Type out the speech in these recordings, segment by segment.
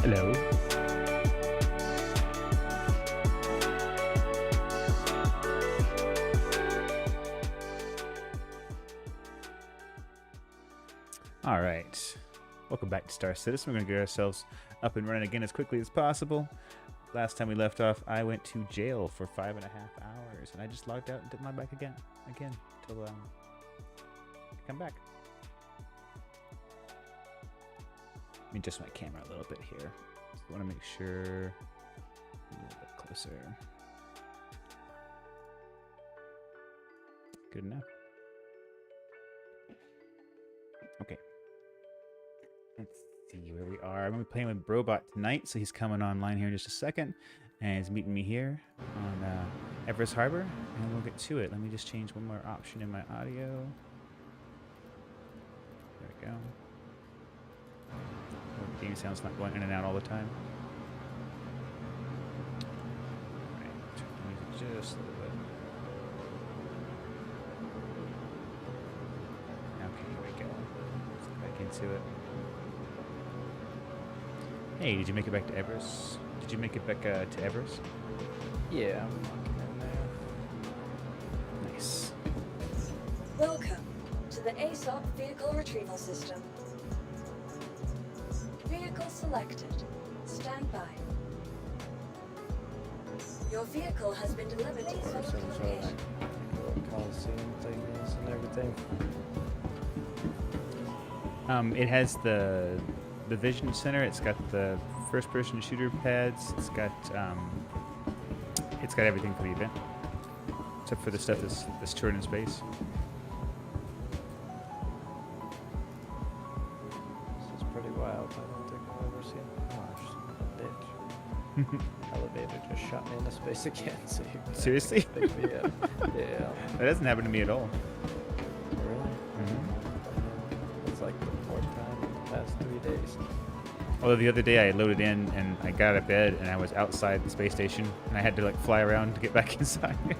Hello. All right. Welcome back to Star Citizen. We're going to get ourselves up and running again as quickly as possible. Last time we left off, I went to jail for 5.5 hours, and I just logged out and did my back again, till I come back. Let me adjust my camera a little bit here. I want to make sure a little bit closer. Good enough. Okay. Let's see where we are. I'm going to be playing with Brobot tonight, so he's coming online here in just a second. And he's meeting me here on Everest Harbor, and we'll get to it. Let me just change one more option in my audio. There we go. The game sound's not going in and out all the time. Alright, turn the music just a little bit. Okay, here we go. Let's get back into it. Hey, did you make it back to Everest? Did you make it back to Everest? Yeah, I'm walking in there. Nice. Welcome to the ASOP Vehicle Retrieval System. Vehicle selected. Stand by. Your vehicle has been delivered to Or the some sort of location. like Coliseum thing is and everything. It has the vision center. It's got the first-person shooter pads. It's got everything for the event, except for the stuff that's touring in space. This is pretty wild. I don't think I've ever seen. Oh, bitch. Elevator just shot me into space again. So you can Seriously? pick me up. Yeah. That doesn't happen to me at all. Really? It's like the 4th time in the past 3 days. Although the other day I loaded in and I got out of bed and I was outside the space station and I had to like fly around to get back inside. The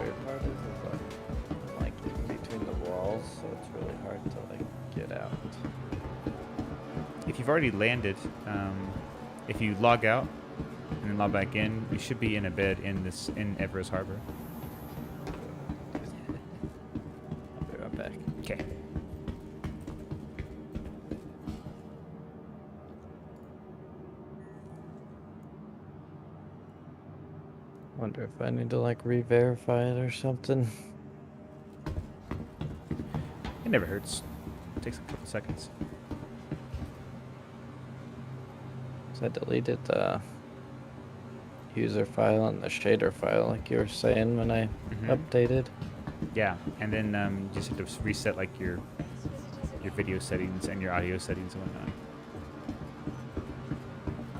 weird part is like in between the walls, so it's really hard to like get out. If you've already landed, if you log out and then log back in, you should be in a bed in Everest Harbor. I'll be right back. Okay. Wonder if I need to like re-verify it or something. It never hurts. It takes a couple seconds. So I deleted the user file and the shader file, like you were saying when I updated. Yeah, and then you just have to reset like your video settings and your audio settings and whatnot.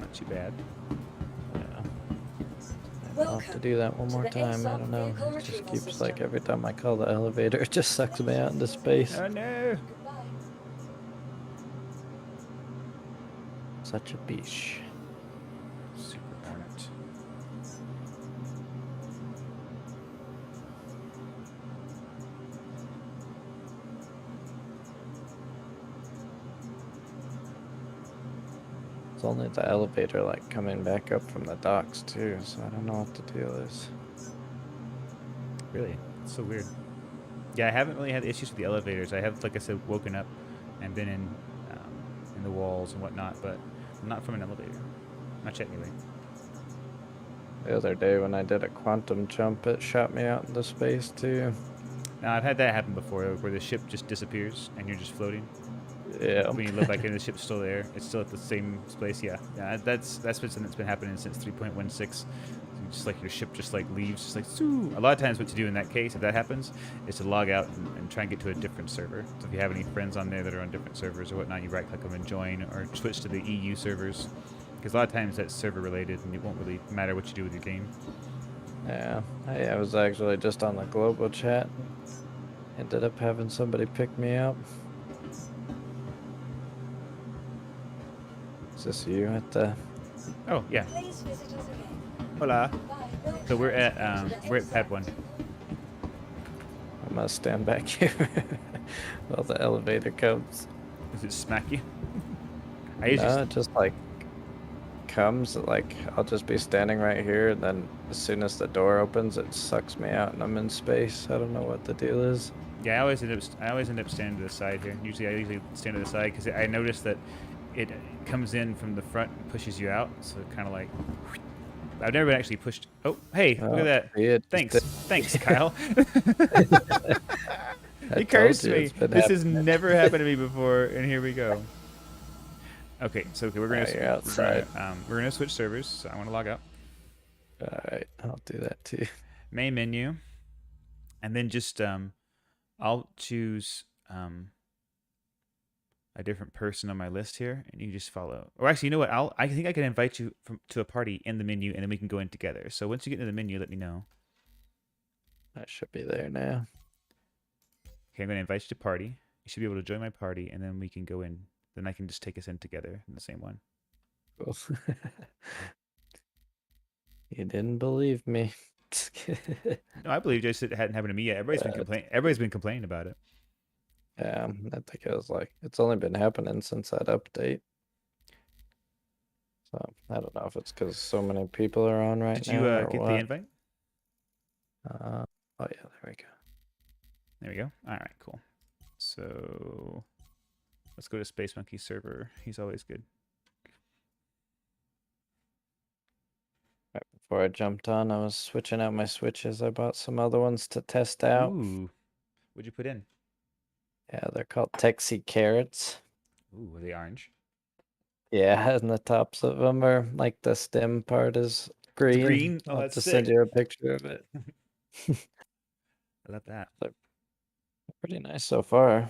Not too bad. Yeah. I'll have to do that one more time. I don't know. It just keeps like every time I call the elevator, it just sucks me out into space. Oh no! Such a biche. Super Hornet. It's only the elevator like coming back up from the docks too, so I don't know what the deal is. Really? It's so weird. Yeah, I haven't really had issues with the elevators. I have, like I said, woken up and been in the walls and whatnot, but not from an elevator. Not yet, anyway. The other day when I did a quantum jump, it shot me out into space too. Now, I've had that happen before, where the ship just disappears and you're just floating. Yeah. When you look back in, the ship's still there. It's still at the same place. Yeah, that's been something that's been happening since 3.16. Just like your ship just like leaves, just like a lot of times what to do in that case, if that happens, is to log out and try and get to a different server. So if you have any friends on there that are on different servers or whatnot, you right click them and join, or switch to the EU servers, because a lot of times that's server related and it won't really matter what you do with your game. Yeah, I was actually just on the global chat. Ended up having somebody pick me up. Is this you at the... Oh yeah. Please visit us again. Hola. Bye. So we're at pad 1. I must stand back here while the elevator comes. Does it smack you? I usually No, it just like comes like I'll just be standing right here, and then as soon as the door opens, it sucks me out, and I'm in space. I don't know what the deal is. yeah, I always end up standing to the side here. I usually stand to the side because I noticed that it comes in from the front and pushes you out. So kind of like I've never been actually pushed. Oh, hey, look at that. See, it just Thanks, Kyle. I You told cursed you me. it's been This has happening. never happened to me before, and here we go. Okay, so we're gonna You're outside. we're gonna switch servers. So I want to log out. All right, I'll do that too. Main menu, and then just I'll choose a different person on my list here, and you just follow. Or actually, you know what? I think I can invite you to a party in the menu, and then we can go in together. So once you get into the menu, let me know. I should be there now. Okay, I'm gonna invite you to party. You should be able to join my party, and then we can go in. Then I can just take us in together in the same one. Cool. You didn't believe me. No, I believe just it hadn't happened to me yet. Everybody's been complaining about it. Yeah, I think it was like it's only been happening since that update. So I don't know if it's because so many people are on right Did now you or get what. the invite? Oh yeah, there we go. There we go. All right, cool. So let's go to Space Monkey server. He's always good. Right before I jumped on, I was switching out my switches. I bought some other ones to test out. Ooh, what'd you put in? Yeah, they're called Texie Carrots. Ooh, are they orange? Yeah, and the tops of them are like the stem part is green. green? Oh, I'll have that's to send sick. you a picture of it. I love that. They're pretty nice so far.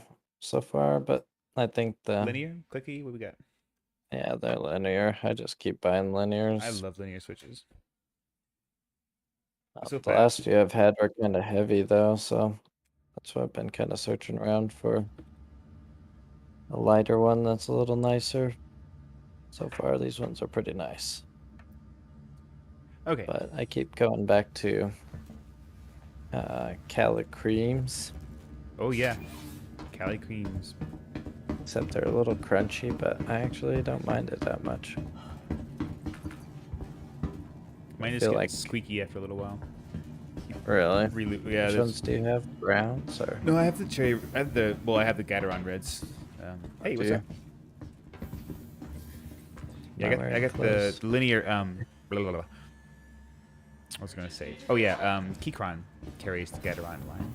But I think Linear, clicky. What we got? yeah, they're linear. I just keep buying linears. I love linear switches. So The fast. last few I've had were kind of heavy though, so that's why I've been kind of searching around for a lighter one that's a little nicer. So far, these ones are pretty nice. Okay. But I keep going back to Cali Creams. Oh yeah, Cali creams. Except they're a little crunchy, but I actually don't mind it that much. Mine just feel get like- squeaky after a little while. Really? Yeah. Which ones do you have? Browns or? No, I have the cherry. I have the Gateron reds. Hey, what's do up? Yeah, Not I wearing got the clothes. linear. Blah, blah, blah. I was gonna say. Oh yeah, Keychron carries the Gateron line.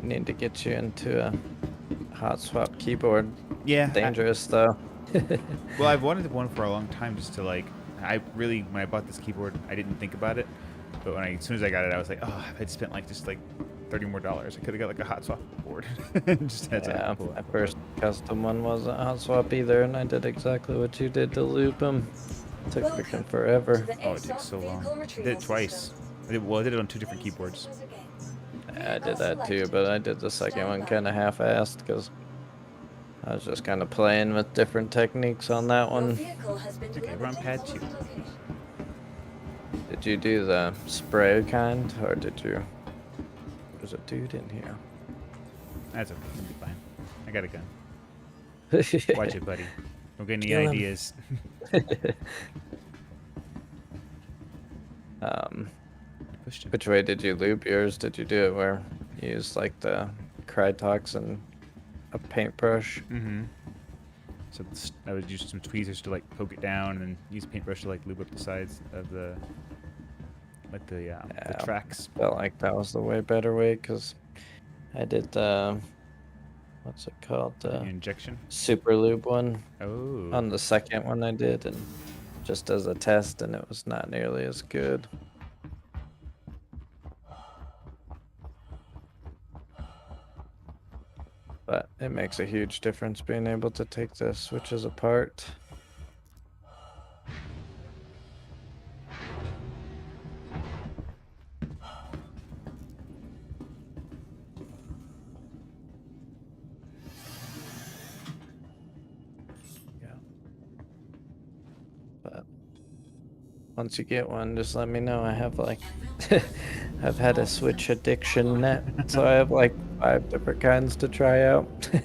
We need to get you into a hot swap keyboard. Yeah. Dangerous though. Well, I've wanted one for a long time, just to like. When I bought this keyboard, I didn't think about it, but as soon as I got it, I was like, oh, I'd spent like just like $30 more. I could have got like a hot swap board. Just had Yeah, something cool. my first custom one wasn't hot swap either, and I did exactly what you did to loop them. Took freaking forever. Oh, it takes so long. I did it twice. I did it on 2 different keyboards. I did that too, but I did the second one kind of half-assed because I was just kind of playing with different techniques on that one. Okay, we're on pad 2. Did you do the spray kind, or did you? There's a dude in here. That's okay. It'll be fine. I got a gun. Watch it, buddy. Don't get any Kill him. ideas. Pushed him. Which way did you loop yours? Did you do it where you used like the Crytox and a paintbrush? Mm-hmm. So I would use some tweezers to like poke it down, and then use a paintbrush to like lube up the sides of the tracks. Felt like that was the way better way because I did the what's it called, the Injection. super lube one Oh. on the second one I did, and just as a test, and it was not nearly as good. But it makes a huge difference being able to take the switches apart. Yeah. But once you get one, just let me know. I have like I've had a Switch addiction net, so I have like 5 different kinds to try out. I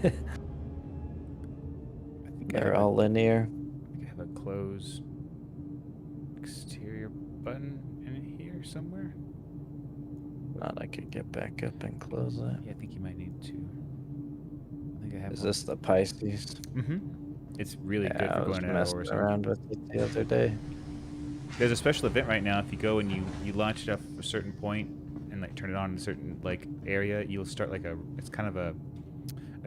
think They're all linear. I have a close exterior button in here somewhere. Not I could get back up and close it. Yeah, I think you might need to. I think I have Is one. this the Pisces? Mm-hmm. It's really good Yeah, I for was going out messing hours. around with it the other day. There's a special event right now. If you go and you launch it off a certain point and like turn it on in a certain like area, you'll start like it's kind of a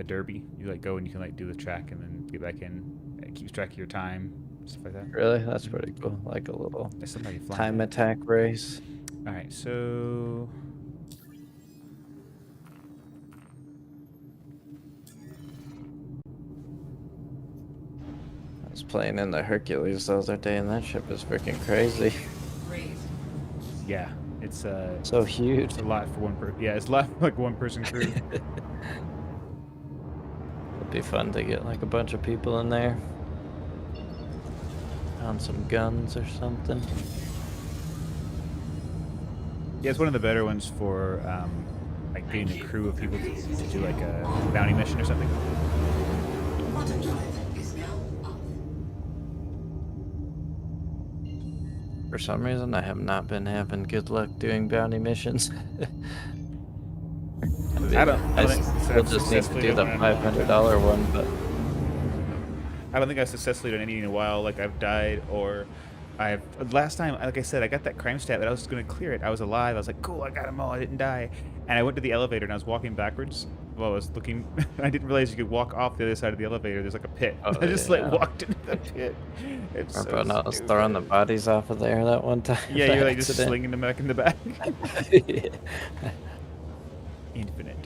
derby. You like go and you can like do the track and then get back in. It keeps track of your time, stuff like that. Really? That's pretty cool. Like a little There's somebody flying. time attack race. All right, so I was playing in the Hercules the other day, and that ship is freaking crazy. yeah, it's So huge. it's a lot for one person. Yeah, it's a lot for like one person crew. It'd be fun to get like a bunch of people in there. On some guns or something. Yeah, it's one of the better ones for like getting a crew of people to do like a bounty mission or something. Quantum drive is now off. For some reason, I have not been having good luck doing bounty missions. I don't think still I've just need to successfully do the done one. $500 one, but I don't think I've successfully done any in a while. Like I've died or I've last time, like I said, I got that crime stat that I was going to clear it. I was alive. I was like, cool, I got them all. I didn't die. And I went to the elevator and I was walking backwards while I was looking. I didn't realize you could walk off the other side of the elevator. There's like a pit. Oh, I just yeah. like walked into the pit. It's so remember when I was stupid. throwing the bodies off of there that one time? Yeah, by you're like just accident? slinging them back in the back. Infinite.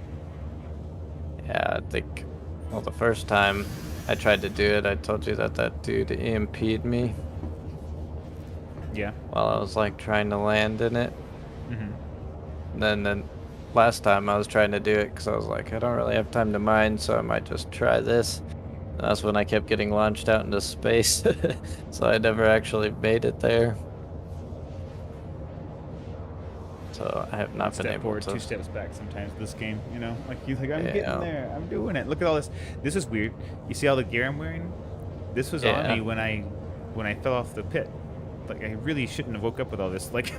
Yeah, I think, well, the first time I tried to do it, I told you that that dude EMP'd me Yeah. while I was like trying to land in it. Mm-hmm. Then last time I was trying to do it because I was like, I don't really have time to mine, so I might just try this. And that's when I kept getting launched out into space, so I never actually made it there. So I have not been Step able forward, to. 2 steps back sometimes this game, you know? Like you think I'm Yeah. getting there, I'm doing it. Look at all this. This is weird. You see all the gear I'm wearing? This was on Yeah. me when I fell off the pit. Like I really shouldn't have woke up with all this. Like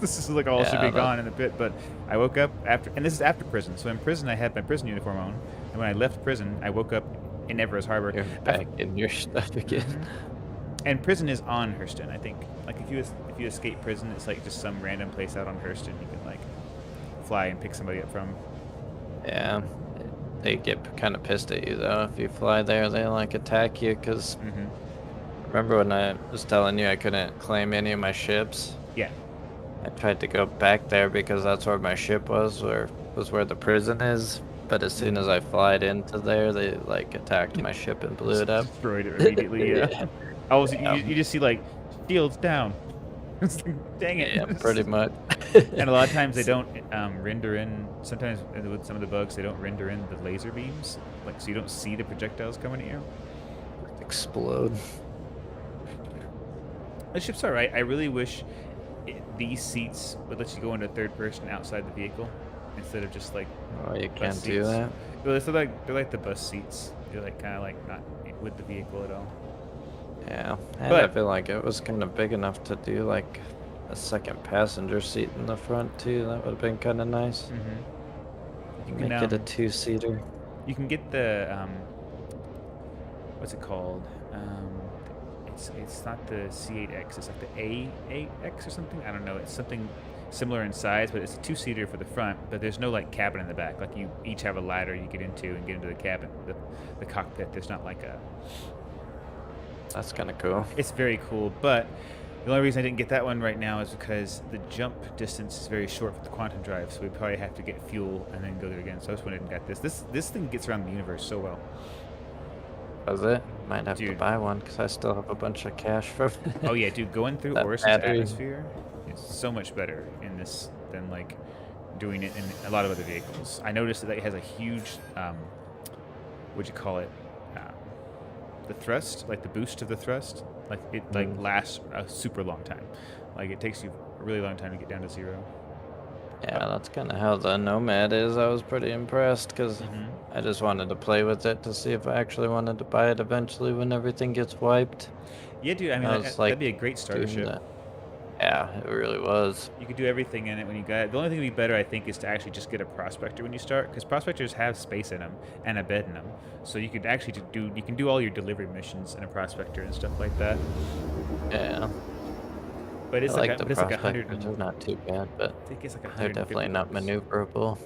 this is like all should Yeah, be that- gone in the pit, but I woke up after, and this is after prison. So in prison I had my prison uniform on, and when I left prison I woke up in Everest Harbor. You're back in your stuff again. And prison is on Hurston, I think. Like if you escape prison, it's like just some random place out on Hurston you can like fly and pick somebody up from. Yeah, they get kind of pissed at you though if you fly there. They like attack you because Mm-hmm. remember when I was telling you I couldn't claim any of my ships? Yeah. I tried to go back there because that's where my ship was where the prison is. But as soon as I flied into there, they like attacked my ship and blew it up. Destroyed it immediately. Yeah. Yeah. You just see like shields down. It's like, dang it. Yeah, pretty much. And a lot of times they don't render in. Sometimes with some of the bugs, they don't render in the laser beams, like so you don't see the projectiles coming at you. Explode. The ship's all right. I really wish these seats would let you go into third person outside the vehicle instead of just like. Oh, you bus can't do seats. that. Well, they're like the bus seats. They're like kind of like not with the vehicle at all. Yeah, and But- I feel like it was kind of big enough to do like a second passenger seat in the front too. That would have been kind of nice. Mm-hmm. You Make can, it a two-seater. You can get the what's it called? It's not the C8X. It's like the A8X or something. I don't know. It's something similar in size, but it's a 2-seater for the front. But there's no like cabin in the back. Like you each have a ladder you get into and get into the cabin, the cockpit. There's not like a. That's kind of cool. It's very cool, but the only reason I didn't get that one right now is because the jump distance is very short for the quantum drive, so we probably have to get fuel and then go there again. So I just went and got this. This thing gets around the universe so well. Was it? Might have to Dude. buy one because I still have a bunch of cash from it. Oh yeah, dude, going through That Oris's battery. atmosphere is so much better in this than like doing it in a lot of other vehicles. I noticed that it has a huge, what'd you call it? The thrust, like the boost of the thrust, like it like lasts a super long time. Like it takes you a really long time to get down to 0. Yeah, that's kind of how the Nomad is. I was pretty impressed because Hmm. I just wanted to play with it to see if I actually wanted to buy it eventually when everything gets wiped. Yeah, dude. I mean, I like, was that'd like be a great starter doing ship. that. Yeah, it really was. You could do everything in it when you got it. The only thing that'd be better, I think, is to actually just get a prospector when you start, because prospectors have space in them and a bed in them. So you could actually you can do all your delivery missions in a prospector and stuff like that. Yeah, But I it's like like the but it's like a hundred prospectors. and They're not too bad, but I think it's like they're 150 definitely not bucks. maneuverable.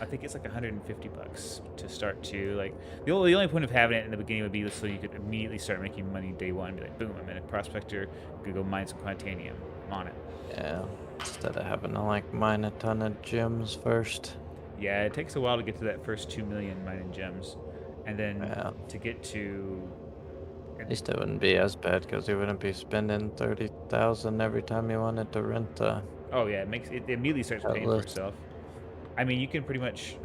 I think it's like 150 bucks to start to like the only point of having it in the beginning would be so you could immediately start making money day one. Be like, boom, I'm in a prospector. Could go mine some quantanium. I'm on it. Yeah, instead of having to like mine a ton of gems first. Yeah, it takes a while to get to that first 2 million mining gems, and then Yeah, to get to at least it wouldn't be as bad because you wouldn't be spending 30,000 every time you wanted to rent a oh yeah, it immediately starts paying for cutlass. itself. I mean, you can pretty much.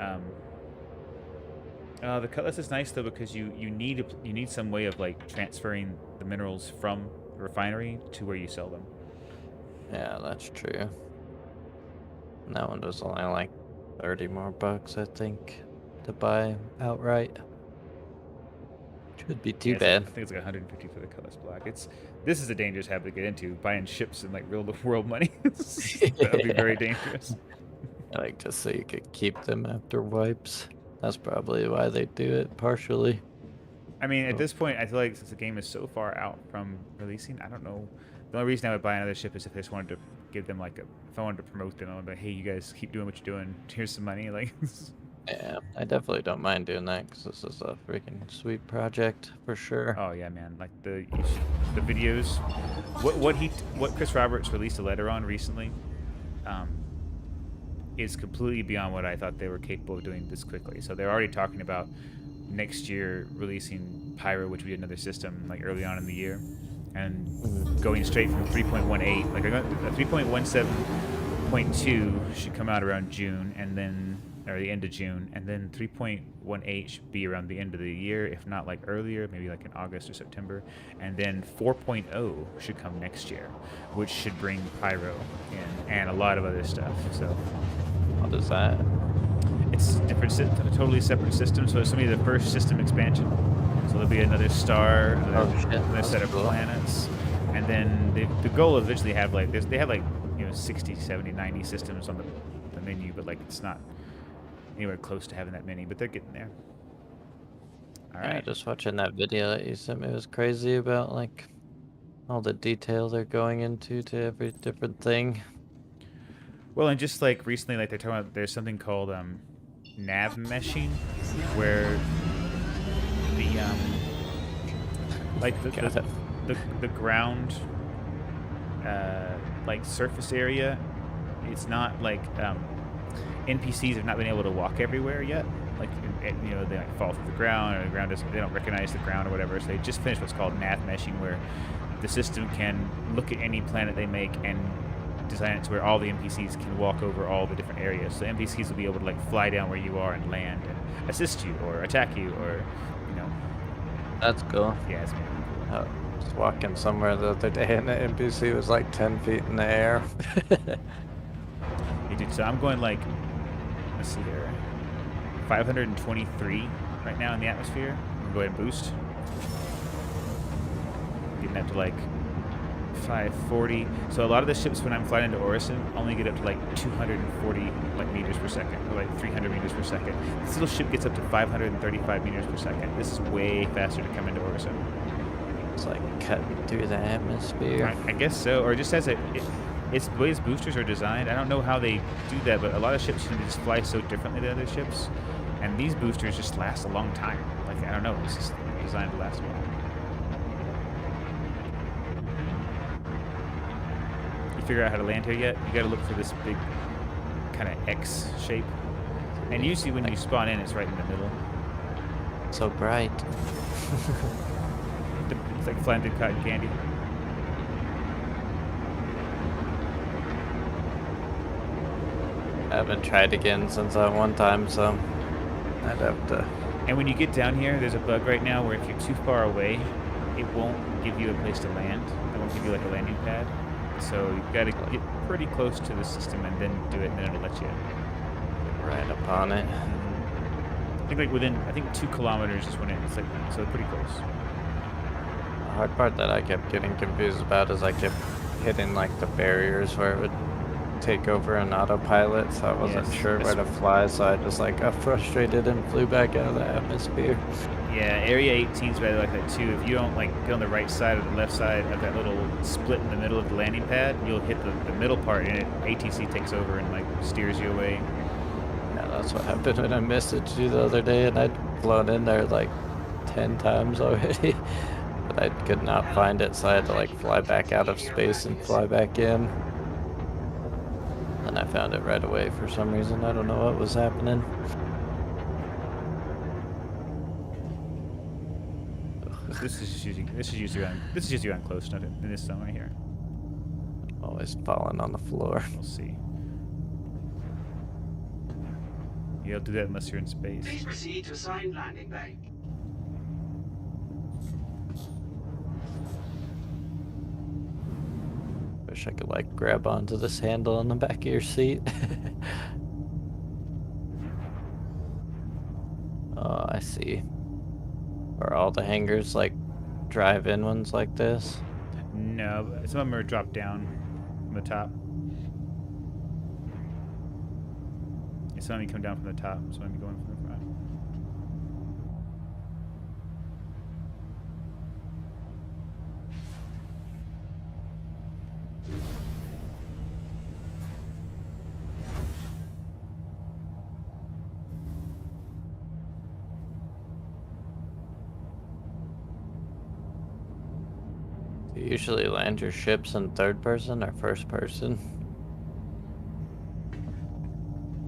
The cutlass is nice though because you need some way of like transferring the minerals from the refinery to where you sell them. Yeah, that's true. And that one was only like 30 more bucks, I think, to buy outright. Should be Yeah, too bad. I think it's like 150 for the cutlass black. This is a dangerous habit to get into, buying ships in like real world money. That would be very dangerous. Like just so you could keep them after wipes. That's probably why they do it partially. I mean, at Oh, this point, I feel like since the game is so far out from releasing, I don't know. The only reason I would buy another ship is if I just wanted to give them like if I wanted to promote them, I would be like, hey, you guys keep doing what you're doing. Here's some money. Like, yeah, I definitely don't mind doing that because this is a freaking sweet project for sure. oh yeah, man. Like the videos, what Chris Roberts released a letter on recently, um, is completely beyond what I thought they were capable of doing this quickly. So they're already talking about next year releasing Pyro, which would be another system like early on in the year, and Mhm. going straight from 3.18. Like a 3.17.2 should come out around June, and then or the end of June, and then 3.18 should be around the end of the year, if not like earlier, maybe like in August or September, and then 4.0 should come next year, which should bring Pyro in and a lot of other stuff. So What is that? it's different, a totally separate system. So it's gonna be the first system expansion. So there'll be another star, Oh shit, another that's set of cool. planets, and then the goal is eventually have like they have like 60, 70, 90 systems on the menu, but like it's not anywhere close to having that many. But they're getting there. All Yeah, right. just watching that video that you sent me was crazy about like all the detail they're going into to every different thing. Well, and just like recently, like they're talking about, there's something called nav meshing, where the like Got it. the ground like surface area, it's not like NPCs have not been able to walk everywhere yet. Like they like fall through the ground, or the ground doesn't, they don't recognize the ground or whatever. So they just finished what's called nav meshing, where the system can look at any planet they make and design it to where all the NPCs can walk over all the different areas. So NPCs will be able to like fly down where you are and land and assist you or attack you or That's cool. yeah, it's I was walking somewhere the other day and the NPC was like 10 feet in the air. you do. So I'm going like, let's see here, 523 right now in the atmosphere. I'm gonna go ahead and boost. Getting up to like 540. So a lot of the ships when I'm flying into Orison only get up to like 240 like meters per second, or like 300 meters per second. This little ship gets up to 535 meters per second. This is way faster to come into Orison. It's like cutting through the atmosphere. I guess so, or it just has it's the way its boosters are designed. I don't know how they do that, but a lot of ships seem to just fly so differently than other ships, and these boosters just last a long time. Like I don't know, it's just designed to last a while. You figure out how to land here yet? You got to look for this big kind of X shape, and usually when you spawn in, it's right in the middle. So bright. It's like flying through cotton candy. I haven't tried again since that one time, so I'd have to. And when you get down here, there's a bug right now where if you're too far away, it won't give you a place to land. It won't give you like a landing pad. So you got to get pretty close to the system and then do it, and then it'll let you in. Right upon it. I think like within 2 kilometers is when it's like, so pretty close. The hard part that I kept getting confused about is I kept hitting like the barriers where it would take over an autopilot, so I wasn't Yes, sure where to fly, so I just like got frustrated and flew back out of the atmosphere. Yeah, Area 18 is better like that too. If you don't like get on the right side or the left side of that little split in the middle of the landing pad, you'll hit the middle part and ATC takes over and like steers you away. Yeah, that's what happened when I messaged you the other day, and I'd flown in there like 10 times already, but I could not find it, so I had to like fly back out of space and fly back in. And I found it right away for some reason. I don't know what was happening. This is usually on close, not in this zone right here. Always falling on the floor. We'll see. You don't do that unless you're in space. Please proceed to assigned landing bay. Wish I could like grab onto this handle on the back of your seat. Oh, I see. Are all the hangars like drive-in ones like this? No, some of them are dropped down from the top. Yeah, some of them come down from the top, some of them going from the front. Do you usually land your ships in third person or first person?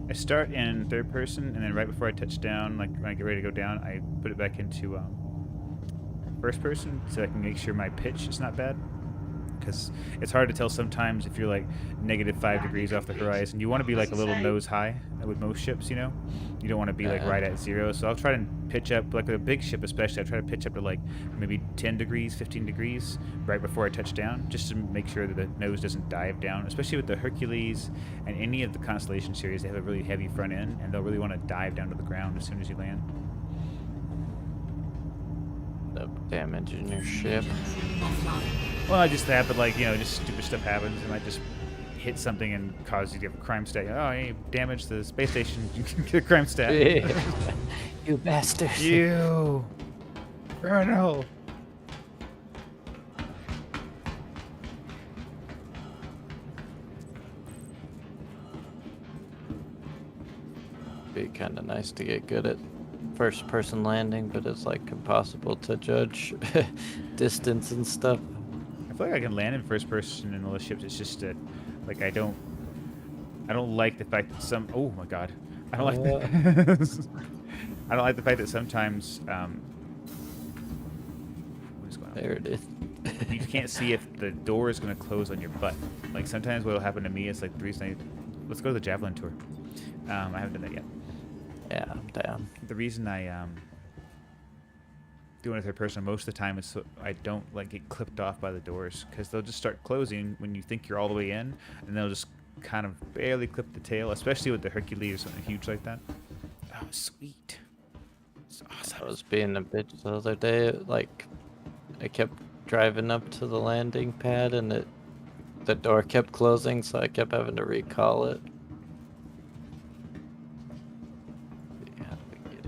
I start in third person, and then right before I touch down, like when I get ready to go down, I put it back into first person so I can make sure my pitch is not bad. Because it's hard to tell sometimes if you're like -5 degrees off the horizon. You want to be like a little nose high with most ships, you know? You don't want to be like right at 0. So I'll try to pitch up, like with a big ship especially, I try to pitch up to like maybe 10 degrees, 15 degrees right before I touch down, just to make sure that the nose doesn't dive down. Especially with the Hercules and any of the Constellation series, they have a really heavy front end, and they'll really want to dive down to the ground as soon as you land. Damaging your ship. Well, I just happen, like, you know, just stupid stuff happens, and I just hit something and cause you to have a crime stat. Oh, you damaged the space station, you can get a crime stat. You bastard. You criminal. Be kind of nice to get good at first person landing, but it's like impossible to judge distance and stuff. I feel like I can land in first person in all the ships. It's just that, like, I don't like the fact that some. Oh my god, I don't like that. I don't like the fact that sometimes. What is going on? There it is. You can't see if the door is going to close on your butt. Like sometimes what'll happen to me is like the reason let's go to the Javelin tour. I haven't done that yet. Yeah, I'm down. The reason I doing it third person most of the time is so I don't like get clipped off by the doors, because they'll just start closing when you think you're all the way in, and they'll just kind of barely clip the tail, especially with the Hercules or something huge like that. Oh, sweet. It's awesome. I was being a bitch the other day. Like, I kept driving up to the landing pad, and the door kept closing, so I kept having to recall it.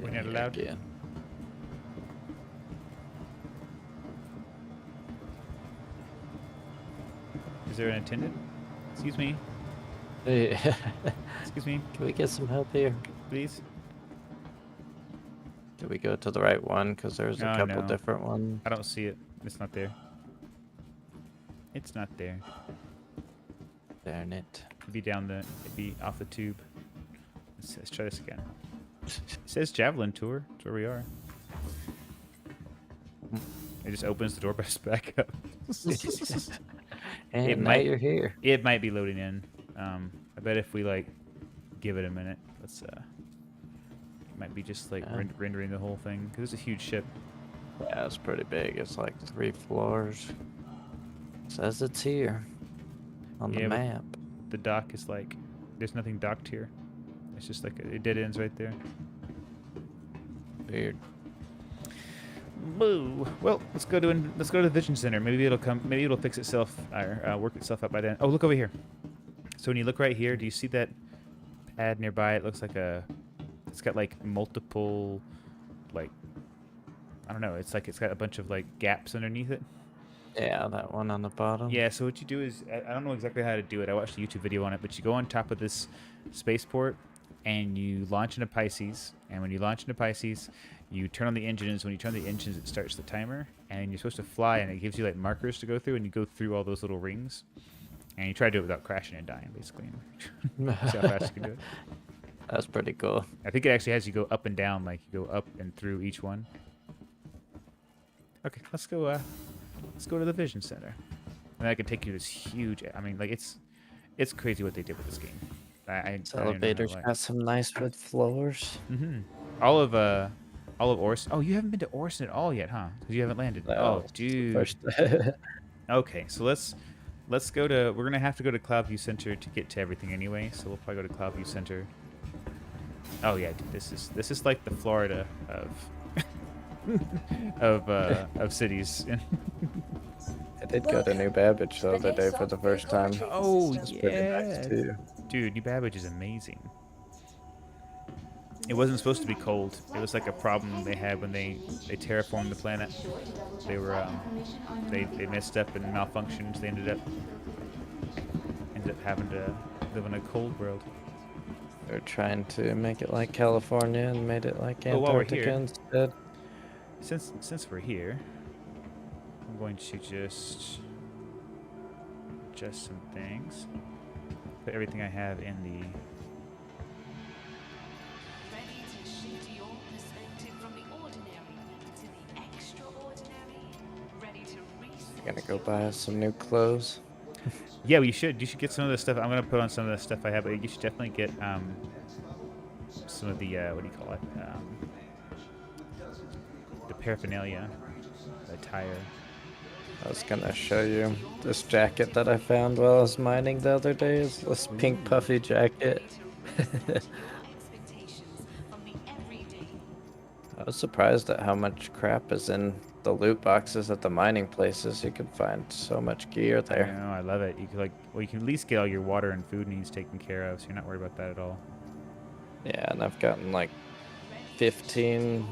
We're not allowed. Again. Is there an attendant? Excuse me. Hey, Excuse me, can we get some help here? please. Did we go to the right one? Because there's a Oh, couple no. different ones. I don't see it. It's not there. It's not there. Darn it. It'd be off the tube. Let's try this again. It says Javelin Tour. That's where we are. It just opens the door back up. And It now might- you're here. It might be loading in. I bet if we like give it a minute, let's it might be just like Yeah. rendering the whole thing, because it's a huge ship. Yeah, it's pretty big. It's like 3 floors. Says it's here. on the Yeah, but- map. The dock is like, there's nothing docked here. It's just like it dead ends right there. Weird. Boo. Well, let's go to the Vision Center. Maybe it'll come. Maybe it'll fix itself or work itself out by then. Oh, look over here. So when you look right here, do you see that pad nearby? It looks like it's got like multiple, like, I don't know. It's like it's got a bunch of like gaps underneath it. Yeah, that one on the bottom. Yeah. So what you do is, I don't know exactly how to do it. I watched a YouTube video on it, but you go on top of this spaceport and you launch into Pisces. And when you launch into Pisces, you turn on the engines. When you turn on the engines, it starts the timer, and you're supposed to fly, and it gives you like markers to go through, and you go through all those little rings, and you try to do it without crashing and dying, basically. See how fast you can do it. That's pretty cool. I think it actually has you go up and down, like you go up and through each one. Okay, let's go. Let's go to the Vision Center, and I can take you to this huge. I mean, like it's crazy what they did with this game. This elevator's got some nice wood floors. All of Orson. Oh, you haven't been to Orson at all yet, huh? Because you haven't landed. No, Oh, it's the dude. first- Okay, so let's go to. We're gonna have to go to Cloudview Center to get to everything anyway. So we'll probably go to Cloudview Center. Oh yeah, dude, this is like the Florida of cities. I did go to New Babbage the other day for the first time. Oh It's pretty nice too. Dude, New Babbage is amazing. It wasn't supposed to be cold. It was like a problem they had when they terraformed the planet. They were they messed up and malfunctioned. They ended up having to live in a cold world. They're trying to make it like California and made it like Oh, while we're Antarctica here. instead. Since we're here, I'm going to just adjust some things. Put everything I have in the. Ready to shift your perspective from the ordinary to the extraordinary. Ready to reset. Gonna go buy us some new clothes. Yeah, you should get some of the stuff. I'm gonna put on some of the stuff I have, but you should definitely get some of the what do you call it? The paraphernalia, the attire. I was gonna show you this jacket that I found while I was mining the other day. It's this pink puffy jacket. Expectations from the everyday. I was surprised at how much crap is in the loot boxes at the mining places. You can find so much gear I there. know, I love it. You could you can at least get all your water and food needs taken care of, so you're not worried about that at all. Yeah, and I've gotten like 15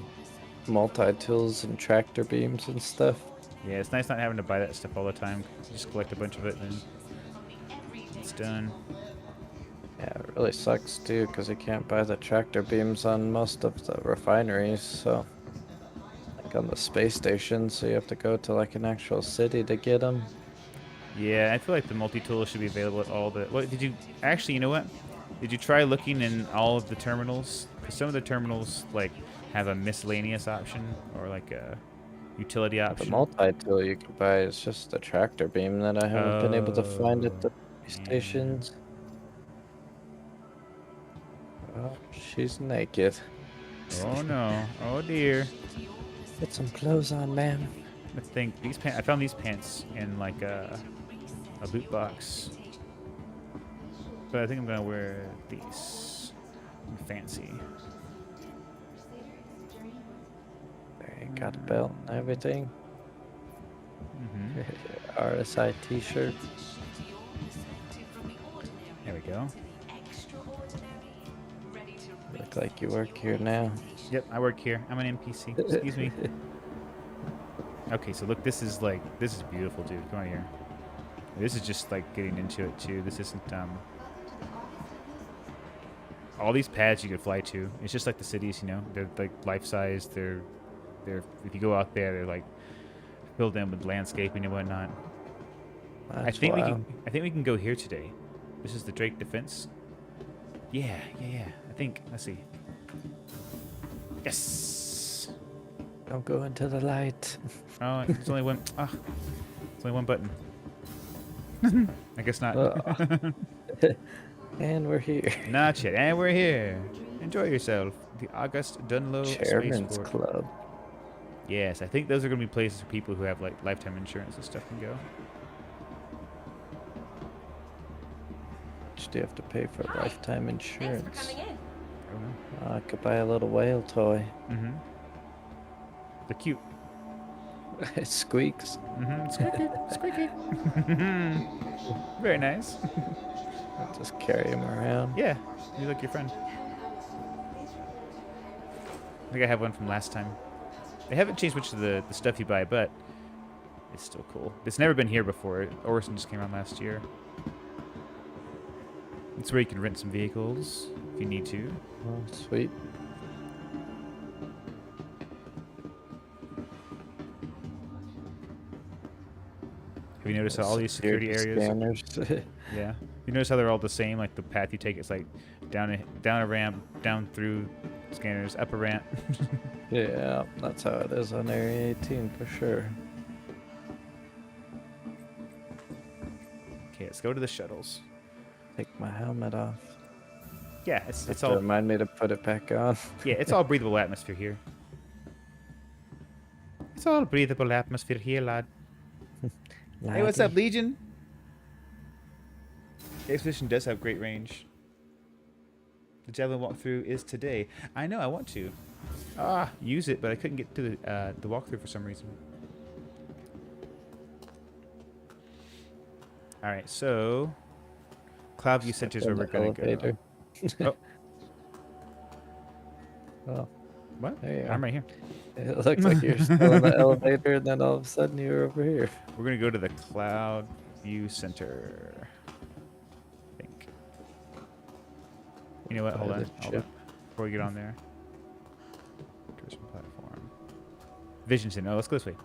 multi-tools and tractor beams and stuff. Yeah, it's nice not having to buy that stuff all the time. You just collect a bunch of it and then it's done. Yeah, it really sucks too, because you can't buy the tractor beams on most of the refineries, so like on the space station, so you have to go to like an actual city to get them. Yeah, I feel like the multi-tool should be available at all the. What did you actually? You know what? Did you try looking in all of the terminals? Because some of the terminals like have a miscellaneous option or like a utility The option. multi-tool you can buy is just the tractor beam that I haven't been able to find at the Oh, stations. Oh, she's naked. Oh no! Oh dear! Put some clothes on, ma'am. I think these pants. I found these pants in like a loot box, but I think I'm gonna wear these. I'm fancy. There you got a belt and everything. Hmm RSI t-shirt. There we go. Look like you work here now. Yep, I work here. I'm an NPC. Excuse me. Okay, so look, this is beautiful, dude. Come on here. This is just like getting into it too. This isn't all these pads you could fly to. It's just like the cities, you know. They're like life size. They're if you go out there, they're like filled in with landscaping and whatnot. That's I think wild. we can go here today. This is the Drake Defense. Yeah. I think. Let's see. Yes. Don't go into the light. Oh, it's only one. Ah, it's only one button. I guess not. And we're here. Not yet. And we're here. Enjoy yourself. The August Dunlow Chairman's Spaceport. Club. Yes, I think those are going to be places for people who have like lifetime insurance and stuff can go. much do you have to pay for Hi. lifetime Thanks for insurance? coming in. I don't know. I could buy a little whale toy. Mm-hmm. They're cute. It squeaks. Mm-hmm. Squeaky. Squeaky. Very nice. I just carry him around. Yeah. You look your friend. I think I have one from last time. They haven't changed much of the stuff you buy, but it's still cool. It's never been here before. Orison just came on last year. It's where you can rent some vehicles if you need to. Oh, sweet. Have you noticed how all these security areas? Scanners. Yeah. You notice how they're all the same? Like the path you take, it's like down a ramp, down through scanners, up a ramp. Yeah, that's how it is on Area 18 for sure. Okay, let's go to the shuttles. Take my helmet off. Yeah, it's Have to all remind me to put it back on. yeah, it's all breathable atmosphere here. It's all breathable atmosphere here, lad. Hey, what's up, Laddie. Legion? The expedition does have great range. The javelin walkthrough is today. I know, I want to. Use it, but I couldn't get to the walkthrough for some reason. All right, so Cloudview Center is where we're gonna go. Oh, Oh, what? there you I'm are. right here. It looks like you're still in the elevator, and then all of a sudden you're over here. We're gonna go to the Cloudview Center. I think. You know what? Hold By on. the Hold on. ship. Before we get on there. Tourism platform. Vision Center. Oh, let's go this way.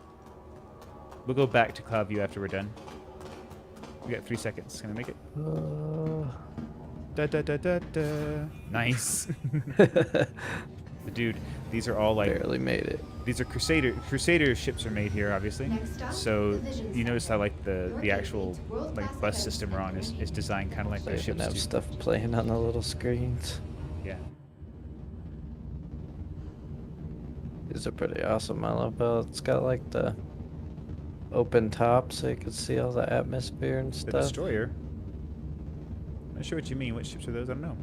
We'll go back to Cloudview after we're done. We got 3 seconds. Can I make it? Da da da da da. Nice. Dude, these are all like Barely made it. these are Crusader ships are made here, obviously. Next stop, So the Vision you notice how like the Your actual gate, world-class like bus weapons system we're on is designed kind of like They the even ships have do. stuff playing on the little screens. Yeah. These are pretty awesome. I love how it's got like the open top so you can see all the atmosphere and The stuff. destroyer. Not sure what you mean. What ships are those? I don't know.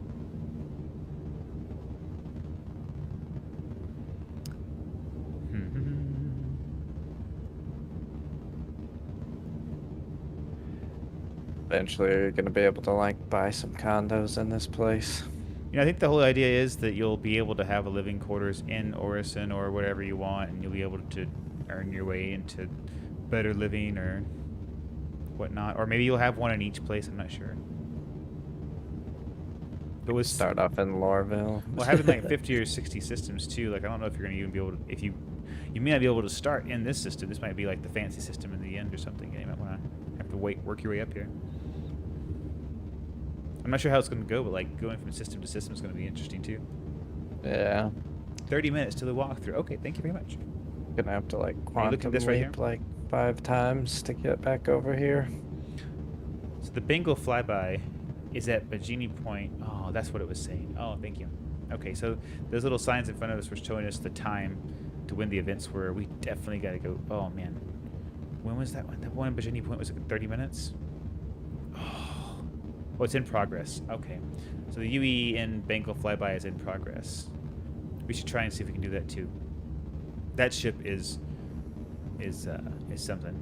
Eventually you're gonna be able to like buy some condos in this place. You know, I think the whole idea is that you'll be able to have a living quarters in Orison or whatever you want, and you'll be able to earn your way into better living or whatnot. Or maybe you'll have one in each place. I'm not sure. But with Start off in Lorville. well, having like 50 or 60 systems too, like I don't know if you're gonna even be able to. If you may not be able to start in this system. This might be like the fancy system in the end or something. And you might want to have to work your way up here. I'm not sure how it's going to go, but like going from system to system is going to be interesting too. Yeah. 30 minutes to the walkthrough. Okay, thank you very much. Gonna have to like Are you looking quantum at this right leap like 5 times to get back over here. So the Bengal flyby is at Bajini Point. Oh, that's what it was saying. Oh, thank you. Okay, so those little signs in front of us were showing us the time to when the events were. We definitely got to go. Oh man, when was that one? That one in Bajini Point was like 30 minutes. Oh, it's in progress. Okay, so the UE in Bengal flyby is in progress. We should try and see if we can do that too. That ship is something.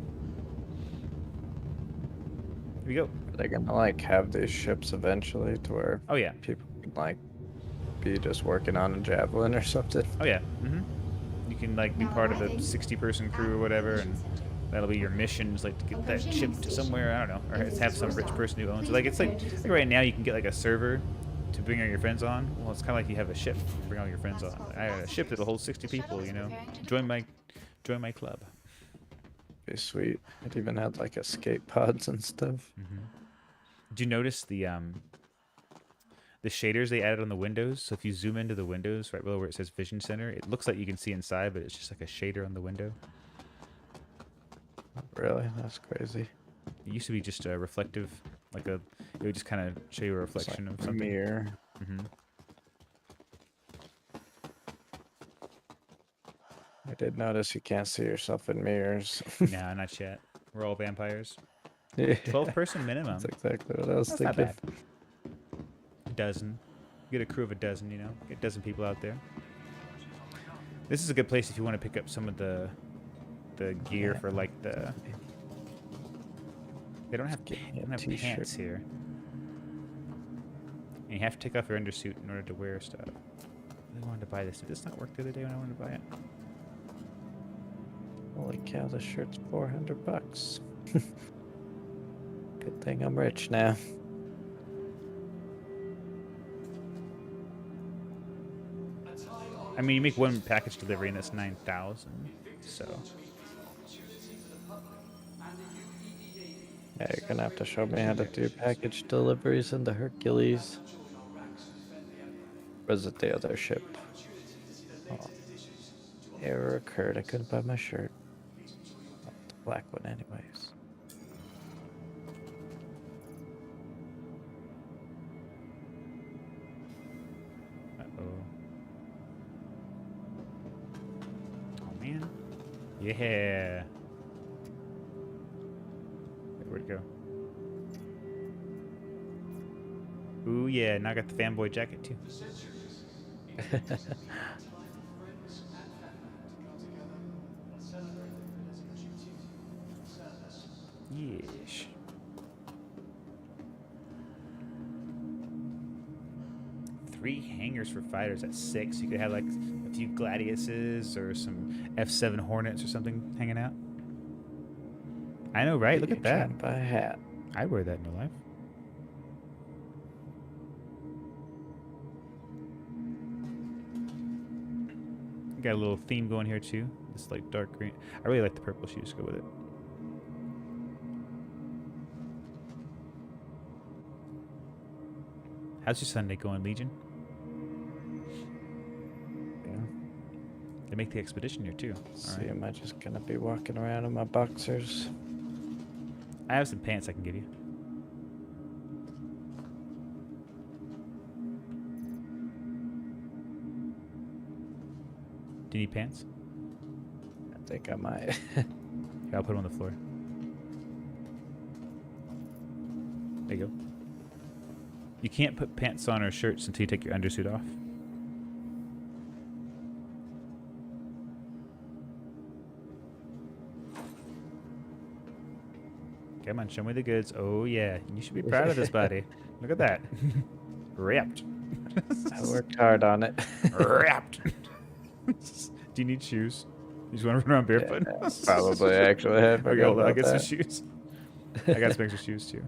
Here we go. They're gonna like have these ships eventually to where Oh yeah. people can like be just working on a javelin or something. Oh yeah. You can like be Now part of a arriving 60-person crew or at whatever, Vision and Center. that'll be your missions, like to get that Approaching ship main to station. somewhere. I don't know, or This have is some your rich stop. person who owns it. Please Like it's like prepare to right now you can get like a server to bring all your friends on. Well, it's kind of like you have a ship to bring all your friends on. I have a ship that'll hold 60 people. You know, join my club. Be sweet. It even had like escape pods and stuff. Do you notice the shaders they added on the windows? So if you zoom into the windows right below where it says Vision Center, it looks like you can see inside, but it's just like a shader on the window. Really? That's crazy. It used to be just a reflective, like it would just kind of show you a It's reflection like of something. mirror. I did notice you can't see yourself in mirrors. Nah, not yet. We're all vampires. Yeah, 12-person minimum. that's exactly what I was That's not thinking. bad. dozen. Get a crew of a dozen, you know. Get a dozen people out there. This is a good place if you want to pick up some of the gear for like the. They don't have pants here. And you have to take off your undersuit in order to wear stuff. I really wanted to buy this. Did this not work the other day when I wanted to buy it? Holy cow, this shirt's $400. Good thing I'm rich now. I mean, you make one package delivery and that's 9,000. So. Yeah, you're gonna have to show me how to do package deliveries in the Hercules. Or is it the other ship? Oh. Error occurred. I couldn't buy my shirt. Oh, the black one, anyways. Uh-oh. Oh, man. Yeah. Where'd it go? Ooh, yeah. Now I got the fanboy jacket, too. Yeesh. Three hangars for fighters at 6. You could have like a few Gladiuses or some F7 Hornets or something hanging out. I know, right? Look at that. Trying to buy a hat. I'd wear that in real life. Got a little theme going here too. This like dark green. I really like the purple shoes. Go with it. How's your Sunday going, Legion? Yeah. They make the expedition here too. See, am I just gonna be walking around in my boxers? I have some pants I can give you. Do you need pants? I think I might. Here, I'll put them on the floor. There you go. You can't put pants on or shirts until you take your undersuit off. Come on, show me the goods. Oh, yeah. You should be proud of this, buddy. Look at that. Ripped. I worked hard on it. Ripped. Do you need shoes? You just want to run around barefoot? Yeah, probably, actually. I Okay, forgot hold on. I about get some that. shoes. I got some extra shoes, too.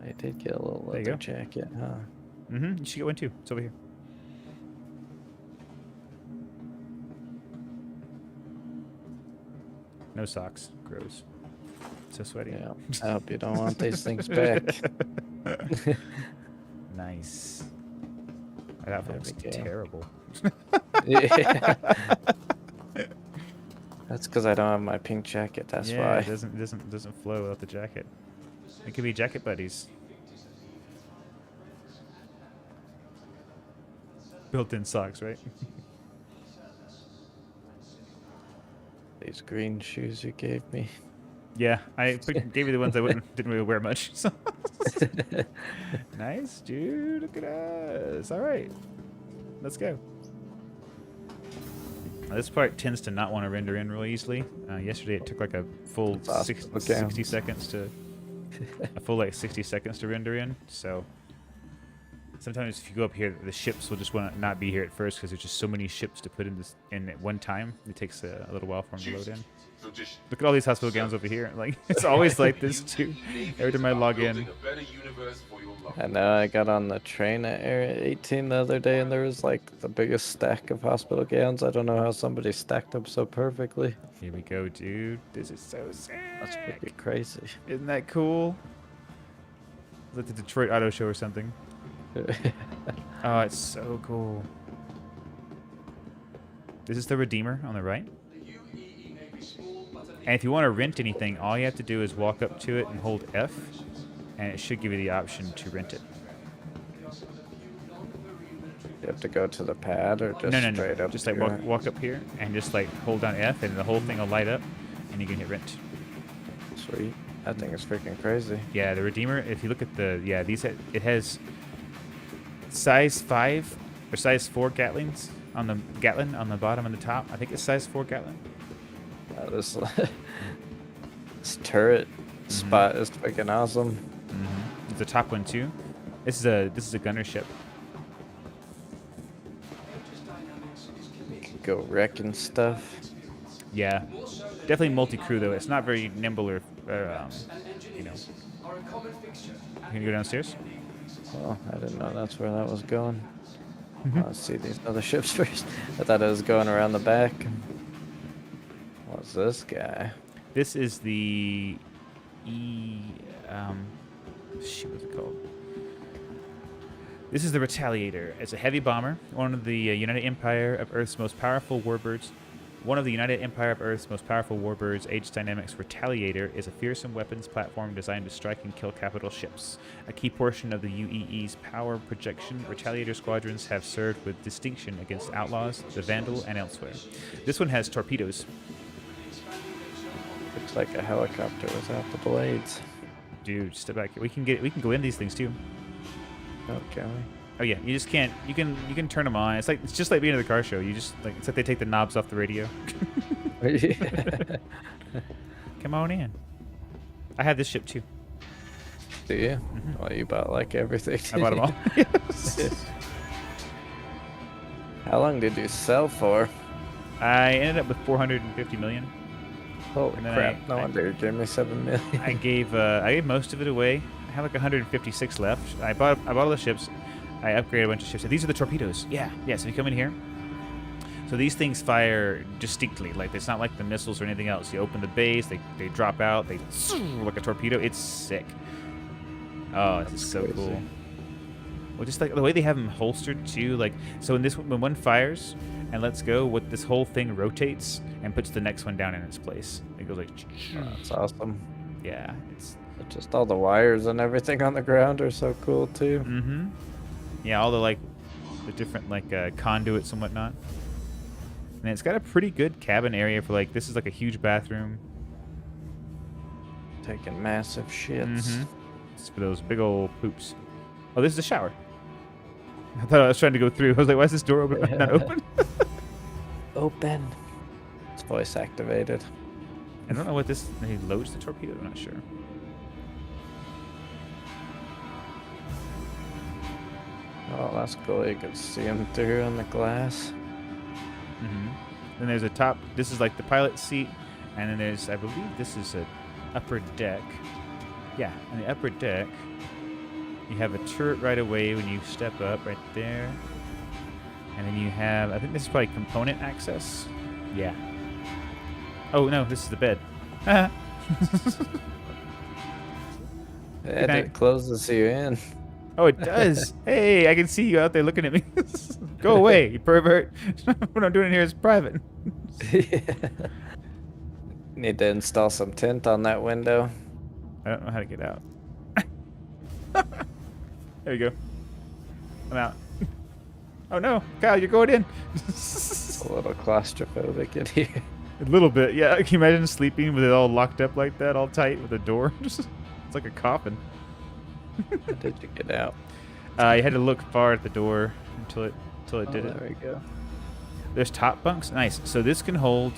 I did get a little There you leather go. jacket, huh? Mm-hmm. You should get one, too. It's over here. No socks. Gross. So sweaty. Yeah. I hope you don't want these things back. Nice. That outfit looks we go. terrible. Yeah. That's because I don't have my pink jacket. That's yeah, why. it doesn't flow without the jacket. It could be jacket buddies. Built-in socks, right? These green shoes you gave me. Yeah, I gave you the ones I didn't really wear much. So. Nice, dude. Look at us. All right, let's go. Now, this part tends to not want to render in real easily. Yesterday it took like a full 60 seconds to a full like 60 seconds to render in. So sometimes if you go up here, the ships will just want to not be here at first because there's just so many ships to put in at one time. It takes a little while for them to load in. Look at all these hospital gowns over here. Like it's always like this too. Every time I log in. I know I got on the train at Area 18 the other day and there was like the biggest stack of hospital gowns. I don't know how somebody stacked them so perfectly. Here we go, dude. This is so sick. That's pretty crazy. Isn't that cool? It's like the Detroit Auto Show or something. Oh, it's so cool. This is the Redeemer on the right. And if you want to rent anything, all you have to do is walk up to it and hold F, and it should give you the option to rent it. You have to go to the pad or just No. straight up. Just like to it? walk up here and just like hold down F, and the whole thing will light up, and you can hit rent. Sweet. That thing is freaking crazy. Yeah, the Redeemer. If you look at the it has size 5 or size 4 Gatlings on the Gatlin on the bottom and the top. I think it's size 4 Gatlin. This this turret spot is freaking awesome. It's the top one too. This is a gunner ship. You could go wrecking stuff. Yeah, definitely multi-crew though. It's not very nimble or you know. You gonna go downstairs? Oh, I didn't know that's where that was going. Let's see these other ships first. I thought it was going around the back. What's this guy? This is the shoot, what's it called? This is the Retaliator. It's a heavy bomber, one of the United Empire of Earth's most powerful warbirds. One of the United Empire of Earth's most powerful warbirds, Age Dynamics Retaliator, is a fearsome weapons platform designed to strike and kill capital ships. A key portion of the UEE's power projection, Retaliator squadrons have served with distinction against outlaws, the Vandal, and elsewhere. This one has torpedoes. Looks like a helicopter without the blades. Dude, step back. We can go in these things too. Okay. Oh yeah, you just can't. You can turn them on. It's just like being at the car show. You just like it's like they take the knobs off the radio. Come on in. I have this ship too. Do you? Well, you bought like everything. I bought them all. How long did you sell for? I ended up with 450 million. Holy And then crap! No wonder you gave me 7 million. I gave most of it away. I have like 156 left. I bought all the ships. I upgraded a bunch of ships. These are the torpedoes. Yeah. So you come in here. So these things fire distinctly. Like it's not like the missiles or anything else. You open the base, they drop out, they like a torpedo. It's sick. Oh, this is so crazy. cool. Well, just like the way they have them holstered too. Like so, when one fires and lets go, what this whole thing rotates and puts the next one down in its place. It goes like. Oh, that's awesome. Yeah, it's. Just all the wires and everything on the ground are so cool too. Mm-hmm. Yeah, all the different conduits and whatnot. And it's got a pretty good cabin area for this is like a huge bathroom. Taking massive shits. It's for those big old poops. Oh, this is a shower. I thought I was trying to go through. I was like, why is this door open? Not open? Open. It's voice activated. I don't know what this. He loads the torpedo. I'm not sure. Oh, that's cool. You can see them through on the glass. Then there's a top. This is like the pilot seat, and then there's, I believe, this is a upper deck. Yeah, on the upper deck, you have a turret right away when you step up right there, and then you have. I think this is probably component access. Yeah. Oh no, this is the bed. It closes you in. Oh, it does. Hey, I can see you out there looking at me. Go away, you pervert. What I'm doing here is private. Need to install some tint on that window. I don't know how to get out. There you go. I'm out. Oh no, Kyle, you're going in. It's a little claustrophobic in here. A little bit, yeah. Can you imagine sleeping with it all locked up like that, all tight with a door? It's like a coffin. How did you get out? You had to look far at the door until it did it. There we go. There's top bunks. Nice. So this can hold.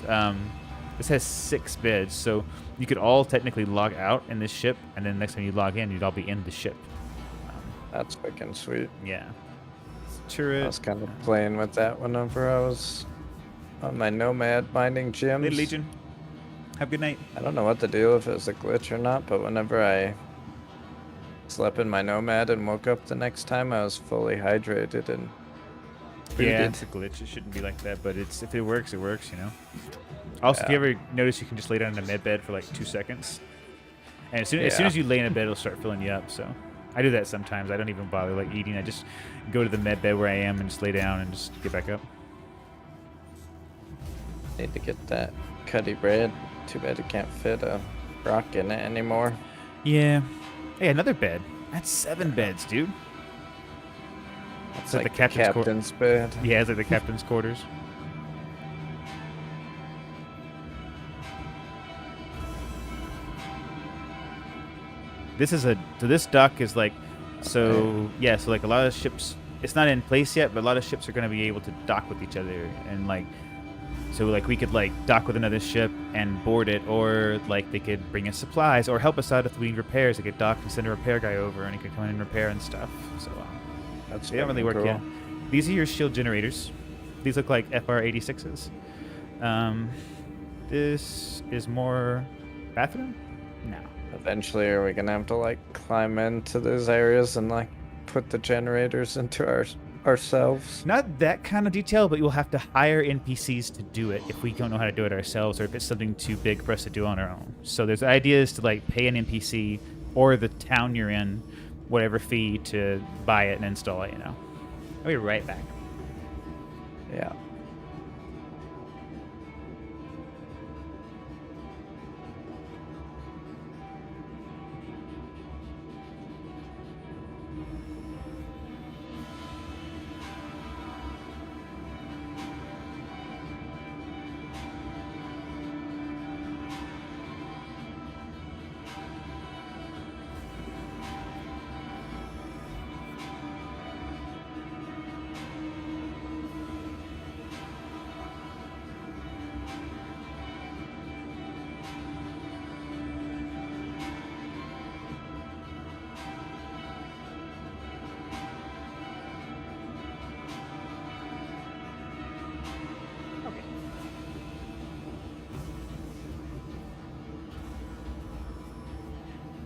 This has 6 beds, so you could all technically log out in this ship, and then next time you log in, you'd all be in the ship. That's freaking sweet. Yeah. Turret. I was kind of playing with that whenever I was on my Nomad mining gyms. Lady Legion. Have a good night. I don't know what to do if it was a glitch or not, but whenever I slept in my Nomad and woke up the next time, I was fully hydrated and Yeah, breathing. it's a glitch. It shouldn't be like that, but if it works, you know. Also, if you ever notice, you can just lay down in a med bed for like 2 seconds, and as soon as you lay in a bed, it'll start filling you up. So I do that sometimes. I don't even bother eating. I just go to the med bed where I am and just lay down and just get back up. Need to get that cutty bread. Too bad it can't fit a rock in it anymore. Yeah. Hey, another bed. That's 7 beds, dude. It's like like the captain's captain's bed. Yeah, it's like the captain's quarters. This is so this dock is like, so yeah, so like a lot of ships, it's not in place yet, but a lot of ships are going to be able to dock with each other, and like, so like we could like dock with another ship and board it, or like they could bring us supplies or help us out if we need repairs. They could dock and send a repair guy over, and he could come in and repair and stuff. So That's they don't really work cool. yet. These are your shield generators. These look like FR-86s. This is more bathroom? No. Eventually, are we gonna have to like climb into those areas and like put the generators into ourselves? Not that kind of detail, but you'll have to hire NPCs to do it if we don't know how to do it ourselves, or if it's something too big for us to do on our own. So there's ideas to like pay an NPC or the town you're in, whatever fee to buy it and install it, you know. I'll be right back. Yeah.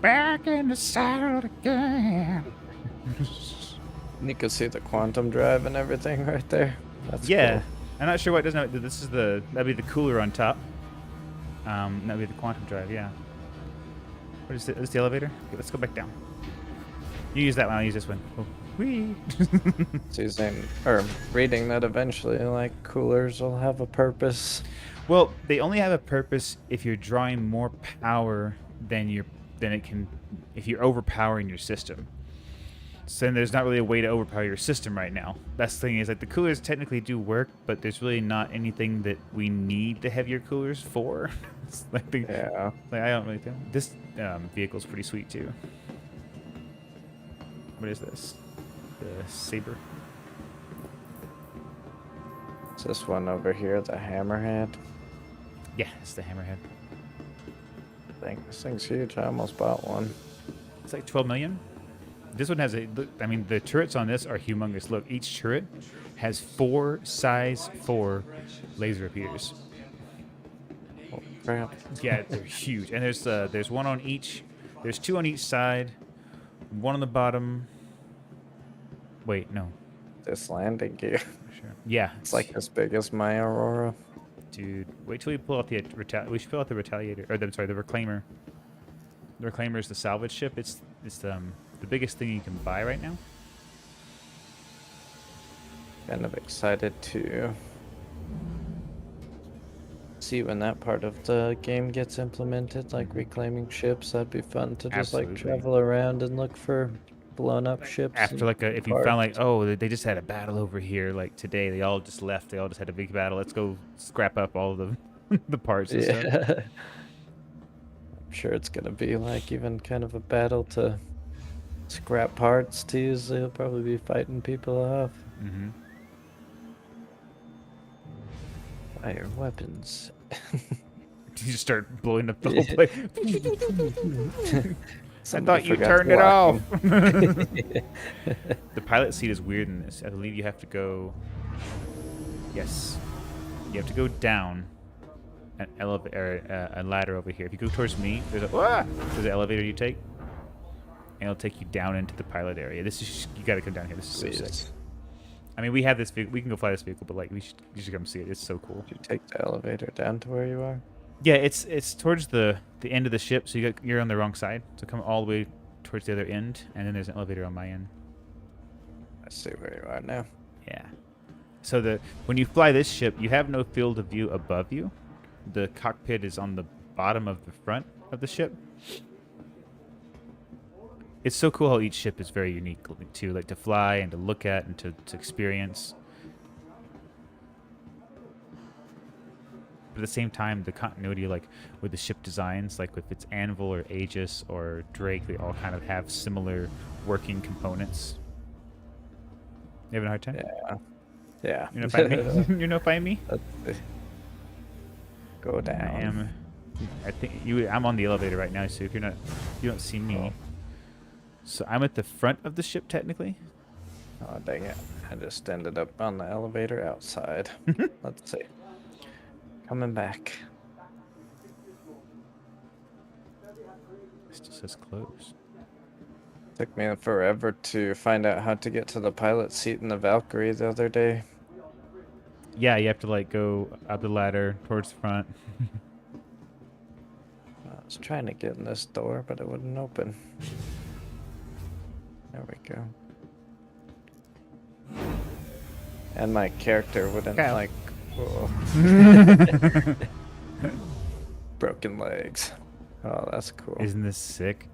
Back in the saddle again. You can see the quantum drive and everything right there. That's Yeah, cool. I'm not sure what does not. This is that'd be the cooler on top. That'd be the quantum drive. Yeah. What is it? Is the elevator? Okay, let's go back down. You use that one. I'll use this one. Oh, whee. So you're saying, or reading that eventually, like coolers will have a purpose. Well, they only have a purpose if you're drawing more power than it can, if you're overpowering your system. So then there's not really a way to overpower your system right now. That's the thing, is like the coolers technically do work, but there's really not anything that we need the heavier coolers for. It's like Yeah. like I don't really think this vehicle's pretty sweet too. What is this? The Saber. It's this one over here, the Hammerhead. Yeah, it's the Hammerhead. I think this thing's huge. I almost bought one. It's like 12 million. This one has I mean, the turrets on this are humongous. Look, each turret has 4 size 4 laser repeaters. Oh, crap. Yeah, they're huge. And there's one on each. There's 2 on each side. One on the bottom. Wait, no. This landing gear. Sure. Yeah, It's like as big as my Aurora. dude. Wait till we pull out the we should pull out the Retaliator, or I'm sorry, the Reclaimer. The Reclaimer is the salvage ship. It's the biggest thing you can buy right now. Kind of excited to see when that part of the game gets implemented, like reclaiming ships. That'd be fun to just like Absolutely. travel around and look for blown up ships. After and like if you parts. found like, oh, they just had a battle over here, like today they all just left, they all just had a big battle, let's go scrap up all the the parts and stuff. Yeah. I'm sure it's gonna be like even kind of a battle to scrap parts too, so you'll probably be fighting people off. Mm-hmm. Fire weapons. You just start blowing up the whole place. I Somebody thought you forgot turned it off. blocking. The pilot seat is weird in this. I believe you have to go. Yes, you have to go down an elevator, a ladder over here. If you go towards me, there's an elevator you take, and it'll take you down into the pilot area. This is you got to come down here. This is so Please. sick. I mean, we have this vehicle. We can go fly this vehicle, but like, you should come see it. It's so cool. Did you take the elevator down to where you are? Yeah, it's towards the end of the ship, so you're on the wrong side. So come all the way towards the other end, and then there's an elevator on my end. I see where you are now. Yeah. So when you fly this ship, you have no field of view above you. The cockpit is on the bottom of the front of the ship. It's so cool how each ship is very unique too, like to fly and to look at and to experience. But at the same time, the continuity, like with the ship designs, like with its Anvil or Aegis or Drake, they all kind of have similar working components. You having a hard time? Yeah. Yeah. You're not finding me? You're not finding me? Let's see. Go down. I am. I think you. I'm on the elevator right now, so if you're not, you don't see me. Oh. So I'm at the front of the ship technically. Oh, dang it. I just ended up on the elevator outside. Let's see. Coming back. It still says close. Took me forever to find out how to get to the pilot seat in the Valkyrie the other day. Yeah, you have to like go up the ladder towards the front. I was trying to get in this door, but it wouldn't open. There we go. And my character wouldn't Kyle. like. Whoa. Broken legs. Oh, that's cool. Isn't this sick?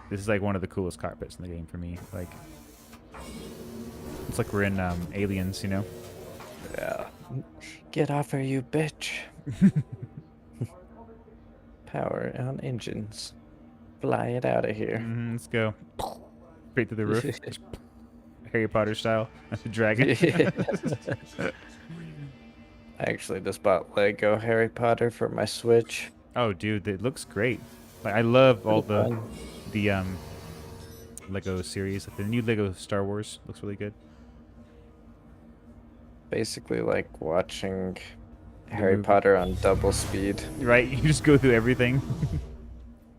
This is like one of the coolest carpets in the game for me. Like, it's like we're in Aliens, you know? Yeah. Get off her, you bitch. Power on engines. Fly it out of here. Let's go. Straight through the roof. Harry Potter style. That's a dragon. I actually just bought Lego Harry Potter for my Switch. Oh, dude, it looks great. Like, I love all Pretty the fun. Lego series. Like, the new Lego Star Wars looks really good. Basically like watching Harry movie. Potter on double speed. Right? You just go through everything.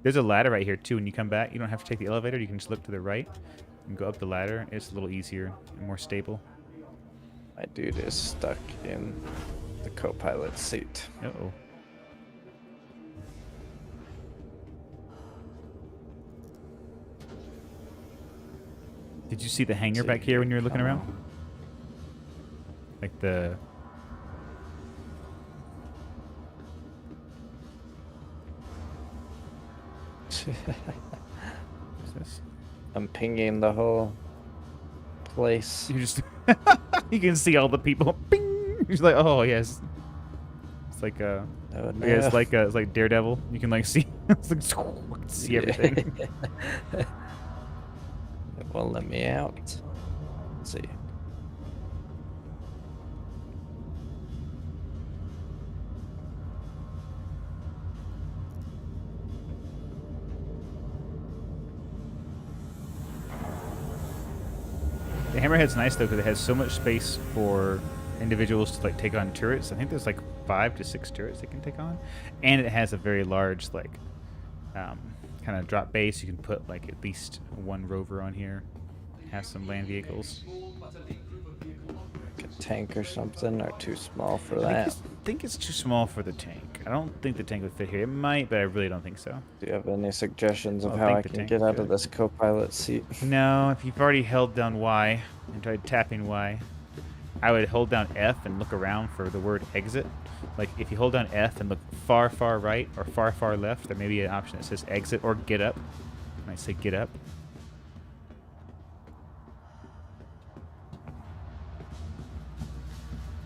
There's a ladder right here, too. When you come back, you don't have to take the elevator. You can just look to the right and go up the ladder. It's a little easier and more stable. My dude is stuck in the co-pilot seat. Uh-oh. Did you see the hangar back here when you were looking around? Like the... What's this? I'm pinging the whole place. You just... you can see all the people. Bing! You're like, oh, yes. It's like Oh, yeah, no. it's like Daredevil. You can like see, it's like see everything. It won't let me out. Let's see. The Hammerhead's nice though because it has so much space for individuals to like take on turrets. I think there's like 5 to 6 turrets they can take on, and it has a very large like kind of drop base. You can put like at least one rover on here. It has some land vehicles. Like a tank or something, or too small for I that. think it's too small for the tank. I don't think the tank would fit here. It might, but I really don't think so. Do you have any suggestions of I how think I the can tank get would out fit. of this co-pilot seat? No, if you've already held down Y and tried tapping Y, I would hold down F and look around for the word exit. Like if you hold down F and look far, far right or far, far left, there may be an option that says exit or get up. I might say get up.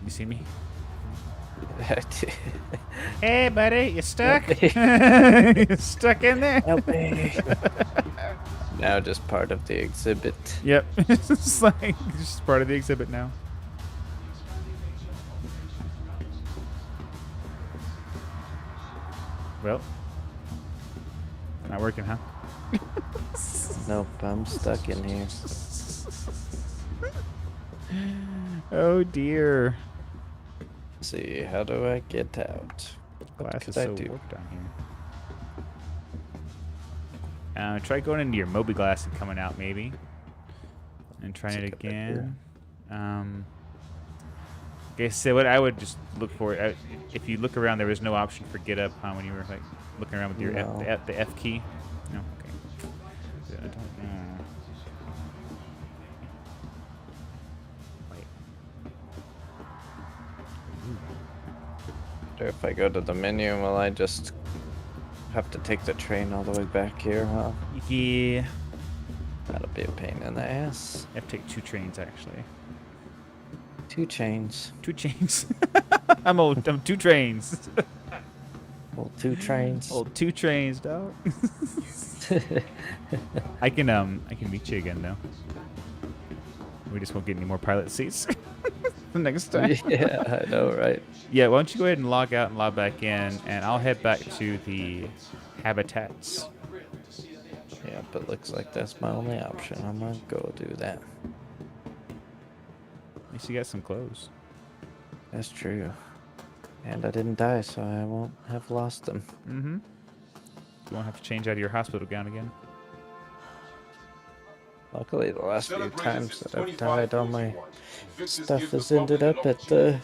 You see me? Hey, buddy, you stuck? You stuck in there? Help me. Now just part of the exhibit. Yep. It's just like just part of the exhibit now. Well, not working, huh? Nope, I'm stuck in here. Oh dear. Let's see, how do I get out? What Glass is could I so do? warped down here. Try going into your Moby glass and coming out maybe. And trying That's it a good idea. again. Okay, so what I would just look for, if you look around, there was no option for get up, huh? When you were like looking around with your No. the F key. No, okay. I don't know. Wait. Or if I go to the menu, will I just Have to take the train all the way back here, huh? Yeah. That'll be a pain in the ass. I have to take 2 trains, actually. 2 chains. 2 chains. I'm 2 trains. Well, 2 trains. Old 2 trains, dog. I can meet you again, though. We just won't get any more pilot seats the next time. Yeah, I know, right? Yeah, why don't you go ahead and log out and log back in, and I'll head back to the habitats. Yeah, but looks like that's my only option. I'm gonna go do that. At least you got some clothes. That's true. And I didn't die, so I won't have lost them. Mm-hmm. You won't have to change out of your hospital gown again. Luckily, the last few times that I've died, all my stuff has ended up at the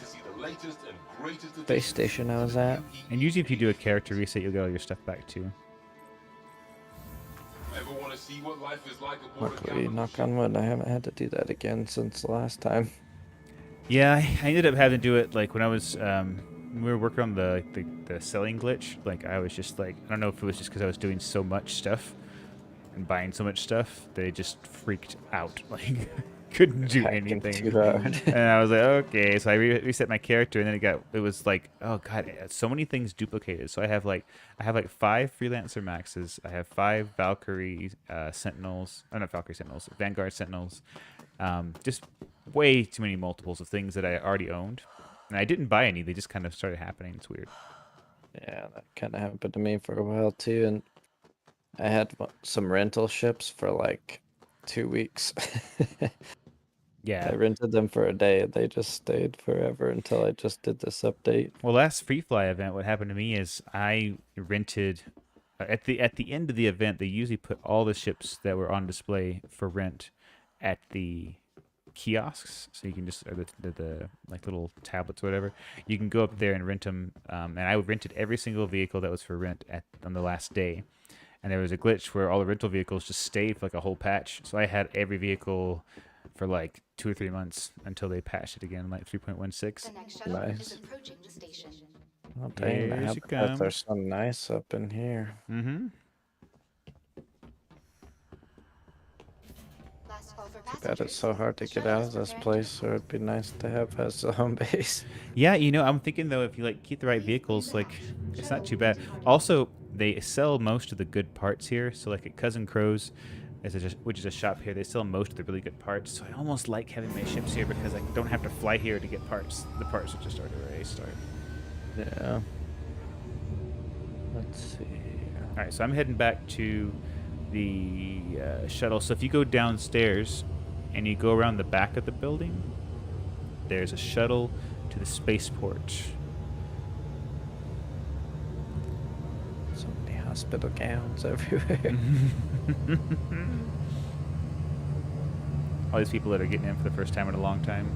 base station I was at. And usually if you do a character reset, you'll get all your stuff back, too. Luckily, knock on wood, I haven't had to do that again since the last time. Yeah, I ended up having to do it, like, when I was, when we were working on the selling glitch. Like, I was just, like, I don't know if it was just because I was doing so much stuff and buying so much stuff that it just freaked out. Like, couldn't do Hacking anything. too hard. And I was like, okay. So I reset my character, and then it was like, oh god, so many things duplicated. So I have like 5 freelancer maxes. I have 5 Valkyrie Sentinels. Oh, not Valkyrie Sentinels. Vanguard Sentinels. Just way too many multiples of things that I already owned, and I didn't buy any. They just kind of started happening. It's weird. Yeah, that kind of happened to me for a while too, and I had some rental ships for like 2 weeks. Yeah. I rented them for a day, and they just stayed forever until I just did this update. Well, last free fly event, what happened to me is I rented at the end of the event. They usually put all the ships that were on display for rent at the kiosks, so you can just, or the like little tablets or whatever. You can go up there and rent them. And I rented every single vehicle that was for rent on the last day. And there was a glitch where all the rental vehicles just stayed for like a whole patch. So I had every vehicle for like 2 or 3 months until they patched it again, like 3.16. The next shuttle Nice. is approaching the station. Oh dang, the Here she habitats are comes. so nice up in here. Mm-hmm. Last call for Bet passengers. it's so hard to The get shuttle out is of this preparing place, so it'd be nice to have as a home base. Yeah, I'm thinking though, if you like keep the right vehicles, like it's not too bad. Also, they sell most of the good parts here. So like at Cousin Crow's, which is a shop here, they sell most of the really good parts. So I almost like having my ships here because I don't have to fly here to get parts. The parts are just already start. Yeah. Let's see. All right, so I'm heading back to the shuttle. So if you go downstairs and you go around the back of the building, there's a shuttle to the spaceport. So many hospital gowns everywhere. All these people that are getting in for the first time in a long time,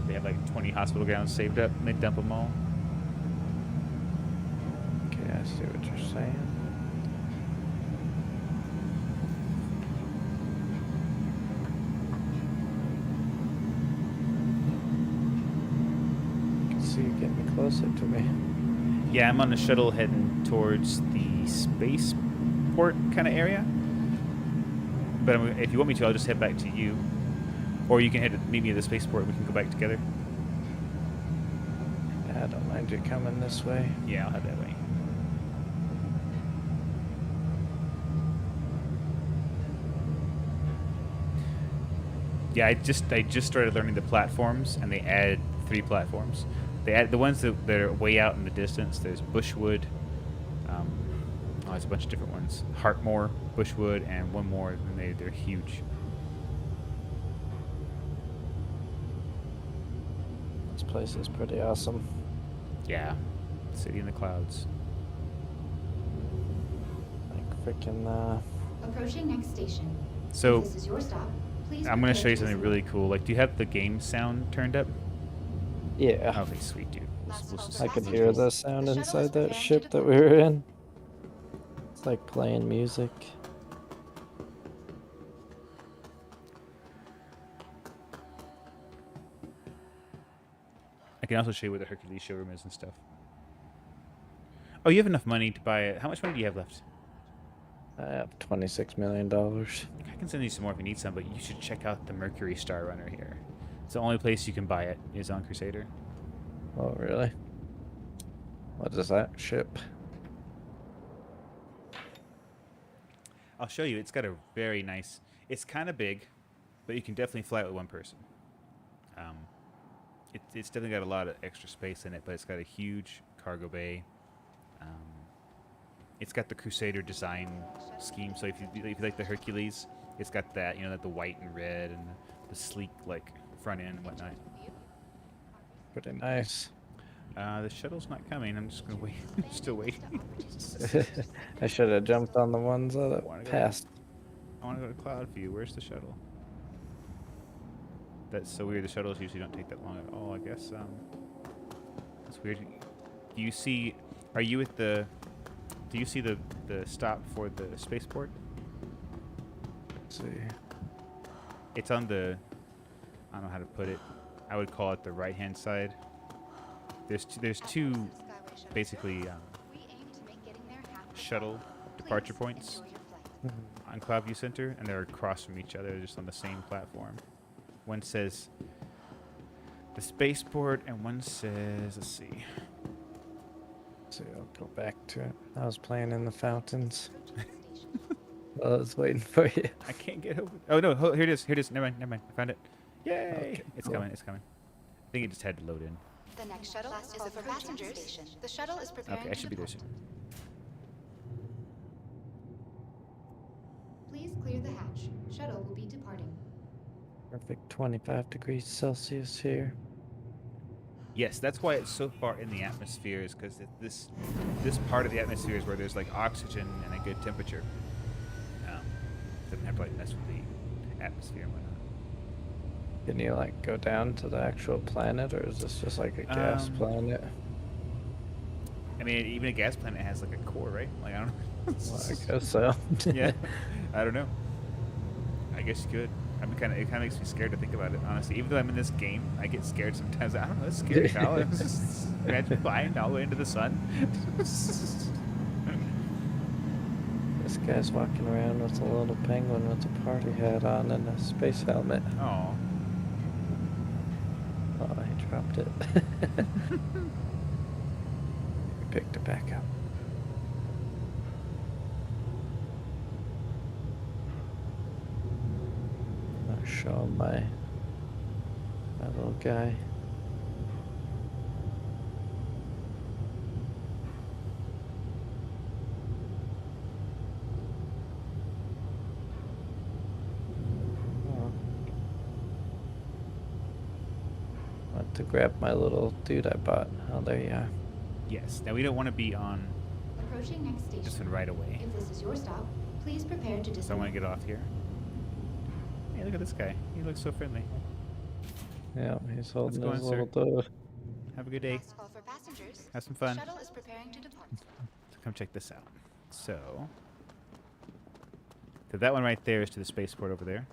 they have like 20 hospital gowns saved up, and they dump them all. Okay, I see what you're saying. I can see you getting closer to me. Yeah, I'm on the shuttle heading towards the spaceport kind of area. But if you want me to, I'll just head back to you. Or you can meet me at the spaceport and we can go back together. Yeah, I don't mind you coming this way. Yeah, I'll head that way. Yeah, I just started learning the platforms, and they added 3 platforms. They added the ones that are way out in the distance. There's Bushwood. There's a bunch of different ones. Hartmore, Bushwood, and one more. And they're huge. This place is pretty awesome. Yeah, city in the clouds. Like freaking. Approaching next station. So This is your stop. Please I'm gonna show you prepare to something really cool. Like, do you have the game sound turned up? Yeah. Okay, sweet, dude. Last I call could for hear passengers. the sound The shuttle inside is that preparing ship to that we depart. were in. It's like playing music. I can also show you where the Hercules showroom is and stuff. Oh, you have enough money to buy it. How much money do you have left? I have $26 million. I can send you some more if you need some, but you should check out the Mercury Star Runner here. It's the only place you can buy it is on Crusader. Oh, really? What is that ship? I'll show you. It's got a very nice. It's kind of big, but you can definitely fly it with one person. It's definitely got a lot of extra space in it, but it's got a huge cargo bay. It's got the Crusader design scheme. So if you like the Hercules, it's got that, you know, that the white and red and the sleek like front end and whatnot. Pretty nice. The shuttle's not coming. I'm just gonna wait. I'm still waiting. I should have jumped on the ones Wanna that go? passed. I want to go to Cloudview. Where's the shuttle? That's so weird. The shuttles usually don't take that long at all. I guess that's weird. Do you see? Are you at the? Do you see the stop for the spaceport? Let's see. It's on the. I don't know how to put it. I would call it the right-hand side. There's two, basically shuttle departure points on Cloudview Center, and they're across from each other, just on the same platform. One says the spaceport, and one says, let's see. So I'll go back to it. I was playing in the fountains. I was waiting for you. I can't get over. Oh no! Here it is. Here it is. Never mind. Never mind. I found it. Yay! Okay, It's cool. coming. It's coming. I think it just had to load in. The next shuttle is for passengers. The shuttle is preparing Okay, I should be there soon. Please clear the hatch. Shuttle will be departing. Perfect 25 degrees Celsius here. Yes, that's why it's so far in the atmosphere, is because this part of the atmosphere is where there's like oxygen and a good temperature. Doesn't have to like mess with the atmosphere and whatnot. Can you like go down to the actual planet, or is this just like a gas planet? I mean, even a gas planet has like a core, right? Like I don't know. Well, I guess so. Yeah, I don't know. I guess you could. I'm kind of. It kind of makes me scared to think about it, honestly. Even though I'm in this game, I get scared sometimes. I don't know. It's scary, pal. Imagine flying all the way into the sun. This guy's walking around with a little penguin with a party hat on and a space helmet. Oh. Oh, he dropped it. He picked it back up. I'll show him my little guy. Oh. Went to grab my little dude I bought. Oh, there you are. Yes. Now we don't want to be on Approaching next station. this one right away. If this is your stop, please prepare to So I want descend. to get off here. Hey, look at this guy. He looks so friendly. Yeah, he's holding going, his sir? little dude. Have a good day. Last call for passengers. Have some fun. Shuttle is preparing to depart. So come check this out. So that one right there is to the spaceport over there.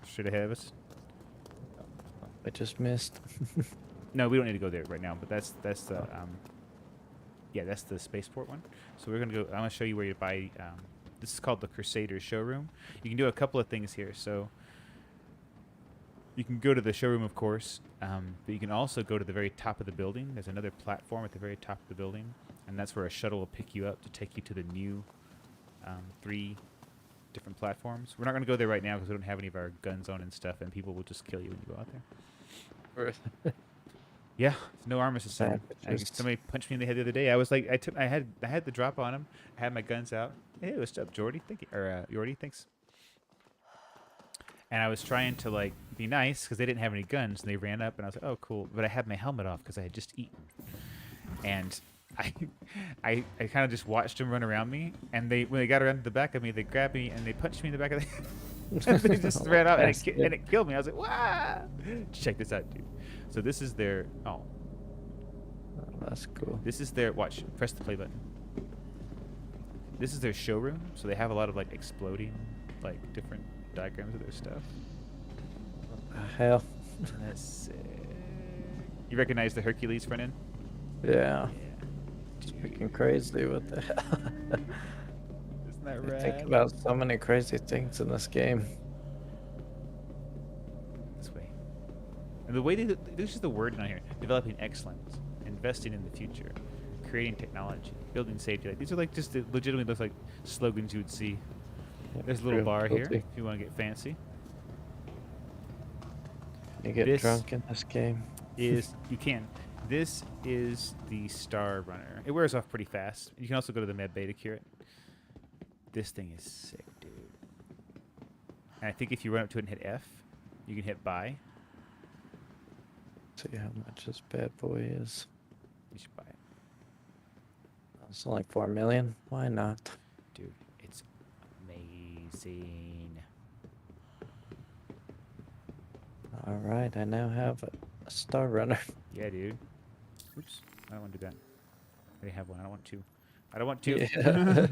Straight ahead of us. I just missed. No, we don't need to go there right now. But that's the yeah, that's the spaceport one. So we're gonna go. I'm gonna show you where you buy. This is called the Crusader showroom. You can do a couple of things here. So you can go to the showroom, of course, but you can also go to the very top of the building. There's another platform at the very top of the building, and that's where a shuttle will pick you up to take you to the new 3 different platforms. We're not going to go there right now because we don't have any of our guns on and stuff, and people will just kill you when you go out there. Yeah, no armor system. Just- Somebody punched me in the head the other day. I was like, I had the drop on him. I had my guns out. Hey, what's up, Jordy? Thank you, or Jordy, thanks. And I was trying to like be nice because they didn't have any guns, and they ran up, and I was like, oh, cool. But I had my helmet off because I had just eaten, and I kind of just watched them run around me, and when they got around to the back of me, they grabbed me and they punched me in the back of the head. They just ran out, and it killed me. I was like, wow! Check this out, dude. So this is their Oh, that's cool. This is their watch. Press the play button. This is their showroom. So they have a lot of like exploding, like different diagrams of their stuff. Hell. That's sick. You recognize the Hercules front end? Yeah. It's freaking crazy. What the hell? Isn't that I think rad? about so many crazy things in this game. This way. And the way this is just the word on here: developing excellence, investing in the future, creating technology, building safety. Like these are like just the legitimately looks like slogans you would see. There's a little Real bar here guilty. if you want to get fancy. You get This drunk in this game. is you can. This is the Star Runner. It wears off pretty fast. You can also go to the med bay to cure it. This thing is sick, dude. And I think if you run up to it and hit F, you can hit buy. See how much this bad boy is. You should buy it, It's only 4 million. Why not? dude. It's amazing. All right, I now have a Star Runner. Yeah, dude. Oops, I don't want to do that. I already have one. I don't want two. I don't want two. Yeah.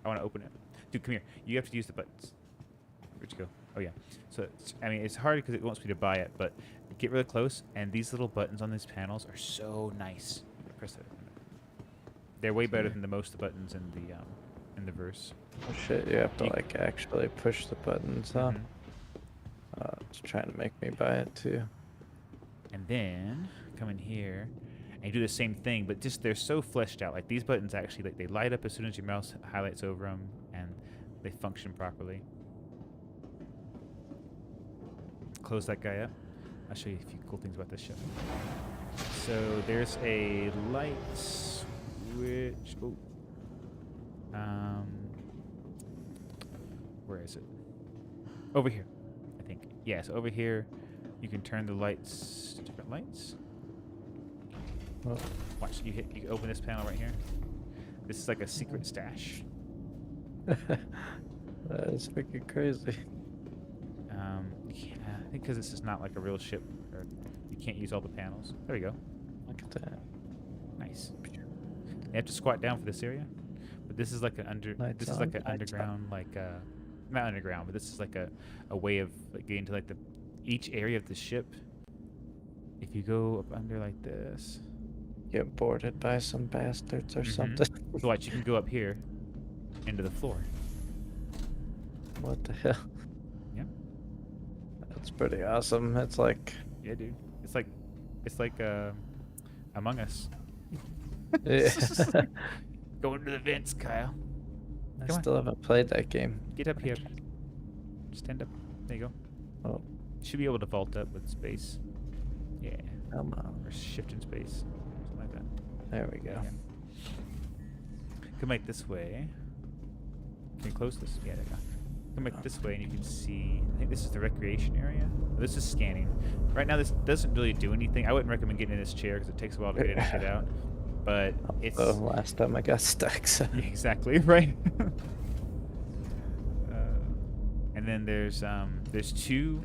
I want to open it. Dude, come here. You have to use the buttons. Where'd you go? Oh, yeah. So, I mean, it's hard because it wants me to buy it, but get really close, and these little buttons on these panels are so nice. Press that. They're way better than the most of the buttons in the verse. Oh shit, you have to You- like actually push the buttons, huh? Mhm. It's trying to make me buy it too. And then come in here and you do the same thing, but just they're so fleshed out. Like these buttons actually, like they light up as soon as your mouse highlights over them, and they function properly. Close that guy up. I'll show you a few cool things about this ship. So there's a light switch. Oh. Where is it? Over here, I think. Yeah, so over here, you can turn the lights to different lights. Oh, Watch, you open this panel right here. This is like a secret stash. that is freaking crazy. Yeah, I think because this is not like a real ship, or you can't use all the panels. There we go. Look at that. Nice. You have to squat down for this area, but this is like an Lights this is like on, an lights underground, like not underground, but this is like a way of like getting to like each area of the ship. If you go up under like this, Get boarded by some bastards or Mhm. something. so watch, you can go up here into the floor. What the hell? Yeah. That's pretty awesome. It's like, Yeah, dude. It's like Among Us. yeah. Going to the vents, Kyle. I Come on. still haven't played that game. Get up here. Stand up. There you go. Oh, Should be able to vault up with space. Yeah. come on. Or shift in space. Something like that. There we go. Yeah. Come back this way. Can you close this? Yeah, there you go. Come back this way and you can see, I think this is the recreation area. Oh, this is scanning. Right now this doesn't really do anything. I wouldn't recommend getting in this chair because it takes a while to get in and get out. But it's... So last time I got stuck. So. Yeah, exactly, right? And then there's two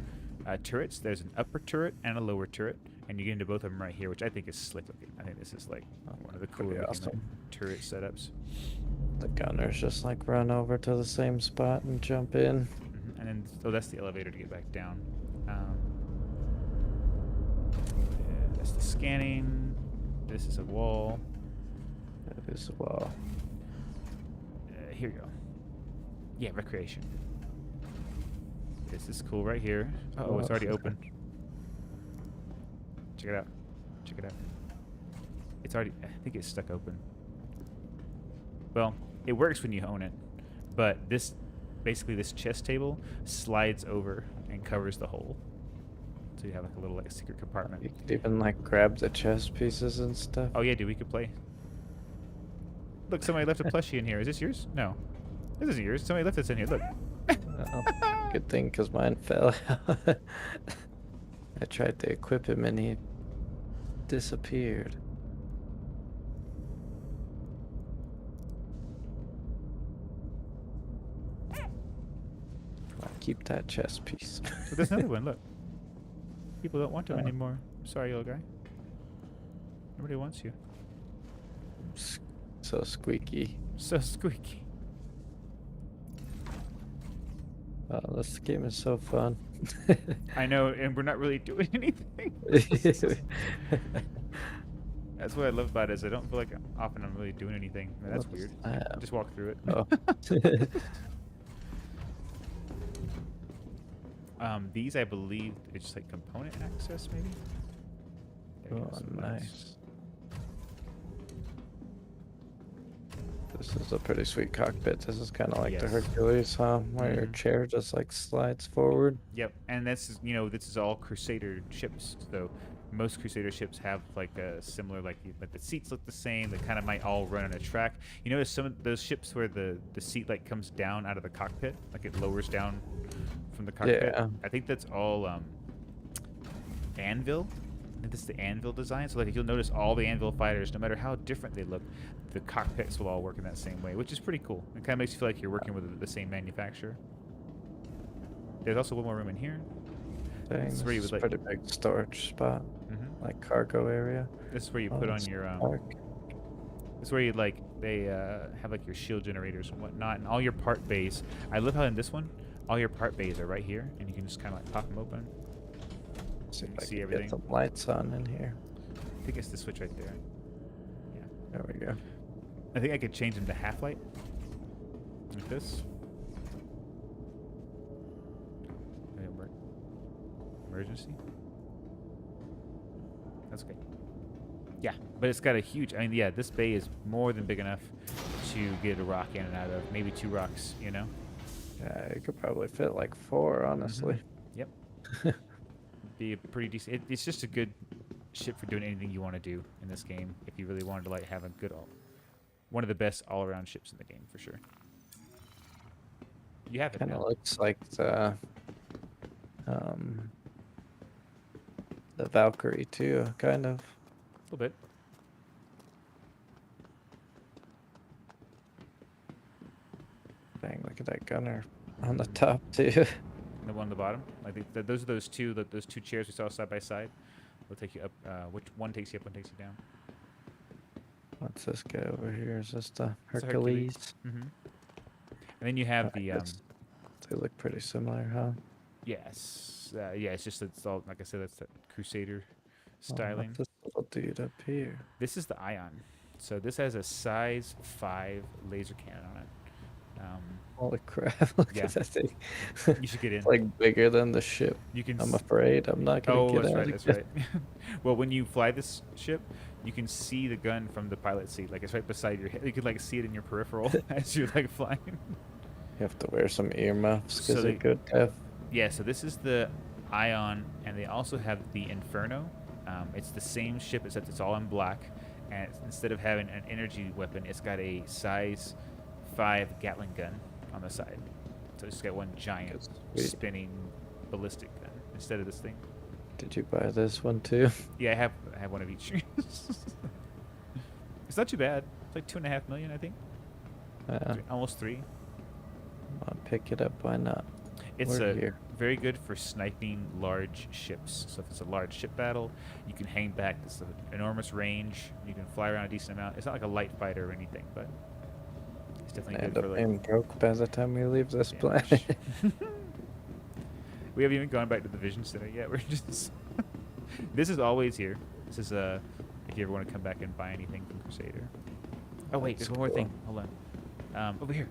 turrets. There's an upper turret and a lower turret, and you get into both of them right here, which I think is slick looking. I think this is like one of the Pretty cooler looking awesome. like, turret setups. The gunners just like run over to the same spot and jump in. And then, oh, that's the elevator to get back down. Yeah, that's the scanning. This is a wall. That is a wall. Here you go. Yeah, recreation. This is cool right here. Oh, it's already open. Check it out. Check it out. It's already, I think it's stuck open. Well, it works when you own it, but this, basically this chest table slides over and covers the hole. So you have like a little like secret compartment. You could even like grab the chest pieces and stuff. Oh yeah, dude, we could play. Look, somebody left a plushie in here. Is this yours? No. This isn't yours. Somebody left this in here. Look. Oh, good thing, because mine fell out. I tried to equip him and he disappeared. Come on, keep that chest piece. But there's another one. Look. People don't want them Oh. anymore. Sorry, little guy. Nobody wants you. So squeaky. So squeaky. Oh, this game is so fun. I know, and we're not really doing anything. That's what I love about it is I don't feel like often I'm really doing anything. I mean, that's What weird. is that? Just walk through it. Oh. These I believe it's just like component access maybe. There you go, Oh, some buttons. nice. This is a pretty sweet cockpit. This is kind of like the Yes. Hercules, huh? Where your Mhm. chair just like slides forward. Yep, and this is all Crusader ships. So most Crusader ships have like a similar like the seats look the same. They kind of might all run on a track. You notice some of those ships where the seat like comes down out of the cockpit, like it lowers down from the cockpit. Yeah. I think that's all Anvil. I think this is the Anvil design. So like if you'll notice all the Anvil fighters, no matter how different they look, the cockpits will all work in that same way, which is pretty cool. It kind of makes you feel like you're working with the same manufacturer. There's also one more room in here. Dang, This is this where you is would a like. pretty big storage spot, Mhm. like cargo area. This is where you Oh, put on it's your dark. This is where you like they have like your shield generators and whatnot, and all your part bays. I love how in this one, all your part bays are right here, and you can just kind of like pop them open. See You if I see can everything. get some lights on in here. I think it's the switch right there. Yeah. There we go. I think I could change them to half light. Like this. Emergency. That's okay. Yeah, but it's got a huge. I mean, yeah, this bay is more than big enough to get a rock in and out of. Maybe 2 rocks. You know. Yeah, it could probably fit like 4, honestly. Yep. Be a pretty decent. It's just a good ship for doing anything you want to do in this game. If you really wanted to like have a good one of the best all-around ships in the game for sure. You have it Kind of now. looks like the Valkyrie too, kind of. A little bit. Dang, look at that gunner on the top too. And the one on the bottom. Like those are those two chairs we saw side by side. They'll take you up. Which one takes you up, one takes you down. What's this guy over here? Is this the It's a Hercules? Mm-hmm. And then you have the They look pretty similar, huh? yes, yeah. It's just it's all like I said. That's that Crusader Oh, styling. what's this little dude up here? This is the Ion. So this has a size 5 laser cannon on it. Holy crap! Look Yeah. at that thing. You should get in. It's like bigger than the ship. You can. I'm afraid I'm not gonna Oh, get that's out. right. That's right. Well, when you fly this ship, you can see the gun from the pilot seat. Like it's right beside your head. You could like see it in your peripheral as you're like flying. You have to wear some earmuffs So because they- it could deaf. Yeah. So this is the Ion, and they also have the Inferno. It's the same ship except it's all in black, and instead of having an energy weapon, it's got a size 5 Gatling gun on the side. So it's got one giant Sweet. spinning ballistic gun instead of this thing. Did you buy this one too? Yeah, I have one of each. It's not too bad. It's like 2.5 million, I think. Yeah, Almost 3. I'll pick it up. Why not? It's We're here. very good for sniping large ships. So if it's a large ship battle, you can hang back. It's an enormous range. You can fly around a decent amount. It's not like a light fighter or anything, but it's definitely End good up for being like. broke by the time we leave this damage. planet. We haven't even gone back to the Vision Center yet. We're just. This is always here. This is if you ever want to come back and buy anything from Crusader. Oh wait, That's there's one more thing. cool. Hold on. Over here.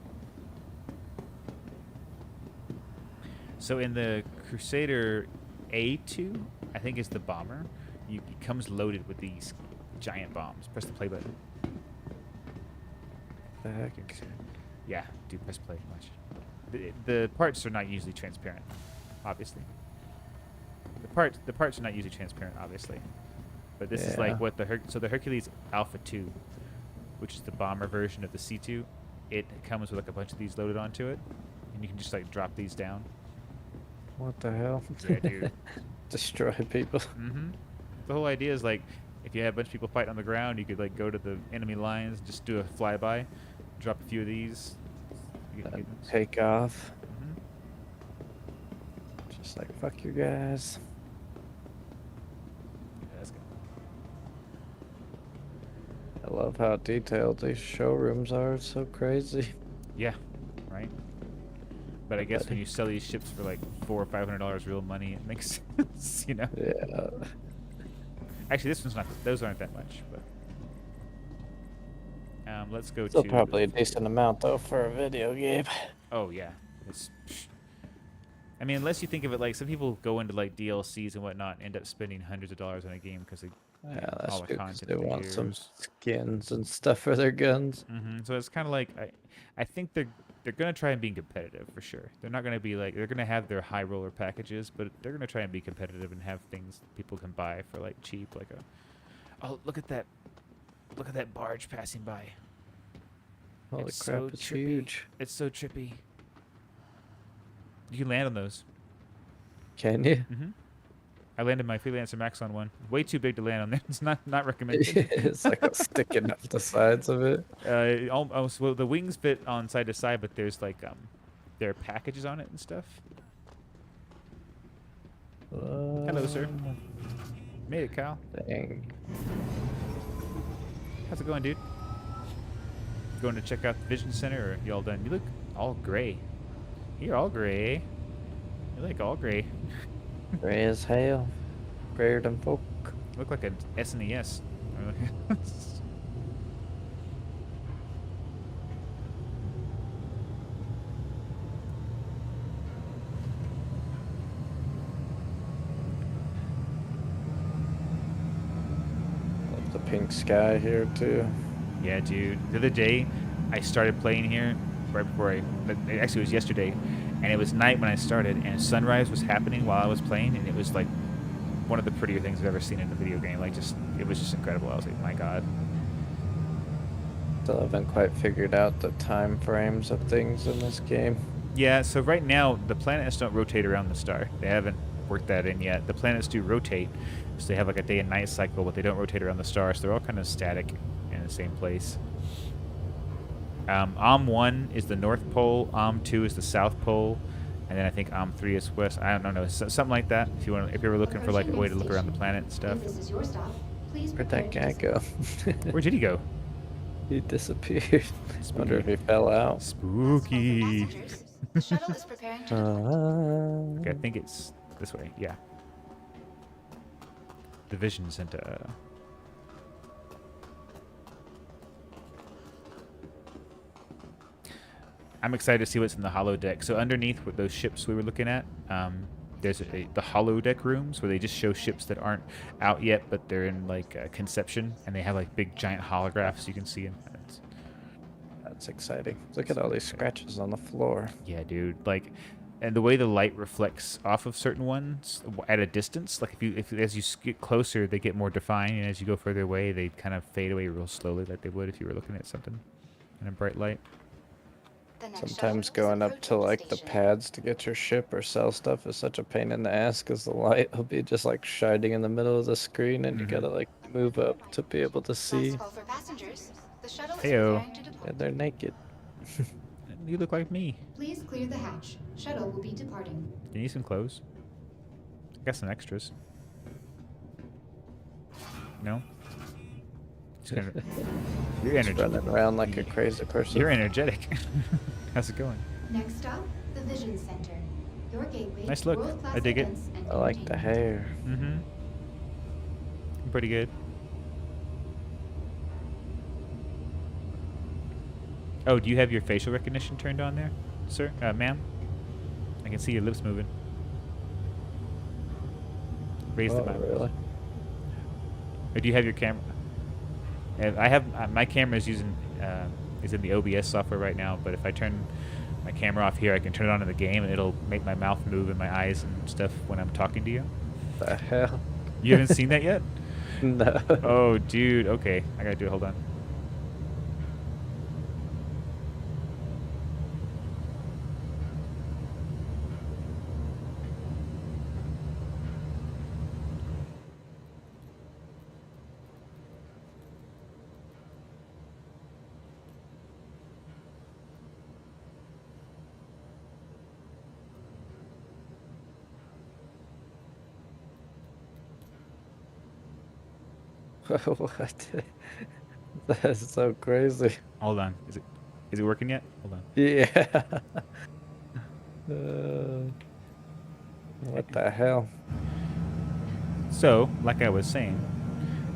So in the Crusader A2, I think is the bomber. It comes loaded with these giant bombs. Press the play button. The heck? Yeah, do press play. Watch. The parts are not usually transparent, obviously. The parts are not usually transparent, obviously. But this is Yeah. like what the Hercules Alpha 2, which is the bomber version of the C2. It comes with like a bunch of these loaded onto it, and you can just like drop these down. What the hell? Yeah, dude. Destroy people. Mm-hmm. The whole idea is like, if you have a bunch of people fighting on the ground, you could like go to the enemy lines, and just do a flyby, drop a few of these. You get- And get- take off. Mhm. Just like, fuck you guys. Yeah, that's good. I love how detailed these showrooms are. It's so crazy. Yeah, right. But I guess when you sell these ships for like $400 or $500 real money, it makes sense, you know. Yeah. Actually, this one's not. Those aren't that much, but Let's go Still to. probably a decent amount though for a video game. Oh yeah, it's. I mean, unless you think of it like some people go into like DLCs and whatnot, and end up spending hundreds of dollars on a game because they, Yeah, that's all the true. 'Cause content they for want some years. skins and stuff for their guns. So it's kind of like I think they're gonna try and be competitive for sure. They're not gonna be like they're gonna have their high roller packages, but they're gonna try and be competitive and have things people can buy for like cheap, like a. Oh, look at that barge passing by. Holy It's crap, so it's trippy. huge. It's so trippy. You can land on those. Can you? I landed my freelancer max on one. Way too big to land on there. It's not recommended. It's like a sticking up the sides of it. Almost. Well, the wings fit on side to side, but there's like there are packages on it and stuff. Hello, sir. Made it, Kyle. Dang. How's it going, dude? Going to check out the Vision Center, or you all done? You look all gray. You're all gray. You look all gray. Gray as hell. Grayer than folk. You look like an SNES. Love the pink sky here too. Yeah, dude. The other day, I started playing here right before actually, it was yesterday, and it was night when I started, and sunrise was happening while I was playing, and it was like one of the prettier things I've ever seen in a video game. Like, it was just incredible. I was like, my God. Still haven't quite figured out the time frames of things in this game. Yeah, so right now, the planets don't rotate around the star. They haven't worked that in yet. The planets do rotate, so they have like a day and night cycle, but they don't rotate around the star, so they're all kind of static in the same place. OM1 is the North Pole, OM2 is the South Pole, and then I think OM3 is West. I don't know, something like that. If you were looking for like a way to look around the planet and stuff. If this is your stop, please Where'd prepare that to guy go? Where did he go? He disappeared. Wonder if he fell out. Spooky. Passengers, the shuttle is preparing to Okay, I think it's this way. Yeah. The Vision Center. I'm excited to see what's in the holodeck. So underneath with those ships we were looking at, there's the holodeck rooms where they just show ships that aren't out yet, but they're in like conception, and they have like big giant holographs you can see them. That's exciting. Look at all these scratches on the floor. Yeah, dude. Like, and the way the light reflects off of certain ones at a distance, like if as you get closer, they get more defined, and as you go further away, they kind of fade away real slowly, like they would if you were looking at something in a bright light. The next Sometimes shuttle is going up to approaching like the station. pads to get your ship or sell stuff is such a pain in the ass because the light will be just like shining in the middle of the screen and you gotta like move up to be able to see. Last call for passengers. The shuttle is Heyo. preparing to depart. And they're naked. You look like me. Please clear the hatch. Shuttle will be departing. You need some clothes? I got some extras. No? Just gonna, you're Just energetic. running around like a crazy person. You're energetic. How's it going? Next stop, the Vision Center. Your gateway Nice to look. world-class I dig it. events and I like the entertainment. hair. Mm-hmm. Pretty good. Oh, do you have your facial recognition turned on there, sir? Ma'am? I can see your lips moving. Raise Oh, them up. really? Or do you have your camera? I have my camera is using is in the OBS software right now. But if I turn my camera off here, I can turn it on in the game, and it'll make my mouth move and my eyes and stuff when I'm talking to you. The hell? You haven't seen that yet? No. Oh, dude. Okay, I gotta do it. Hold on. What? That's so crazy. Hold on. Is it working yet? Hold on. Yeah. What the hell? So, like I was saying,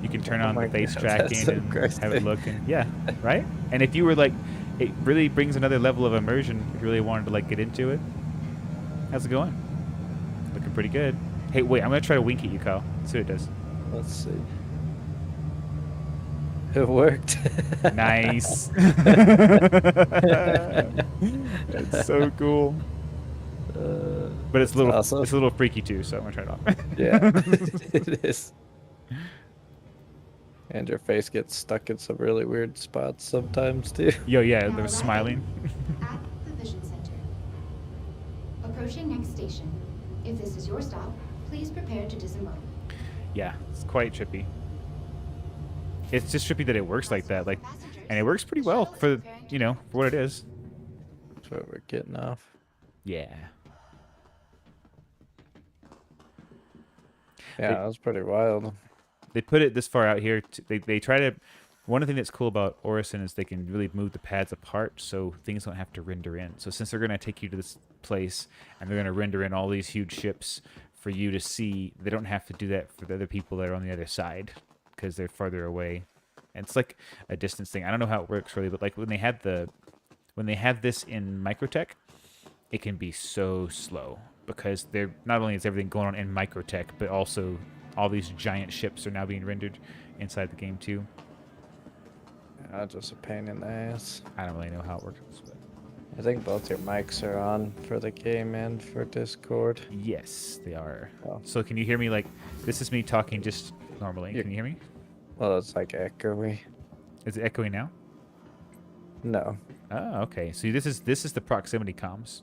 You can turn Oh on the my face God, tracking that's so and crazy. have it look, and yeah, right. And if you were like, it really brings another level of immersion. If you really wanted to like get into it, how's it going? Looking pretty good. Hey, wait, I'm gonna try to wink at you, Kyle. Let's see what it does. Let's see. It worked. Nice. It's so cool. But it's That's awesome. it's a little freaky too, so I'm gonna try it off. Yeah, it is. And your face gets stuck in some really weird spots sometimes too. Yo, yeah, Now they're smiling. arriving at the Vision Center. Approaching next station. If this is your stop, please prepare to disembark. Yeah, it's quite trippy. It's just trippy that it works like that, like, and it works pretty well for, you know, for what it is. That's what we're getting off. Yeah. Yeah, that was pretty wild. They put it this far out here. They try to. One thing that's cool about Orison is they can really move the pads apart, so things don't have to render in. So since they're gonna take you to this place and they're gonna render in all these huge ships for you to see, they don't have to do that for the other people that are on the other side because they're farther away. And it's like a distance thing. I don't know how it works really, but like when they have this in Microtech, it can be so slow because they're not only is everything going on in Microtech, but also all these giant ships are now being rendered inside the game too. Yeah, just a pain in the ass. I don't really know how it works, but I think both your mics are on for the game and for Discord. yes, they are. Oh. So can you hear me? Like, this is me talking just normally. You- Can you hear me? Well, it's like echoey. Is it echoing now? No. Oh, okay. So this is the proximity comms.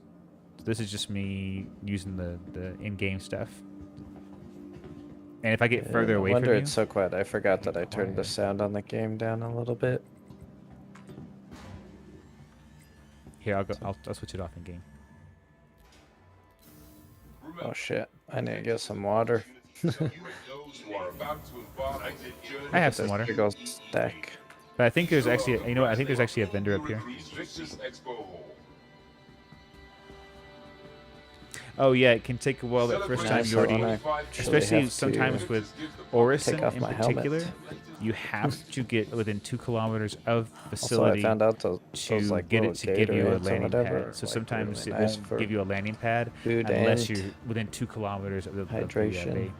So this is just me using the in-game stuff. And if I get further away I wonder from you, it's so quiet. I forgot that I turned the quiet. sound on the game down a little bit. here I'll switch it off in game. Oh shit! I need to get some water. I have some This water, big old stack. but I think there's actually you know what? I think there's actually a vendor up here. Oh yeah, it can take a while. That first time you already, especially sometimes with Orison take off in my particular, helmet. you have to get within 2 kilometers of the Also, I facility found out those to like get little it to give you a Gatorades or landing whatever pad. are, So like, sometimes really it nice won't for give you a landing pad food unless and you're within 2 kilometers of the hydration. bay.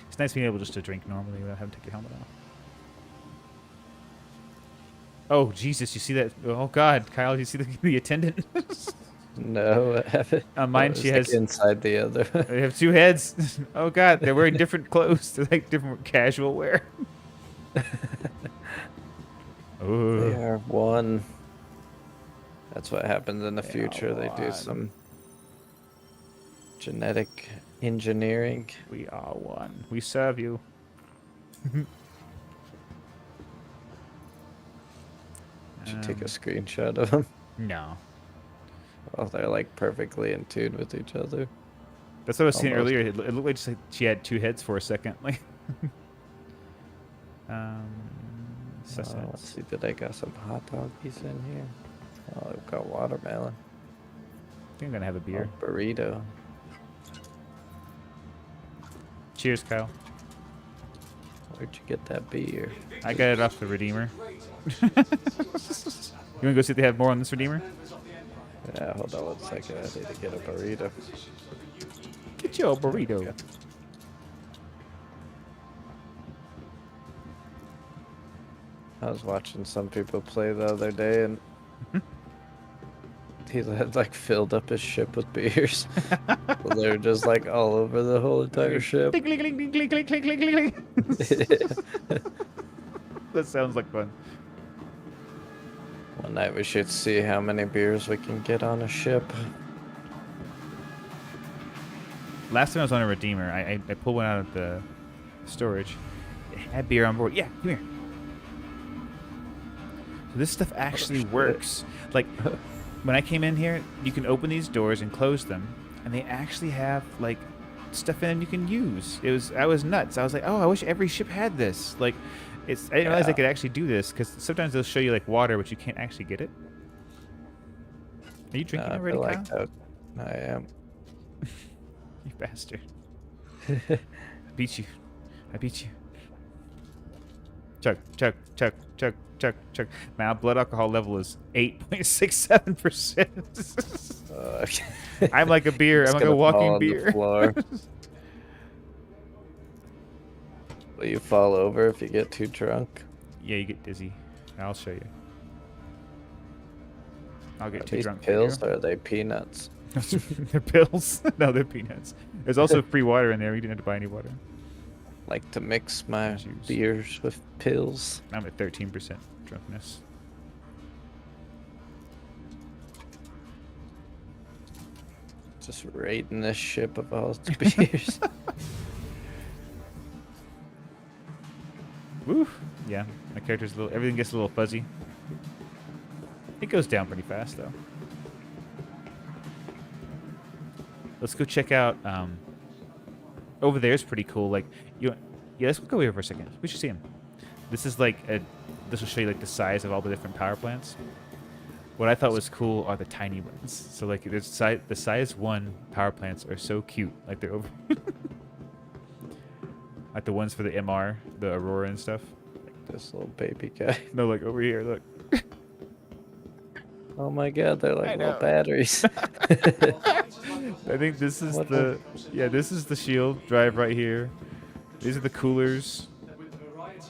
It's nice being able just to drink normally without having to take your helmet off. Oh Jesus! You see that? Oh God, Kyle! You see the attendant? No, I haven't. On mine, It's she like has. inside the other. They have 2 heads. Oh God, they're wearing different clothes. They're like different casual wear. They Oh, are one. That's what happens in the They are future. They do one. some genetic engineering. we are one. We serve you. Should take a screenshot of them. No, Oh, they're like perfectly in tune with each other. that's what I was saying Almost. earlier. It looked like just like she had 2 heads for a second. Like, Let's sustenance. see, did I got some hot doggies in here? Oh, I've got watermelon. I think I'm gonna have a beer. Oh, burrito. Cheers, Kyle. Where'd you get that beer? I got it off the Redeemer. You wanna go see if they have more on this Redeemer? Yeah, hold on 1 second. I need to get a burrito. Get your burrito. I was watching some people play the other day, and he had like filled up his ship with beers. So they were just like all over the whole entire ship. Clink, clink, clink, clink, clink, clink, clink, clink. That sounds like fun. One night we should see how many beers we can get on a ship. Last time I was on a Redeemer, I pulled one out of the storage. It had beer on board. Yeah, come here. So this stuff actually shit. works. Like, when I came in here, you can open these doors and close them, and they actually have, like, stuff in them you can use. I was nuts. I was like, oh, I wish every ship had this. Like, I didn't realize I could actually do this, because sometimes they'll show you, like, water, but you can't actually get it. Are you drinking I already, feel Kyle? like that. I am. You bastard. beat you. I beat you. Chug, chug, chug, chug, chug, chug. My blood alcohol level is 8.67%. I'm like a beer. It's I'm like a gonna fall walking on the beer. floor. Will you fall over if you get too drunk? Yeah, you get dizzy. I'll show you. I'll get Are too these drunk pills for you. or are they peanuts? They're pills. No, they're peanuts. There's also free water in there. You didn't have to buy any water. Like to mix my Juice. beers with pills. I'm at 13% drunkenness. Just raiding this ship of all its beers. Woo! Yeah, my character's a little. Everything gets a little fuzzy. It goes down pretty fast though. Let's go check out. Over there is pretty cool. Like you, yeah. Let's go over here for a second. We should see him. This is like a. This will show you like the size of all the different power plants. What I thought was cool are the tiny ones. So like the size 1 power plants are so cute. Like they're over. Like the ones for the MR, the Aurora and stuff. This little baby guy. No, like over here. Look. Oh my god, they're like little know. batteries. I think this is What the yeah. This is the shield drive right here. These are the coolers.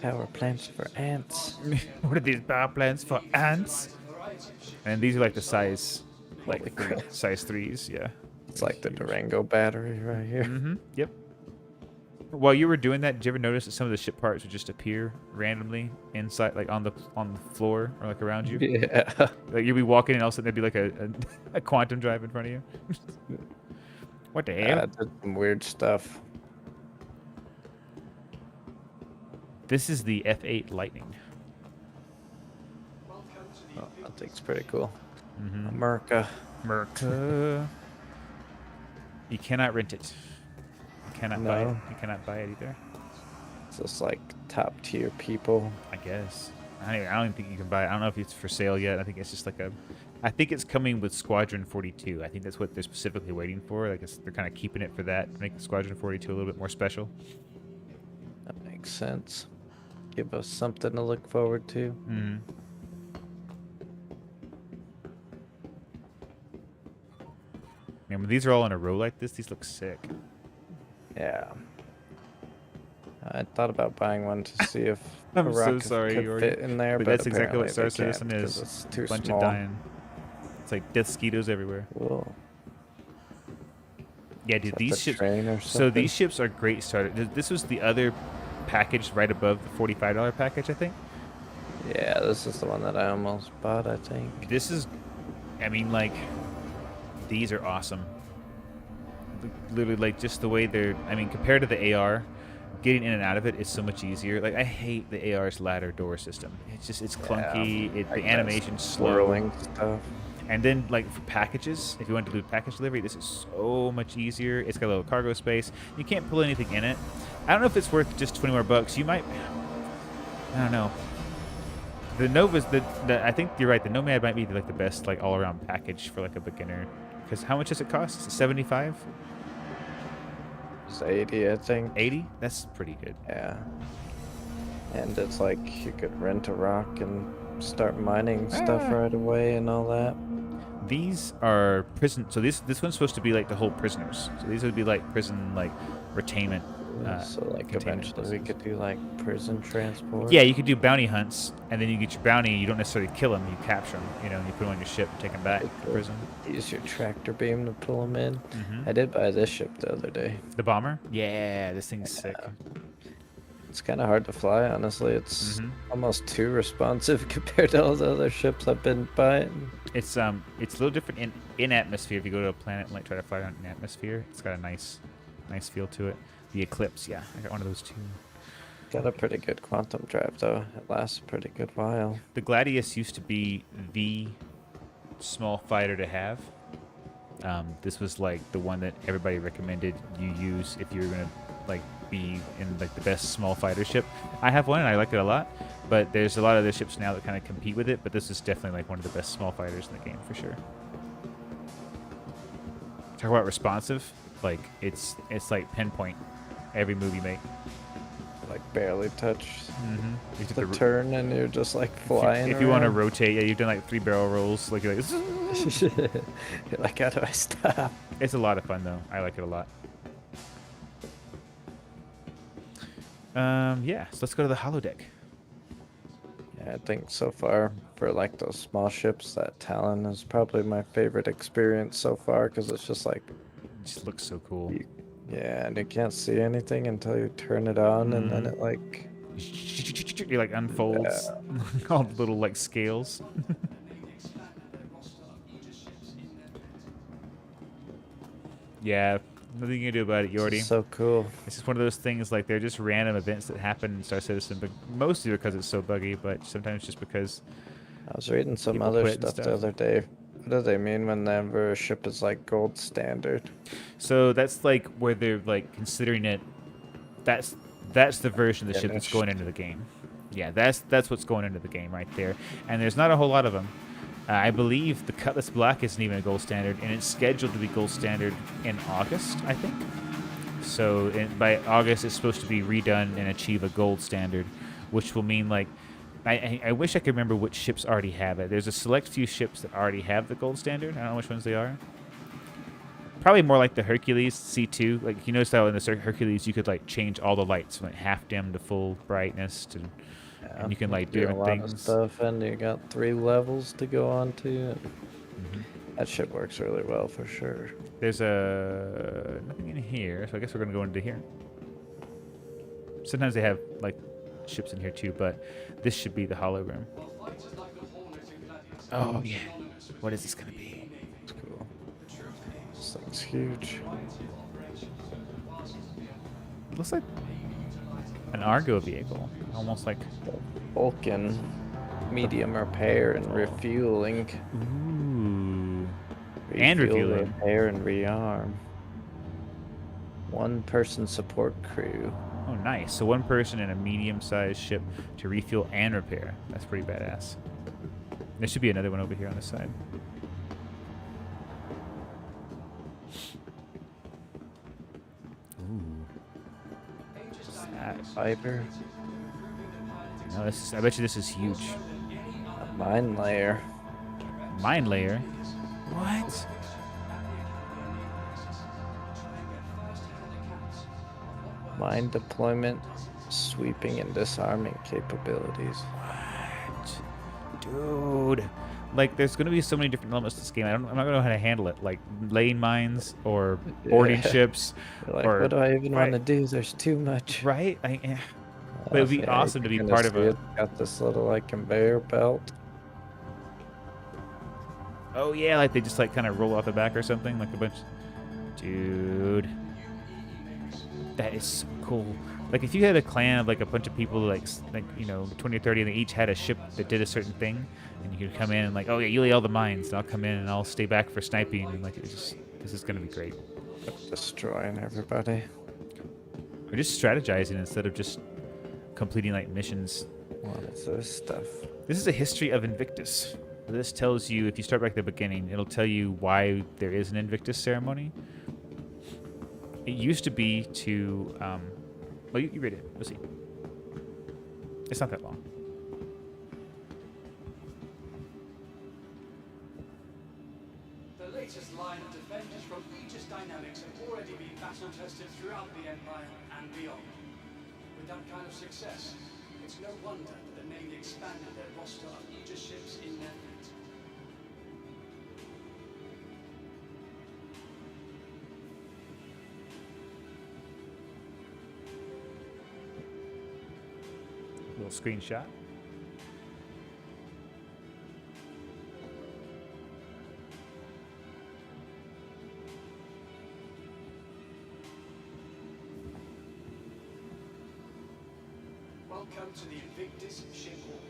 Power plants for ants. What are these power plants for ants? And these are like the size, Holy like crap. size 3s. Yeah. It's like the Durango battery right here. Mm-hmm. Yep. While you were doing that, did you ever notice that some of the ship parts would just appear randomly inside, like on the floor or like around you? Yeah. Like you'd be walking and all of a sudden there'd be like a quantum drive in front of you. What the hell? I did some weird stuff. This is the F8 Lightning. Oh, that thing's pretty cool. Mm-hmm. America. Merca. You cannot rent it. You cannot buy it. No. You cannot buy it either. It's just like top tier people. I guess. I don't even think you can buy it. I don't know if it's for sale yet. I think it's just like a. I think it's coming with Squadron 42. I think that's what they're specifically waiting for. Like they're kind of keeping it for that to make Squadron 42 a little bit more special. That makes sense. Give us something to look forward to. Mm-hmm. Man, when these are all in a row like this, these look sick. Yeah. I thought about buying one to see if I'm a so rocket sorry, could Jordy, fit in there, but but that's exactly what apparently Star they Citizen can't is. 'cause It's too A bunch small. of dying. It's like death skeetos everywhere. Cool. Yeah, dude, Is that these the ships. train or So something? these ships are great starter. This was the other package right above the $45 package, I think. Yeah, this is the one that I almost bought, I think. This is, I mean, like, these are awesome. Literally, like, just the way they're, I mean, compared to the AR, getting in and out of it is so much easier. Like, I hate the AR's ladder door system. It's just, it's clunky. The animation's slow. Swirling stuff. And then, like, for packages, if you want to do package delivery, this is so much easier. It's got a little cargo space. You can't pull anything in it. I don't know if it's worth just 20 more bucks. You might, I don't know. The Nova's, I think you're right. The Nomad might be, like, the best, like, all-around package for, like, a beginner. Because how much does it cost? 75? It's 80, I think. 80? That's pretty good. Yeah. And it's like you could rent a rock and start mining stuff right away and all that. These are prison. So this one's supposed to be like the whole prisoners. So these would be like prison, like retainment. So like containment eventually we places. could do like prison transport. Yeah, you could do bounty hunts, and then you get your bounty. You don't necessarily kill them. You capture them. You know, and you put them on your ship and take them back to prison. Use your tractor beam to pull them in. Mhm. I did buy this ship the other day. The bomber? Yeah, this thing's sick. It's kind of hard to fly, honestly. It's Mhm. almost too responsive compared to all the other ships I've been buying. It's a little different in atmosphere. If you go to a planet and like try to fly around in atmosphere, it's got a nice feel to it. The Eclipse, yeah, I got one of those too. Got a pretty good quantum drive though. It lasts a pretty good while. The Gladius used to be the small fighter to have. This was like the one that everybody recommended you use if you were gonna like be in like the best small fighter ship. I have one and I like it a lot, but there's a lot of other ships now that kind of compete with it. But this is definitely like one of the best small fighters in the game for sure. Talk about responsive, like it's like pinpoint. every move you make. Like barely touch You get the the turn, and you're just like flying. if you want to around. rotate, yeah, you've done like 3 barrel rolls. Like you're like, You're like, how do I stop? it's a lot of fun though. I like it a lot. Yeah, so let's go to the holodeck. Yeah, I think so far for like those small ships, that Talon is probably my favorite experience so far because it's just like, It just looks so cool. yeah, and you can't see anything until you turn it on, and then it like, It like unfolds all the little like scales. Yeah, nothing you can do about it, Yordi. so cool. It's just one of those things, like they're just random events that happen in Star Citizen, but mostly because it's so buggy, but sometimes just because I was reading some people other quit and stuff the stuff. other day. What do they mean whenever a ship is like gold standard? So that's like where they're like considering it. That's the version of the ship that's going Finished. into the game. Yeah, that's what's going into the game right there. And there's not a whole lot of them. I believe the Cutlass Black isn't even a gold standard, and it's scheduled to be gold standard in August, I think. So by August, it's supposed to be redone and achieve a gold standard, which will mean like I wish I could remember which ships already have it. There's a select few ships that already have the gold standard. I don't know which ones they are. Probably more like the Hercules C2. Like you notice how in the Hercules you could like change all the lights from like half dim to full brightness, to, and you can like do a different lot things. of stuff, and you got 3 levels to go on to. And that ship works really well for sure. There's nothing in here, so I guess we're gonna go into here. Sometimes they have like ships in here too, but this should be the hologram. Oh yeah, what is this gonna be? It's cool. This thing's huge. It looks like an Argo vehicle, almost like. Vulcan, medium repair and refueling. Ooh. And Refuel, refueling. repair, and rearm. 1-person support crew. Oh, nice. So one person in a medium-sized ship to refuel and repair. That's pretty badass. There should be another one over here on this side. Ooh. What's that? Fiber. No, I bet you this is huge. A mine layer. Mine layer? What? Mine deployment, sweeping and disarming capabilities. What? Dude. Like, there's going to be so many different elements to this game. I'm not going to know how to handle it. Like, laying mines or boarding Yeah. ships. You're like, or, what do I even want to right. do? There's too much. Right? But it'd be Yeah, awesome to you be can part kinda of see a... it. Got this little like conveyor belt. Oh, yeah, like they just, like, kind of roll off the back or something. Like a bunch... Dude. That is so cool. Like, if you had a clan of, like, a bunch of people, like you know, 20 or 30, and they each had a ship that did a certain thing, and you could come in and, like, oh, yeah, you lay all the mines, and I'll come in and I'll stay back for sniping, and, like, it's just... This is going to be great. Destroying everybody. Or just strategizing instead of just completing, like, missions. What is this stuff? This is a history of Invictus. This tells you, if you start back at the beginning, it'll tell you why there is an Invictus ceremony. It used to be to, well, you read it. Let's see. It's not that long. The latest line of defenders from Aegis Dynamics have already been battle tested throughout the Empire and beyond. With that kind of success, it's no wonder that the Navy expanded their roster of Aegis ships in their fleet. Little screenshot. Welcome to the Invictus ship hall.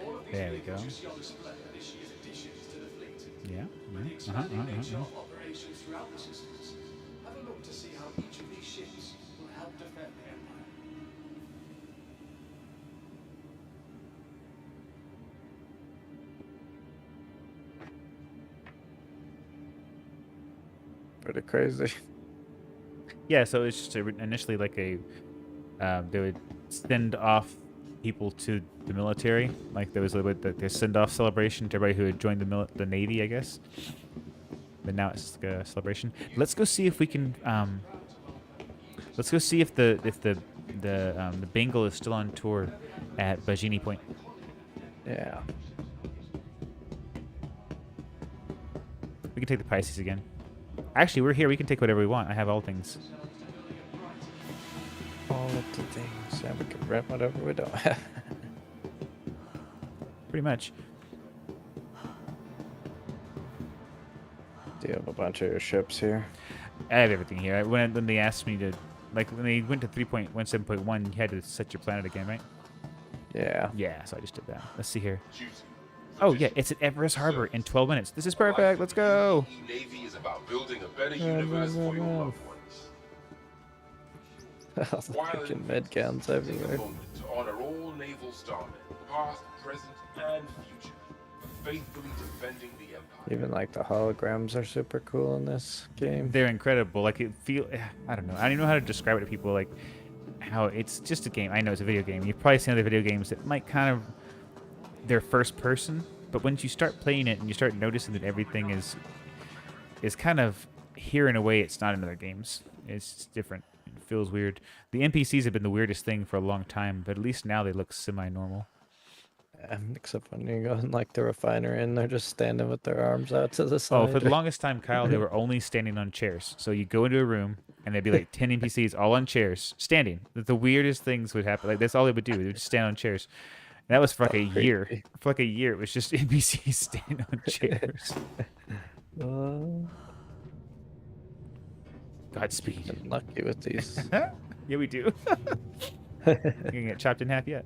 All of these There we vehicles go. you see on display are this year's additions to the fleet. Yeah. With the expanding nature of operations throughout the systems, have a look to see how each of these ships will help defend the Empire. Pretty crazy. Yeah, so it's just initially like a they would send off people to the military. Like there was a little bit the send off celebration to everybody who had joined the Navy, I guess. But now it's like a celebration. Let's go see if we can. Let's go see if the Bengal is still on tour at Bajini Point. Yeah. We can take the Pisces again. Actually, we're here. We can take whatever we want. I have all things. All of the things. Yeah, we can rent whatever we don't have. Pretty much. Do you have a bunch of your ships here? I have everything here. When they asked me to, like, when they went to 3.17.1, you had to set your planet again, right? Yeah. Yeah, so I just did that. Let's see here. Oh, yeah, it's at Everest Harbor in 12 minutes. This is perfect. Let's go. Navy is about building a better universe for your loved ones. All the freaking med guns everywhere. To honor all naval starmen, past, present, and future, for faithfully defending the empire. Even like the holograms are super cool in this game. They're incredible. Like, I don't know. I don't even know how to describe it to people. Like, how it's just a game. I know it's a video game. You've probably seen other video games that might kind of, they're first person, but once you start playing it and you start noticing that everything is kind of here in a way it's not in other games. It's just different. It feels weird. The NPCs have been the weirdest thing for a long time, but at least now they look semi-normal. Except when you go in like the refinery and they're just standing with their arms out to the side. Oh, for the longest time, Kyle, they were only standing on chairs. So you go into a room and there'd be like 10 NPCs all on chairs, standing. The weirdest things would happen. Like that's all they would do. They would just stand on chairs. And that was for like a year. Creepy. For like a year, it was just NPCs standing on chairs. Godspeed. Been lucky with these. Yeah, we do. You can get chopped in half yet.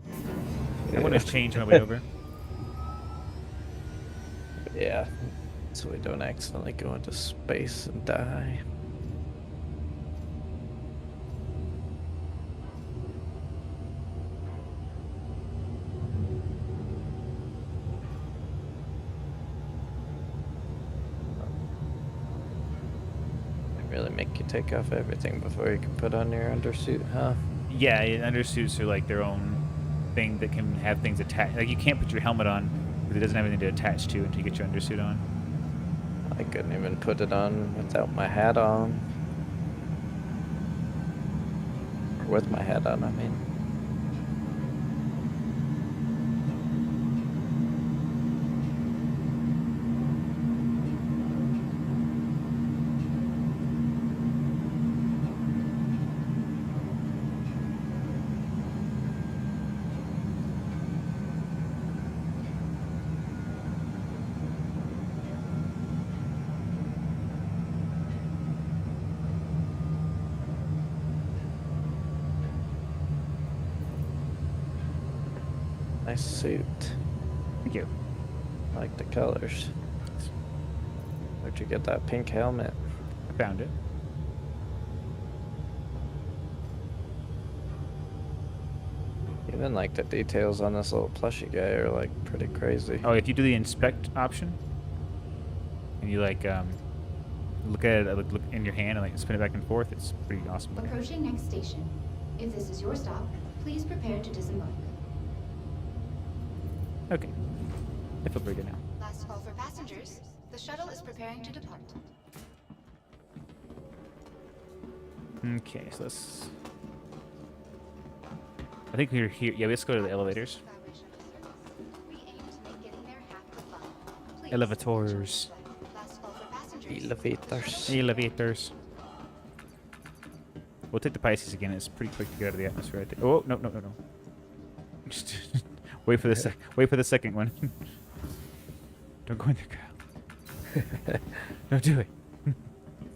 I want to change on my way over. Yeah. So we don't accidentally go into space and die. They really make you take off everything before you can put on your undersuit, huh? Yeah, undersuits are like their own thing that can have things attached. Like you can't put your helmet on because it doesn't have anything to attach to until you get your undersuit on. I couldn't even put it on without my hat on. Or with my hat on, I mean. Nice suit. Thank you. I like the colors. Where'd you get that pink helmet? I found it. Even like the details on this little plushy guy are like pretty crazy. Oh, if you do the inspect option, and you like look at it, look in your hand and like spin it back and forth, it's pretty awesome. looking. Approaching next station. If this is your stop, please prepare to disembark. Okay. I feel pretty good now. Last call for passengers. The shuttle is preparing to depart. Okay, so let's. I think we're here. Yeah, let's go to the elevators. We aim to make getting there half the fun. Please, Elevators. last call for passengers. Elevators. Elevators. We'll take the Pisces again. It's pretty quick to get out of the atmosphere. I think. Oh no. Just wait for the wait for the second one. Don't go in there, Kyle. Don't do it.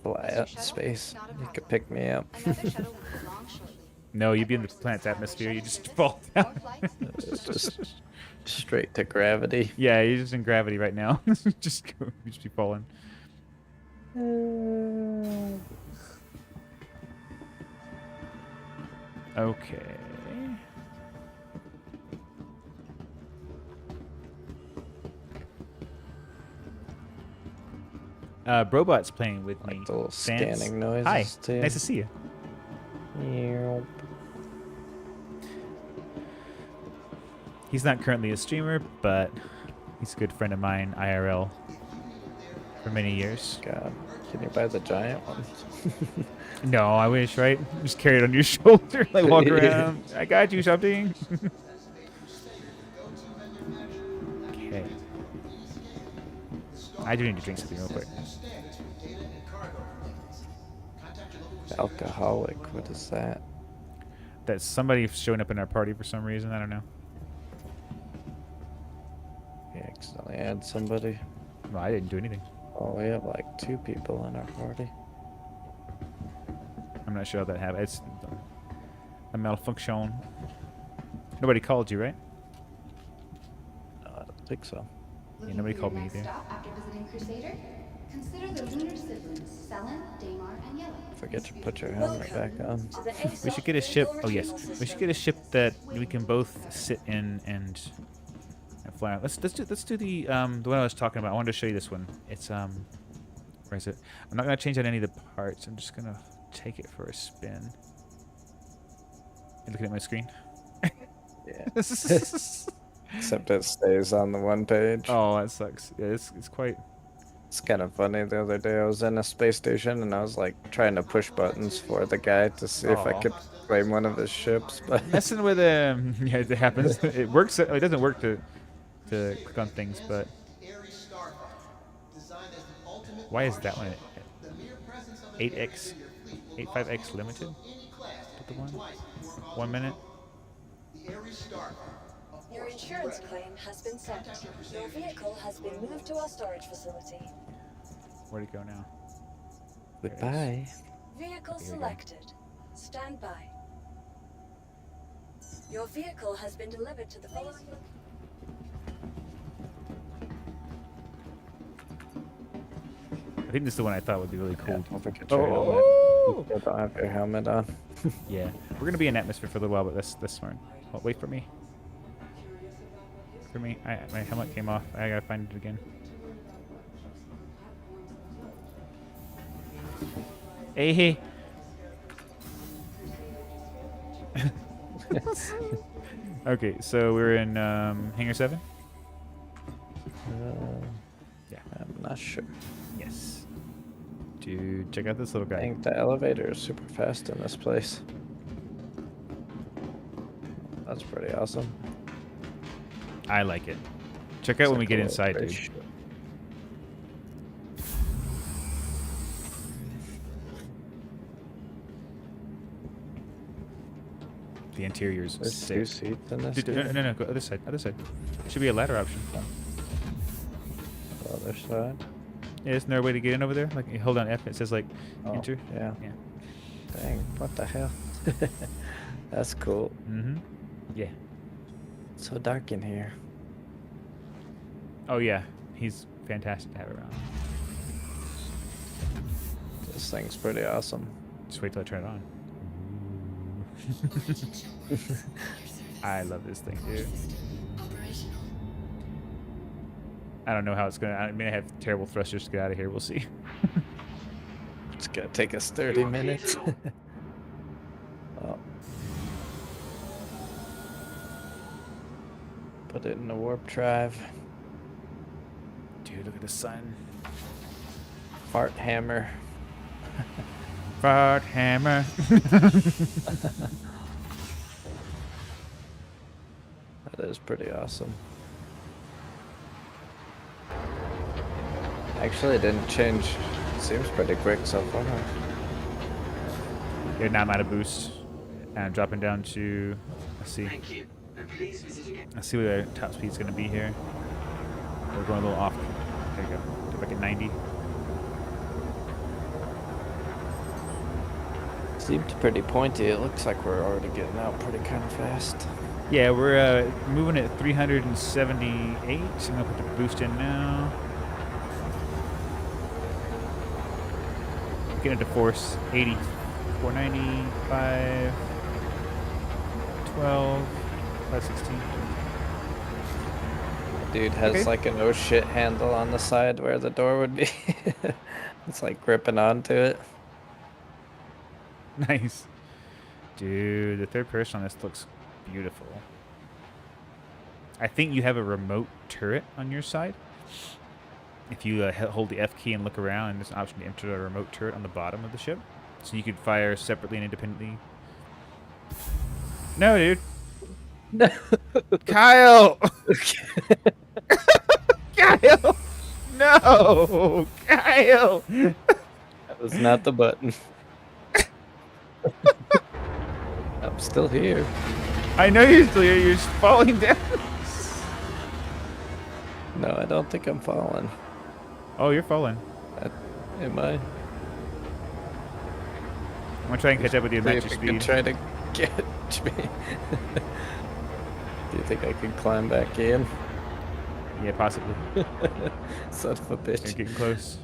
Fly out in space. You could pick me up. Another shuttle will be along shortly. No, you'd be in the planet's atmosphere. You just fall down. More flights? It's just straight to gravity. Yeah, you're just in gravity right now. Just go. You just be falling. Okay. Brobot's playing with me. Like the little Sans. scanning noises Hi. too. Nice to see you. Yep. He's not currently a streamer, but he's a good friend of mine, IRL, for many years. God, can you buy the giant ones? No, I wish, right? Just carry it on your shoulder, like walk around. I got you something. Okay. I do need to drink something real quick. Alcoholic, what is that? That's somebody showing up in our party for some reason. I don't know. We accidentally add somebody. Well, I didn't do anything. Oh, we have like 2 people in our party. I'm not sure how that happened. It's a malfunction. Nobody called you, right? No, I don't think so. Looking nobody for called your me next either. stop after visiting Crusader? Consider the lunar siblings, Selen, Daymar, and Yellow. Forget to put your helmet Welcome back on. to the We ASOP should get a ship. vehicle Oh yes, retrieval we should system. get a ship that we can both sit in and fly out. Let's do the one I was talking about. I wanted to show you this one. It's where is it? I'm not gonna change out any of the parts. I'm just gonna take it for a spin. You looking at my screen? Yeah. Except it stays on the one page. Oh, that sucks. Yeah, it's quite. It's kind of funny. The other day I was in a space station and I was like trying to push buttons for the guy to see if I Aw. could claim one of his ships, but Messing with yeah, it happens. It works. It doesn't work to click on things, but why is that one 8x 85x limited? Is that the one? 1 minute. Your insurance claim has been sent. Your vehicle has been moved to our storage facility. Where'd it go now? There it is. goodbye. Vehicle Here we go. selected. Stand by. Your vehicle has been delivered to the following. I think this is the one I thought would be really Yeah, cool. don't forget your helmet. Oh! You don't have your helmet on. Yeah, we're gonna be in atmosphere for a little while, but that's smart. Oh, wait for me. For me, my helmet came off. I gotta find it again. Hey. Okay, so we're in Hangar 7? Yeah. I'm not sure. Yes. Dude, check out this little I guy. think the elevator is super fast in this place. That's pretty awesome. I like it. Check out It's when we like get a little inside, dude. spaceship. The interior's There's 2 sick. seats in this. Dude, game. no, go other side, other side. Should be a ladder option. The other side. Yeah, isn't there a way to get in over there? Like, you hold down F, it says like Oh, enter. yeah. Yeah. Dang, what the hell? That's cool. Mm-hmm. Yeah. It's so dark in here. Oh yeah, he's fantastic to have around. This thing's pretty awesome. Just wait till I turn it on. I love this thing, dude. I don't know how it's gonna. I may have terrible thrusters to get out of here. We'll see. It's gonna take us 30 minutes. Oh. Put it in the warp drive. Dude, look at the sun. Fart hammer. Fart hammer. That is pretty awesome. Actually, it didn't change. It seems pretty quick so far. Yeah, now I'm out of boost, and I'm dropping down to. Let's see. Thank you. And please visit again. Let's see what our top speed's gonna be here. We're going a little off. There you go. Go back at 90. Seemed pretty pointy. It looks like we're already getting out pretty kind of fast. Yeah, we're moving at 378. So I'm gonna put the boost in now. Getting into force 80, 495, 12, 516. Dude has Okay. like an oh shit handle on the side where the door would be. It's like gripping onto it. Nice. Dude, the third person on this looks beautiful. I think you have a remote turret on your side. If you hold the F key and look around, and there's an option to enter a remote turret on the bottom of the ship. So you could fire separately and independently. No, dude. No. Kyle! Kyle! No! Kyle! That was not the button. I'm still here. I know you're still here. You're just falling down. No, I don't think I'm falling. Oh, you're falling. Am I? I'm going to try and catch up with you and See match if your you can speed. try to catch me. Do you think I can climb back in? Yeah, possibly. Son of a You're bitch. getting close.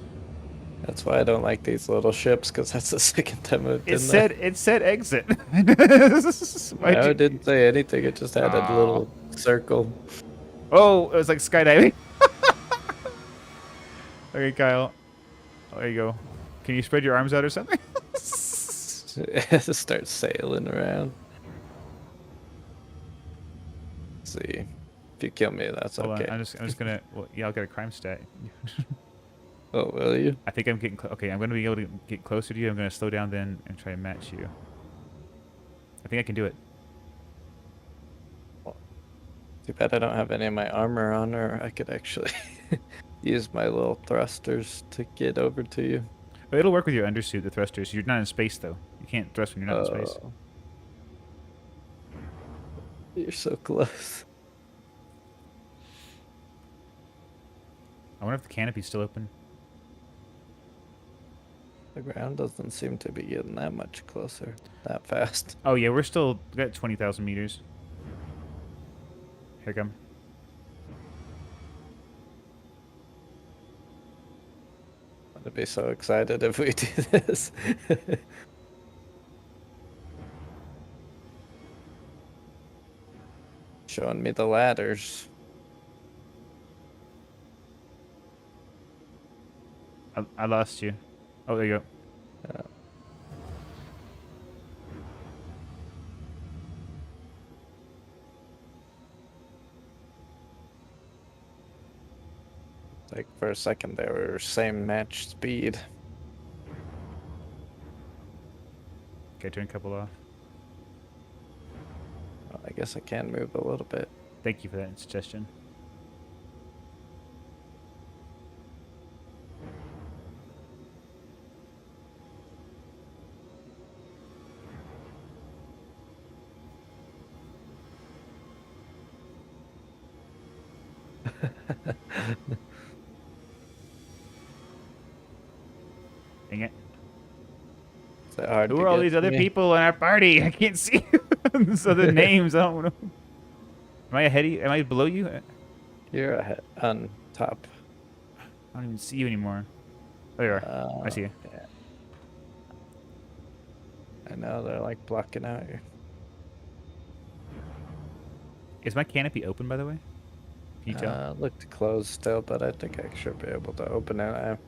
That's why I don't like these little ships, because that's the second time I've It done that. said exit. No, it didn't say anything. It just had a little circle. Oh, it was like skydiving. Okay, Kyle. Oh, there you go. Can you spread your arms out or something? Start sailing around. See, if you kill me, that's Hold okay. on. I'm just gonna. Well, yeah, I'll get a crime stat. Oh, will you? I think I'm getting. Okay, I'm gonna be able to get closer to you. I'm gonna slow down then and try and match you. I think I can do it. Too bad I don't have any of my armor on, or I could actually use my little thrusters to get over to you. But it'll work with your undersuit, the thrusters. You're not in space though. You can't thrust when you're not in space. Oh. You're so close. I wonder if the canopy's still open. The ground doesn't seem to be getting that much closer that fast. Oh yeah, we're still got 20,000 meters. Here I come. I'd be so excited if we do this. Showing me the ladders. I lost you. Oh, there you go. Like for a second they were same match speed. Okay, turn a couple off. Well, I guess I can move a little bit. Thank you for that suggestion. Dang it. Is that hard Who to are all get these to other me? people in our party? I can't see these other names. I don't know. Am I ahead of you? Am I below you? I You're ahead on top. don't even see you anymore. Oh, there you are. I see you. Yeah. I know they're like blocking out here. Is my canopy open, by the way? Can you tell? Looked closed still, but I think I should be able to open it.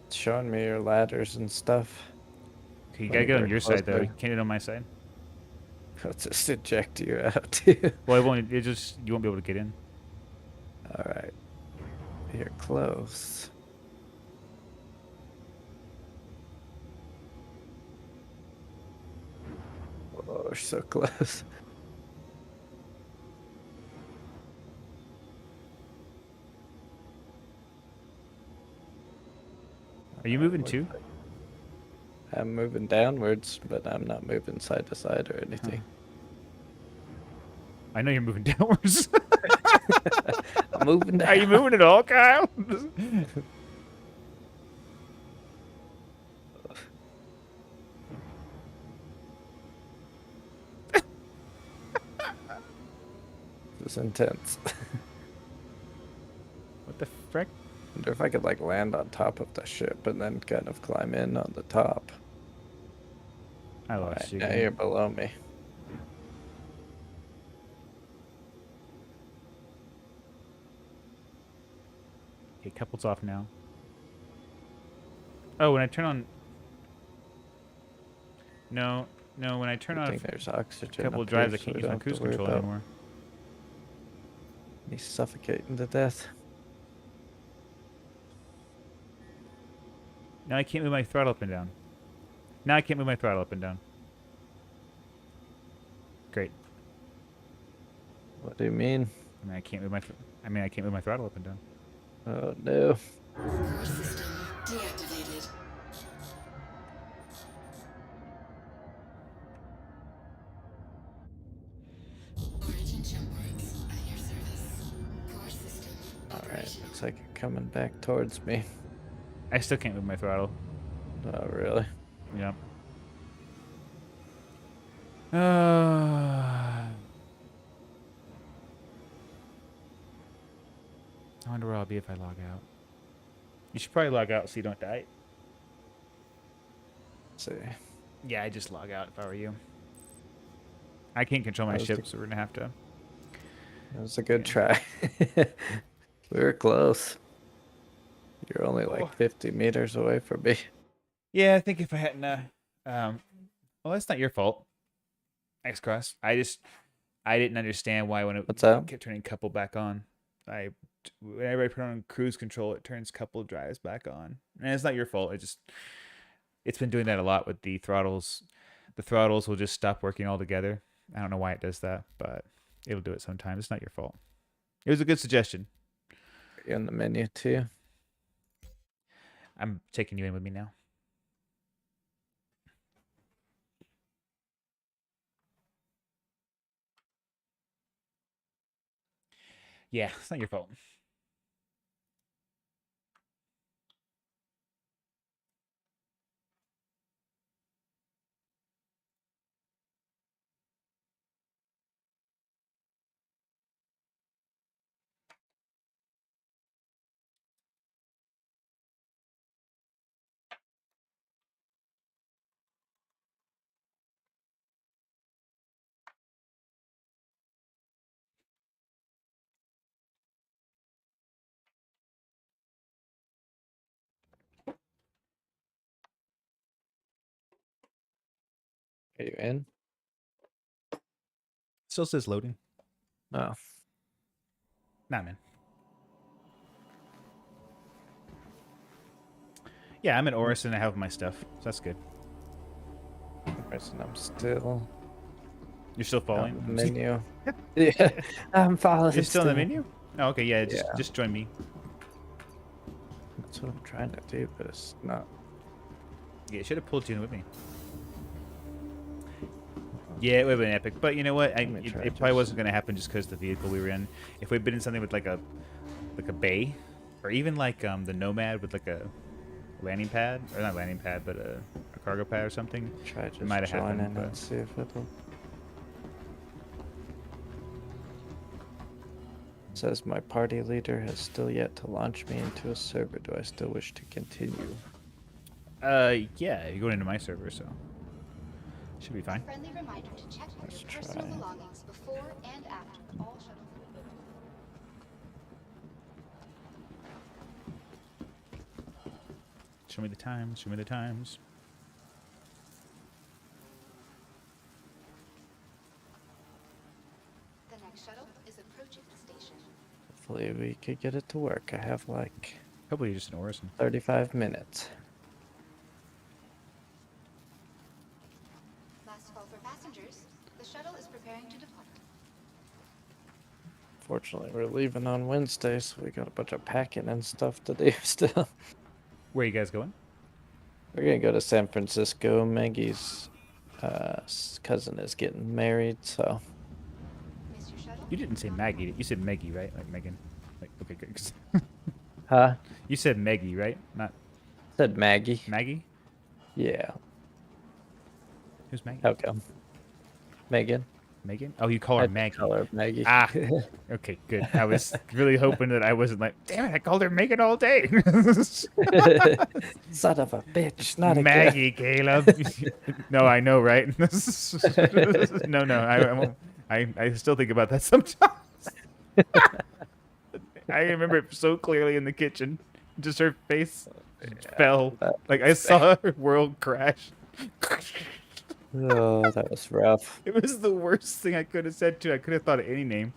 It's showing me your ladders and stuff. Okay, you when gotta you get on get your side, though. closer. You can't get on my side. I'll just eject you out too. Well, it won't. It just you won't be able to get in. All right, you're close. Oh, we're so close. Are you moving too? I'm moving downwards, but I'm not moving side to side or anything. I know you're moving downwards. I'm moving down. Are you moving at all, Kyle? This is intense. What the frick? Wonder if I could like land on top of the ship and then kind of climb in on the top. I lost Alright, you. now again. you're below me. Okay, couple's off now. Oh, when I turn on... No, No, when I turn I on think there's oxygen a couple up drives, here, I so can't we use my don't have to cruise worry control about anymore. me suffocating to death. Now I can't move my throttle up and down. Now I can't move my throttle up and down. Great. What do you mean? I mean, I can't move my. I can't move my throttle up and down. Oh no. Core system deactivated. Origin jump ports at your service. Core system All right, operation. looks like it coming back towards me. I still can't move my throttle. Oh really? Yep. I wonder where I'll be if I log out. You should probably log out so you don't die. Let's see. Yeah, I just log out if I were you. I can't control my That was ship, the- so we're gonna have to. That was a good try. We were close. You're only Oh. like 50 meters away from me. Yeah, I think if I hadn't, well, that's not your fault. X Cross. I didn't understand why when it What's that? kept turning couple back on. Whenever I put on cruise control, it turns couple drives back on, and it's not your fault. It's been doing that a lot with the throttles. The throttles will just stop working altogether. I don't know why it does that, but it'll do it sometimes. It's not your fault. It was a good suggestion. You're in the menu too. I'm taking you in with me now. Yeah, it's not your fault. Are you in? Still says loading. No. Nah, man. Yeah, I'm in Oris and I have my stuff. So that's good. Pressing I'm still You're still on falling? the menu. Yeah, I'm following. You're still in the menu? Oh, okay, yeah, Yeah. just join me. That's what I'm trying to do, but it's not. Yeah, it should have pulled you in with me. Yeah, it would have been epic. But you know what? Let me It try probably just- wasn't going to happen just because the vehicle we were in. If we'd been in something with like a bay, or even like the Nomad with like a landing pad, or not landing pad, but a cargo pad or something, Try just might have happened, joining but- and see if it'll. Says my party leader has still yet to launch me into a server. Do I still wish to continue? yeah, you're going into my server, so should be fine. Friendly reminder to check Let's your personal try. belongings before and after all shuttle. Show me the times. Show me the times. The next shuttle is approaching the station. Hopefully we could get it to work. I have like Hopefully you're just in Orison. 35 minutes. Last call for passengers. The shuttle is preparing to depart. Fortunately, we're leaving on Wednesday, so we got a bunch of packing and stuff to do still. Where are you guys going? We're gonna go to San Francisco. Maggie's cousin is getting married, so Miss your shuttle? You didn't say Maggie. You said Maggie, right? Like Megan. Like okay, good. huh? You said Maggie, right? Not Said Maggie. Maggie. Yeah. Who's Maggie? How come? Megan. Megan. Oh, you call her I Maggie. Call her Maggie. Ah. Okay, good. I was really hoping that I wasn't like, damn it, I called her Megan all day. Son of a bitch! Not again. Maggie, Caleb. No, I know, right? No, I won't. I still think about that sometimes. I remember it so clearly in the kitchen. Just her face fell. Like I saw her world crash. Oh, that was rough. It was the worst thing I could have said to. I could have thought of any name.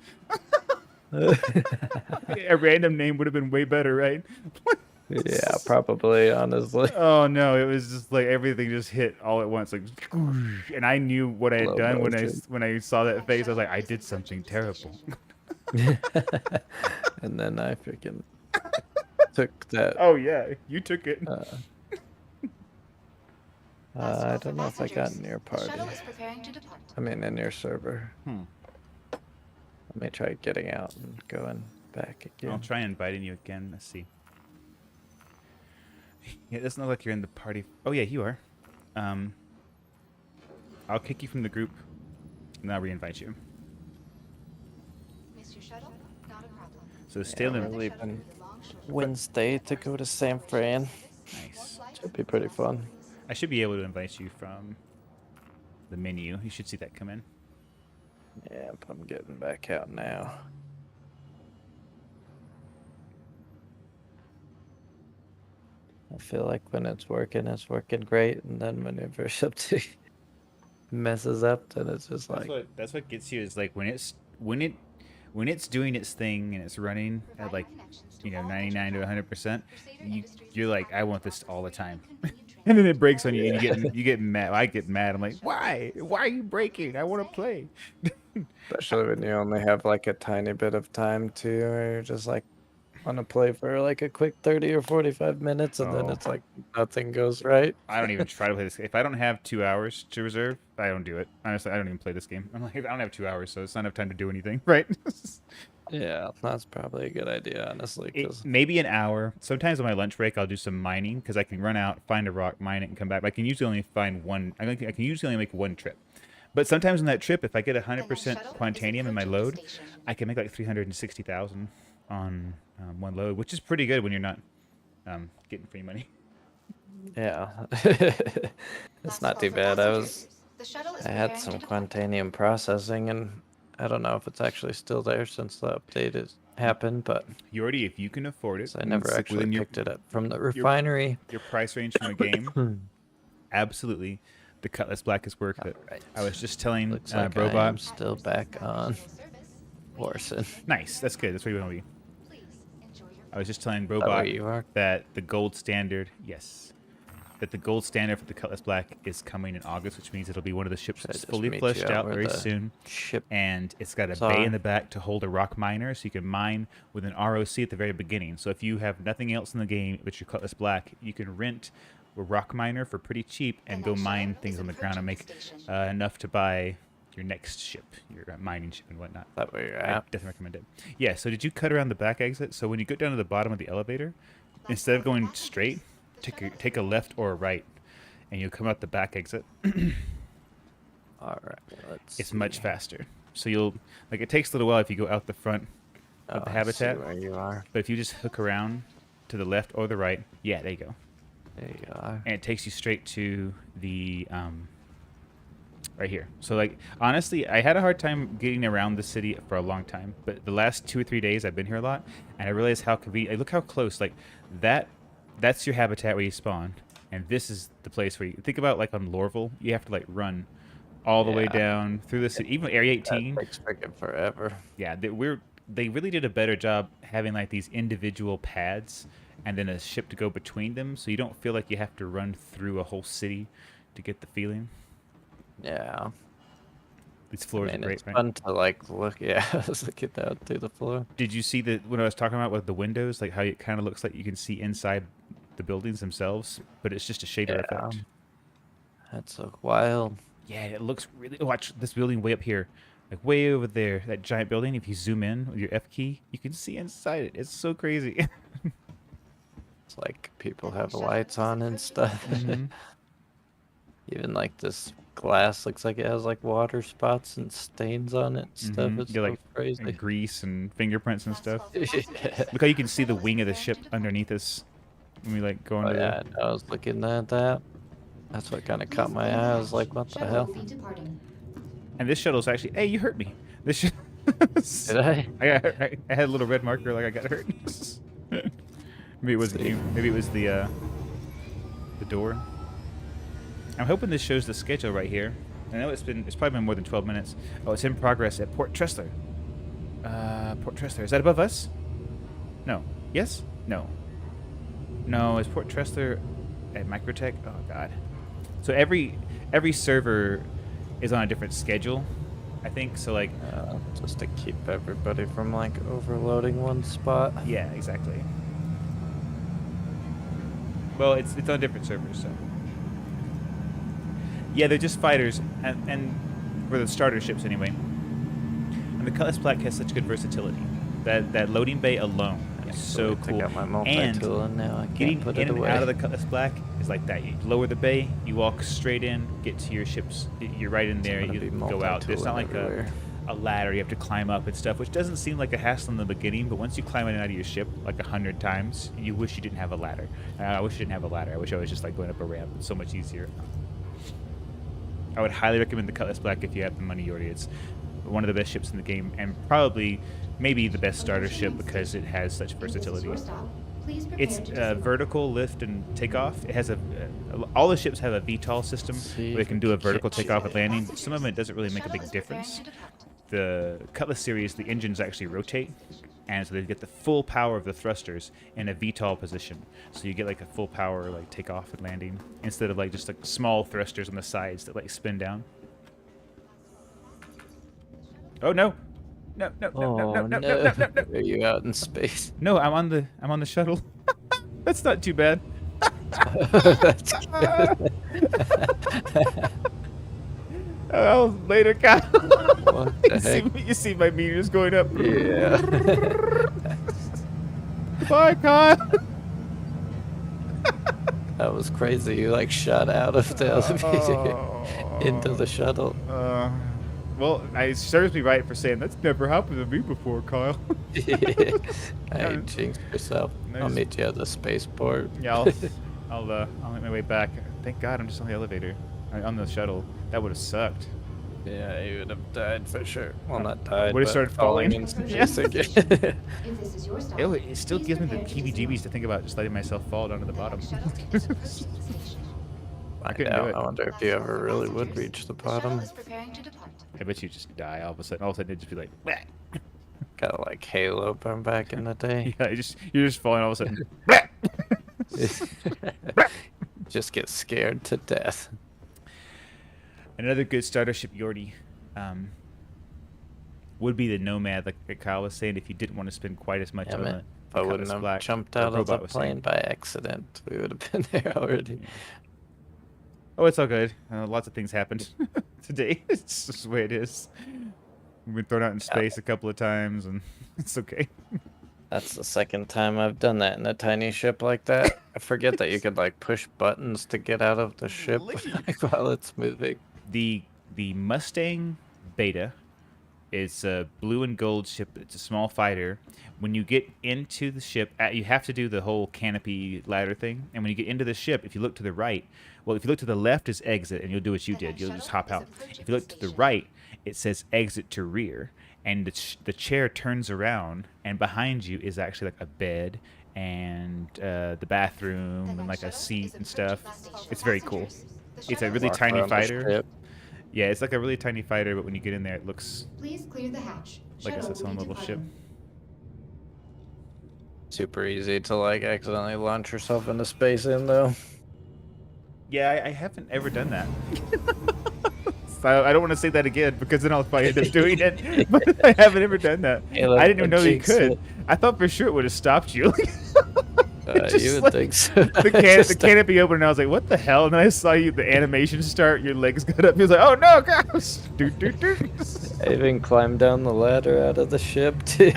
A random name would have been way better, right? Yeah, probably, honestly. Oh no, it was just like everything just hit all at once, like, and I knew what I had Slow done motion. when I saw that face. I was like, I did something terrible. And then I freaking took that. Oh yeah, you took it. I don't know if I got in your The party. shuttle is preparing to depart. I mean, in your server. Hmm. Let me try getting out and going back I'll again. try inviting you again. Let's see. Yeah, it doesn't look like you're in the party. Oh yeah, you are. I'll kick you from the group, and I'll re-invite you. Miss your shuttle? Not a problem. So Yeah, stay we're in the leaving Wednesday to go to San Fran. Nice. Should be pretty fun. I should be able to invite you from the menu. You should see that come in. Yeah, but I'm getting back out now. I feel like when it's working great, and then whenever something messes up, then it's just like, That's what gets you is like when it's doing its thing and it's running at like 99 to 100%. You're like, I want this all the time. And then it breaks on you, and you get mad. I get mad. I'm like, why? Why are you breaking? I want to play. especially when you only have like a tiny bit of time too, or you're just like want to play for like a quick 30 or 45 minutes, and then Oh. it's like nothing goes right. I don't even try to play this. If I don't have 2 hours to reserve, I don't do it. Honestly, I don't even play this game. I'm like, I don't have 2 hours, so it's not enough time to do anything, right? Yeah, that's probably a good idea, honestly. Because Maybe an hour. Sometimes on my lunch break, I'll do some mining because I can run out, find a rock, mine it, and come back. But I can usually only find one. I can usually only make one trip. But sometimes on that trip, if I get 100% quantanium in my load, I can make like 360,000 on one load, which is pretty good when you're not getting free money. yeah, it's not too bad. I had some quantanium processing, and I don't know if it's actually still there since the update has happened, but You already, if you can afford it, I and never it's actually within picked it up from the refinery. your price range from a game. Absolutely, the Cutlass Black is worth it. Alright. I was just telling Looks like I am Brobot. still back on Orson. Nice, that's good. That's where you want to be. Please enjoy your I was just telling Is that where Brobot you are? that the gold standard, that the gold standard for the Cutlass Black is coming in August, which means it'll be one of the ships Should I that's just fully meet you fleshed out out where very the soon. Ship. And it's got a Sorry. bay in the back to hold a rock miner, so you can mine with an ROC at the very beginning. So if you have nothing else in the game but your Cutlass Black, you can rent a rock miner for pretty cheap and go mine things on the ground and make enough to buy your next ship, your mining ship and whatnot. That where you're I at? definitely recommend it. Yeah, so did you cut around the back exit? So when you go down to the bottom of the elevator, instead of going straight, take a left or a right, and you'll come out the back exit. All right, let's. It's much see. faster. So you'll, like, it takes a little while if you go out the front of the I see habitat, where you are. but if you just hook around to the left or the right, yeah, there you go. There you are. And it takes you straight to the, right here. So, like, honestly, I had a hard time getting around the city for a long time, but the last 2 or 3 days I've been here a lot, and I realized how convenient, look how close, like, that's your habitat where you spawn, and this is the place where you, think about, like, on Lorville, you have to, like, run all the way Yeah. down through the city, even Area 18. That takes freaking forever. Yeah, they really did a better job having like these individual pads and then a ship to go between them, so you don't feel like you have to run through a whole city to get the feeling. Yeah. These floors I mean, are great, it's right? fun to like look. Yeah, just looking down through the floor. Did you see that when I was talking about with the windows, like how it kind of looks like you can see inside the buildings themselves, but it's just a shader Yeah. effect. That's so wild. Yeah, it looks really. Watch this building way up here, like way over there. That giant building. If you zoom in with your F key, you can see inside it. It's so crazy. It's like people have lights on and stuff. Mhm. Even like this glass looks like it has like water spots and stains on it and stuff. Mhm. It's Yeah, so like crazy. and grease and fingerprints and stuff. Yeah. Look how you can see the wing of the ship underneath us when we like go Oh into yeah, I was looking at that. That's what kind of caught my eye. I was like, what the hell? Will be departing. and this shuttle's actually. Hey, you hurt me. This. Did I? I had a little red marker like I got hurt. Maybe it wasn't you. Maybe it was the door. I'm hoping this shows the schedule right here. I know it's probably been more than 12 minutes. Oh, it's in progress at Port Tressler. Port Tressler. Is that above us? No. Yes? No. No, is Port Tressler at Microtech? Oh god. So every server is on a different schedule, I think. So like just to keep everybody from like overloading one spot. yeah, exactly. Well, it's on different servers, so. Yeah, they're just fighters, and for the starter ships anyway. And the Cutlass Black has such good versatility. That loading bay alone is so cool. I got my And multi-tool in now. I can't getting put in it and away. out of the Cutlass Black is like that. You lower the bay, you walk straight in, get to your ships. You're right in there. gonna You be go out. There's not like multi-tooling a ladder you have to climb up and stuff, which doesn't seem like a hassle in the beginning. But once you climb in and out of your ship like 100 times, you wish you didn't have a ladder. I wish I didn't have a ladder. I wish I was just like going up a ramp. It's so much easier. I would highly recommend the Cutlass Black if you have the money already. It's one of the best ships in the game, and probably maybe the best starter ship because it has such versatility. It's vertical lift and takeoff. It has all the ships have a VTOL system where they can do a vertical takeoff and landing. But some of them it doesn't really make a big difference. The Cutlass series, the engines actually rotate, and so they get the full power of the thrusters in a VTOL position. So you get like a full power like takeoff and landing instead of like just like small thrusters on the sides that like spin down. Oh no! No! No! No! No! No! No! No! No! No! Are you out in space? No! I'm on the shuttle. That's not too bad. That's good. Oh, later, Kyle. What the heck? You see my meters going up. Yeah. Bye, Kyle. That was crazy. You like shot out of the elevator into the shuttle. Well, it serves me right for saying that's never happened to me before, Kyle. Hey, jinxed yourself. I'll Nice. meet you at the spaceport. Yeah, I'll make my way back. Thank God I'm just on the elevator, on the shuttle. That would have sucked. Yeah, you would have died for sure. Well, not died. Would've but started falling. in Yeah. space again. If this is your stop, It still please gives me the prepare to heebie-jeebies to think about just letting myself fall down to the bottom. Shuttle is approaching the station. I couldn't do it. I wonder if you ever really would reach the The shuttle bottom. is preparing to depart. I bet you just die all of a sudden. All of a sudden it'd just be like, "Bleh." Kind of like Halo from back in the day. Yeah, you're just falling all of a sudden. "Bleh." Just get scared to death. Another good starter ship, Yordi, would be the Nomad, like Kyle was saying, if you didn't want to spend quite as much Damn on it. the If I wouldn't Cutlass have Black, jumped or out of the Robot was saying. plane by accident, we would have been there already. Oh, it's all good. Lots of things happened today. It's just the way it is. We've been thrown out in space a couple of times, and it's okay. That's the second time I've done that in a tiny ship like that. I forget that you could like push buttons to get out of the ship like, while it's moving. The Mustang Beta is a blue and gold ship. It's a small fighter. When you get into the ship, you have to do the whole canopy ladder thing. And when you get into the ship, if you look to the right, well, if you look to the left is exit, and you'll do what you did. You'll just hop out. If you look to the right, it says exit to rear. And the chair turns around, and behind you is actually like a bed and the bathroom and like a seat and stuff. It's very cool. It's a really Walk tiny around the fighter. ship. Yeah, it's like a really tiny fighter, but when you get in there, it looks Please clear the hatch. like it's Shuttle its will own be little ship. departing. Super easy to like accidentally launch yourself into space in though. Yeah, I haven't ever done that. So I don't want to say that again because then I'll probably end up doing it. But I haven't ever done that. Caleb, I didn't even know you jinx could. it. I thought for sure it would have stopped you. Just You would like think so. the canopy opened, and I was like, "What the hell?" And then I saw you, the animation start. Your legs got up. He was like, "Oh no, gosh!" Doot, doot, doot. I even climbed down the ladder out of the ship too.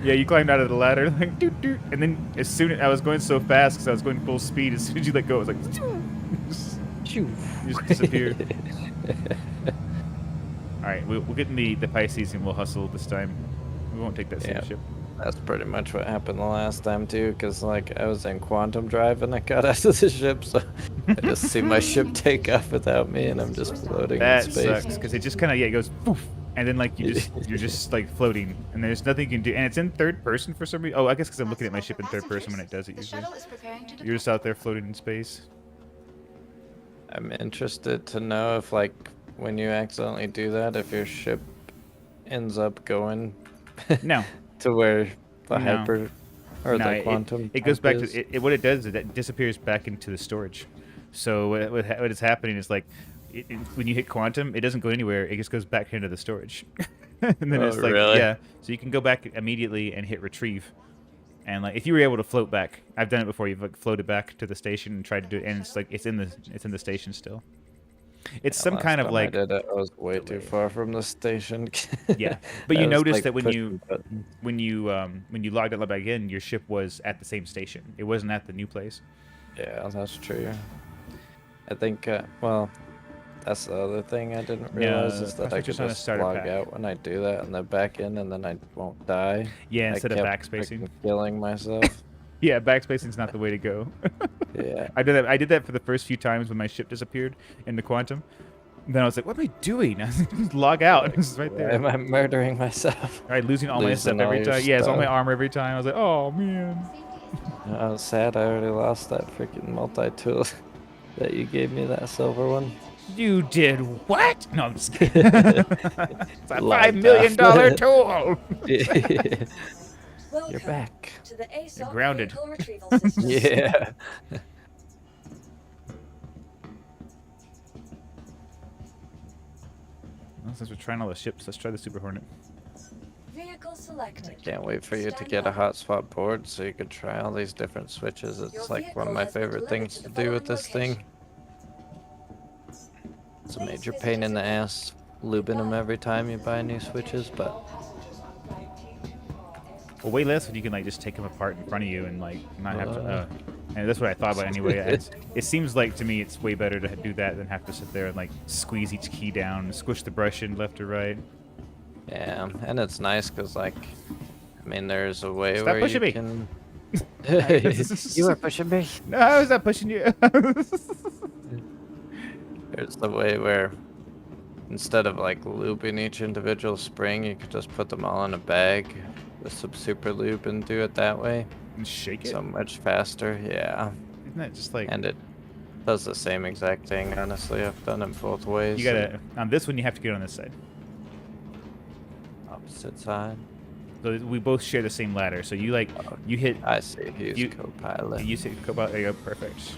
Yeah, you climbed out of the ladder, like doot doot, and then as soon as I was going so fast because I was going full speed, as soon as you let go, it was like, you just disappeared. All right, we'll get in the Pisces and we'll hustle this time. We won't take that same Yeah. ship. That's pretty much what happened the last time too, because like I was in quantum drive and I got out of the ship, so I just see my ship take off without me, and I'm just floating That in space. sucks because it just kind of it goes poof, and then like you're just like floating, and there's nothing you can do, and it's in third person for some reason. Oh, I guess because I'm looking at my ship in third person when it does it The usually. shuttle is preparing to You're just out there floating in space. I'm interested to know if, like, when you accidentally do that, if your ship ends up going No, to where the No. hyper or no, the quantum it goes jump back is. to what it does is it disappears back into the storage. So what is happening is like when you hit quantum, it doesn't go anywhere. It just goes back into the storage, and then Oh, it's like really? yeah. So you can go back immediately and hit retrieve. And like if you were able to float back, I've done it before. You've like floated back to the station and tried to do it, and it's like it's in the station still. It's Yeah, some last kind of time like I did it, I was way too delay. far from the station. Yeah, but I you was, notice like, that when pushing buttons. when you logged out back in, your ship was at the same station. It wasn't at the new place. Yeah, that's true. I think, well, that's the other thing I didn't realize No, is that I concentrate's could on a just starter log pack. out when I do that and then back in and then I won't die. Yeah, I instead of kept backspacing. freaking killing myself. Yeah, backspacing's not the way to go. Yeah. I did that for the first few times when my ship disappeared into quantum. Then I was like, "What am I doing?" I just log out. Like, It's right why there. am I murdering myself? All right, losing all my stuff Losing all every your time. Yeah, it's all my stuff. armor every time. I was like, "Oh man." I was sad I already lost that freaking multi-tool that you gave me, that silver one. You did what? No, I'm just kidding. It's a $5 Logged million off. tool. Welcome You're back. to the ASOC grounded. vehicle retrieval system. Yeah. Well, since we're trying all the ships, let's try the Super Hornet. Vehicle selected. Can't wait for you to Stand get a by. hotspot board so you could try all these different switches. It's Your like one of vehicle my has been favorite delivered things to to the do with following this thing. location. It's a Please major visit pain in the designated ass lubing them every time you buy new switches, but Well, way less when you can like just take them apart in front of you and like not have to. And that's what I thought about anyway. It seems like to me it's way better to do that than have to sit there and like squeeze each key down, and squish the brush in left or right. yeah, and it's nice because, like, I mean, there's a way Stop where pushing you me. can. You are pushing me. No, I was not pushing you. There's the way where instead of like looping each individual spring, you could just put them all in a bag with some super lube and do it that way. And shake it. So much faster, yeah. Isn't that just like? And it does the same exact thing, honestly. I've done it both ways. You gotta on this one. You have to get on this side. Opposite side. So we both share the same ladder. So you like you hit. I see. He's You- co-pilot. You say Cobalt. There you go. Perfect.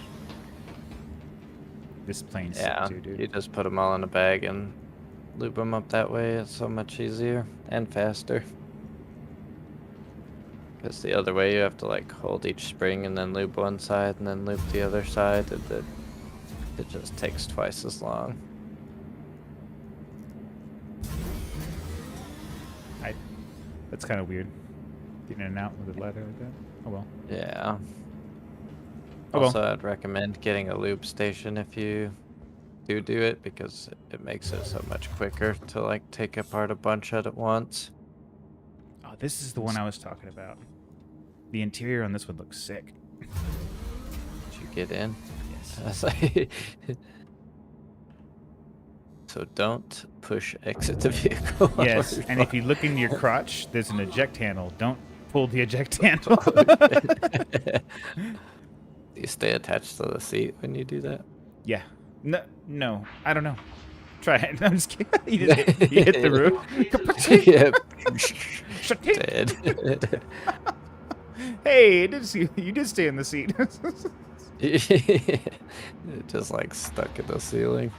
This plane's sick Yeah, too, dude. you just put them all in a bag and loop them up that way. It's so much easier and faster. Because the other way, you have to like hold each spring and then loop one side and then loop the other side. It just takes twice as long. That's kind of weird. Getting in and out with a ladder like that. Oh well. Yeah. Oh, well. Also, I'd recommend getting a loop station if you do it because it makes it so much quicker to like take apart a bunch at once. Oh, this is the one I was talking about. The interior on this one looks sick. Did you get in? Yes. I was like- So don't push exit the vehicle. while Yes, you're and if you look in your crotch, there's an eject handle. Don't pull the eject handle. Do you stay attached to the seat when you do that? Yeah. No, I don't know. Try it. I'm just kidding. You hit the roof. Yep. Shut it. Dead. Hey, you did stay in the seat. It just like stuck in the ceiling.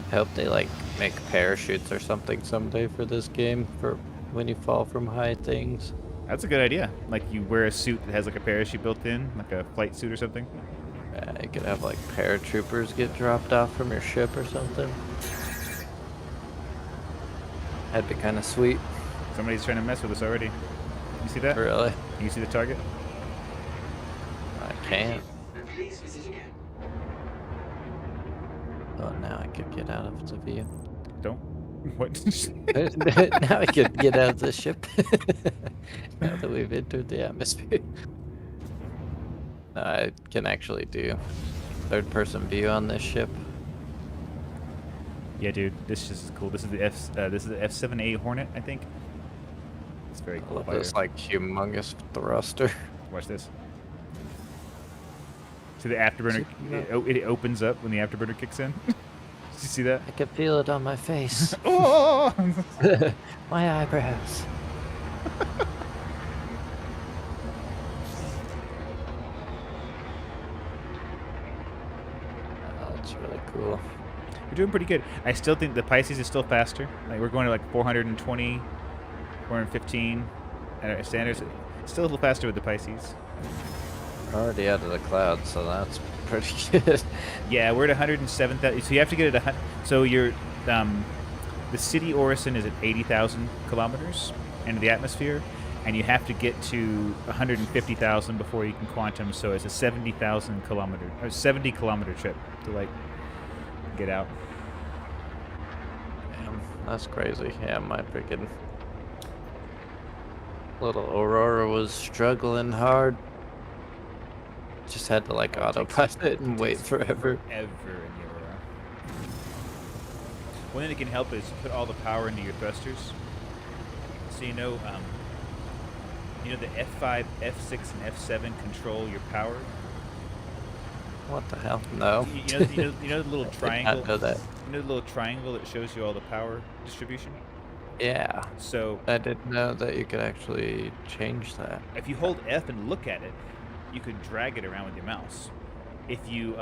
I hope they like make parachutes or something someday for this game for when you fall from high things. That's a good idea. Like you wear a suit that has like a parachute built in, like a flight suit or something. You could have like paratroopers get dropped off from your ship or something. That'd be kind of sweet. Somebody's trying to mess with us already. You see that? Really? Can you see the target? I can't. Oh, now I could get out of the view. Don't. What? Now I could get out of the ship. Now that we've entered the atmosphere. I can actually do third-person view on this ship. Yeah, dude, this is cool. This is the F7A Hornet, I think. It's very I cool. love fighter. this like humongous thruster. Watch this. So the afterburner, it opens up when the afterburner kicks in. Did you see that? I can feel it on my face. Oh! My eyebrows. Oh, that's really cool. We're doing pretty good. I still think the Pisces is still faster. Like we're going to like 420, 415 at our standards. It's still a little faster with the Pisces. We're already out of the cloud, so that's pretty good. Yeah, we're at 107,000. So you have to get it 100. So you're, the city Orison is at 80,000 kilometers into the atmosphere, and you have to get to 150,000 before you can quantum. So it's a 70,000 kilometer or 70 kilometer trip to like get out. Damn, that's crazy. Yeah, my freaking little Aurora was struggling hard. Just had to like autopilot and wait forever. Ever in the Aurora. One thing that can help is put all the power into your thrusters. So you know the F5, F6, and F7 control your power. What the hell? No. You know the little triangle. I did not know that. You know the little triangle that shows you all the power distribution. Yeah. So I didn't know that you could actually change that. if you hold F and look at it, you could drag it around with your mouse. If you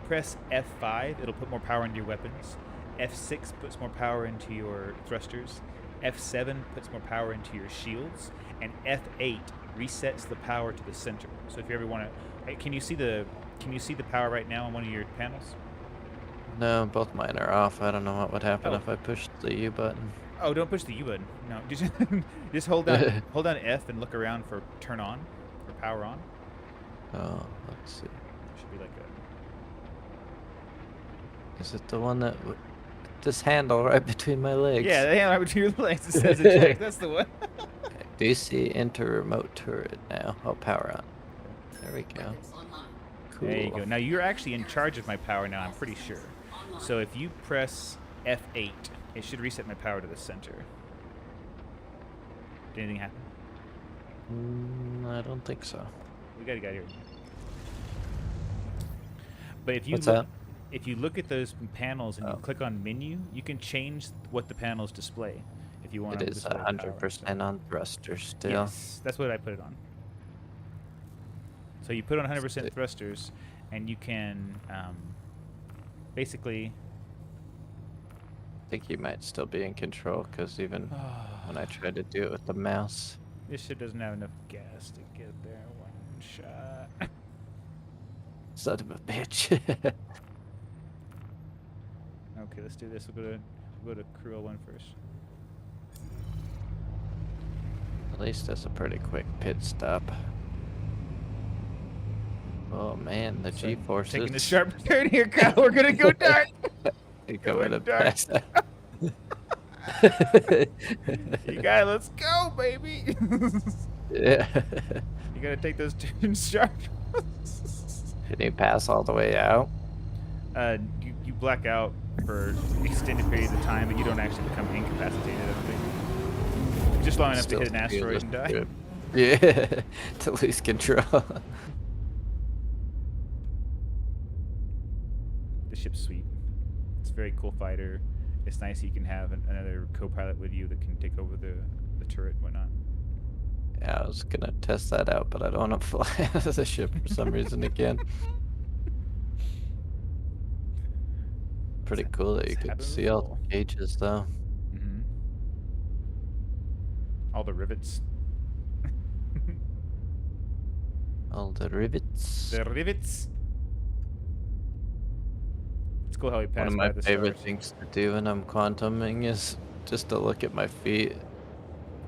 press F5, it'll put more power into your weapons. F6 puts more power into your thrusters. F7 puts more power into your shields, and F8 resets the power to the center. So if you ever want to, can you see the power right now on one of your panels? No, both mine are off. I don't know what would happen Oh. if I pushed the U button. Oh, don't push the U button. No, just hold down F and look around for turn on or power on. Oh, let's see. There should be like a. Is it the one that this handle right between my legs? Yeah, the hand right between your legs. It says eject. That's the one. Okay, do you see enter remote turret now? Oh, power on. There we go. Weapons online. Cool. There you go. Now you're actually in charge of my power now, I'm pretty sure. So if you press F8, it should reset my power to the center. Did anything happen? I don't think so. We got a guy here. But if you What's look, that? if you look at those panels and you Oh. click on menu, you can change what the panels display. If you want It to is display power. 100% on thruster still. Yes, that's what I put it on. So you put on 100% Sick. thrusters, and you can basically. I think you might still be in control because even when I tried to do it with the mouse, This shit doesn't have enough gas to get there one shot. son of a bitch. Okay, let's do this. We'll go to Crew 01 first. At least that's a pretty quick pit stop. Oh man, the So, G-forces. taking a sharp turn here, Kyle. We're gonna go dark. You going to dark. pass out. You gotta let's go, baby. Yeah. You gotta take those turns sharp. Can you pass all the way out? You black out for extended periods of time, but you don't actually become incapacitated. I don't think. Just long enough Still to hit an feel asteroid this and die. good. Yeah, to lose control. The ship's sweet. It's a very cool fighter. It's nice you can have another co-pilot with you that can take over the turret and whatnot. Yeah, I was gonna test that out, but I don't want to fly out of the ship for some reason again. Pretty cool that you could see all the gauges though. Mm-hmm. All the rivets. All the rivets. The rivets. It's cool how we One pass of by my the favorite stars. things to do when I'm quantuming is just to look at my feet,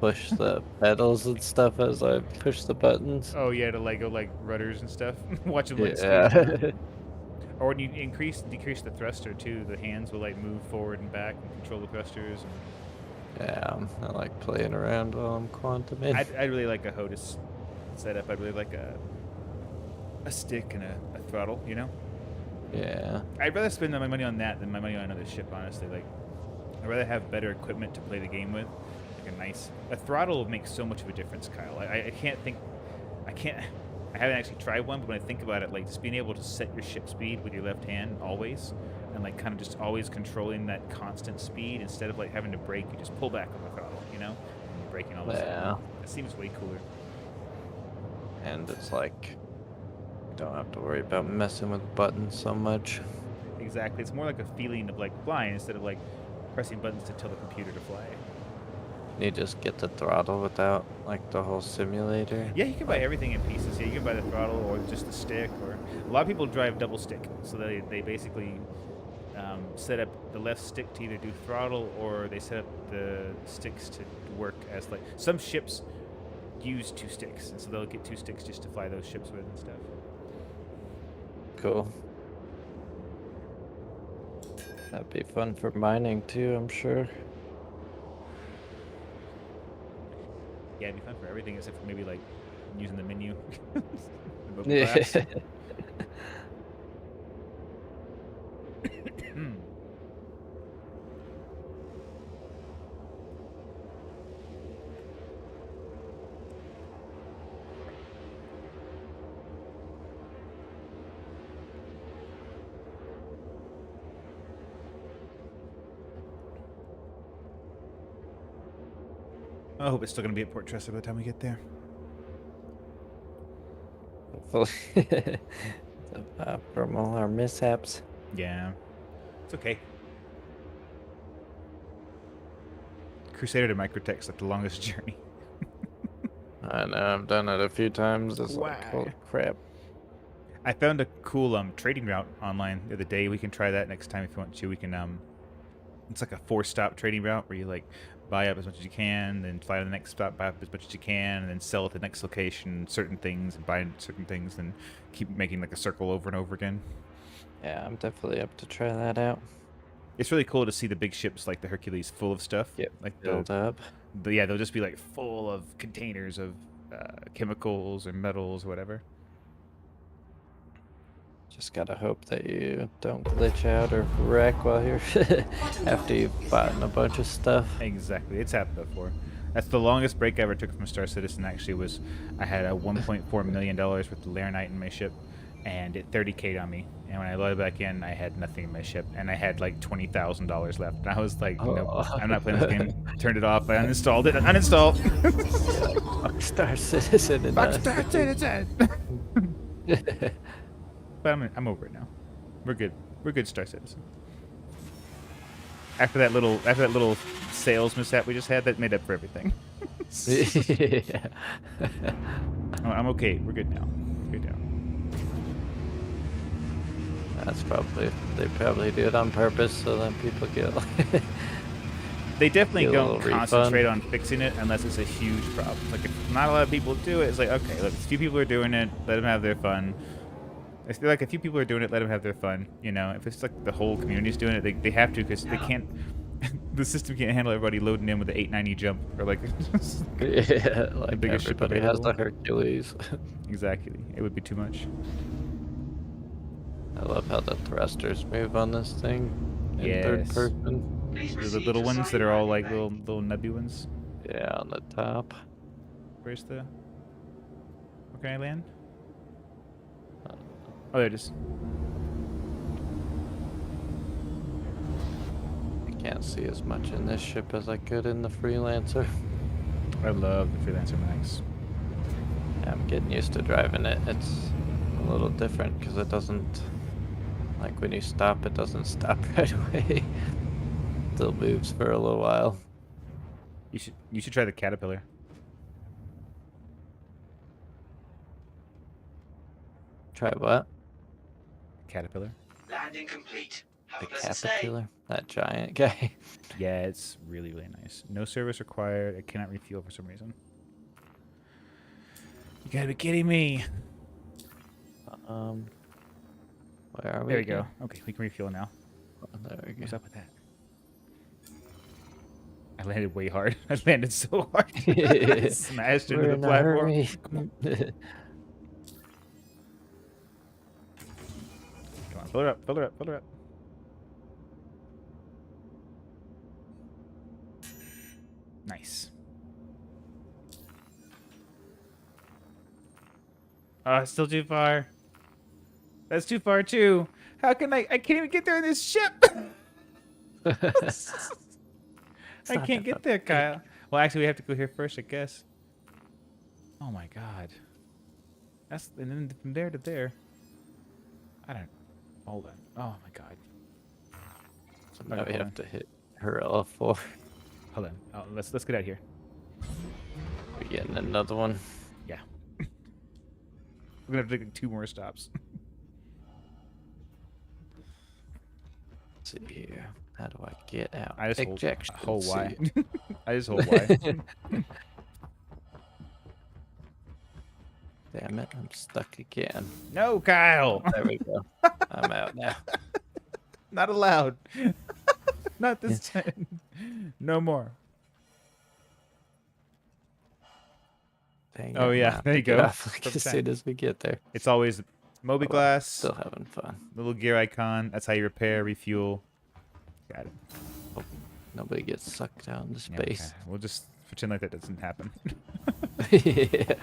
push the pedals and stuff as I push the buttons. Oh yeah, to like go like rudders and stuff. Watch them like spin. Yeah. Or when you increase and decrease the thruster too, the hands will like move forward and back and control the thrusters. And Yeah, I like playing around while I'm quantuming. I'd really like a HOTUS setup. I'd really like a stick and a throttle, you know? Yeah. I'd rather spend my money on that than my money on another ship, honestly. Like, I'd rather have better equipment to play the game with. Like a throttle makes so much of a difference, Kyle. I I haven't actually tried one, but when I think about it, like just being able to set your ship speed with your left hand always, and like kind of just always controlling that constant speed instead of like having to brake, you just pull back on the throttle, you know, and you're braking all of a sudden. Yeah. It seems way cooler. And it's like you don't have to worry about messing with buttons so much. Exactly. It's more like a feeling of like flying instead of like pressing buttons to tell the computer to fly. You just get the throttle without like the whole simulator. Yeah, you can buy everything in pieces. Yeah, you can buy the throttle or just the stick. Or a lot of people drive double stick, so they basically set up the left stick to either do throttle or they set up the sticks to work as like some ships use 2 sticks, and so they'll get 2 sticks just to fly those ships with and stuff. Cool. That'd be fun for mining too, I'm sure. Yeah, it'd be fun for everything except for maybe like using the menu. The mobile Yeah. class. I hope it's still gonna be at Port Tressa by the time we get there. Hopefully. From all our mishaps. Yeah, it's okay. Crusader to Microtech's like the longest journey. I know, I've done it a few times. It's like, Why? holy crap. I found a cool trading route online the other day. We can try that next time if you want to. We can it's like a 4-stop trading route where you like buy up as much as you can, then fly to the next stop, buy up as much as you can, and then sell at the next location certain things and buy certain things, and keep making like a circle over and over again. Yeah, I'm definitely up to try that out. It's really cool to see the big ships like the Hercules full of stuff. Get like build up. yeah, they'll just be like full of containers of chemicals or metals or whatever. Just gotta hope that you don't glitch out or wreck while you're after you've bought a bunch of stuff. Exactly, it's happened before. That's the longest break I ever took from Star Citizen. Actually, was I had a $1.4 million worth of Laranite in my ship, and it 30k'd on me. And when I loaded back in, I had nothing in my ship, and I had like $20,000 left. And I was like, nope, I'm not playing this game. Turned it off. I uninstalled it. Uninstall. Star Citizen. Star Citizen. But I'm over it now. We're good. We're good, Star Citizen. After that little sales mishap we just had, that made up for everything. Yeah. I'm okay. We're good now. We're good now. That's they probably do it on purpose so then people get like They definitely get a don't little concentrate refund. on fixing it unless it's a huge problem. Like if not a lot of people do it, it's like okay, look, a few people are doing it, let them have their fun. I feel like a few people are doing it, let them have their fun. You know, if it's like the whole community's doing it, they have to because they can't. The system can't handle everybody loading in with the 890 jump or like yeah, like biggest ship everybody has the available. Hercules. Exactly, it would be too much. I love how the thrusters move on this thing in third Yes. person. The little ones that are all like little nubby ones. Yeah, on the top. Where's the? Where can I land? Oh, there it is. I can't see as much in this ship as I could in the Freelancer. I love the Freelancer Max. Yeah, I'm getting used to driving it. It's a little different because it doesn't, like when you stop, it doesn't stop right away. Still moves for a little while. You should try the Caterpillar. Try what? Caterpillar. Landing complete. Have The a pleasant stay. Caterpillar? That giant guy. Yeah, it's really, really nice. No service required. I cannot refuel for some reason. You gotta be kidding me. Where are we? There we go. again? Okay, we can refuel now. Oh, there we What's go. up with that? I landed way hard. I landed so hard. I smashed into We're the in a platform. hurry. Come on, fill her up, fill her up, fill her up. Nice. Oh, it's still too far. That's too far too. How can I can't even get there in this ship. I can't get there, Kyle. Well, actually, we have to go here first, I guess. Oh my god. That's and then from there to there. I don't. Hold on. Oh my god. So now we have to hit her L4. Hold on. Oh, let's get out of here. We're getting another one. Yeah. We're gonna have to take 2 more stops. Let's see here. How do I get out? I just Ejection hold Y. seat. I just hold Y. Damn it, I'm stuck again. No, Kyle. There we go. I'm out now. Not allowed. Not this time. No more. Dang Oh it, yeah, man. there you Get go. off, like, as soon as we get there. It's always Moby Oh, well, glass, Still having fun. little gear icon. That's how you repair, refuel. Got it. Hope nobody gets sucked out into Yeah, space. okay. We'll just pretend like that doesn't happen. Yeah.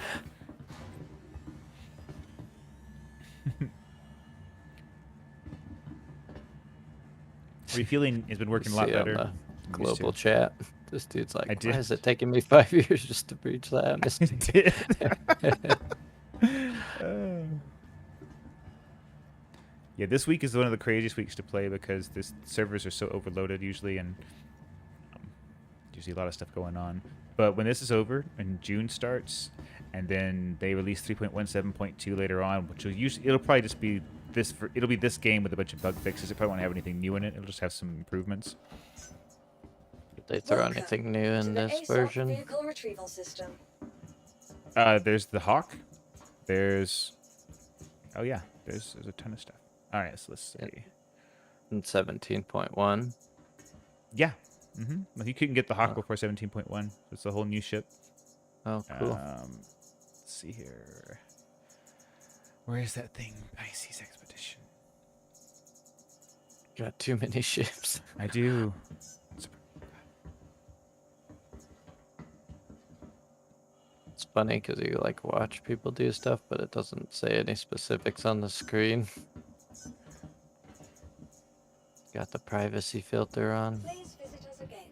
Refueling has been working a lot See on better. the than it used global to. chat. This dude's like, I why did. is it taking me 5 years just to reach the atmosphere? Yeah, this week is one of the craziest weeks to play because this servers are so overloaded usually, and usually a lot of stuff going on. But when this is over and June starts, and then they release 3.17.2 later on, which will usually it'll probably just be it'll be this game with a bunch of bug fixes. It probably won't have anything new in it. It'll just have some improvements. Did they throw Welcome anything new to in the this ASOP version? vehicle retrieval system. There's the Hawk. There's oh yeah, there's a ton of stuff. All right, so let's see. In 17.1. Yeah. Well, you couldn't get the Hawk Oh. before 17.1. It's a whole new ship. Oh, cool. Let's see here. Where is that thing? Pisces Expedition. Got too many ships. I do. It's funny because you like watch people do stuff, but it doesn't say any specifics on the screen. Got the privacy filter on. Please visit us again.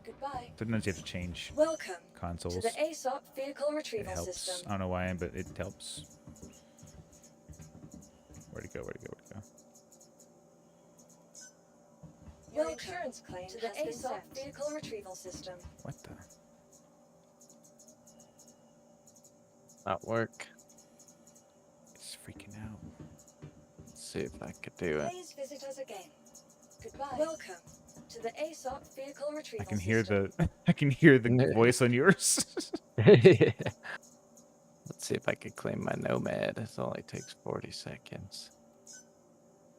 Goodbye. Sometimes you have to change Welcome consoles. to the ASOP vehicle It retrieval helps. system. I don't know why, but it helps. Where'd it go? Where'd it go? Where'd it go? Your insurance claim to the ASOP vehicle retrieval system. What the? Not work. It's freaking out. Let's see if I could do it. Please visit us again. Goodbye. Welcome to the ASOP vehicle retrieval I can hear system. the I can hear the Yeah. voice on yours. Let's see if I could claim my Nomad. It only takes 40 seconds.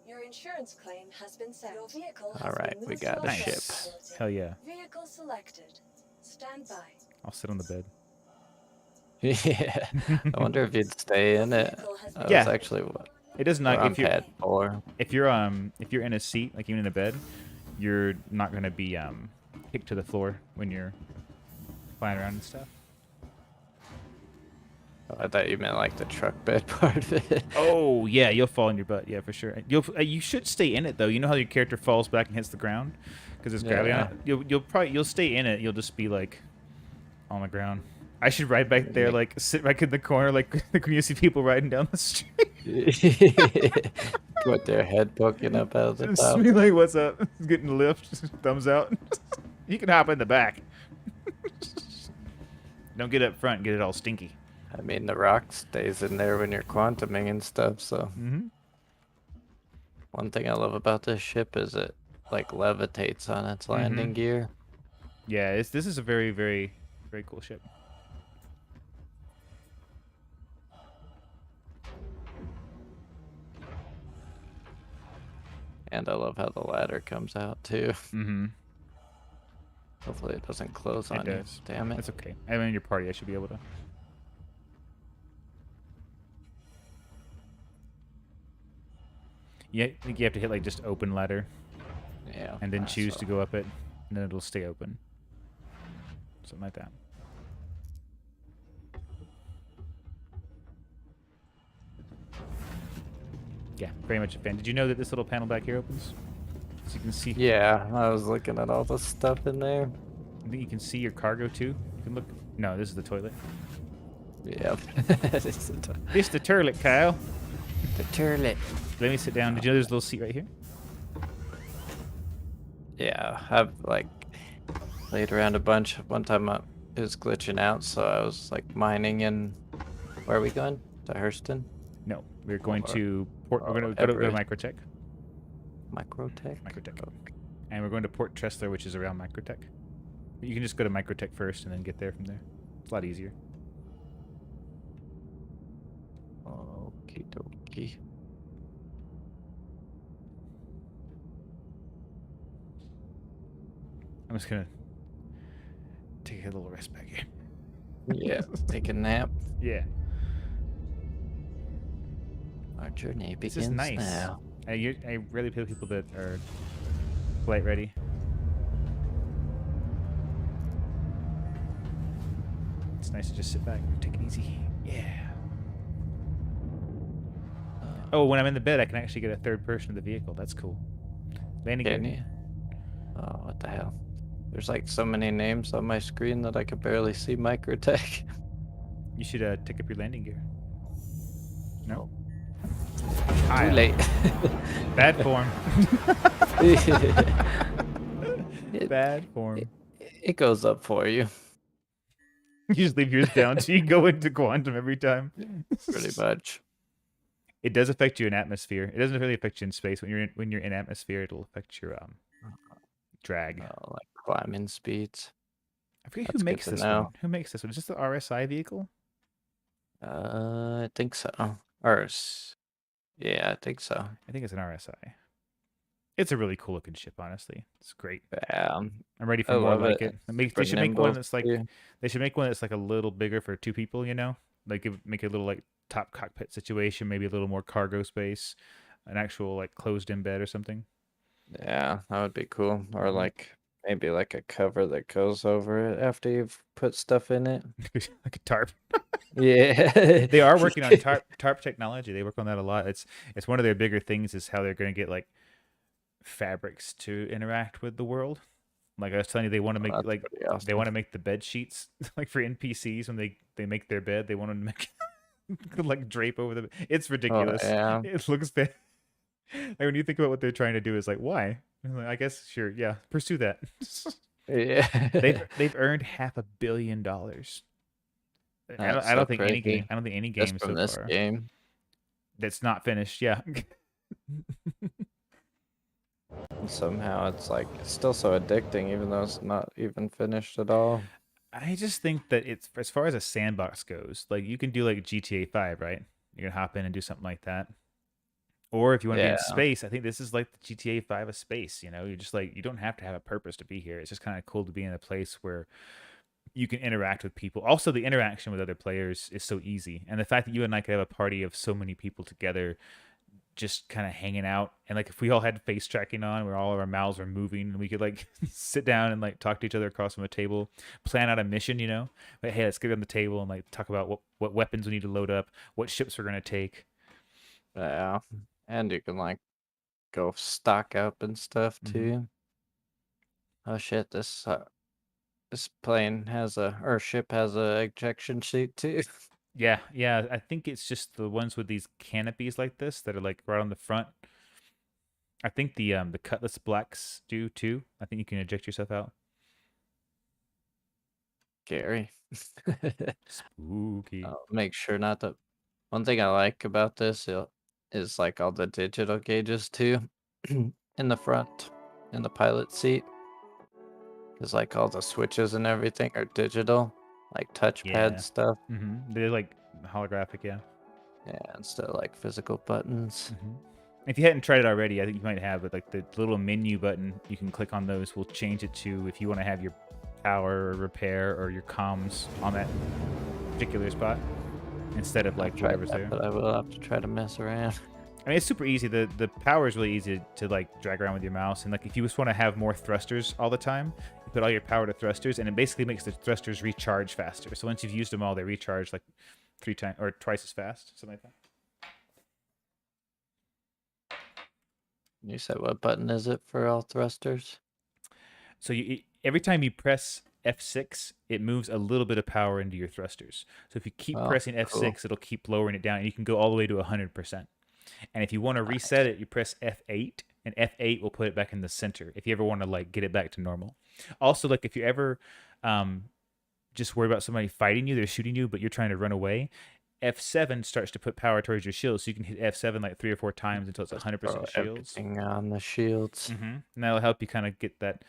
Your insurance claim has been sent. Your vehicle has Alright, been we moved got to a our ship. facility. Hell yeah. Vehicle selected. Stand by. I'll sit on the bed. Yeah. I wonder if you'd stay in it. That Yeah. was actually what It does we're not on if you're pad 4. if you're in a seat, like even in a bed, you're not gonna be kicked to the floor when you're flying around and stuff. Oh, I thought you meant like the truck bed part of it. Oh yeah, you'll fall on your butt. Yeah, for sure. You should stay in it though. You know how your character falls back and hits the ground because there's gravity on it. You'll stay in it. You'll just be like on the ground. I should ride back there, like sit right in the corner, like when you see people riding down the street. With their head poking up out of the Just top. be like, "What's up?" Getting a lift, thumbs out. You can hop in the back. Don't get up front and get it all stinky. I mean, the rock stays in there when you're quantuming and stuff, so. One thing I love about this ship is it, like, levitates on its landing gear. Yeah, this is a very, very, very cool ship. And I love how the ladder comes out, too. Mm-hmm. Hopefully it doesn't close It on does. you. Damn it. That's okay. I'm in your party. I should be able to. Yeah, I think you have to hit like just open ladder Yeah. and then I choose saw. to go up it, and then it'll stay open. Something like that. Yeah, very much a fan. Did you know that this little panel back here opens? So you can see. Yeah, I was looking at all the stuff in there. I think you can see your cargo too. You can look. No, this is the toilet. Yep. It's It's the toilet, Kyle. the toilet. Let me sit down. Did you know there's a little seat right here? Yeah, I've like played around a bunch. One time it was glitching out, so I was like mining in. Where are we going? To Hurston? No, we're going Or- to port. We're going to go to Everett. Microtech. Microtech? Microtech. Okay. And we're going to Port Tressler, which is around Microtech. But you can just go to Microtech first and then get there from there. It's a lot easier. Okie dokie. I'm just gonna take a little rest back here. Yeah, take a nap. Yeah, Our journey this begins is nice. now. I rarely play with people that are flight ready. It's nice to just sit back and take it easy. Yeah. Oh, when I'm in the bed, I can actually get a third person of the vehicle. That's cool. Landing Can gear. you? Oh, what the hell? There's like so many names on my screen that I could barely see Microtech. You should take up your landing gear. No. Too late. Bad form. Bad form. It goes up for you, You just leave yours down so you go into quantum every time. pretty much. It does affect you in atmosphere. It doesn't really affect you in space. When you're in atmosphere, it'll affect your drag. Like climbing speeds. I forget That's who good makes to this know. one. Who makes this one? Is this the RSI vehicle? I think so. Yeah, I think so. I think it's an RSI. It's a really cool looking ship, honestly. It's great. Yeah, I'm ready for I more love like it. it. Super They should make one nimble, that's like too. they should make one that's like a little bigger for two people. You know, like make it a little like top cockpit situation, maybe a little more cargo space, an actual like closed in bed or something. Yeah, that would be cool. Or Mhm. like maybe like a cover that goes over it after you've put stuff in it. Like a tarp. Yeah. They are working on tarp technology. They work on that a lot. It's one of their bigger things is how they're going to get like fabrics to interact with the world. Like I was telling you, they want to make That's like pretty they awesome. want to make the bed sheets like for NPCs when they make their bed. They want to make like drape over the. It's Oh ridiculous. yeah. It looks bad. Like when you think about what they're trying to do, is like why? I'm like, I guess sure, yeah, pursue that. Yeah. They've earned $500 million. That's I so don't think any crazy. game. I don't think any Just game from so this far game. that's not finished. Yeah. And somehow it's like it's still so addicting even though it's not even finished at all. I just think that it's as far as a sandbox goes, like you can do like GTA 5, right? You can hop in and do something like that. Or if you want to be in Yeah. space, I think this is like the GTA 5 of space, you know? You're just like you don't have to have a purpose to be here. It's just kind of cool to be in a place where you can interact with people. Also, the interaction with other players is so easy. And the fact that you and I could have a party of so many people together just kind of hanging out, and like if we all had face tracking on where all of our mouths were moving and we could like sit down and like talk to each other across from a table, plan out a mission, you know, but hey, let's get on the table and like talk about what weapons we need to load up, what ships we're going to take. Yeah. And you can like go stock up and stuff Mhm. too. Oh shit, this plane has or ship has a ejection seat too. Yeah, I think it's just the ones with these canopies like this that are like right on the front. I think the Cutlass Blacks do too. I think you can eject yourself out. Scary. Spooky. I'll make sure not to. One thing I like about this is like all the digital gauges too in the front in the pilot seat. Because like all the switches and everything are digital, like touchpad Yeah. stuff. They're like holographic, yeah. Yeah, instead of like physical buttons. If you hadn't tried it already, I think you might have, but like the little menu button, you can click on those. We'll change it to if you want to have your power or repair or your comms on that particular spot instead of like I've tried whatever's that, there. but I will have to try to mess around. I mean, it's super easy. The power is really easy to like drag around with your mouse, and like if you just want to have more thrusters all the time, you put all your power to thrusters, and it basically makes the thrusters recharge faster. So once you've used them all, they recharge like 3 times or twice as fast, something like that. You said what button is it for all thrusters? So every time you press F6, it moves a little bit of power into your thrusters. So if you keep Oh, pressing cool. F6, it'll keep lowering it down, and you can go all the way to 100%. And if you want to reset it, you press F8, and F8 will put it back in the center. If you ever want to like get it back to normal. Also, like if you ever just worry about somebody fighting you, they're shooting you, but you're trying to run away, F7 starts to put power towards your shield, so you can hit F7 like 3 or 4 times until it's 100% Throw shields. everything on the shields. And that'll help you kind of get that.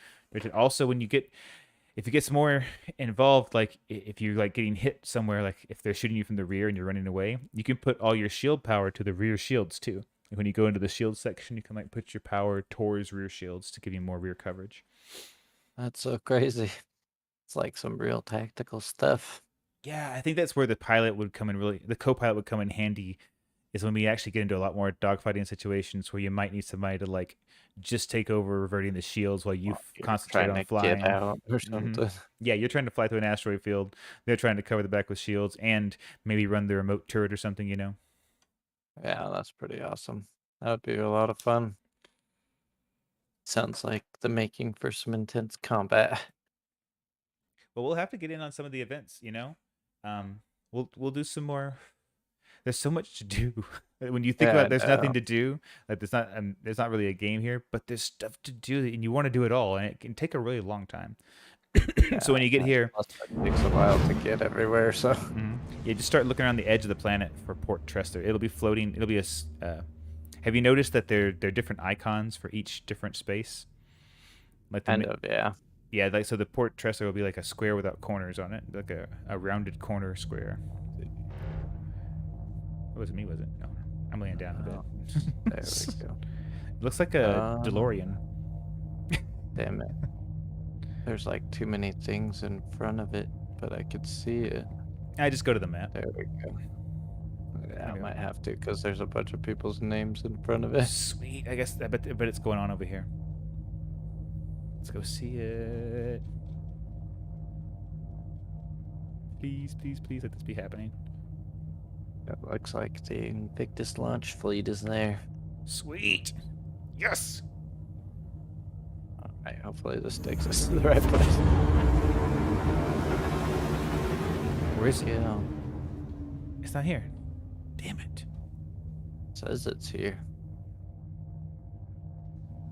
Also, when you get, if it gets more involved, like if you're like getting hit somewhere, like if they're shooting you from the rear and you're running away, you can put all your shield power to the rear shields too. Like when you go into the shield section, you can like put your power towards rear shields to give you more rear coverage. That's so crazy. It's like some real tactical stuff. Yeah, I think that's where the co-pilot would come in handy, is when we actually get into a lot more dogfighting situations where you might need somebody to like just take over reverting the shields while you concentrate Trying on to flying. get out or something. Yeah, you're trying to fly through an asteroid field. They're trying to cover the back with shields and maybe run the remote turret or something, you know? Yeah, that's pretty awesome. That would be a lot of fun. Sounds like the making for some intense combat. But we'll have to get in on some of the events, you know? We'll do some more. There's so much to do. When you think about there's nothing to do, like there's not really a game here, but there's stuff to do and you want to do it all, and it can take a really long time. So when you get here, it takes a while to get everywhere. So you just start looking around the edge of the planet for Port Trester. It'll be floating. It'll be a. Have you noticed that they're different icons for each different space? Like yeah. Yeah, like so the Port Trester will be like a square without corners on it, like a rounded corner square. It wasn't me, was it? No, I'm laying down a bit. There we go. It looks like a DeLorean. Damn it. There's like too many things in front of it, but I could see it. I just go to the map. There we go. Yeah, I might have to because there's a bunch of people's names in front of it. Sweet. I guess, but it's going on over here. Let's go see it. Please, please, please let this be happening. It looks like the Invictus launch fleet is there. Sweet. Yes. Alright, hopefully this takes us to the right place. Where is it? Yeah. It's not here. Damn it. It says it's here.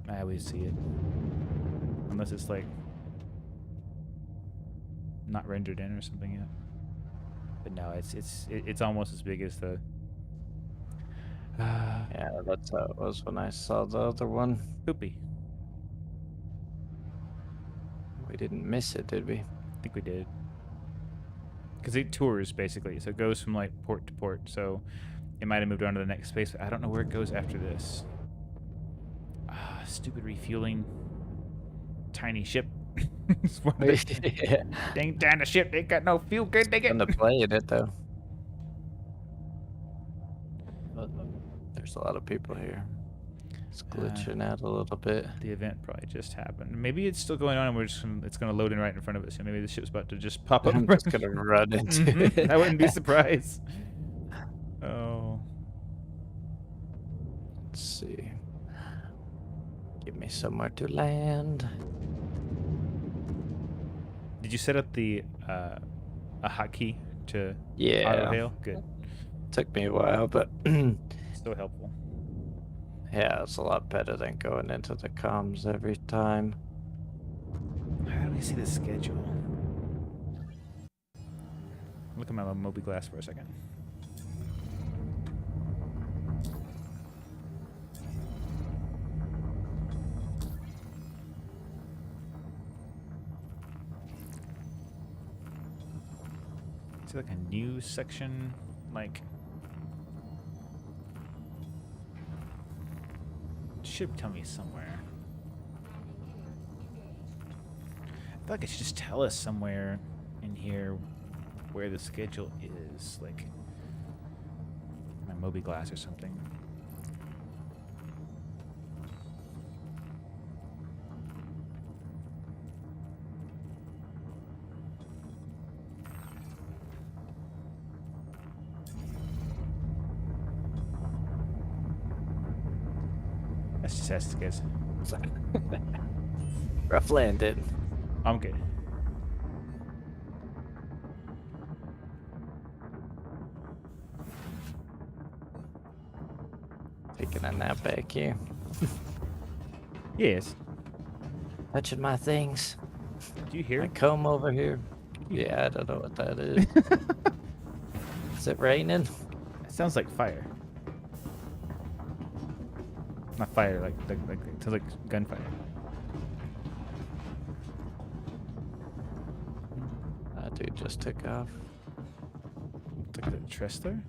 I always see it. Unless it's like not rendered in or something yet. But no, it's almost as big as the. Yeah, that's how it was when I saw the other one. Poopy. We didn't miss it, did we? I think we did. Because it tours basically, so it goes from like port to port. So it might have moved on to the next space. But I don't know where it goes after this. Stupid refueling. Tiny ship. Yeah. Dang tiny ship, they got no fuel. Good, they get. I'm gonna play in it though. There's a lot of people here. It's glitching out a little bit. The event probably just happened. Maybe it's still going on, and it's gonna load in right in front of us. And maybe the ship's about to just pop up. I'm just gonna run into it. I wouldn't be surprised. Oh. Let's see. Give me somewhere to land. Did you set up the a hotkey to auto hail? Good. Took me a while, but Still helpful. yeah, it's a lot better than going into the comms every time. How do we see the schedule? Look at my Moby Glass for a second. Is it like a news section? Like, it should tell me somewhere. I feel like it should just tell us somewhere in here where the schedule is, like my Moby Glass or something. That's just us, guys. Rough landing. I'm good. Taking a nap back here. Yes. Touching my things. Do you hear My it? comb over here. Yeah, I don't know what that is. Is it raining? It sounds like fire. Not fire, like it sounds like gunfire. That dude just took off. Look at the Tressler.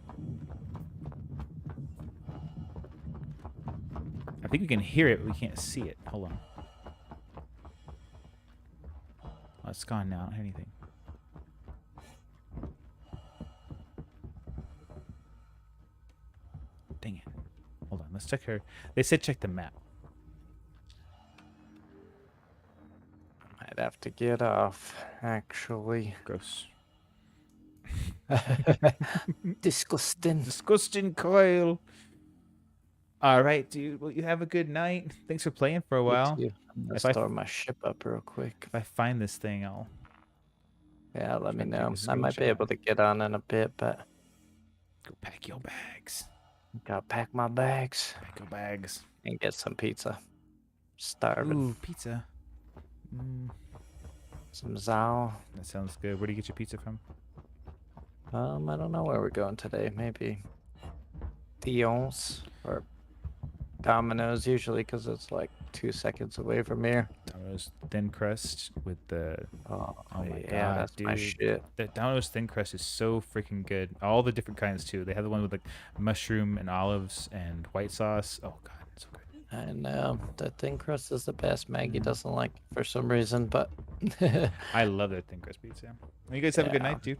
I think we can hear it, but we can't see it. Hold on. Oh, it's gone now. I don't hear anything. Dang it. Hold on. Let's check her. They said check the map. Might have to get off, actually. Gross. Disgusting. Disgusting coil. All right, dude. Well, you have a good night. Thanks for playing for a while. I'm gonna If I store my ship up real quick. If I find this thing, I'll. Yeah, let me try and know. take a I might be screenshot. able to get on in a bit, but Go pack your bags. gotta pack my bags Pack your bags. and get some pizza. Starving. Ooh, pizza. Some Zao. That sounds good. Where do you get your pizza from? I don't know where we're going today. Maybe Dion's or Domino's usually because it's like 2 seconds away from here. Domino's thin crust with the. Oh, my yeah, God, that's my dude. shit. The Domino's thin crust is so freaking good. All the different kinds too. They have the one with like mushroom and olives and white sauce. Oh god, it's so good. I know the thin crust is the best. Maggie doesn't like it for some reason, but I love their thin crust pizza. Well, you guys have a good Yeah. night, dude.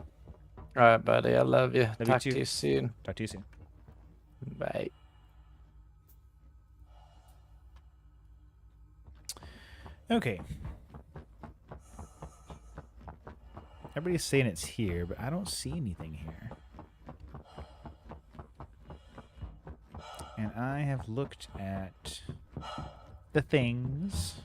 all right, buddy. I love you. you Talk too. to you soon. Talk to you soon. Bye. Okay. Everybody's saying it's here, but I don't see anything here. And I have looked at the things.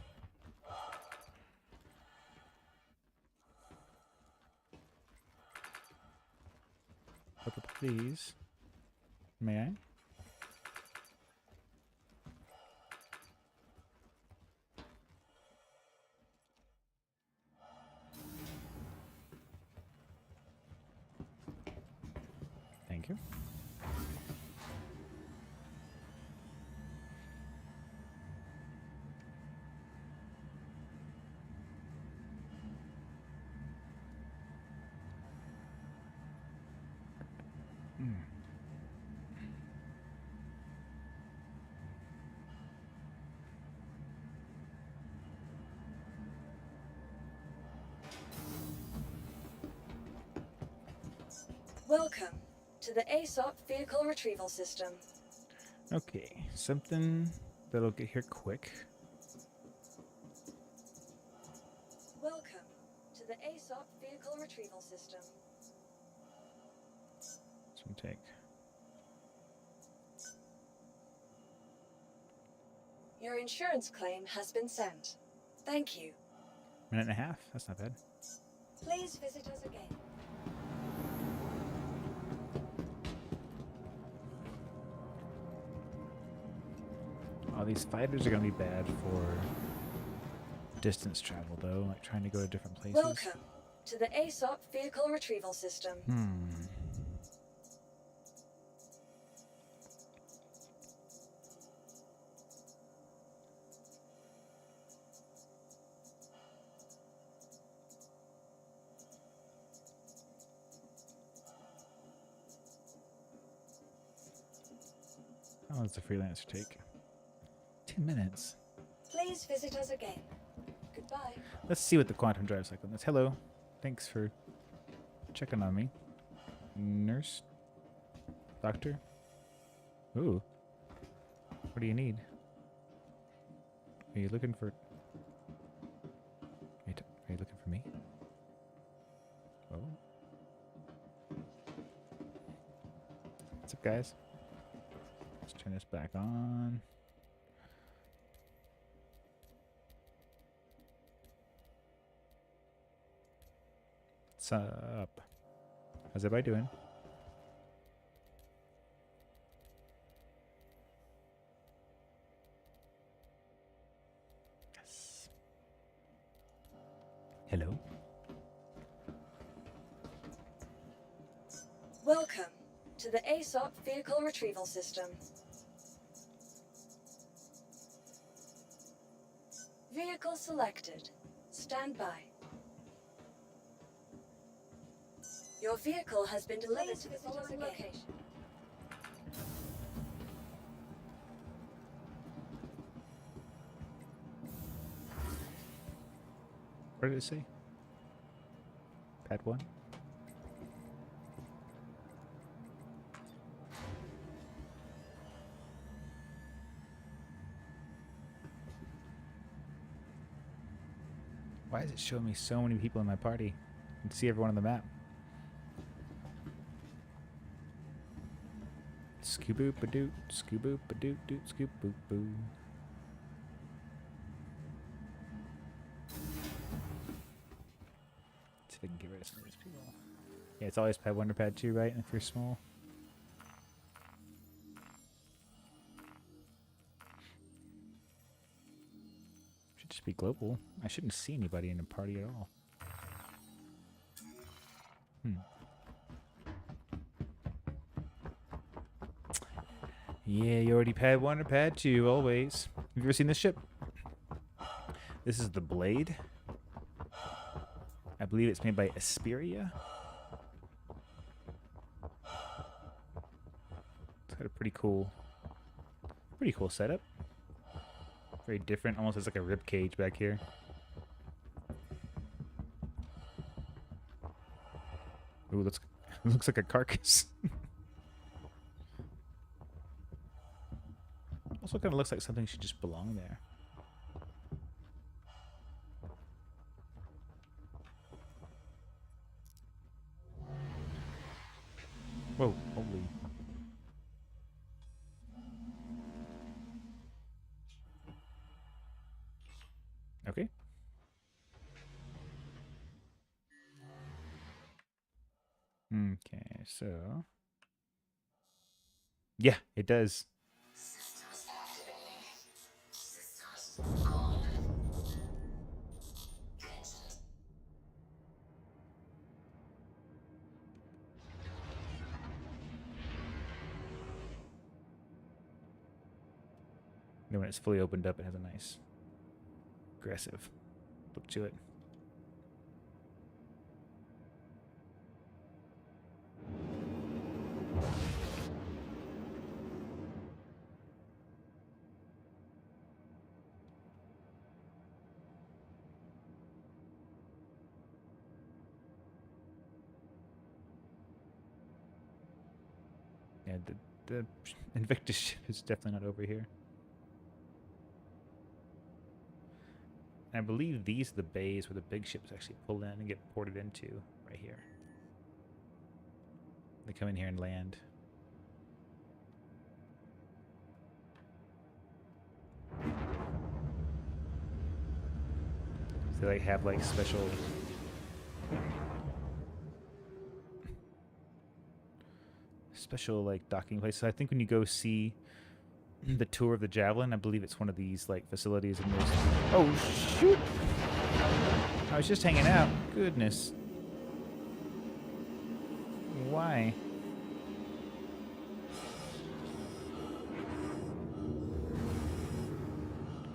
Please. May I? Thank you. Welcome to the ASOP Vehicle Retrieval System. Okay, something that'll get here quick. Welcome to the ASOP Vehicle Retrieval System. This one take. Your insurance claim has been sent. Thank you. Minute and a half. That's not bad. Please visit us again. Oh, these fighters are gonna be bad for distance travel, though. Like trying to go to different places. Welcome to the ASOP Vehicle Retrieval System. How long does the freelancer take? 10 minutes. Please visit us again. Goodbye. Let's see what the quantum drive cycle is. Hello. Thanks for checking on me. Nurse? Doctor? Ooh. What do you need? Are you looking for... Are you looking for me? Oh. What's up, guys? Let's turn this back on. What's up? How's everybody doing? Yes. Hello. Welcome to the ASOP Vehicle Retrieval System. Vehicle selected. Stand by. Your vehicle has been delivered to the following location. What did it say? Pad 1? Why is it showing me so many people in my party? I can see everyone on the map. Scoop-boop-a-doot, scoop-boop-a-doot-doot, scoop-boop-boo. See if I can get rid of some of these people. Yeah, it's always pad 1 or pad 2, right? If you're small. Should just be global. I shouldn't see anybody in the party at all. Yeah, you already pad 1 or pad 2, always. Have you ever seen this ship? This is the Blade. I believe it's made by Asperia. It's got a pretty cool setup. Very different, almost has like a rib cage back here. Ooh, looks like a carcass. Also kind of looks like something should just belong there. Whoa, holy. Okay. Okay, so... Yeah, it does. Systems activating. Systems on. Then when it's fully opened up, it has a nice, aggressive look to it. Yeah, the Invictus ship is definitely not over here. And I believe these are the bays where the big ships actually pull in and get ported into, right here. They come in here and land. So they like have like special like docking places. I think when you go see the tour of the Javelin, I believe it's one of these like facilities in those. Oh shoot! I was just hanging out. Goodness. Why?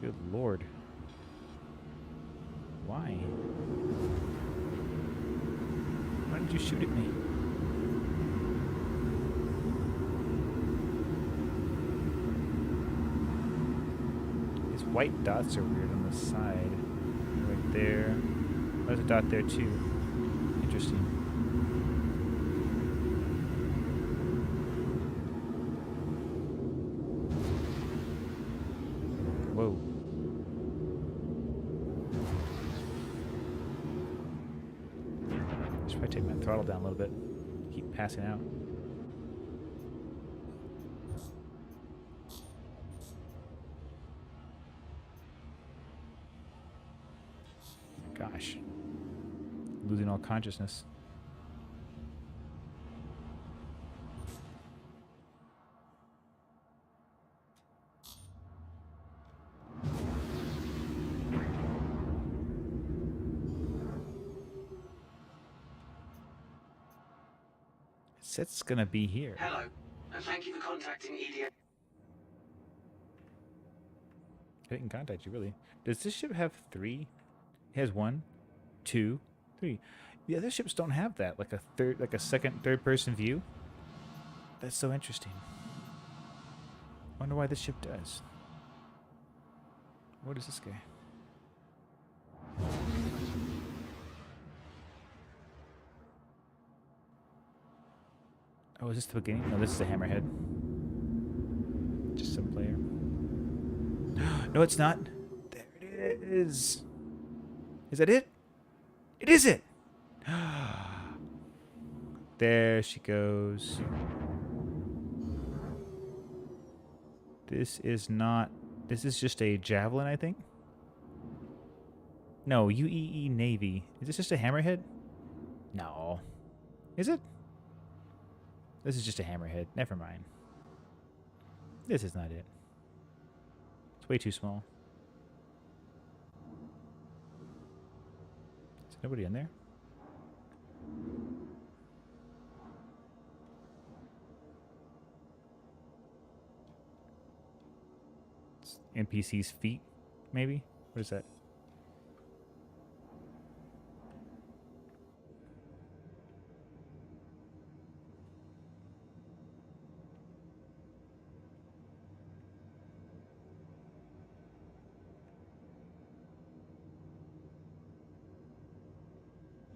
Good lord. Why? Why did you shoot at me? These white dots are weird on the side. Right there. There's a dot there too. Interesting. Whoa. Should probably take my throttle down a little bit. Keep passing out. Gosh. Losing all consciousness. said it's gonna be here. Hello, and thank you for contacting EDA. I didn't contact you, really. Does this ship have 3? It has 1, 2, 3. The other ships don't have that, like a second, third-person view. That's so interesting. Wonder why this ship does. What is this guy? Oh, is this the beginning? No, this is a hammerhead. Just some player. No, it's not. There it is. Is that it? It is it. There she goes. This is not. This is just a javelin, I think. No, UEE Navy. Is this just a hammerhead? No. Is it? This is just a hammerhead. Never mind. This is not it. It's way too small. Is nobody in there? It's NPC's feet, maybe? What is that?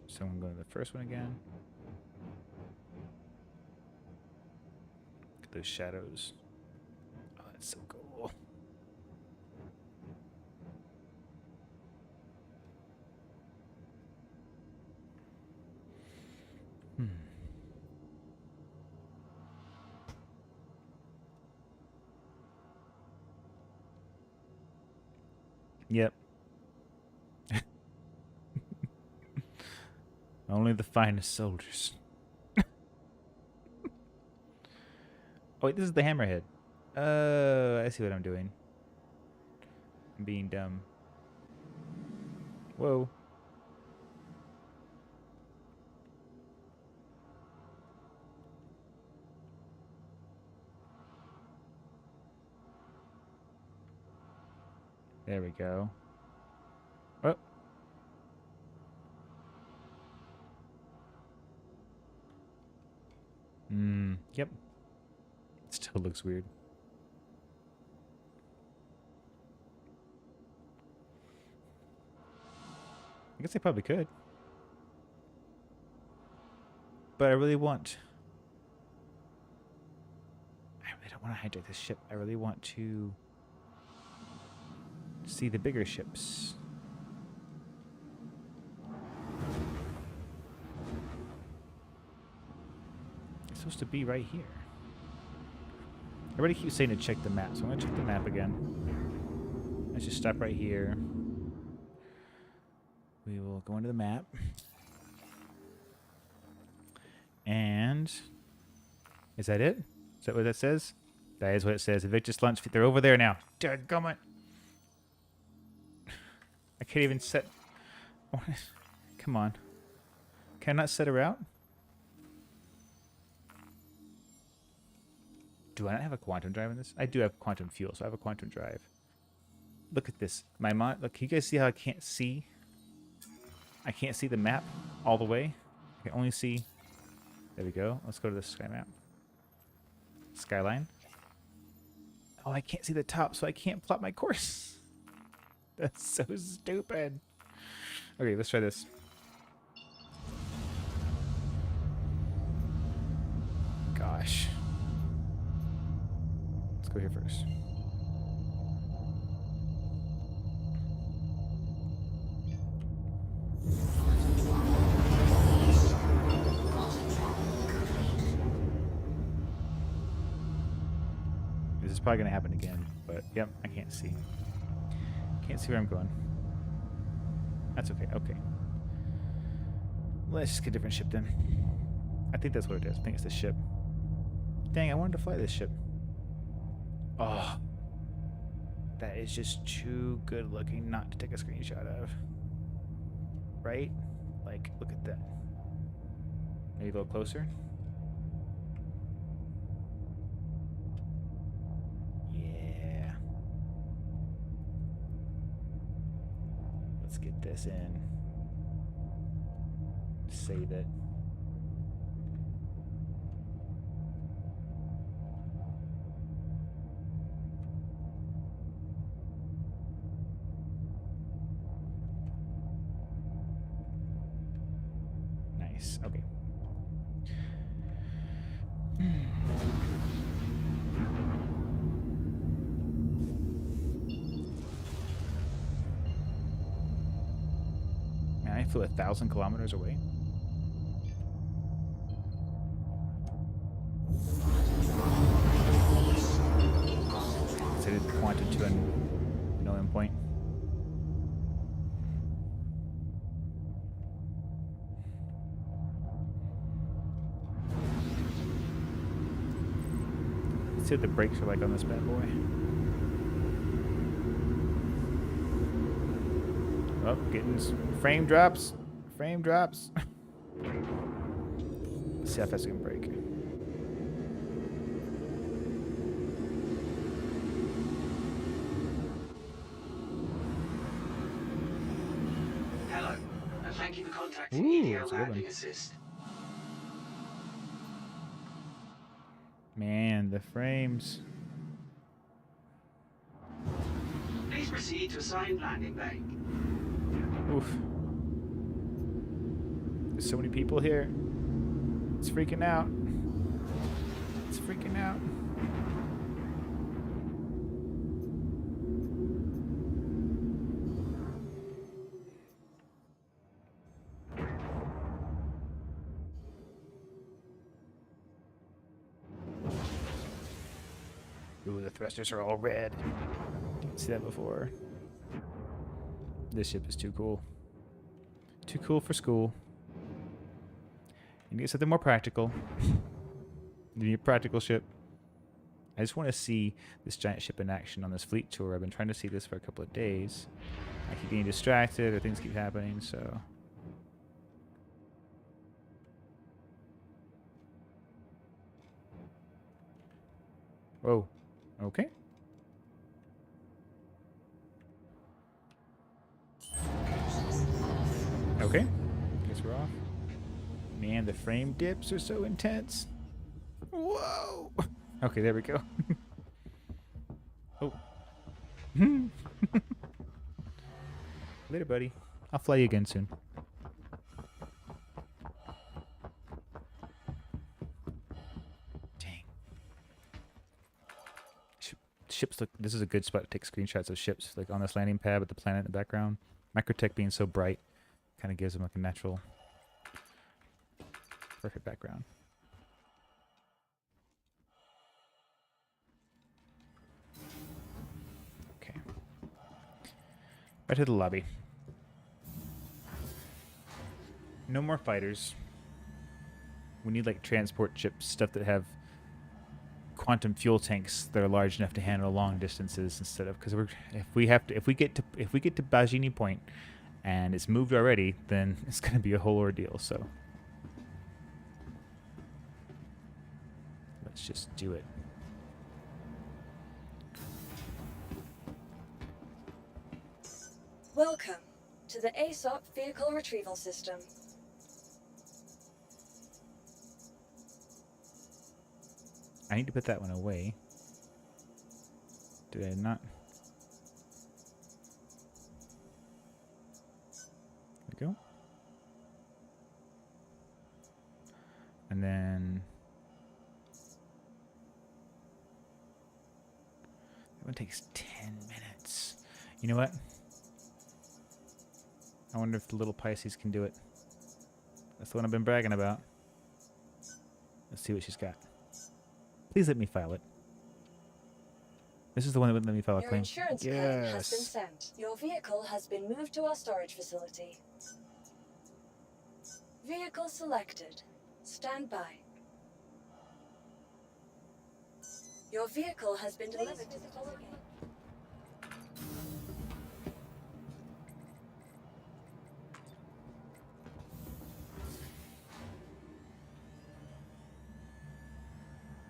So I'm going to the first one again. Look at those shadows. Oh, that's so cool. Yep. Only the finest soldiers. Oh, wait, this is the hammerhead. I see what I'm doing. I'm being dumb. Whoa. There we go. Oh. Yep. Still looks weird. I guess I probably could. But I really want... I really don't want to hijack this ship. I really want to see the bigger ships. It's supposed to be right here. Everybody keeps saying to check the map, so I'm going to check the map again. Let's just stop right here. We will go into the map. And... is that it? Is that what that says? That is what it says. Evictus Lunch. They're over there now. Dadgummit. I can't even set... Come on. Can I not set her out? Do I not have a quantum drive in this? I do have quantum fuel, so I have a quantum drive. Look at this. My mod. Look, can you guys see how I can't see? I can't see the map all the way. I can only see... There we go. Let's go to the sky map. Skyline. Oh, I can't see the top, so I can't plot my course. That's so stupid. Okay, let's try this. Gosh. Let's go here first. This is probably going to happen again, but yep, I can't see. Can't see where I'm going. That's okay. Okay. Let's just get a different ship then. I think that's what it is. I think it's the ship. Dang, I wanted to fly this ship. Oh. That is just too good looking not to take a screenshot of. Right? Like, look at that. Maybe a little closer. get this in. Save it. Nice. Okay. Man, I feel 1,000 kilometers away. I did quantum to an unknown point. Let's see what the brakes are like on this bad boy. Oh, getting frame drops. Frame drops. Let's see how fast we can brake. Hello, and thank you for contacting Ooh, EDL that's a good Landing one. Assist. Man, the frames. Please proceed to assigned landing bay. Oof. There's so many people here. It's freaking out. It's freaking out. Ooh, the thrusters are all red. Didn't see that before. This ship is too cool. Too cool for school. You need something more practical. You need a practical ship. I just want to see this giant ship in action on this fleet tour. I've been trying to see this for a couple of days. I keep getting distracted or things keep happening, so... Whoa. Okay. Okay. Guess we're off. Man, the frame dips are so intense. Whoa. Okay, there we go. Oh. Later, buddy. I'll fly you again soon. Dang. Ships look... This is a good spot to take screenshots of ships, like on this landing pad with the planet in the background. Microtech being so bright kind of gives them like a natural... perfect background. Okay. Right to the lobby. No more fighters. We need like transport ships, stuff that have quantum fuel tanks that are large enough to handle long distances instead of, because if we get to Bajini Point and it's moved already, then it's going to be a whole ordeal. So let's just do it. Welcome to the ASOP Vehicle Retrieval System. I need to put that one away. Did I not? There we go. And then that one takes 10 minutes. You know what? I wonder if the little Pisces can do it. That's the one I've been bragging about. Let's see what she's got. Please let me file it. This is the one that wouldn't let me file a Your claim. insurance claim has been sent. Your vehicle has been moved to our storage facility. Vehicle selected. Stand by. Your vehicle has been delivered to the toll gate.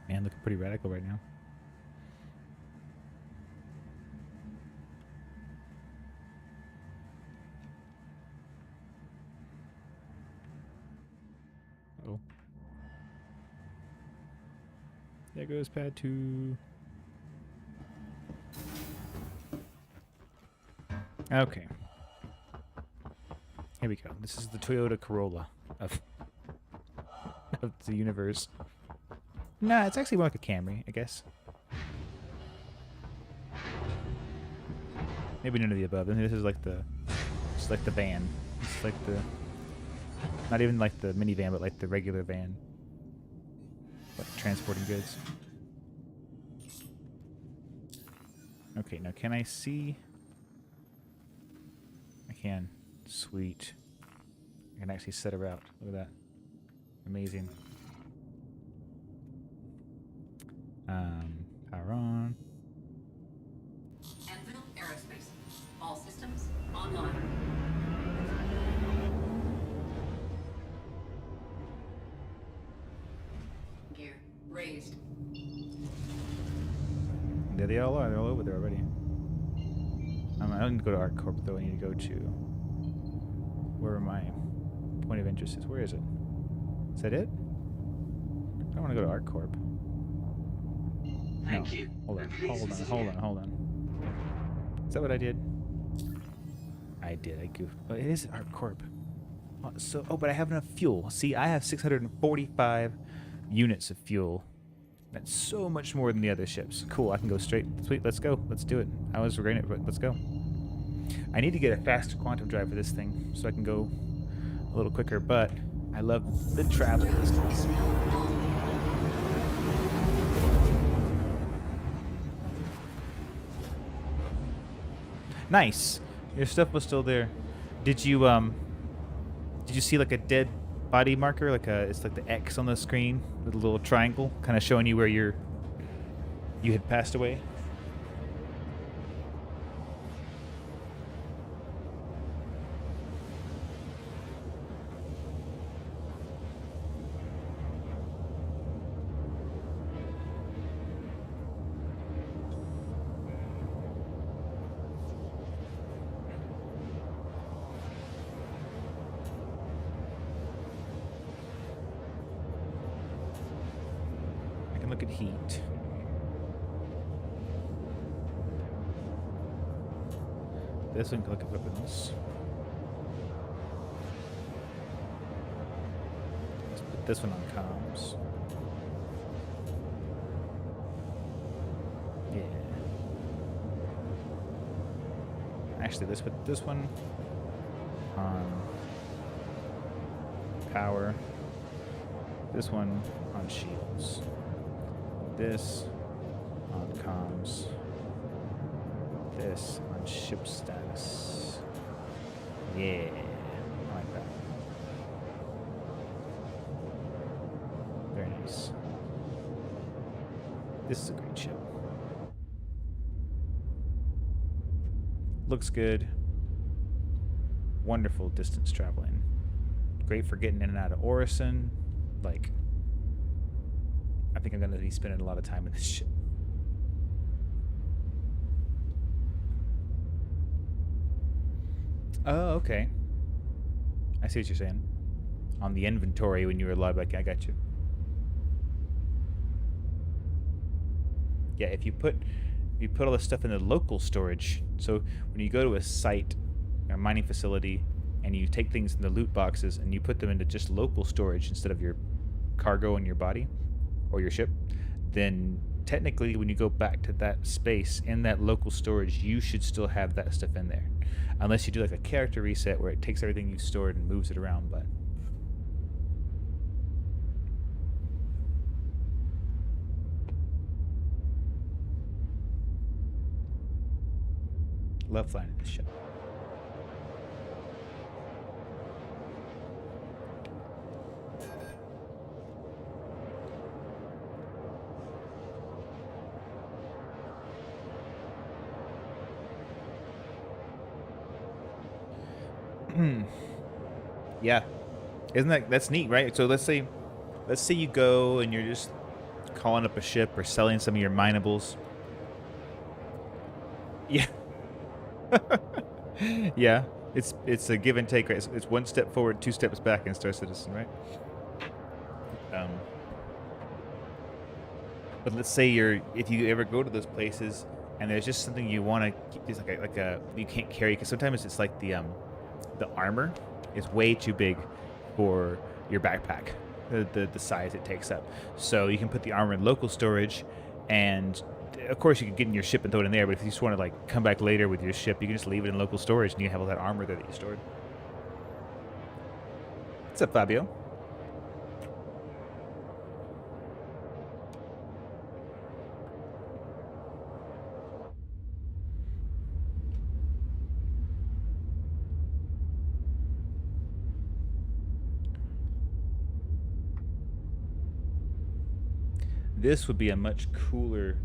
Man, looking pretty radical right now. There goes pad 2. Okay. Here we go. This is the Toyota Corolla of of the universe. Nah, it's actually more like a Camry, I guess. Maybe none of the above. I mean, this is like the, it's like the van. It's like the, not even like the minivan, but like the regular van, like transporting goods. Okay, now can I see? I can. Sweet. I can actually set her out. Look at that. Amazing. Power on. Anvil Aerospace. All systems online. Gear raised. There they all are. They're all over there already. I don't need to go to ArcCorp though. I need to go to where my point of interest is. Where is it? Is that it? I don't want to go to ArcCorp. Thank you. Hold on. The police Hold on. is Hold here. on. Hold on. Is that what I did? I did. I goofed. Oh, it is ArcCorp. Oh, but I have enough fuel. See, I have 645 units of fuel. That's so much more than the other ships. Cool, I can go straight. Sweet, let's go. Let's do it. I was regretting it, but let's go. I need to get a faster quantum drive for this thing so I can go a little quicker, but I love the travel distance. Nice. Your stuff was still there. Did you see like a dead body marker, like it's like the X on the screen with a little triangle, kind of showing you where you had passed away? Look at heat. This one can look at weapons. Let's put this one on comms. Yeah. Actually, let's put this one on power. This one on shields. This on comms. This on ship status. Yeah, I like that. Very nice. This is a great ship. Looks good. Wonderful distance traveling. Great for getting in and out of Orison. Like, I think I'm going to be spending a lot of time in this ship. Oh, okay. I see what you're saying. On the inventory when you were live, like, I got you. Yeah, if you put all this stuff in the local storage, so when you go to a site, a mining facility, and you take things in the loot boxes and you put them into just local storage instead of your cargo and your body or your ship, then technically when you go back to that space in that local storage, you should still have that stuff in there. Unless you do like a character reset where it takes everything you've stored and moves it around, but love flying in this ship. Yeah, isn't that's neat, right? So let's say you go and you're just calling up a ship or selling some of your minables. Yeah. Yeah, it's a give and take, right? It's one step forward, two steps back in Star Citizen, right? But let's say if you ever go to those places and there's just something you want to keep, just like a you can't carry, because sometimes it's like the armor is way too big for your backpack, the size it takes up. So you can put the armor in local storage, and of course you can get in your ship and throw it in there. But if you just want to like come back later with your ship, you can just leave it in local storage, and you have all that armor there that you stored. What's up, Fabio? This would be a much cooler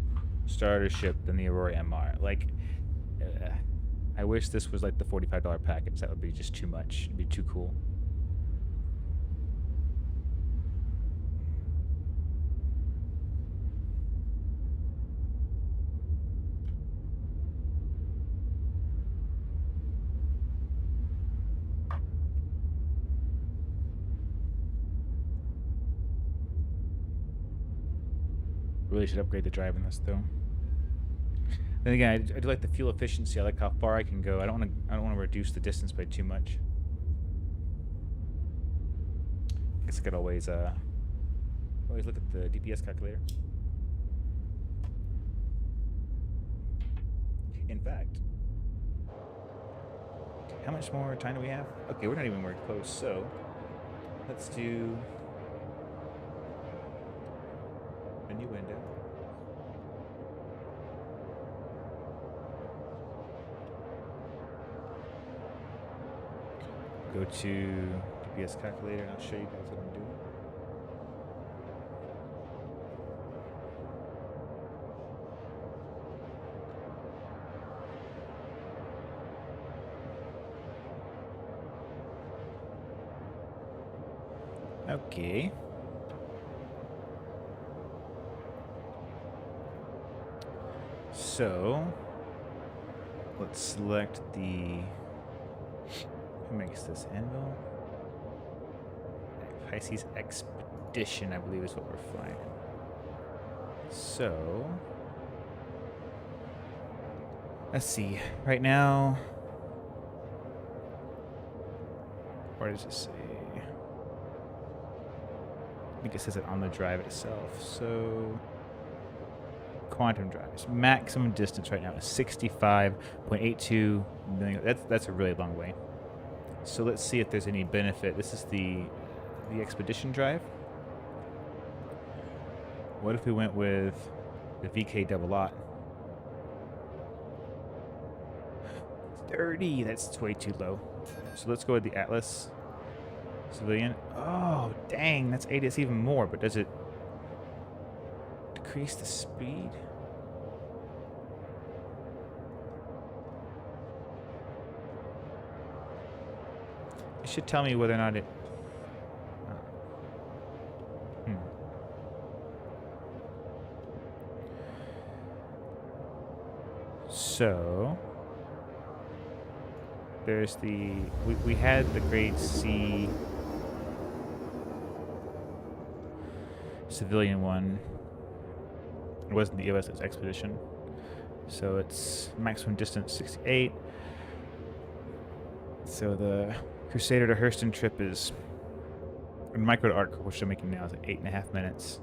starter ship than the Aurora MR. Like, I wish this was like the $45 package. That would be just too much. It'd be too cool. Really should upgrade the drive in this, though. Then again, I do like the fuel efficiency. I like how far I can go. I don't want to reduce the distance by too much. I guess I could always look at the DPS calculator. In fact, how much more time do we have? Okay, we're not even very close. So let's do a new window. Go to DPS calculator and I'll show you guys what I'm doing. Okay. So let's select the, who makes this anvil? Pisces Expedition, I believe, is what we're flying. So let's see. Right now, where does it say? I think it says it on the drive itself. So quantum drives. Maximum distance right now is 65.82 million. That's a really long way. So let's see if there's any benefit. This is the expedition drive. What if we went with the VK double lot? 30. That's way too low. So let's go with the Atlas civilian. Oh, dang, that's 80. It's even more, but does it decrease the speed? It should tell me whether or not it... So there's the... We had the grade C civilian one. It wasn't the EOS, it was Expedition. So it's maximum distance 68. So the Crusader to Hurston trip is, and Micro to Arc, which I'm making now, is like 8.5 minutes.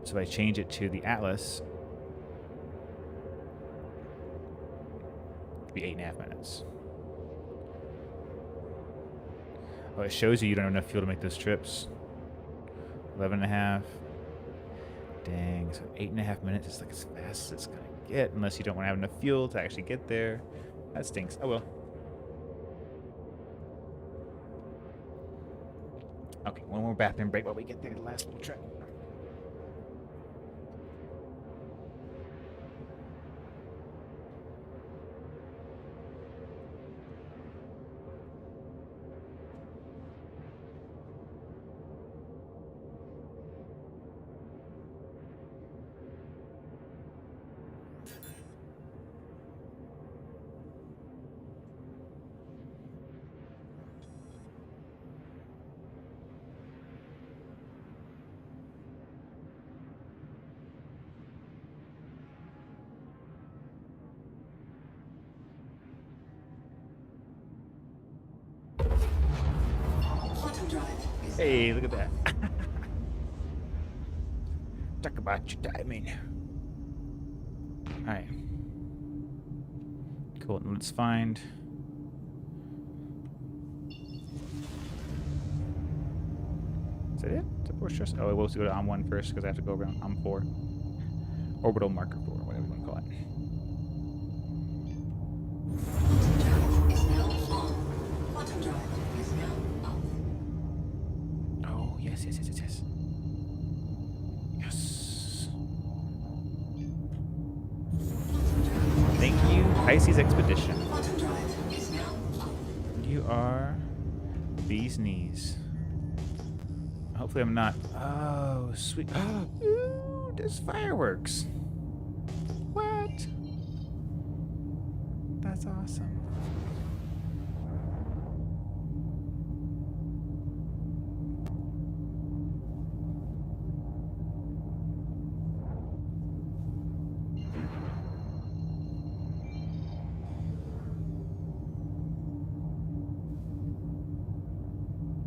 So if I change it to the Atlas, it'd be 8.5 minutes. Oh, it shows you don't have enough fuel to make those trips. 11.5. Dang, so 8.5 minutes is like as fast as it's gonna get, unless you don't want to have enough fuel to actually get there. That stinks. Oh well. Okay, one more bathroom break while we get there to the last little trip. Hey, look at that. Talk about your timing. Alright. Cool. And let's find. Is that it? Is that 4 stress? Oh, we'll have to go to OM1 first because I have to go around OM4. Orbital marker 4, whatever you want to call it. Is now on. Quantum drive is now up. Oh, yes. Yes. Thank you, Pisces Expedition. Quantum drive is now up. You are bee's knees. Hopefully I'm not. Oh, sweet. Ooh, there's fireworks. What? That's awesome.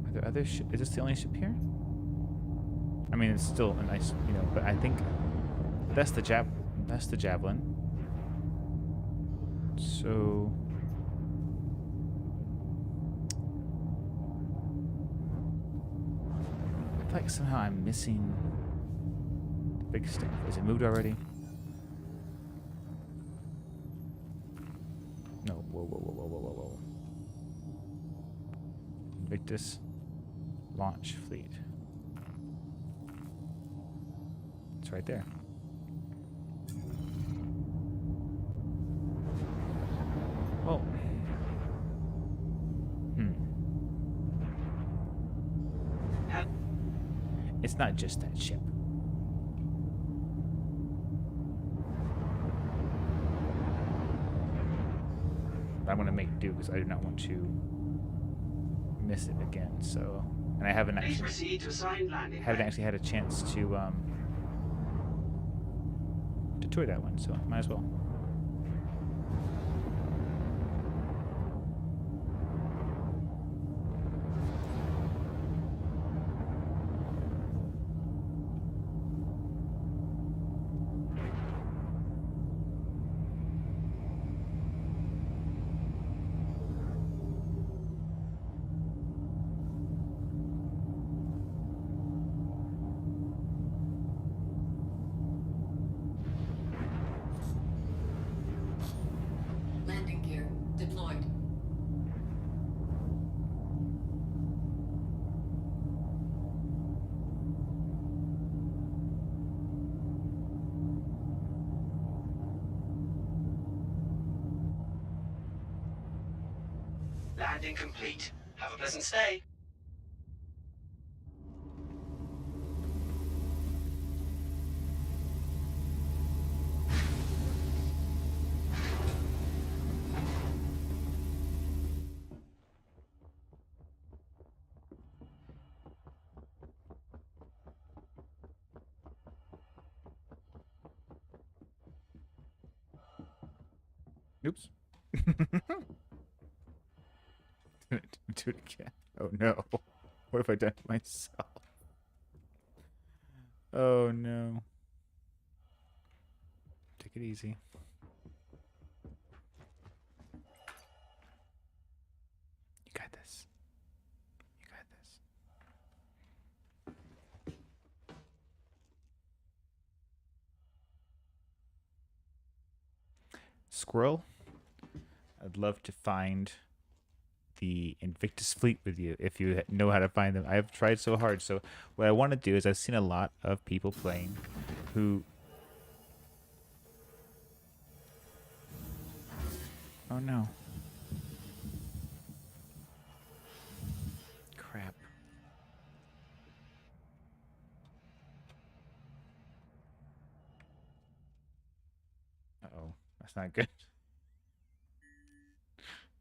Are there other ships? Is this the only ship here? I mean, it's still a nice, but I think that's the javelin. So I feel like somehow I'm missing the big stuff. Is it moved already? No. Whoa. Invictus launch fleet. It's right there. Well. It's not just that ship. I'm gonna make do because I do not want to miss it again. So, and I haven't Please actually proceed to assigned landing. had a chance to tour that one. So might as well. Landing gear deployed. Landing complete. Have a pleasant stay. Oops. Do it again. Oh no. What have I done to myself? Oh no. Take it easy. You got this. You got this. Squirrel, I'd love to find the Invictus fleet with you if you know how to find them. I've tried so hard. So what I want to do is I've seen a lot of people playing who... Oh no. Crap. Uh-oh. That's not good.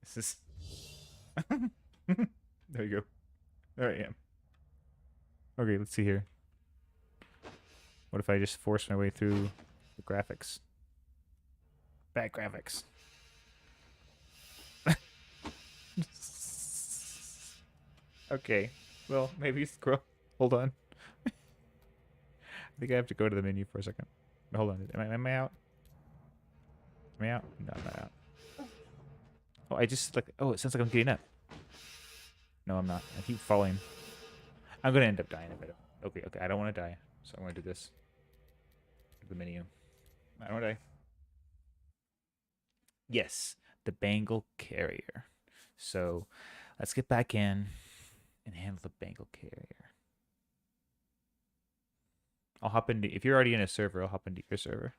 This is... There you go. There I am. Okay, let's see here. What if I just force my way through the graphics? Bad graphics. Okay. Well, maybe scroll. Hold on. I think I have to go to the menu for a second. Hold on. Am I out? Am I out? No, I'm not out. Oh, I just like. Oh, it sounds like I'm getting up. No, I'm not. I keep falling. I'm gonna end up dying a bit. Okay, okay. I don't want to die, so I'm gonna do this. The menu. I don't want to die. Yes, the Bengal carrier. So, let's get back in and handle the Bengal carrier. I'll hop into. If you're already in a server, I'll hop into your server.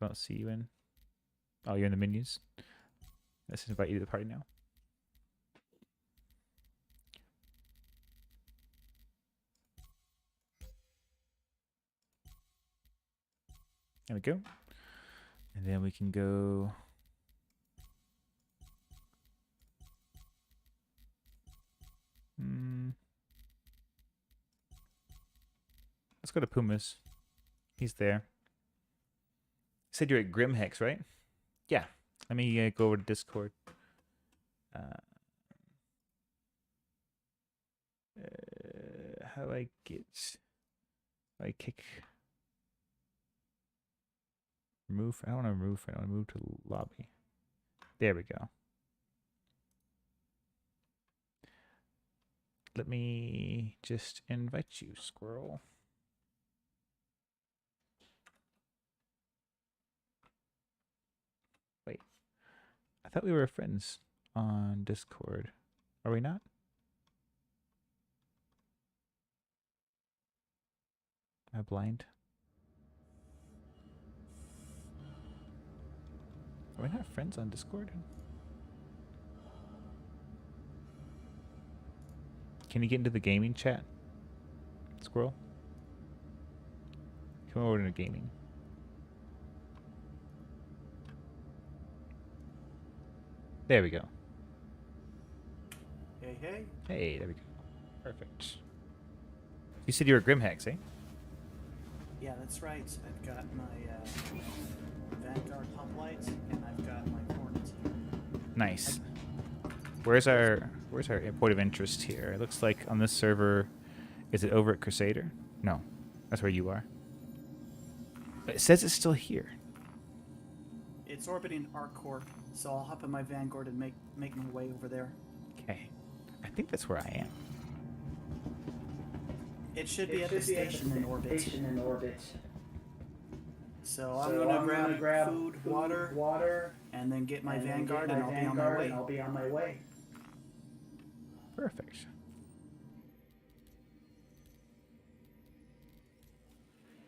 I don't see you in. Oh, you're in the menus. Let's invite you to the party now. There we go. And then we can go. Let's go to Pumas. He's there. You said you're at Grimhex, right? Yeah. Let me go over to Discord. How do I get? I kick. Remove. I don't want to remove. I want to move to lobby. There we go. Let me just invite you, squirrel. Wait. I thought we were friends on Discord. Are we not? Am I blind? Are we not friends on Discord? Can you get into the gaming chat? Squirrel? Come over to gaming. There we go. Hey, hey. Hey, there we go. Perfect. You said you were Grimhex, eh? Yeah, that's right. I've got my Vanguard hoplites, and I've got my Hornets here. Nice. Where's our point of interest here? It looks like on this server, is it over at Crusader? No, that's where you are. But it says it's still here. It's orbiting our core, so I'll hop in my Vanguard and make my way over there. Okay, I think that's where I am. It should be at the station in orbit. So I'm gonna grab food, water, and then get my Vanguard, and I'll be on my way. Perfect.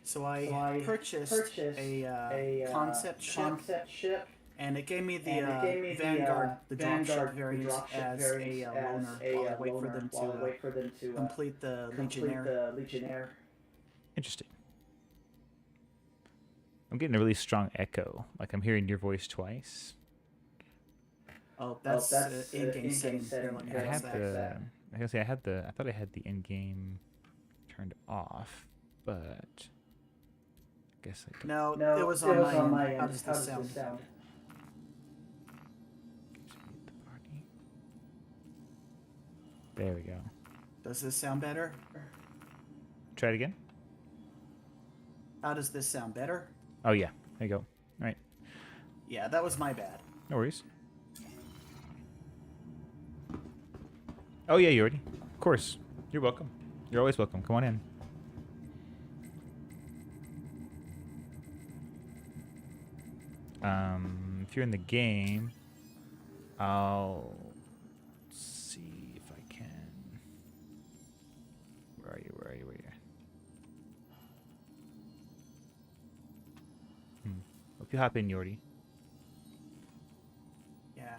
So I purchased a concept ship, and it gave me the Vanguard, the dropship variant, as a loaner while I wait for them to complete the Legionnaire. Interesting. I'm getting a really strong echo. Like I'm hearing your voice twice. Oh, that's in-game setting. Here, let me I fix have that. the. I guess I had the. I thought I had the in-game turned off, but I guess I don't. No, it was on my end. How does this sound? There we go. Does this sound better? Try it again. How does this sound better? Oh yeah, there you go. All right. Yeah, that was my bad. No worries. Oh yeah, you already. Of course. You're welcome. You're always welcome. Come on in. If you're in the game, I'll see if I can. Where are you? Where are you? Where are you? Hope you hop in, Yordi. Yeah.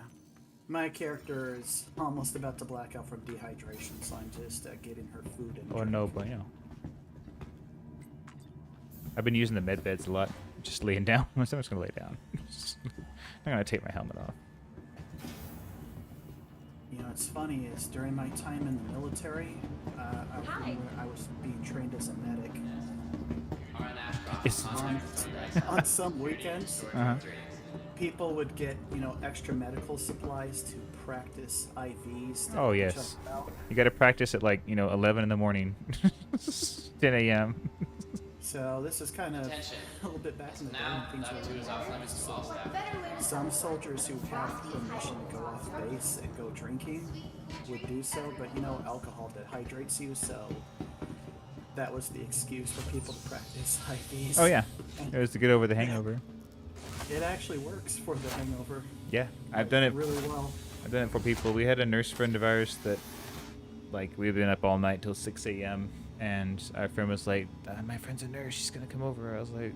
My character is almost about to black out from dehydration, so I'm just getting her food and Oh no, bueno. I've been using the med beds a lot. Just laying down. I'm just gonna lay down. I'm gonna take my helmet off. You know, it's funny is during my time in the military, I was being trained as a medic. It's On some weekends, people would get, extra medical supplies to practice IVs. Oh yes, you got to practice at like 11 in the morning, 10 a.m. So this is kind of a little bit back in the day when things were really hard. So some soldiers who have permission to go off base and go drinking would do so, but alcohol dehydrates you, so that was the excuse for people to practice IVs. Oh yeah, it was to get over the hangover. It actually works for the hangover. Yeah, I've done it really well. I've done it for people. We had a nurse friend of ours that, like, we've been up all night till 6 a.m. and our friend was like, "My friend's a nurse. She's gonna come over." I was like,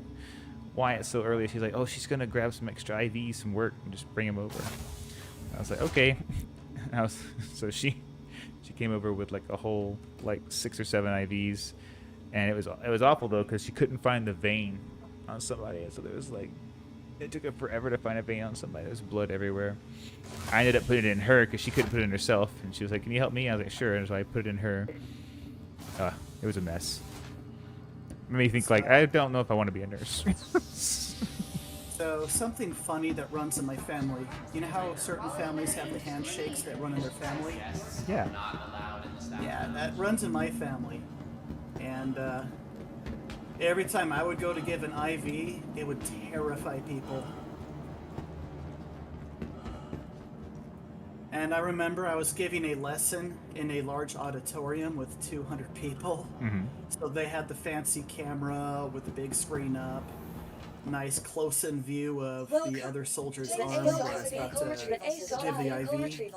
"Why it's so early?" She's like, "Oh, she's gonna grab some extra IVs from work and just bring them over." I was like, "Okay." So she came over with like a whole like 6 or 7 IVs, and it was awful though because she couldn't find the vein on somebody, so there was like. It took her forever to find a vein on somebody. There was blood everywhere. I ended up putting it in her because she couldn't put it in herself. And she was like, "Can you help me?" I was like, "Sure." And so I put it in her. It was a mess. It made me think, like, I don't know if I want to be a nurse. So something funny that runs in my family. You know how certain families have the handshakes that run in their family? Yeah. Yeah, that runs in my family. And every time I would go to give an IV, it would terrify people. And I remember I was giving a lesson in a large auditorium with 200 people. Mm-hmm. So they had the fancy camera with the big screen up. Nice close-in view of the other soldier's arm where I was about to give the IV.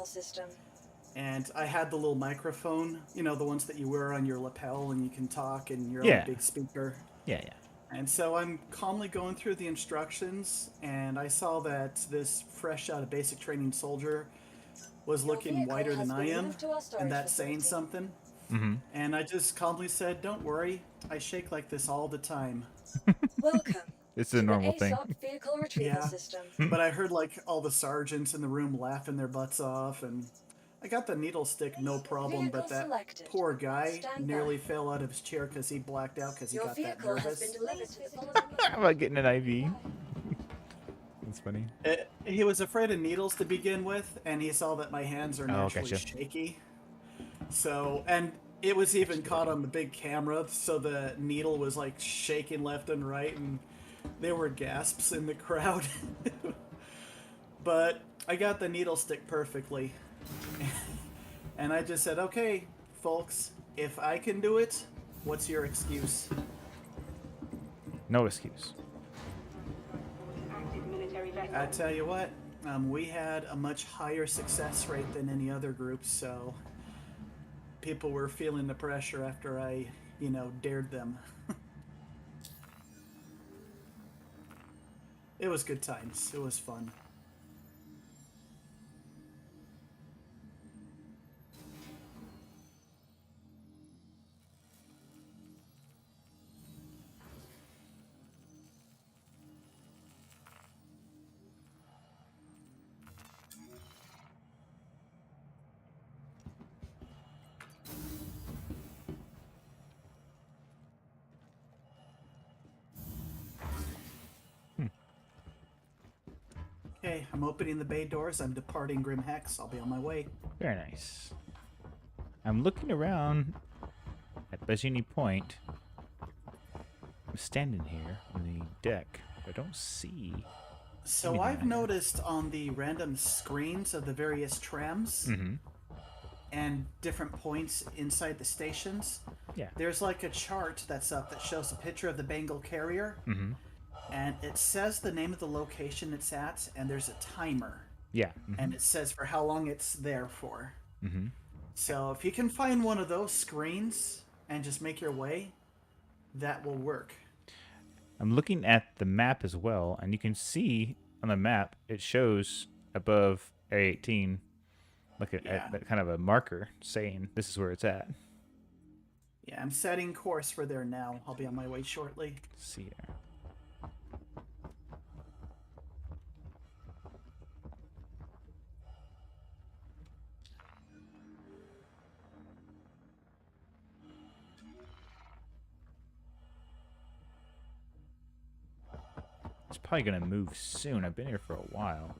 And I had the little microphone, the ones that you wear on your lapel and you can talk and you're on a big speaker. Yeah. And so I'm calmly going through the instructions, and I saw that this fresh out of basic training soldier was looking whiter than I am, and that's saying something. Mm-hmm. And I just calmly said, "Don't worry, I shake like this all the time." Welcome. It's a normal thing. Vehicle retrieval system. But I heard like all the sergeants in the room laughing their butts off, and I got the needle stick no problem, but that poor guy nearly fell out of his chair because he blacked out because he got that nervous. How about getting an IV? That's funny. He was afraid of needles to begin with, and he saw that my hands are naturally shaky. So, and it was even caught on the big camera, so the needle was like shaking left and right, and there were gasps in the crowd. But I got the needle stick perfectly. And I just said, "Okay, folks, if I can do it, what's your excuse?" No excuse. I tell you what, we had a much higher success rate than any other group, so people were feeling the pressure after I, dared them. It was good times. It was fun. Okay, I'm opening the bay doors. I'm departing Grim Hex. I'll be on my way. Very nice. I'm looking around at Bajini Point. I'm standing here on the deck. I don't see. So I've noticed on the random screens of the various trams and different points inside the stations, there's like a chart that's up that shows a picture of the Bengal carrier. And it says the name of the location it's at, and there's a timer. Yeah. And it says for how long it's there for. So if you can find one of those screens and just make your way, that will work. I'm looking at the map as well, and you can see on the map it shows above A18 like a kind of a marker saying this is where it's at. Yeah, I'm setting course for there now. I'll be on my way shortly. Let's see here. It's probably gonna move soon. I've been here for a while.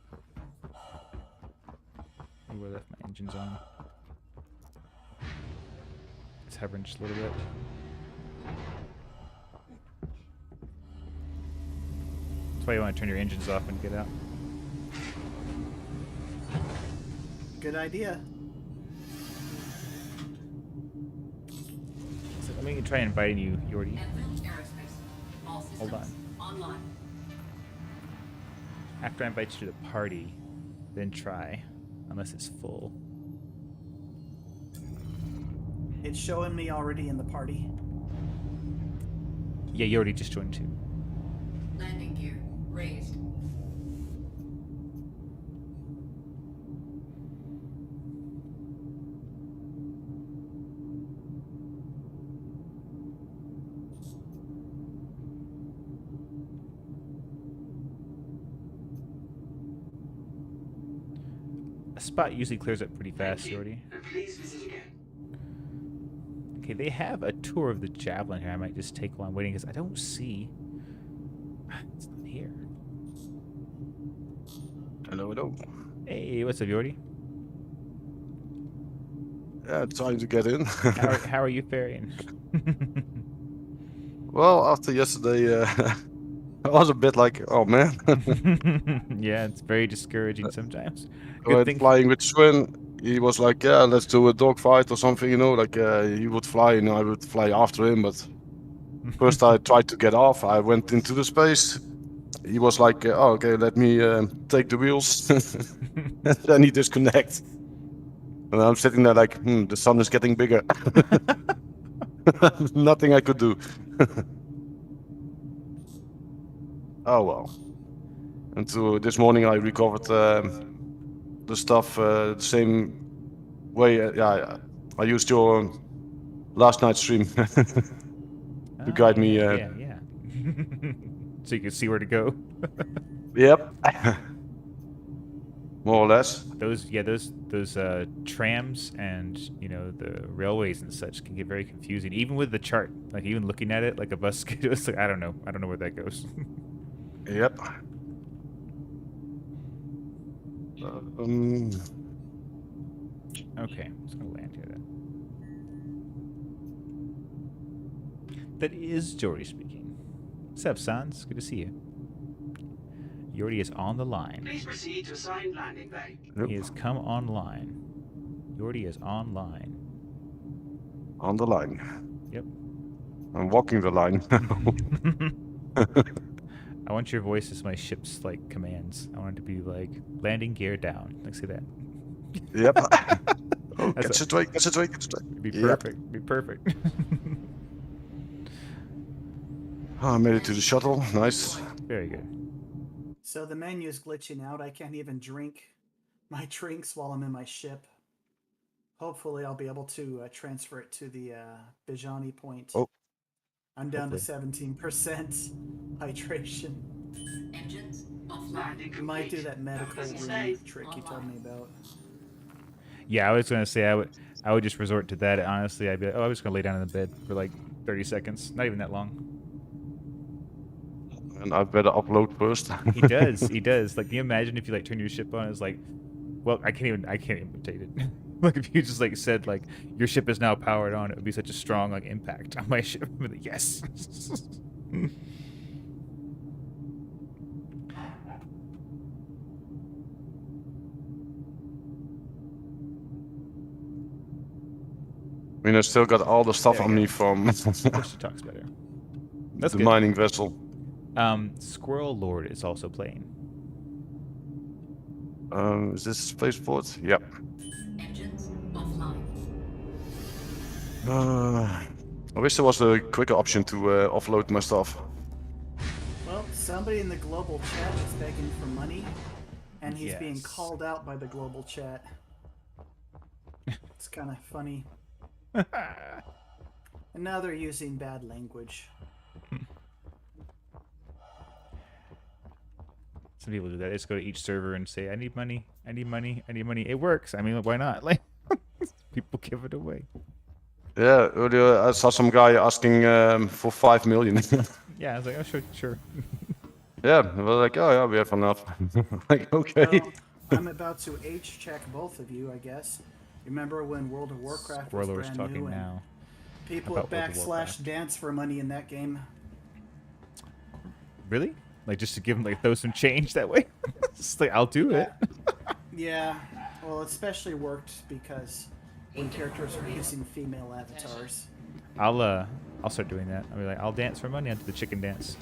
Maybe I left my engines on. It's hovering just a little bit. That's why you want to turn your engines off when you get out. Good idea. So let me try inviting you, Yordi. Advanced aerospace. All systems Hold on. online. After I invite you to the party, then try. Unless it's full. It's showing me already in the party. Yeah, you already just joined too. Landing gear raised. A spot usually clears up pretty fast, Yordi. Please visit again. Okay, they have a tour of the Javelin here. I might just take while I'm waiting because I don't see. It's not here. Hello, hello. Hey, what's up, Yordi? Yeah, trying to get in. How are you faring? Well, after yesterday, I was a bit like, oh man. Yeah, it's very discouraging sometimes. When flying with Swin, he was like, yeah, let's do a dogfight or something, you know, like he would fly and I would fly after him. But first I tried to get off. I went into the space. He was like, oh, okay, let me take the wheels. Then he disconnects. And I'm sitting there like, the sun is getting bigger. Nothing I could do. Oh well. And so this morning I recovered the stuff the same way. Yeah, I used your last night's stream to guide me. Yeah. So you can see where to go. Yep. More or less. Those trams and the railways and such can get very confusing, even with the chart. Like even looking at it like a bus schedule, it's like I don't know where that goes. Yep. Okay, I'm just gonna land here then. That is Jordy speaking. What's up, Sans? Good to see you. Jordy is on the line. Please proceed to assigned landing bay. Yep. He has come online. Jordy is online. On the line. Yep. I'm walking the line. I want your voice as my ship's like commands. I want it to be like landing gear down. Like say that. Yep. Oh, That's get straight, get straight, get straight. It'd be Yep. perfect. Be perfect. Oh, I made it to the shuttle. Nice. Very good. So the menu's glitching out. I can't even drink my drinks while I'm in my ship. Hopefully I'll be able to transfer it to the Bijani point. Oh. I'm down to 17% hydration. Engines offline. Landing You might do complete. that medical As you room say. trick you told me about. Yeah, I was gonna say I would just resort to that. Honestly, I'd be like, oh, I'm just gonna lay down in the bed for like 30 seconds. Not even that long. And I better upload first. He does. He does. Like, can you imagine if you like turn your ship on? It's like, well, I can't even imitate it. Like if you just like said like your ship is now powered on, it would be such a strong like impact on my ship. I'd be like, yes. I mean, I still got all the stuff There on you me go. from Of course, she talks better. That's the good. mining vessel. Squirrel Lord is also playing. Is this spaceport? Yep. Engines offline. I wish there was a quicker option to offload my stuff. Well, somebody in the global chat is begging for money, and he's being Yes. called out by the global chat. It's kind of funny. And now they're using bad language. Some people do that. They just go to each server and say, I need money, I need money, I need money. It works. I mean, why not? Like, people give it away. Yeah, earlier I saw some guy asking for 5 million. Yeah, I was like, oh, sure. Yeah, they were like, oh yeah, we have enough. Like, okay. Well, I'm about to H check both of you, I guess. Remember when World of Warcraft was Squirrel's brand talking new and now. people about would World of Warcraft. /dance for money in that game? Really? Like just to give them like throw some change that way? It's like I'll do it. Yeah. Well, it especially worked because when characters were using female avatars. I'll start doing that. I'll be like, I'll dance for money. I'll do the chicken dance.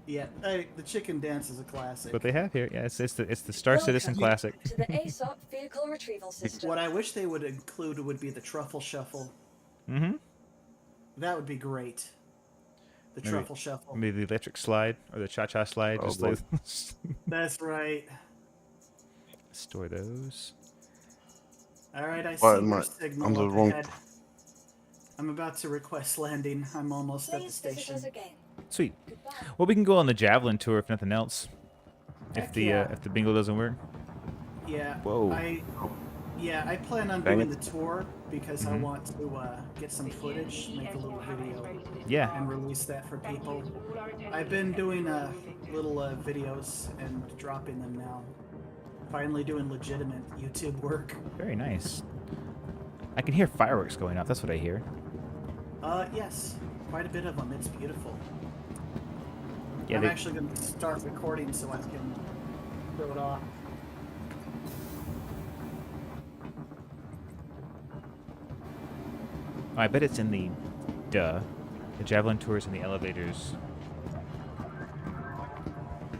Yeah, the chicken dance is a classic. That's what they have here. Yeah, it's the Star Citizen classic. To the ASOP vehicle retrieval system. What I wish they would include would be the truffle shuffle. Mm-hmm. That would be great. The truffle shuffle. Maybe the electric slide or the cha-cha slide. Oh, just boy. like That's right. store those. All right, I see Well, your I'm signal the up wrong- ahead. I'm about to request landing. I'm almost at the Please visit station. us again. Sweet. Goodbye. Well, we can go on the javelin tour if nothing else. Heck yeah. If the bingo doesn't work. Yeah. Whoa. I plan on Dang doing it. the tour because I want to get some footage, make a little video, Yeah. and release that for people. I've been doing little videos and dropping them now. Finally doing legitimate YouTube work. Very nice. I can hear fireworks going off. That's what I hear. Yes, quite a bit of them. It's beautiful. Yeah, I'm they- actually going to start recording so I can throw it off. Oh, I bet it's in the the javelin tours and the elevators.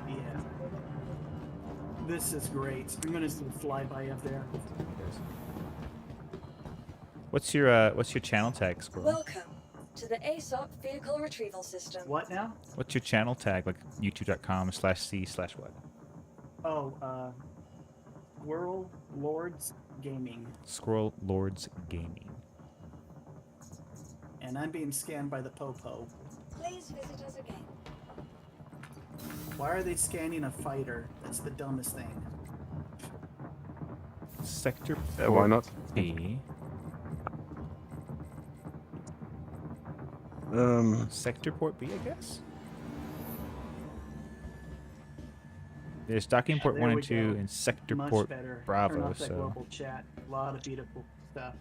Yeah. This is great. I'm going to do a flyby up there. What's your channel tag, Squirrel? Welcome to the ASOP vehicle retrieval system. What now? What's your channel tag? Like youtube.com/c/what? Oh, World Lords Gaming. Squirrel Lords Gaming. And I'm being scanned by the Popo. Please visit us again. Why are they scanning a fighter? That's the dumbest thing. Sector Yeah, why not? B. Sector port B, I guess. There's docking port There 1 we and 2 go. and sector Much port better. Turn Bravo. off that So global chat. A lot of beautiful stuff.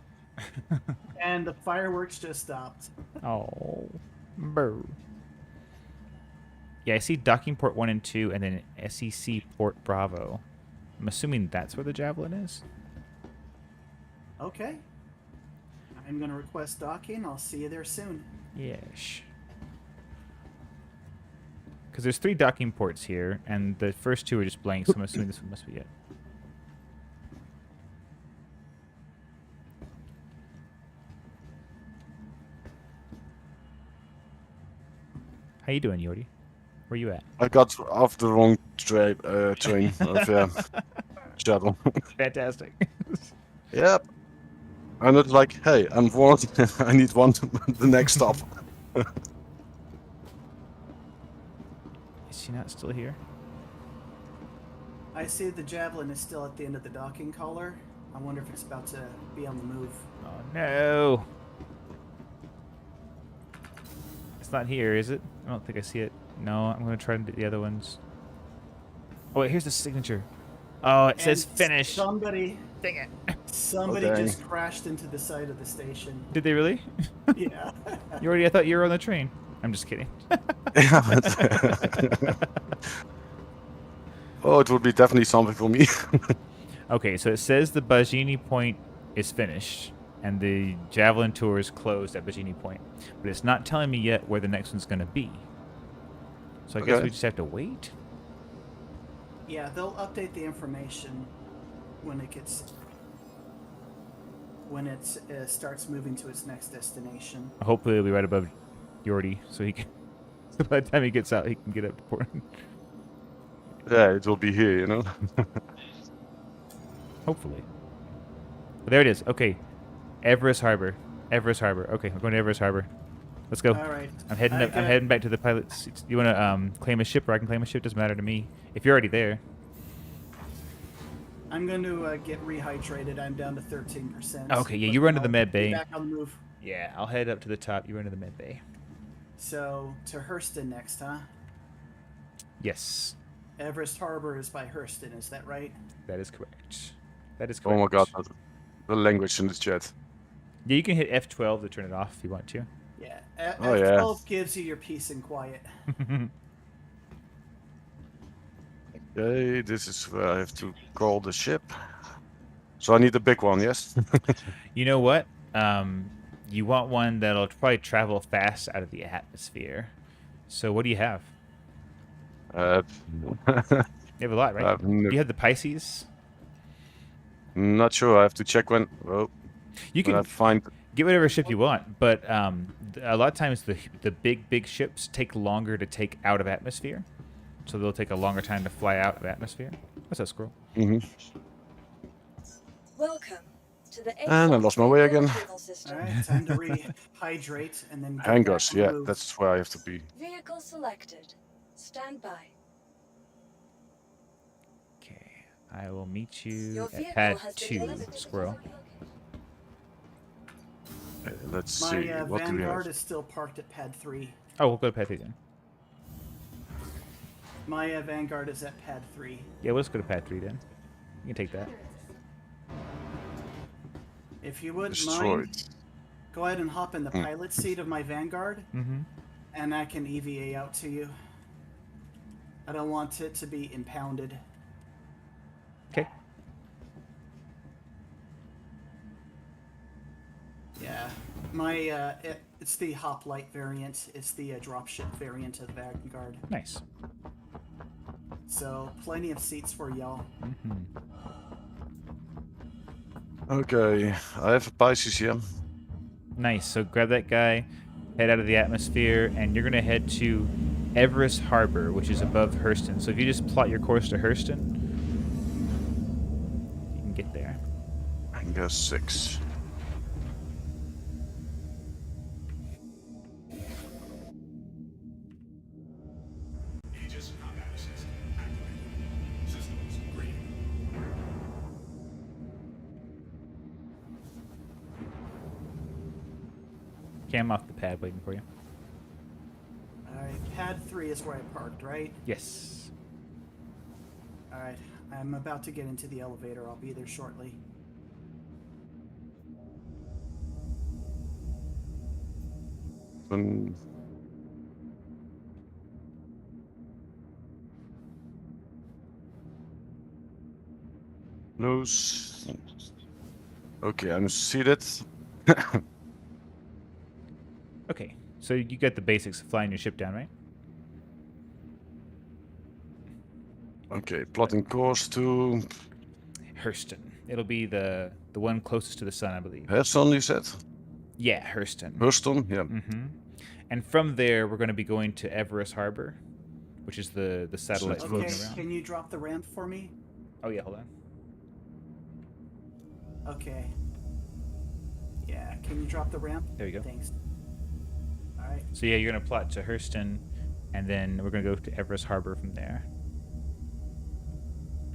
And the fireworks just stopped. oh, boo. Yeah, I see docking port 1 and 2 and then SEC port Bravo. I'm assuming that's where the javelin is. Okay. I'm going to request docking. I'll see you there soon. Yes. Because there's 3 docking ports here, and the first 2 are just blank, so I'm assuming this one must be it. How you doing, Yordi? Where you at? I got off the wrong train of shuttle. Fantastic. Yep. And it's like, hey, I'm one. I need one. The next stop. Is she not still here? I see the javelin is still at the end of the docking collar. I wonder if it's about to be on the move. Oh no. It's not here, is it? I don't think I see it. No, I'm gonna try to do the other ones. Oh wait, here's the signature. Oh, it says And finish. Somebody, Dang it. somebody Okay. just crashed into the side of the station. Did they really? Yeah. I thought you were on the train. I'm just kidding. Yeah, but oh, it would be definitely something for me. Okay, so it says the Bajini Point is finished, and the Javelin Tour is closed at Bajini Point. But it's not telling me yet where the next one's going to be. So I guess Okay. we just have to wait? Yeah, they'll update the information when it starts moving to its next destination. Hopefully it'll be right above Yordi, so he can... So by the time he gets out, he can get up to port. Yeah, it will be here, you know. Hopefully. But there it is. Okay. Everest Harbor. Everest Harbor. Okay, we're going to Everest Harbor. Let's go. All right. I'm heading up. I'm heading back to the pilot's seats. You want to claim a ship, or I can claim a ship? Doesn't matter to me. If you're already there. I'm going to get rehydrated. I'm down to 13%. Okay, yeah, but you run to the I'll med be bay. Back on the move. Yeah, I'll head up to the top. You run to the med bay. So to Hurston next, huh? Yes, Everest Harbor is by Hurston, is that right? that is correct. That is Oh correct. my god, the language in the chat. Yeah, you can hit F12 to turn it off if you want to. Yeah. Oh, yeah. F12 gives you your peace and quiet. Okay, this is where I have to call the ship. So I need the big one, yes? You know what? You want one that'll probably travel fast out of the atmosphere. So what do you have? uh, You have a lot, right? Do you have the Pisces? Not sure. I have to check when. Well, You when I can find. get whatever ship you want, but a lot of times the big ships take longer to take out of atmosphere, so they'll take a longer time to fly out of atmosphere. What's that, Squirrel? Welcome to the And I lost my way again. All right, time to rehydrate and then get Hangars, back on the yeah, move. that's where I have to be. Vehicle selected. Stand by. Okay, I will meet you Your at vehicle pad has been 2, delivered. Squirrel. Let's My see. What do we Vanguard have? is still parked at pad 3. Oh, we'll go to pad 3 then. My Vanguard is at pad 3. Yeah, let's go to pad 3 then. You can take that. If you wouldn't Destroyed. mind, go ahead and hop in the pilot seat of my Vanguard, and I can EVA out to you. I don't want it to be impounded. Okay. Yeah, it's the hoplite variant. It's the dropship variant of the Vanguard. Nice. So plenty of seats for y'all. Okay, I have a Pisces here. Nice. So grab that guy, head out of the atmosphere, and you're going to head to Everest Harbor, which is above Hurston. So if you just plot your course to Hurston, you can get there. Hangar 6. Aegis combat assist activated. Systems green. Okay, I'm off the pad waiting for you. Alright, pad 3 is where I parked, right? Yes. Alright, I'm about to get into the elevator. I'll be there shortly. Nose. Okay, I'm seated. Okay, so you got the basics of flying your ship down, right? Okay, plotting course to Hurston. It'll be the one closest to the sun, I believe. Hurston, you said? Yeah, Hurston. Hurston, yeah. And from there, we're going to be going to Everest Harbor, which is the satellite Okay, floating around. can you drop the ramp for me? Oh yeah, hold on. Okay. Yeah, can you drop the ramp? There you go. Thanks. Alright. So yeah, you're going to plot to Hurston, and then we're going to go to Everest Harbor from there.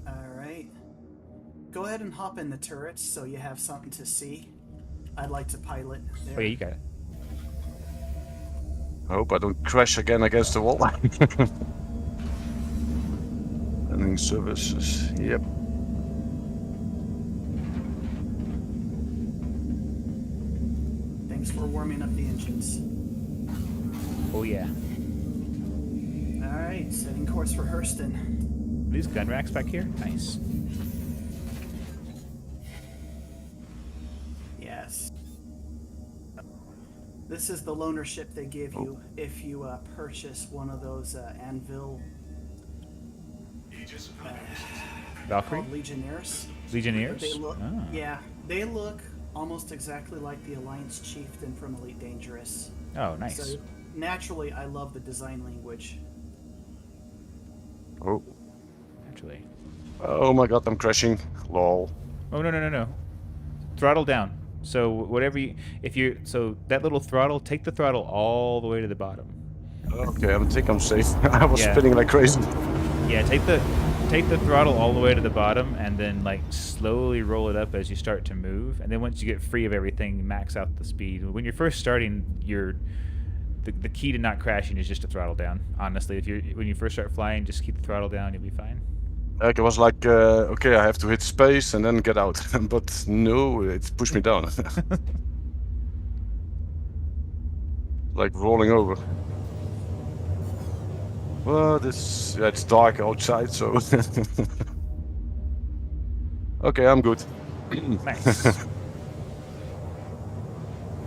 Alright. Go ahead and hop in the turrets so you have something to see. I'd like to pilot there. Oh yeah, you got it. I hope I don't crash again against the wall. Landing services, yep. Thanks for warming up the engines. Oh yeah. Alright, setting course for Hurston. Are these gun racks back here? Nice. Yes. This is the loaner ship they give you if you purchase one of those Anvil Aegis combat assist. Valkyrie? called Legionnaires. Legionnaires? They look, Ah. yeah, they look almost exactly like the Alliance Chieftain from Elite Dangerous. Oh, nice. So naturally, I love the design language. Oh. Actually. Oh my god, I'm crashing. Lol. Oh no. Throttle down. So whatever you, so that little throttle, take the throttle all the way to the bottom. Okay, I think I'm safe. I was Yeah. spinning like crazy. Yeah, take the throttle all the way to the bottom, and then like slowly roll it up as you start to move. And then once you get free of everything, max out the speed. When you're first starting, the key to not crashing is just to throttle down. Honestly, when you first start flying, just keep the throttle down, you'll be fine. Like it was like, okay, I have to hit space and then get out. But no, it pushed me down. Like rolling over. Well, it's dark outside, so. Okay, I'm good. Nice.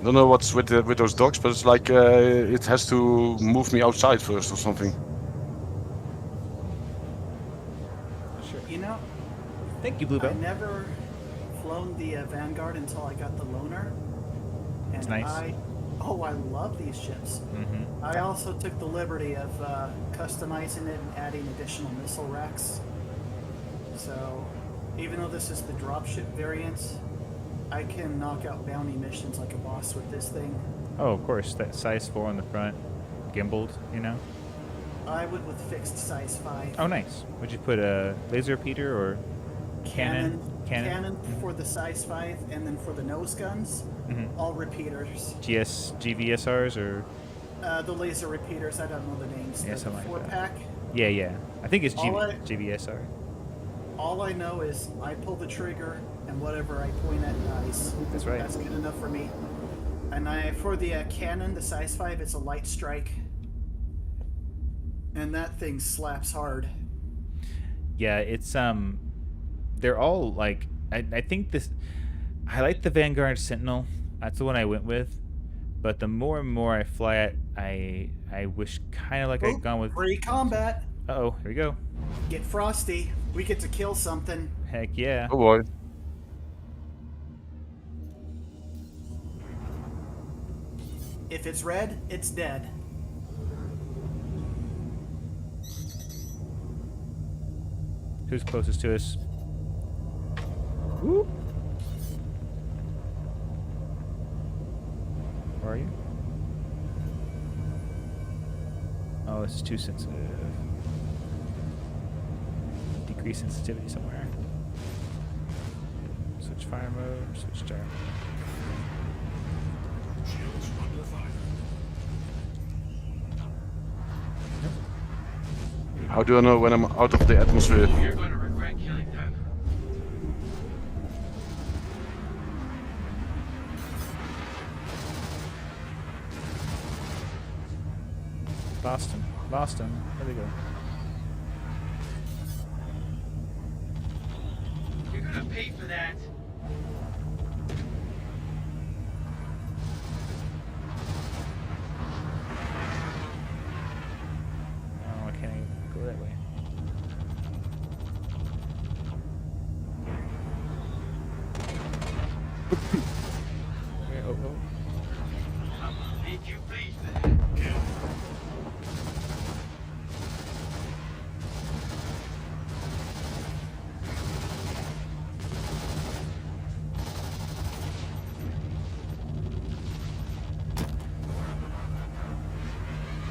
Don't know what's with those dogs, but it's like it has to move me outside first or something. Sure. You know, Thank you, I Bluebell. never flown the Vanguard until I got the Loner. And It's nice. I love these ships. Mm-hmm. I also took the liberty of customizing it and adding additional missile racks. So, even though this is the dropship variant, I can knock out bounty missions like a boss with this thing. Oh, of course, that size 4 on the front, gimbaled, you know. I would with fixed size 5. Oh, nice. Would you put a laser repeater or cannon? Cannon for the size 5, and then for the nose guns, all repeaters. GVSRs or? The laser repeaters, I don't know the names. Yeah, The something like that. 4-pack. Yeah. I think it's All GVSR. All I know is I pull the trigger, and whatever I point at dies. That's right. That's good enough for me. And for the cannon, the size 5, it's a light strike. And that thing slaps hard. Yeah, it's they're all like I think this. I like the Vanguard Sentinel. That's the one I went with. But the more and more I fly it, I wish kind of like I'd gone with. Free combat. Uh-oh, here we go. Get frosty. We get to kill something. Heck yeah. Oh boy. If it's red, it's dead. Who's closest to us? Whoop. Where are you? Oh, this is too sensitive. Decrease sensitivity somewhere. Switch fire mode, switch gyro. How do I know when I'm out of the atmosphere? You're going to regret killing them. Lost him. There we go. You're going to pay for that. Oh, I can't even go that way. Oh. Did you please?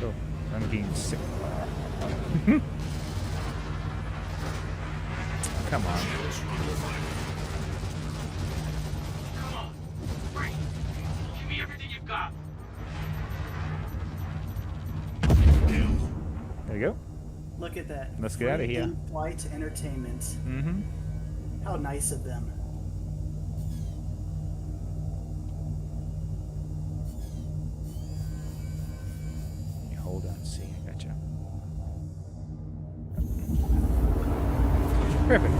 Oh, I'm getting sick. Come on. Come on. Great. Give me everything you've got. There you go. Look at that. Let's get outta Free here. in-flight entertainment. Mm-hmm. How nice of them. You hold on, see. I gotcha. Perfect.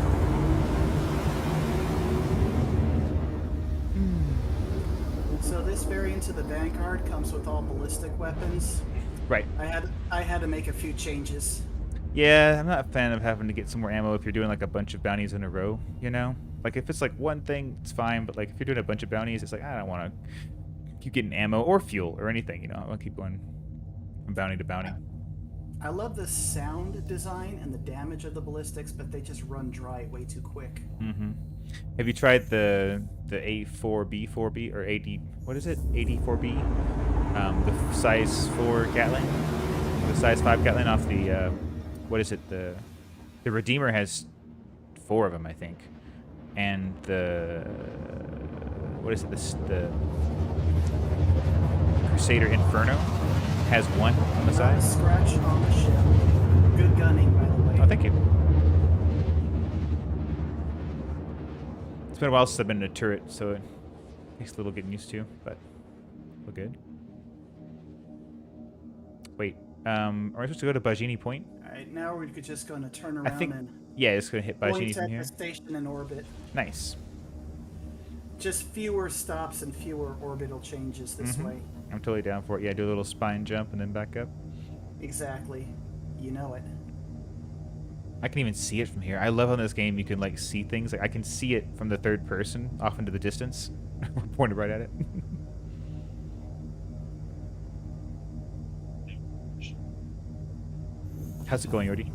So this variant of the Vanguard comes with all ballistic weapons. Right. I had to make a few changes. Yeah, I'm not a fan of having to get some more ammo if you're doing like a bunch of bounties in a row, you know? Like if it's like one thing, it's fine, but like if you're doing a bunch of bounties, it's like I don't want to keep getting ammo or fuel or anything, you know? I want to keep going from bounty to bounty. I love the sound design and the damage of the ballistics, but they just run dry way too quick. Mm-hmm. Have you tried the A4B4B or AD? What is it? AD4B? The size 4 Gatling, the size 5 Gatling off the what is it? The Redeemer has 4 of them, I think, and the what is it? The Crusader Inferno has one on the Not side. a scratch on the ship. Good gunning, by the way. Oh, thank you. It's been a while since I've been in a turret, so it takes a little getting used to, but we're good. Wait, are we supposed to go to Bajini Point? Alright, now we're just going to turn I around think, and yeah, it's going to hit Bajini point from at here. the station in orbit. Nice. Just fewer stops and fewer orbital changes this way. I'm totally down for it. Yeah, do a little spine jump and then back up. Exactly. You know it. I can even see it from here. I love how in this game you can like see things. Like I can see it from the third person off into the distance. We're pointed right at it. How's it going, Yordi?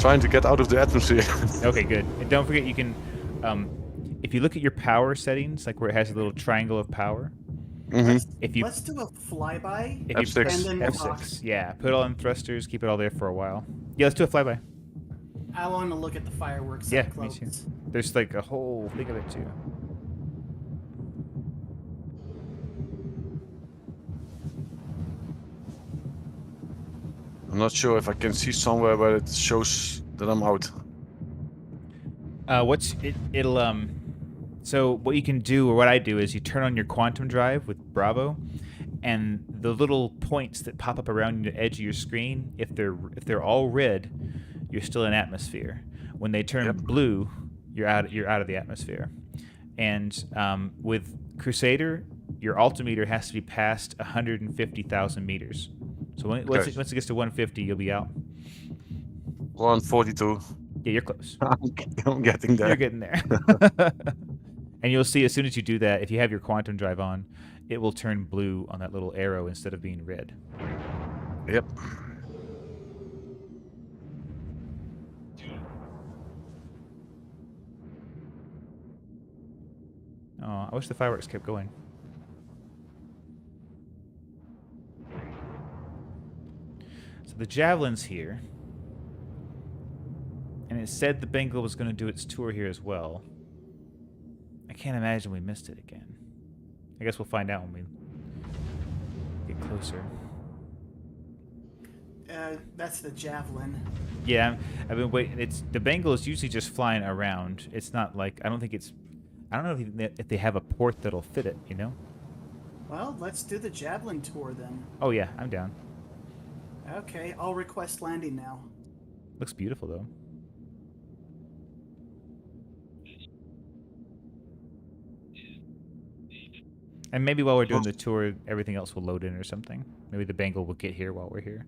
Trying to get out of the atmosphere. Okay, good. And don't forget you can, if you look at your power settings, like where it has a little triangle of power. If you Let's do a flyby. if you F6. press And then F6, yeah, put it all in thrusters, keep it all there for a while. Yeah, let's do a flyby. I want to look at the fireworks Yeah, up me close. too. There's like a whole thing of it too. I'm not sure if I can see somewhere where it shows that I'm out. So what you can do, or what I do, is you turn on your quantum drive with Bravo, and the little points that pop up around the edge of your screen, if they're all red, you're still in atmosphere. When they turn blue, you're out of the atmosphere. And with Crusader, your altimeter has to be past 150,000 meters. So once it gets to 150, you'll be out. 142. Yeah, you're close. I'm getting there. You're getting there. And you'll see as soon as you do that, if you have your quantum drive on, it will turn blue on that little arrow instead of being red. Yep. Oh, I wish the fireworks kept going. So the Javelin's here. And it said the Bengal was going to do its tour here as well. I can't imagine we missed it again. I guess we'll find out when we get closer. That's the Javelin. Yeah, I've been waiting. The Bengal is usually just flying around. It's not like, I don't know if they have a port that'll fit it, you know? Well, let's do the Javelin tour then. Oh yeah, I'm down. Okay, I'll request landing now. Looks beautiful though. And maybe while we're doing the tour, everything else will load in or something. Maybe the Bengal will get here while we're here.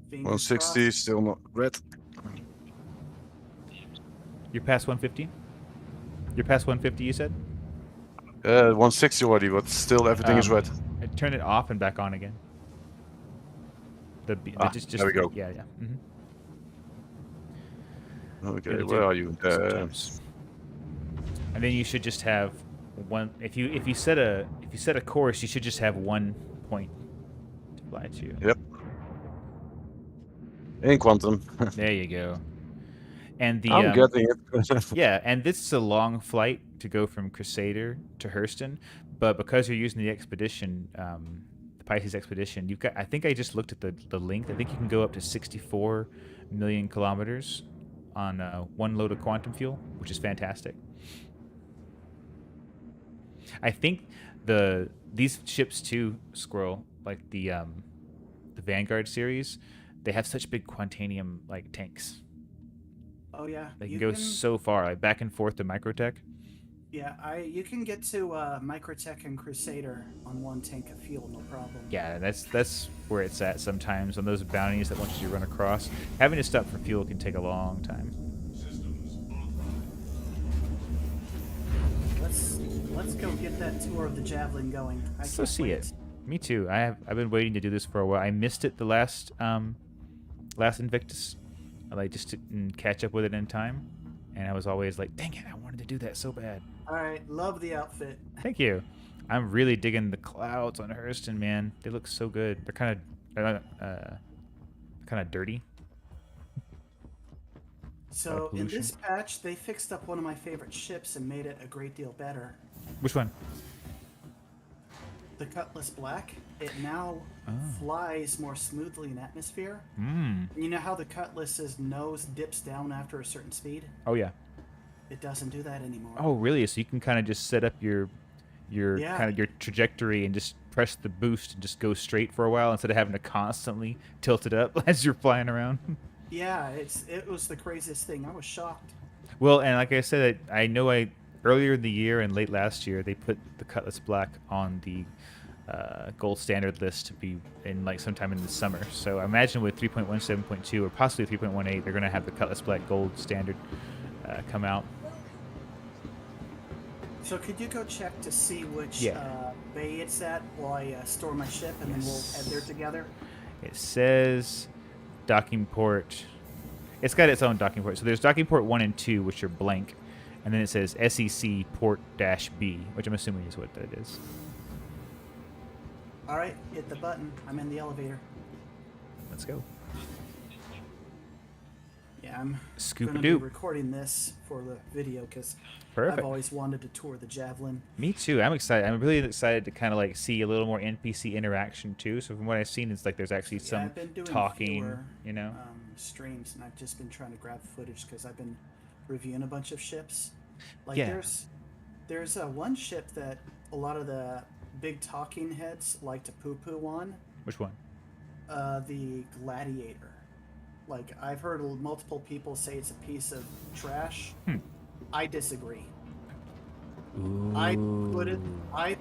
Fingers 160, crossed. still not red. You're past 150? You're past 150, you said? 160 already, but still everything is red. I turn it off and back on again. There we go. Yeah. Okay, where are you? And then you should just have one. If you set a course, you should just have one point to fly to. Yep. In quantum. There you go. And the I'm getting it. yeah, and this is a long flight to go from Crusader to Hurston, but because you're using the expedition, the Pisces expedition, you've got. I think I just looked at the length. I think you can go up to 64 million kilometers on one load of quantum fuel, which is fantastic. I think these ships too, Squirrel, like the Vanguard series, they have such big quantanium like tanks. Oh yeah. They can go so far, like back and forth to Microtech. Yeah, you can get to Microtech and Crusader on one tank of fuel, no problem. Yeah, that's where it's at sometimes on those bounties that want you to run across. Having to stop for fuel can take a long time. Let's go get that tour of the Javelin going. Let's go see it. Me too. I've been waiting to do this for a while. I missed it the last Invictus. I just didn't catch up with it in time, and I was always like, dang it, I wanted to do that so bad. All right, love the outfit. Thank you. I'm really digging the clouds on Hurston, man. They look so good. They're kind of dirty. So in this patch, they fixed up one of my favorite ships and made it a great deal better. Which one? the Cutlass Black, it now flies more smoothly in atmosphere. Mm. You know how the Cutlass's nose dips down after a certain speed? Oh yeah. It doesn't do that anymore. Oh really? So you can kind of just set up your Yeah. kind of your trajectory and just press the boost and just go straight for a while instead of having to constantly tilt it up as you're flying around. Yeah, it was the craziest thing. I was shocked. Well, and like I said, I know earlier in the year and late last year they put the Cutlass Black on the gold standard list to be in like sometime in the summer. So I imagine with 3.17.2 or possibly 3.18, they're going to have the Cutlass Black gold standard come out. So could you go check to see which Yeah. bay it's at while I store my ship, and then we'll head there together? It says docking port. It's got its own docking port. So there's docking port 1 and 2, which are blank. And then it says SEC port-B, which I'm assuming is what that is. All right, hit the button. I'm in the elevator. Let's go. Yeah, I'm going to be Scoop-a-doop. recording this for the video because Perfect. I've always wanted to tour the Javelin. Me too. I'm excited. I'm really excited to kind of like see a little more NPC interaction too. So from what I've seen, it's like there's actually Yeah, some I've been doing talking, fewer, you know. Streams, and I've just been trying to grab footage because I've been reviewing a bunch of ships. Like Yeah. there's one ship that a lot of the big talking heads like to poo-poo on. Which one? The Gladiator. Like, I've heard multiple people say it's a piece of trash. I disagree. Ooh. I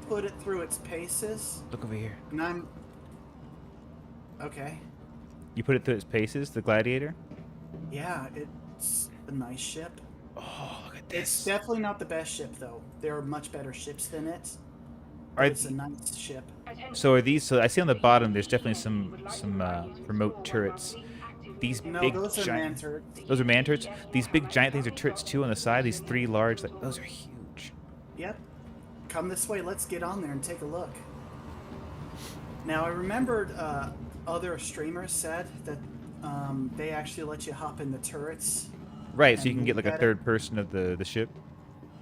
put it through its paces. Look over here. And I'm okay. You put it through its paces, the Gladiator? Yeah, it's a nice ship. Oh, look at this. It's definitely not the best ship though. There are much better ships than it. Are It's a nice ship. So are these? So I see on the bottom. There's definitely some remote turrets. These No, big those are man giant. turrets. Those are man turrets. These big giant things are turrets too on the side. These 3 large. Like those are huge. Yep. Come this way. Let's get on there and take a look. Now I remembered other streamers said that they actually let you hop in the turrets. Right. So you and can get like look a at third person of the ship.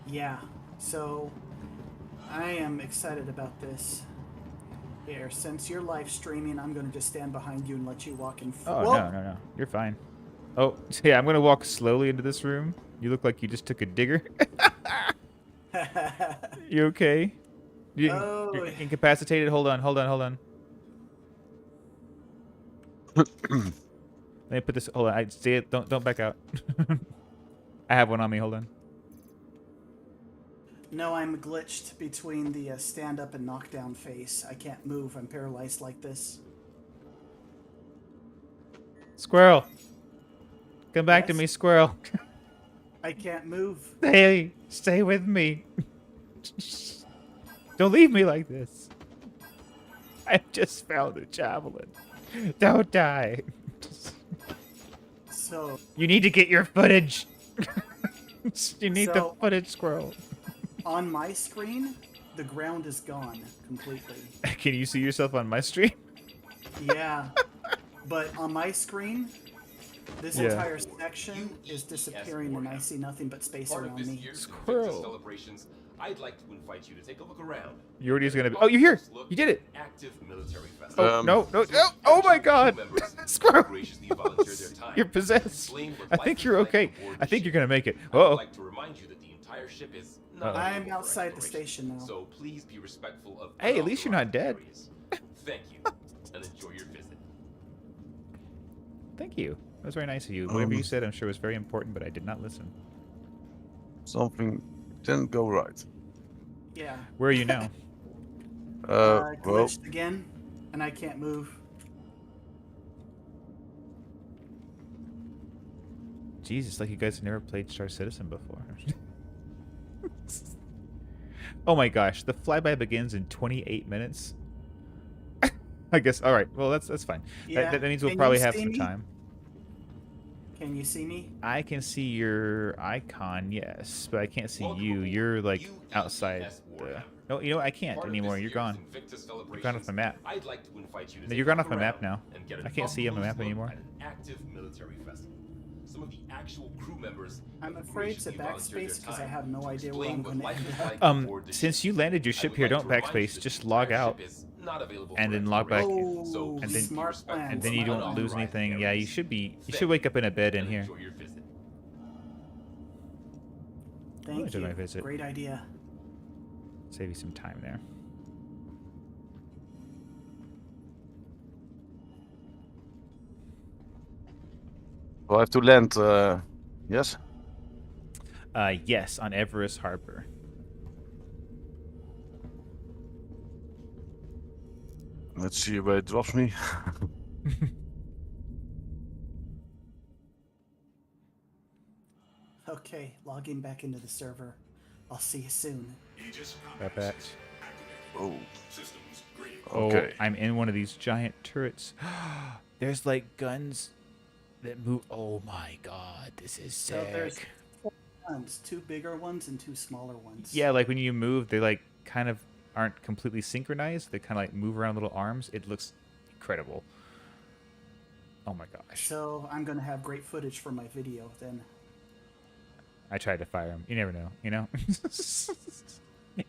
Yeah. So I am excited about this. Here, since you're live streaming, I'm going to just stand behind you and let you walk in. Oh no, you're fine. Oh yeah, I'm gonna walk slowly into this room. You look like you just took a digger. You okay? You're incapacitated. Hold on. Let me put this. Hold on. I see it. Don't back out. I have one on me. Hold on. No, I'm glitched between the stand-up and knockdown face. I can't move. I'm paralyzed like this. Squirrel. Come back to me, squirrel. I can't move. Hey, stay with me. Don't leave me like this. I just found a javelin. Don't die. So You need to get your footage. You need the So- footage, squirrel. on my screen, the ground is gone completely. Can you see yourself on my stream? Yeah, but on my screen, this Yeah. entire section is disappearing, and I see nothing but space Part of around this me. year's Squirrel. Invictus celebrations, I'd like to invite you to take a look around. You're gonna be. Oh, you're here. You did it. Active military Oh festival. no! Oh my God! Squirrel. Graciously volunteer their time. You're possessed. Explain what I life think is you're like okay. aboard I the think ship. you're gonna make it. I would Uh-oh. like to remind you that the entire ship is not I'm available for outside the exploration, station now. So please be respectful of. Hey, at least you're not dead. areas. Thank you, and enjoy your visit. Thank you. That was very nice of you. Whatever you said, I'm sure was very important, but I did not listen. Something didn't go right. Yeah. Where are you now? Well, Glitched again, and I can't move. Jeez, it's like you guys have never played Star Citizen before. Oh my gosh, the flyby begins in 28 minutes. I guess. All right. Well, that's fine. Yeah. That means we'll Can probably you have see some me? time. Can you see me? I can see your icon, yes, but I can't see you. You're like outside the. No, you know what? I can't Part of anymore. this You're year's gone. Invictus You're gone off celebrations, my map. I'd like to invite you to No, take you're a gone look off my map around now. and get an I can't see you on my up-close map look anymore. at an active military festival. some of the actual crew members I'm have afraid to graciously volunteered their backspace because I time have no to idea where explain I'm what going to life end is up. like on board the Since ship. you landed your I ship would here, like don't to remind you backspace. that Just the log entire out ship is not available and for then log back, exploration, so Oh, and please be smart respectful plan. and then of you don't lose unauthorized anything. Yeah, you areas. should be. You should Thank wake up in a bed in and here. enjoy your visit. I Thank enjoyed you. my visit. Great idea. Save you some time there. Do I have to land? Yes. Yes, on Everest Harbor. Let's see where it drops me. Okay, logging back into the server. I'll see you soon. Right back. Oh. Oh, Okay. I'm in one of these giant turrets. There's like guns that move. Oh my god, this is So there's sick. 4 ones, 2 bigger ones and 2 smaller ones. Yeah, like when you move, they like kind of aren't completely synchronized. They kind of like move around little arms. It looks incredible. Oh my gosh. So I'm gonna have great footage for my video then. I tried to fire them. You never know, you know?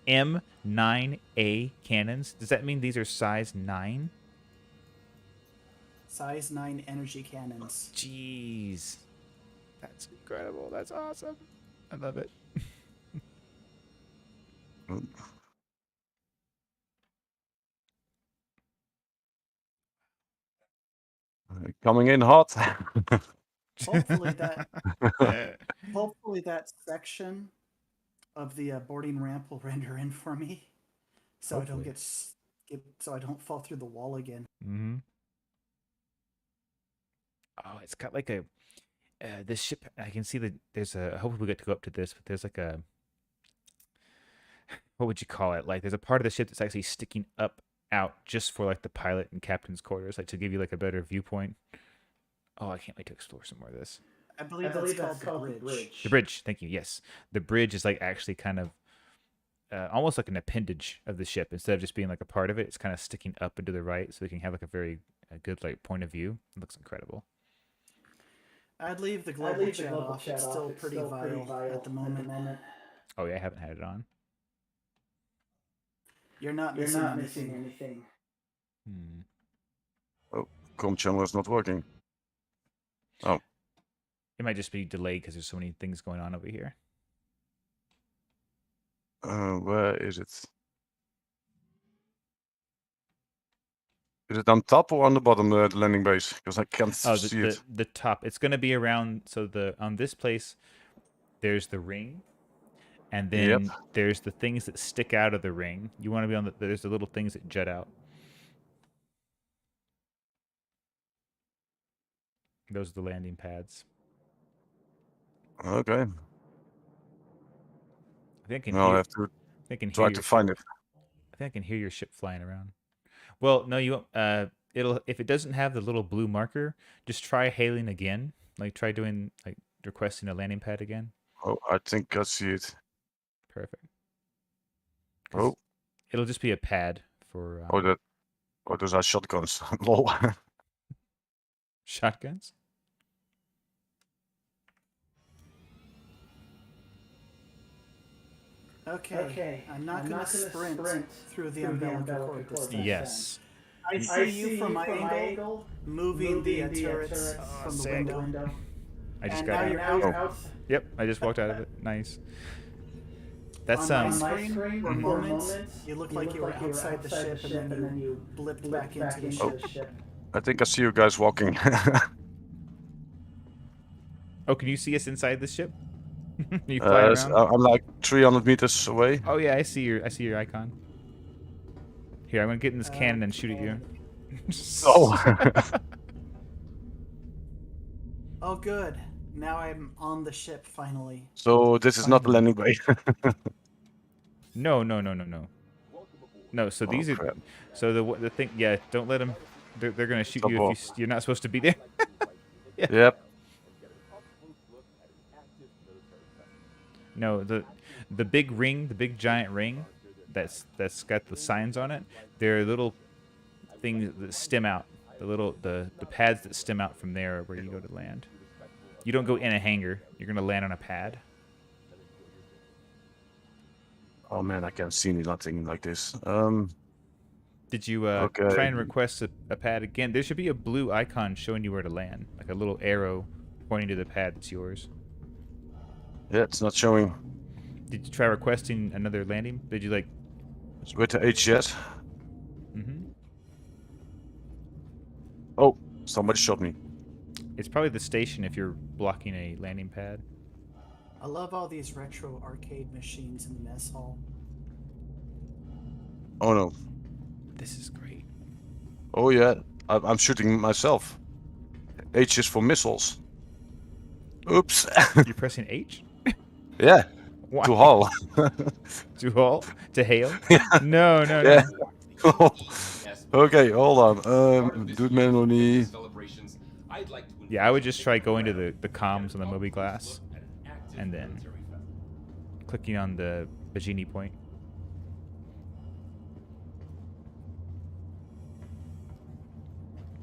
M9A cannons. Does that mean these are size 9? Size 9 energy cannons. Jeez. That's incredible. That's awesome. I love it. Coming in hot. Hopefully that hopefully that section of the boarding ramp will render in for me, so I don't so I don't fall through the wall again. Mm-hmm. Oh, it's got like a this ship. I can see that there's a. Hopefully we get to go up to this, but there's like a. What would you call it? Like there's a part of the ship that's actually sticking up out just for like the pilot and captain's quarters, like to give you like a better viewpoint. Oh, I can't wait to explore some more of this. I believe that's called the bridge. The bridge, thank you. Yes, the bridge is like actually kind of almost like an appendage of the ship instead of just being like a part of it. It's kind of sticking up and to the right, so we can have like a very good like point of view. It looks incredible. I'd leave the global chat off. It's still pretty vile at the moment. Oh yeah, I haven't had it on. You're not missing anything. Oh, com channel is not working. Oh. It might just be delayed because there's so many things going on over here. Where is it? Is it on top or on the bottom, the landing base? Because I can't see it. The top. It's going to be around. So on this place, there's the ring, and then there's the things that stick out of the ring. You want to be on the. There's the little things that jut out. Those are the landing pads. Okay. I think I can no, hear, I have to try to find it. I think I can hear your ship flying around. Well, no, you it'll if it doesn't have the little blue marker, just try hailing again. Like try doing like requesting a landing pad again. Oh, I think I see it. Perfect. Oh. It'll just be a pad for. Those are shotguns. Lol. Shotguns. Okay. I'm not gonna sprint through the umbilical cord this time. Yes. I see you from my angle, moving the turrets from the window. I just and got now out. you're out. Yep, I just walked out of it. Nice. That's on my screen for a moment, you look like you were outside the ship, and then you blipped back into the ship. I think I see you guys walking. Oh, can you see us inside the ship? You fly around? I'm like 300 meters away. Oh yeah, I see your icon. Here, I'm gonna get in this cannon and shoot at you. Oh. Oh, good. Now I'm on the ship finally. So this is not the landing bay. No. No. So these are. Crap. So the thing. Yeah, don't let them. They're gonna shoot you if you're not supposed to be there. Yeah. Yep. No, the big ring, the big giant ring, that's got the signs on it. They're little things that stem out. The pads that stem out from there are where you go to land. You don't go in a hangar. You're gonna land on a pad. Oh man, I can't see nothing like this. Did you Okay. try and request a pad again? There should be a blue icon showing you where to land, like a little arrow pointing to the pad that's yours. Yeah, it's not showing. Did you try requesting another landing? Did you like? It's with the H yet. Mm-hmm. Oh, somebody shot me. It's probably the station if you're blocking a landing pad. I love all these retro arcade machines in the mess hall. Oh no. This is great. Oh yeah, I'm shooting myself. H is for missiles. Oops. You're pressing H? Yeah. Why? To haul. To haul? To hail? Yeah. No, no, Yeah. no. Okay, hold on. Do manually. Yeah, I would just try going to the comms on the Moby Glass, and then clicking on the Bajini point.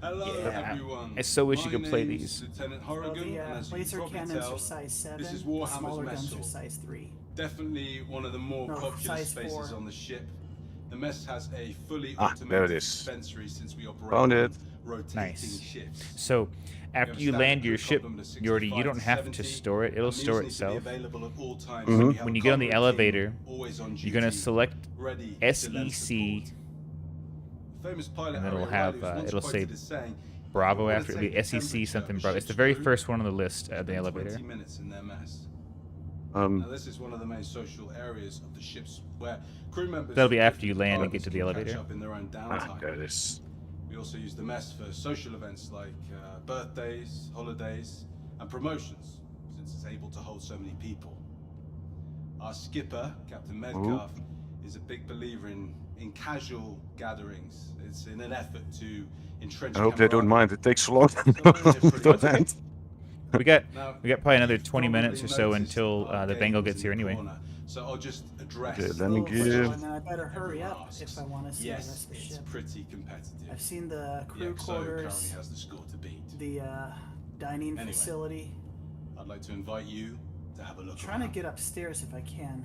Hello, everyone. I so wish you could play My name's these. Lieutenant So Horrigan, the and as you laser can probably cannons tell, are size 7, this is the Warhammer's smaller mess guns are hall. size 3. Definitely one of the more No, popular size spaces 4. on the ship. The mess has a fully There it automated is. dispensary since we operate Found on it. rotating Nice. shifts. So, after We you have a land standard your crew ship, complement of you don't 65 have to 70, store it. It'll and store meals need to be itself. available at all times, Mhm. so we have When a you get on the combat team elevator, always on you're gonna duty, select ready to lend SEC, support. Famous pilot and it'll Harry have O'Reilly was once it'll say quoted as saying, Bravo "If you after wanna the take the SEC temperature something of a Bravo. It's the ship's very crew, first one on the list at the spend elevator. 20 minutes in their mess." Now, Um, this is one of the main social areas of the ships where crew members That'll be and after you land and pilots get to the can elevator. catch up in their own downtime. there it is. We also use the mess for social events like birthdays, holidays, and promotions, since it's able to hold so many people. Our skipper, Captain Metcalf, is a big believer in casual gatherings. It's in an effort to entrench I hope they don't camaraderie. mind. It takes so long So we're in here pretty to much. land. We got Now, probably another you've 20 minutes or probably so noticed until our the Bengal games gets in here the anyway. corner, so I'll just address Okay, the landing So, gear. and then I better hurry everyone up asks. if I want to see the rest Yes, of the it's ship. pretty competitive. I've seen the The crew XO currently quarters, has the score to beat. the dining Anyway. facility. I'd like to invite you to have a look. Trying to around. get upstairs if I can.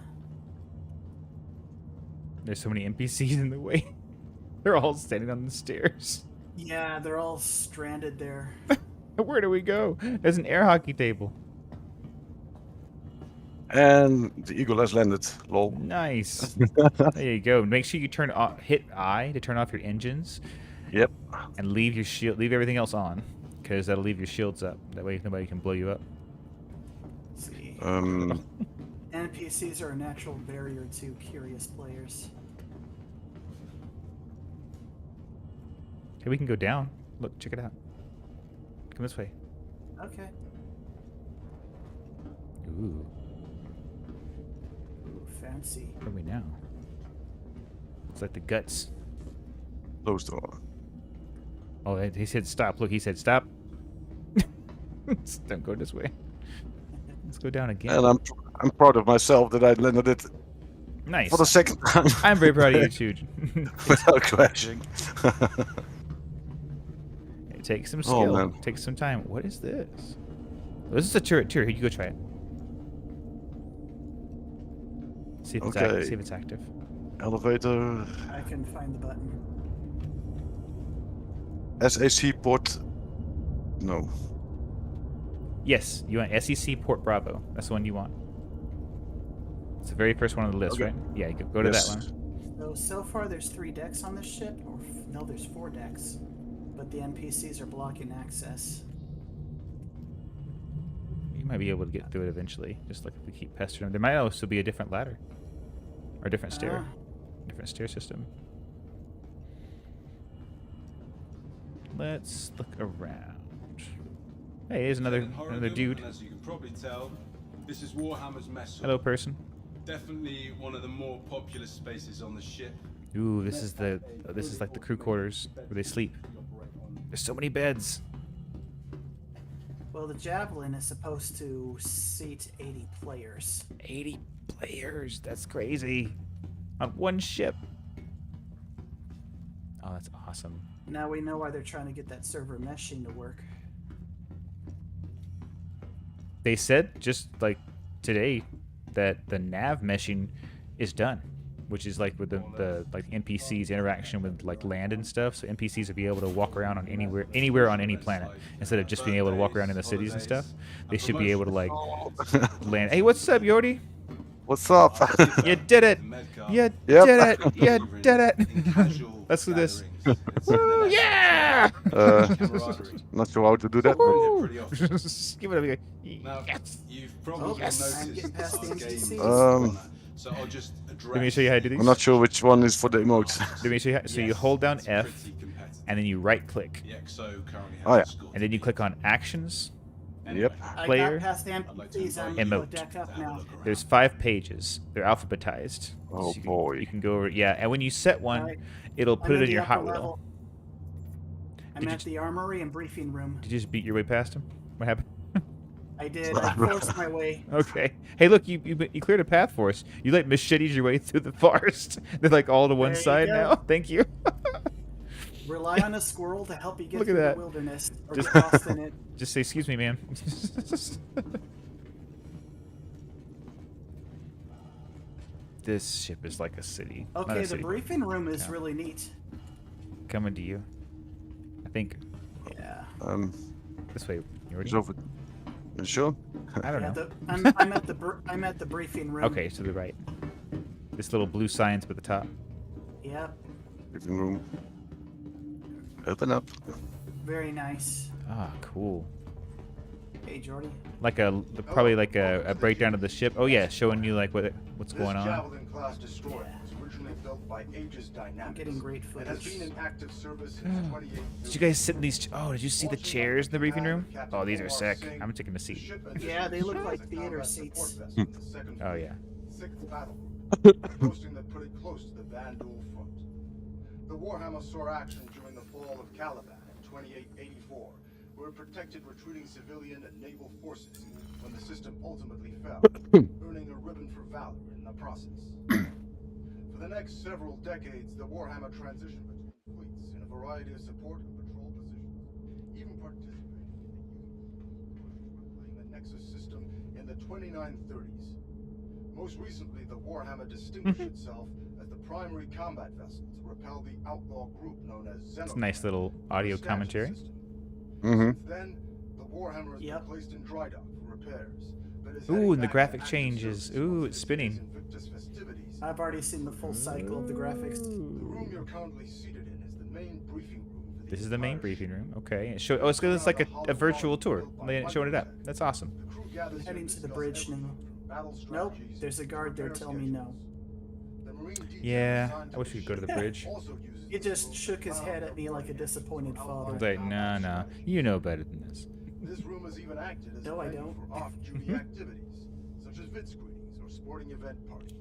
There's so many NPCs in the way. They're all standing on the stairs. Yeah, they're all stranded there. Where do we go? There's an air hockey table. And the Eagle has landed. Lol. Nice. There you go. Make sure you hit I to turn off your engines. Yep. And leave your shield. Leave everything else on, because that'll leave your shields up. That way nobody can blow you up. Let's see. NPCs are a natural barrier to curious players. Okay, we can go down. Look, check it out. Come this way. Okay. Ooh. Ooh, fancy. Where are we now? It's like the guts. Close door. Oh, he said stop. Look, he said stop. Don't go this way. Let's go down again. And I'm proud of myself that I landed it Nice. for the second time. I'm very proud of you too. Without crashing. It takes some Oh, skill. man. Takes some time. What is this? Oh, this is a turret. Here, you go try it. See if it's Okay. active. See if it's active. Elevator. I can find the button. SAC port. No. Yes, you want SEC Port Bravo. That's the one you want. It's the very first one on the list, Okay. right? Yeah, you go to Yes. that one. So far there's 3 decks on this ship, or no, there's 4 decks, but the NPCs are blocking access. You might be able to get through it eventually, just like if we keep pestering them. There might also be a different ladder, or a different stair, different stair system. Let's look around. Hey, here's another dude. And as you can probably tell, this is Warhammer's mess hall. Hello, person. Definitely one of the more popular spaces on the ship. Ooh, this is like the crew quarters where they sleep. There's so many beds. Well, the Javelin is supposed to seat 80 players. 80 players. That's crazy. On one ship. Oh, that's awesome. Now we know why they're trying to get that server meshing to work. They said just like today that the nav meshing is done, which is like with the like NPCs interaction with like land and stuff. So NPCs will be able to walk around on anywhere on any planet instead of just being able to walk around in the cities and stuff. They should be able to like land. Hey, what's up, Yordi? What's up? You did it! You Yep. did it! You did it! Let's do this. Woo, yeah! Not sure how to do that. Just give it a yes. You've probably I'm getting noticed past the our game NPCs. Um, so I'll just Let me show you how to do these. I'm not sure which one is for the emotes. Let me show you how, so you hold down F, and then you right click. The XO currently Oh, yeah. has a score. And then you click on actions, Yep. I player, got past the NPCs. I'm emote. gonna deck up now. There's 5 pages. They're alphabetized. Oh, you boy. You can go over, yeah, and when you set one, Alright. it'll put I'm it in the your upper Hot Wheel. level. I'm Did you at the armory and briefing room. Did you just beat your way past him? What happened? I did. I forced my way. Okay. Hey, look, you cleared a path for us. You like macheted your way through the forest. They're like all to one There you side go. now. Thank you. Rely on a squirrel to help you get Look at through that. the wilderness or Just- get lost in it. Just say, excuse me, man. This ship is like a city. Not Okay, a the city. briefing room is Yeah. really neat. Coming to you. I think Yeah. this way. You It's already? over. You sure? I don't Yeah, know. I'm at the briefing room. Okay, to the right. This little blue sign's at the top. Yep. Living room. Open up. Very nice. Ah, cool. Hey, Jordy. Like probably like a breakdown of the ship. Oh yeah, showing you like what's going on. Javelin class destroyer was originally built by Aegis Dynamics. Getting great and has footage. been in active service since 28. Did you guys sit in these? Oh, did you see the chairs in the briefing room? Oh, these are sick. I'm taking a seat. Yeah, they look like theater seats. Oh yeah. 6th Battle Group, posting them pretty close to the Vandal front. The Warhammer saw action during the fall of Caliban in 2884, where it protected retreating civilian and naval forces when the system ultimately fell, earning a ribbon for valor in the process. For the next several decades, the Warhammer transitioned between fleets in a variety of support and patrol positions, even participating in the push to reclaim the Nexus system in the 2930s. Most recently, the Warhammer distinguished itself as the primary combat vessel to repel the outlaw group known as Xenocrats. It's a nice little audio commentary. Since then, the Warhammer has been placed in dry dock for repairs. But is Ooh, heading and the back to graphic active changes. service Ooh, once it's it spinning. is Invictus festivities. I've already seen the full cycle of the graphics. The room you're currently seated in is the main briefing room for the This is the main briefing room. Okay. It's like a virtual tour. They showing it up. That's awesome. I'm heading to the bridge now. Nope, there's a guard there telling me no. Yeah, I wish we could go to the bridge. He just shook his head at me like a disappointed father. Like, nah, you know better than this. This room has even acted as No, a I venue don't. for off-duty activities, such as vid screenings or sporting event parties.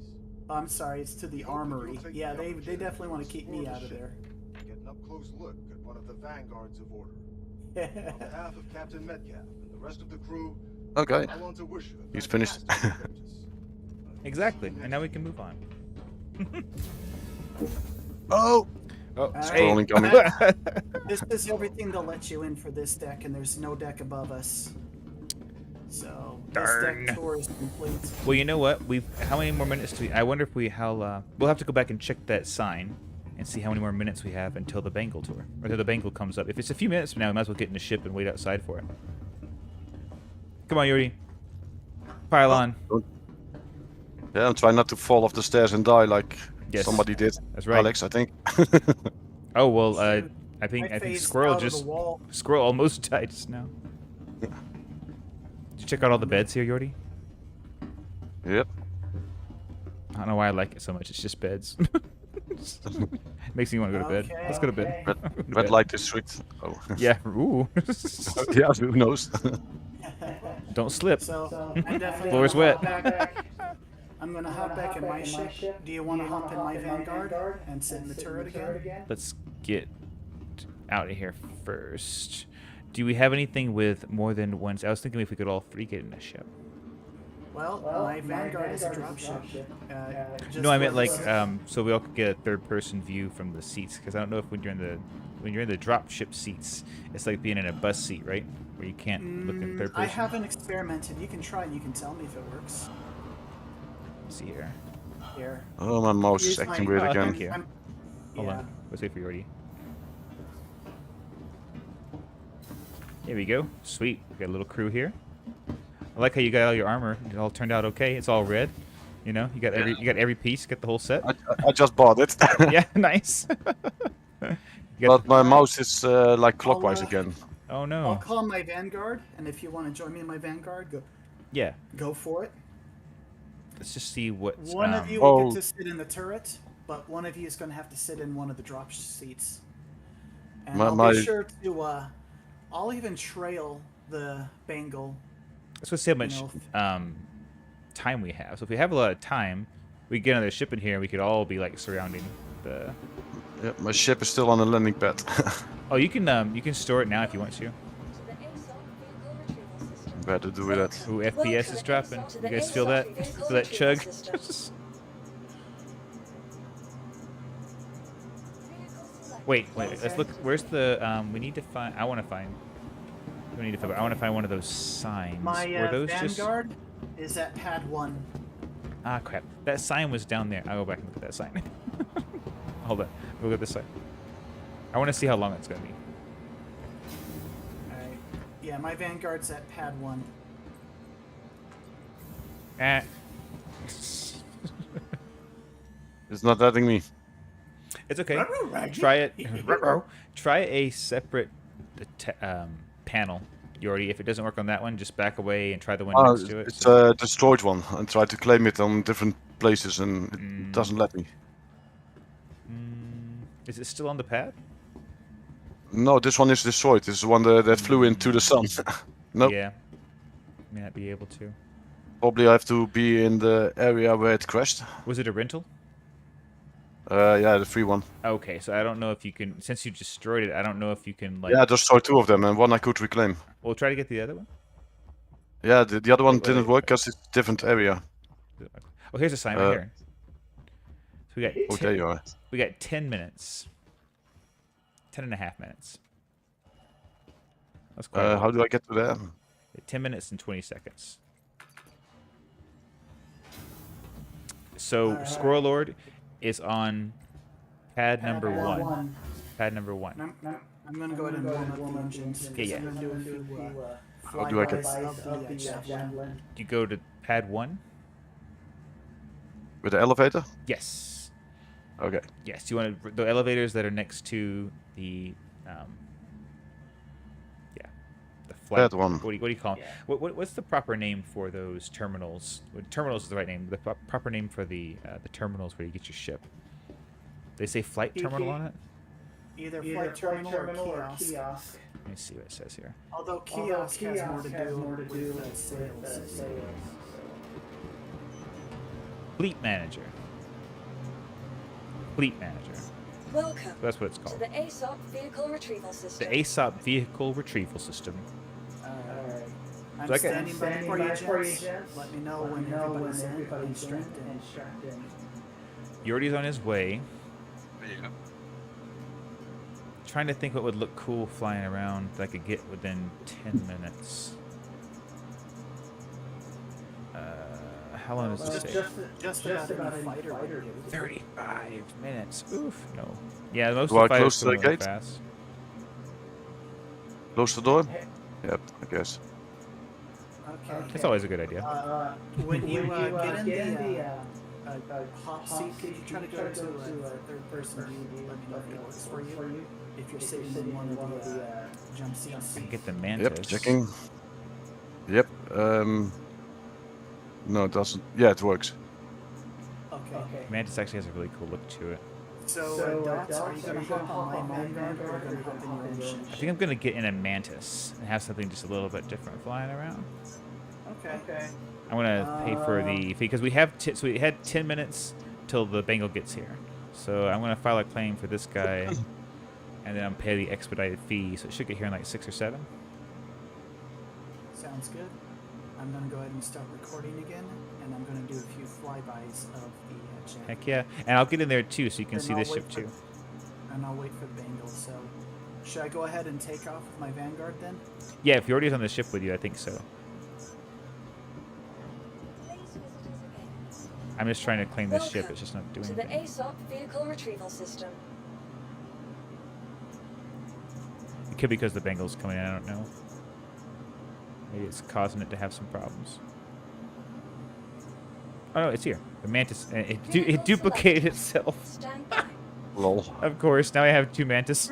I'm sorry, it's to the armory. Yeah, they definitely want to keep me out of there. Get an up-close look at one of the vanguards of order. On behalf of Captain Metcalf and the rest of the crew, Okay. I want to wish you a He's finished. Exactly, and now we can move on. Oh! Oh, Scrolling coming. This is everything they'll let you in for this deck, and there's no deck above us. So this Darn. deck tour is complete. Well, you know what? How many more minutes do we? I wonder if we'll have to go back and check that sign and see how many more minutes we have until the Bengal tour, or until the Bengal comes up. If it's a few minutes from now, we might as well get in the ship and wait outside for it. Come on, Yuri. Pile on. Yeah, I'm trying not to fall off the stairs and die like somebody did. That's right. Alex, I think. Oh well, I think phased Squirrel out of the just wall. Squirrel almost died just now. Did you check out all the beds here, Yordi? Yep. I don't know why I like it so much. It's just beds. Makes me want to go to bed. Okay, Let's go to bed. Red, Go to red bed. light district. Oh. Yeah. Ooh. Yeah, who knows? Don't slip. So I'm definitely Floor's gonna wet. hop back. I'm gonna hop back in my ship. Do you want to hop in my Vanguard and sit in the turret again? Let's get out of here first. Do we have anything with more than one? I was thinking if we could all three get in a ship. Well, my Vanguard is a dropship. No, I meant like so we all could get a third-person view from the seats, because I don't know if when you're in the drop ship seats, it's like being in a bus seat, right? where you can't look in third person? I haven't experimented. You can try and you can tell me if it works. Let's see here. Here. Oh, my mouse is Here's acting my- weird Oh, again. thank you. Hold yeah. on. Let's wait for you already. Here we go. Sweet. We got a little crew here. I like how you got all your armor. It all turned out okay. It's all red. You know, you got every piece. Get the whole set. I just bought it. Yeah, nice. But my mouse is like clockwise again. Oh no. I'll call my Vanguard, and if you want to join me in my Vanguard, go for it. Let's just see what. One of you will get to sit in the turret, but one of you is going to have to sit in one of the drop seats. And I'll be sure to. I'll even trail the Bengal. Let's see how much time we have. So if we have a lot of time, we get another ship in here, and we could all be like surrounding the. Yeah, my ship is still on the landing pad. Oh, you can store it now if you want to. Better do that. Ooh, FPS is dropping. You guys feel that? Feel that chug? Wait. Let's look. Where's the? We need to find. I want to find. We need to find. I want to find one of those signs. My Were those Vanguard is at pad 1. Ah, crap. That sign was down there. I'll go back and look at that sign. Hold on. Look at this sign. I want to see how long it's going to be. Alright. Yeah, my Vanguard's at pad 1. It's not letting me. It's okay. Try it. Try a separate panel. You already. If it doesn't work on that one, just back away and try the one next to it. It's a destroyed one. I tried to claim it on different places and it doesn't let me. Is it still on the pad? No, this one is destroyed. This is the one that flew into the sun. Nope. Yeah. May not be able to. Probably I have to be in the area where it crashed. Was it a rental? Yeah, the free one. Okay, so I don't know if you can. Since you destroyed it, I don't know if you can like. Yeah, I destroyed 2 of them and one I could reclaim. We'll try to get the other one. Yeah, the other one didn't work because it's a different area. Oh, here's a sign right here. So we got. Oh, there you are. We got 10 minutes. 10.5 minutes. That's quite. How do I get to there? 10 minutes and 20 seconds. So Squirrel Lord is on pad number 1. Pad number 1. I'm gonna go ahead and warm up the engines. Yeah. I'm gonna do a few How do I get? You go to pad 1. With the elevator? Yes. Okay. Yes. You want the elevators that are next to the the flight. That one. What do you call them? What's the proper name for those terminals? Terminals is the right name. The proper name for the terminals where you get your ship. They say flight terminal on it. Either flight terminal or kiosk. Let me see what it says here. Although kiosk has more to do with sales. Fleet manager. Fleet manager. Welcome. That's what it's called. To the ASOP vehicle retrieval system. The ASOP vehicle retrieval system. Alright. I'm So standing by for you, gents. Let me know when everybody's in. Strapped in. Yordi's on his way. Yeah. Trying to think what would look cool flying around that I could get within 10 minutes. How long does this take? Just about any fighter. 35 minutes. Oof. No. Yeah, most Do of I the fighters close the go gate? fast. Close the door? Yep, I guess. Okay. It's always a good idea. When you get in the hot seat, could you try to go to third person view? Let me know if it works for you. If you're sitting in one of the jump seats. I can get the mantis. Yep, checking. Yep. No, it doesn't. Yeah, it works. Okay. Mantis actually has a really cool look to it. So Dots, are you going to hop on my Vanguard or are you going to hop in your own ship? I think I'm going to get in a mantis and have something just a little bit different flying around. Okay. I'm going to pay for the fee because we have so we had 10 minutes till the Bengal gets here. So I'm going to file a claim for this guy and then I'm pay the expedited fee. So it should get here in like 6 or 7. Sounds good. I'm going to go ahead and start recording again, and I'm going to do a few flybys of the jet. Heck yeah. And I'll get in there too so you can see this ship too. And I'll wait for the Bengal, so Should I go ahead and take off with my Vanguard then? Yeah, if Yordi's on the ship with you, I think so. I'm just trying to claim this ship. It's just not doing to the anything. ASOP vehicle retrieval system. It could be because the Bengal's coming in. I don't know. Maybe it's causing it to have some problems. Oh no, it's here. The Mantis. It duplicated itself. Stand by. Lol. Of course. Now I have 2 Mantis.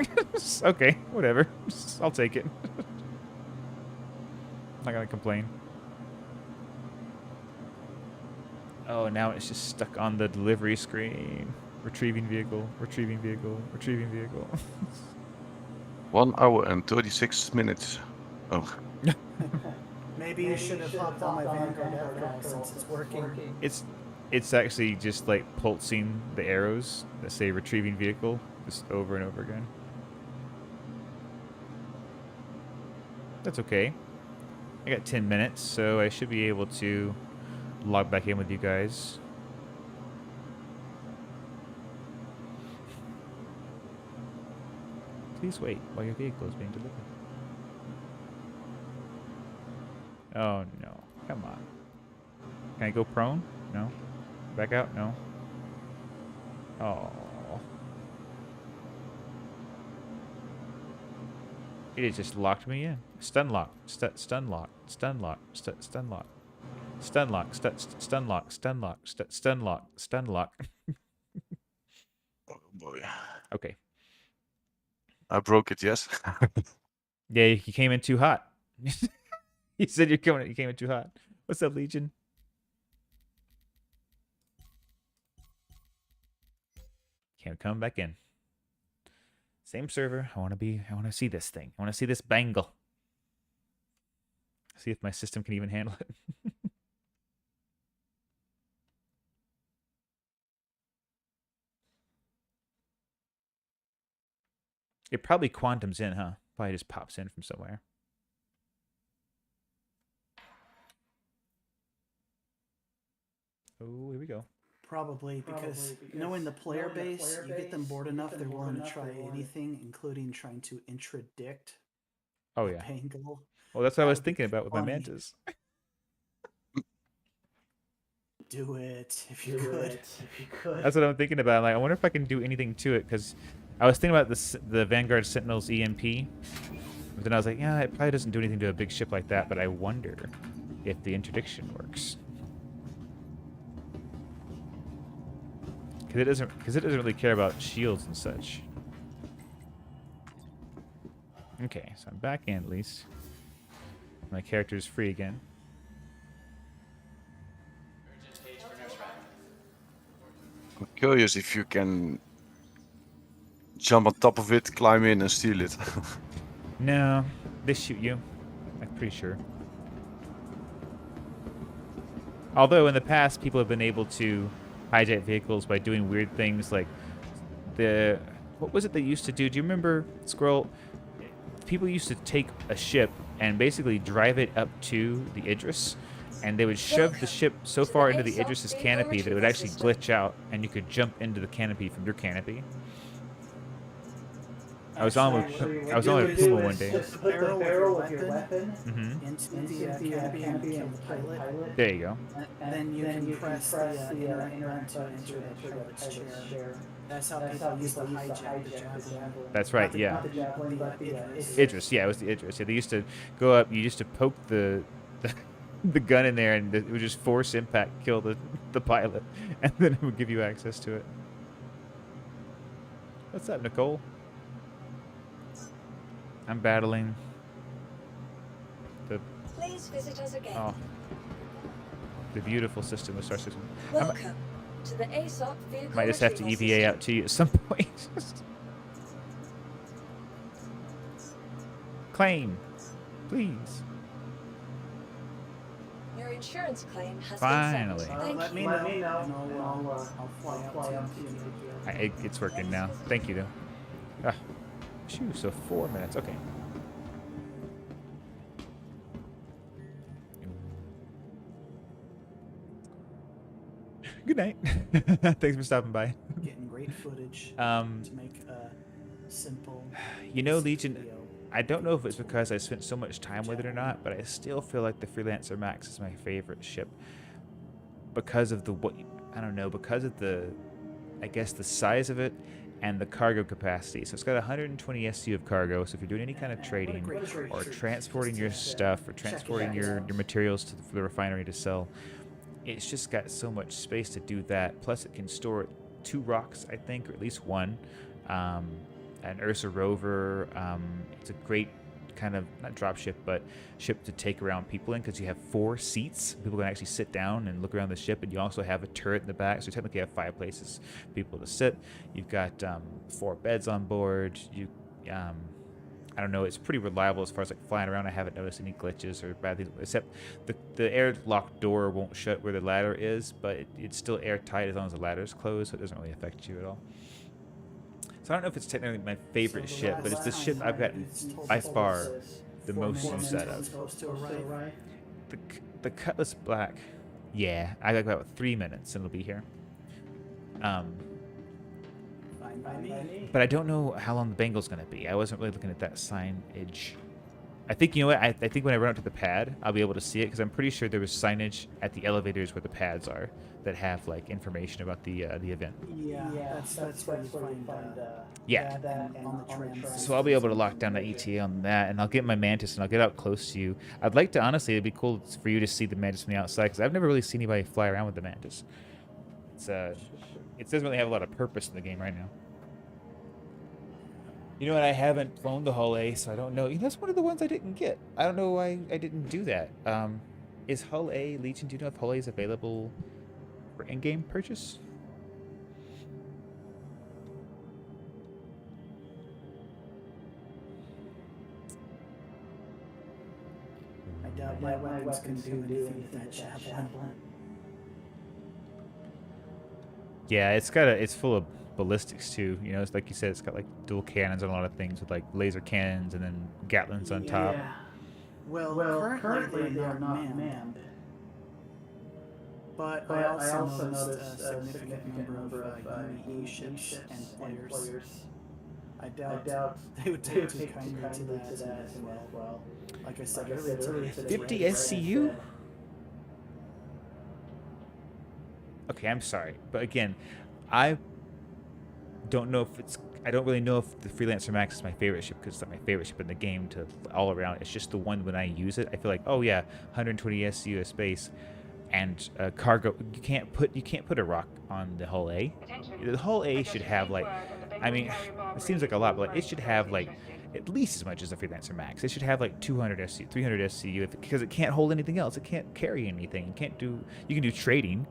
Okay, whatever. I'll take it. Not gonna complain. Oh, now it's just stuck on the delivery screen. Retrieving vehicle. Retrieving vehicle. Retrieving vehicle. 1 hour and 36 minutes. Oh. Maybe you should have hopped on my Vanguard after all, since it's working. It's actually just like pulsing the arrows that say retrieving vehicle just over and over again. That's okay. I got 10 minutes, so I should be able to log back in with you guys. Please wait while your vehicle is being delivered. Oh no, come on. Can I go prone? No. Back out? No. Oh. It has just locked me in. Stun lock. Stun lock. Stun lock. Stun lock. Stun lock. Stun lock. Stun lock. Stun lock. Stun lock. Oh boy. Okay. I broke it, yes. Yeah, you came in too hot. You said you came in too hot. What's up, Legion? Can't come back in. Same server. I want to see this thing. I want to see this bangle. See if my system can even handle it. It probably quantums in, huh? Probably just pops in from somewhere. Oh, here we go. Probably because knowing the player base, you get them bored enough, they're willing to try anything, including trying to intradict. Oh yeah. Bangle. Well, that's what I was thinking about with my mantis. Do it if you could. That's what I'm thinking about. Like, I wonder if I can do anything to it, because I was thinking about the Vanguard Sentinel's EMP, but then I was like, yeah, it probably doesn't do anything to a big ship like that. But I wonder if the interdiction works, because it doesn't really care about shields and such. Okay, so I'm back in at least. My character is free again. I'm curious if you can jump on top of it, climb in, and steal it. No, they shoot you. I'm pretty sure. Although in the past, people have been able to hijack vehicles by doing weird things like what was it they used to do? Do you remember, Squirrel? People used to take a ship and basically drive it up to the Idris, and they would shove the ship so far into the Idris's canopy that it would actually glitch out, and you could jump into the canopy from your canopy. I was on with Puma one day. Put the barrel of your weapon into the canopy and kill the pilot. There you go. And then you can press the interact button to enter the pilot's chair. That's how people use the hijack the javelin. That's right, yeah. Idris, yeah, it was the Idris. Yeah, they used to go up, you used to poke the gun in there, and it would just force impact kill the pilot, and then it would give you access to it. What's up, Nicole? I'm battling the Please visit us again. the beautiful system of Star System. Welcome to the ASOP vehicle Might just have to retrieval EVA system. out to you at some point. Claim, please. Your insurance claim has Finally. been sent. Thank Let you. me know, and I'll fly out to you. It's working now. Thank you, though. Phew, so 4 minutes. Okay. Good night. Thanks for stopping by. Getting great footage Um, to make simple. You know, easy Legion, video. I don't know if it's because I spent so much time with it or not, but I still feel like the Freelancer Max is my favorite ship because of the what I don't know, because of the I guess the size of it and the cargo capacity. So it's got 120 SU of cargo. So if you're doing any kind of trading or transporting your stuff or transporting your materials to the refinery to sell, it's just got so much space to do that. Plus, it can store 2 rocks, I think, or at least 1. An Ursa rover. It's a great kind of not drop ship, but ship to take around people in because you have 4 seats. People can actually sit down and look around the ship, and you also have a turret in the back, so you technically have 5 places for people to sit. You've got 4 beds on board. I don't know, it's pretty reliable as far as like flying around. I haven't noticed any glitches or bad things, except the airlock door won't shut where the ladder is, but it's still airtight as long as the ladder's closed, so it doesn't really affect you at all. So I don't know if it's technically my favorite ship, but it's the ship I've gotten by far the most use out of. The Cutlass Black, yeah, I got about 3 minutes and it'll be here. But I don't know how long the Bengals going to be. I wasn't really looking at that signage. I think, you know what, I think when I run up to the pad, I'll be able to see it, because I'm pretty sure there was signage at the elevators where the pads are that have, like, information about the event. Yeah, that's where you find yeah. that on the train. So I'll be able to lock down the ETA on that, and I'll get my Mantis, and I'll get out close to you. I'd like to, honestly, it'd be cool for you to see the Mantis from the outside, because I've never really seen anybody fly around with the Mantis. It doesn't really have a lot of purpose in the game right now. You know what? I haven't flown the Hull A, so I don't know. That's one of the ones I didn't get. I don't know why I didn't do that. Is Hull A, Legion, do you know if Hull A is available for in-game purchase? I doubt my weapons can do anything with that javelin. Yeah, it's full of ballistics too. You know, it's like you said, it's got like dual cannons on a lot of things with like laser cannons and then Gatlins on top. Yeah. Well, currently they are not manned. But I also noticed a significant number of UE ships and players. I doubt they would take too kindly to that as well. Like I said earlier, 50 SCU? Okay, I'm sorry, but again, I don't really know if the Freelancer Max is my favorite ship, because it's not my favorite ship in the game to all around. It's just the one when I use it, I feel like, oh yeah, 120 SCU of space and cargo. You can't put a rock on the Hull A. The Hull A should have like, I mean, it seems like a lot, but it should have like at least as much as the Freelancer Max. It should have like 200 SCU, 300 SCU, because it can't hold anything else. It can't carry anything. You can do trading,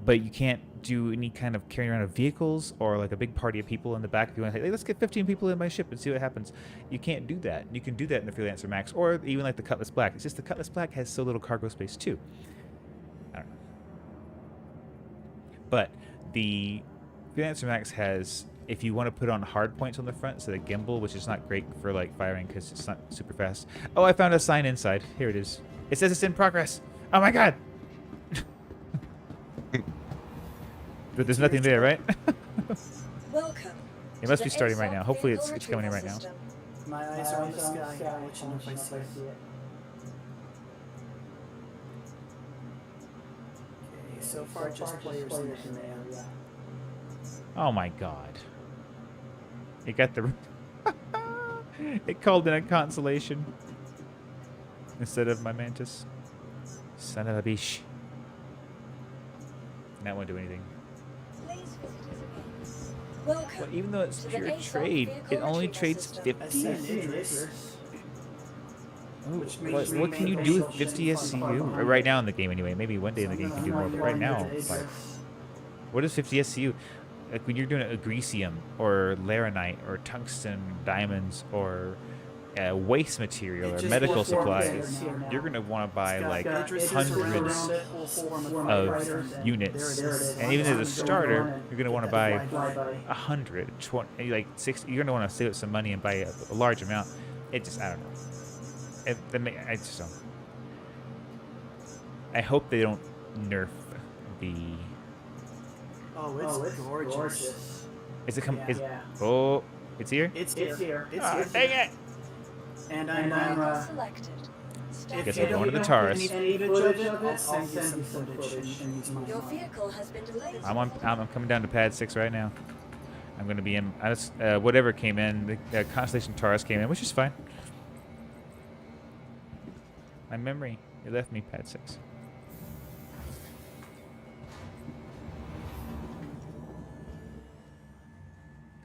but you can't do any kind of carrying around of vehicles or like a big party of people in the back. If you want to say, hey, let's get 15 people in my ship and see what happens. You can't do that. You can do that in the Freelancer Max, or even like the Cutlass Black. It's just the Cutlass Black has so little cargo space too. I don't know. But the Freelancer Max has, if you want to put on hard points on the front, so the gimbal, which is not great for like firing because it's not super fast. Oh, I found a sign inside. Here it is. It says it's in progress. Oh my god. But there's nothing there, right? Welcome. It must be starting right now. Hopefully it's coming in right now. My eyes are on the sky. I'll let you know if I see it. Okay, so far just players in the area. Oh my god. It got the... It called in a consolation instead of my Mantis. Son of a bitch. That won't do anything. Welcome. But even though it's pure trade, it only trades 50? What can you do with 50 SCU? Right now in the game anyway. Maybe one day in the game you can do more, but right now, like, what is 50 SCU? Like when you're doing agresium or laranite or tungsten diamonds or waste material or medical supplies, you're going to want to buy like hundreds of units. And even as a starter, you're going to want to buy 100, 20, like 60. You're going to want to save up some money and buy a large amount. It just, I don't know. I just don't. I hope they don't nerf the... Oh, it's gorgeous. Is it oh, It's here? It's here. It's Ah, here. dang it! And Vehicle selected. Guess Stop. I'm going to the Any Taurus. footage of it, I'll send you some footage and use mine. Your vehicle has been delayed. I'm coming down to pad 6 right now. I'm going to be in whatever came in. The Constellation Taurus came in, which is fine. My memory, it left me pad 6.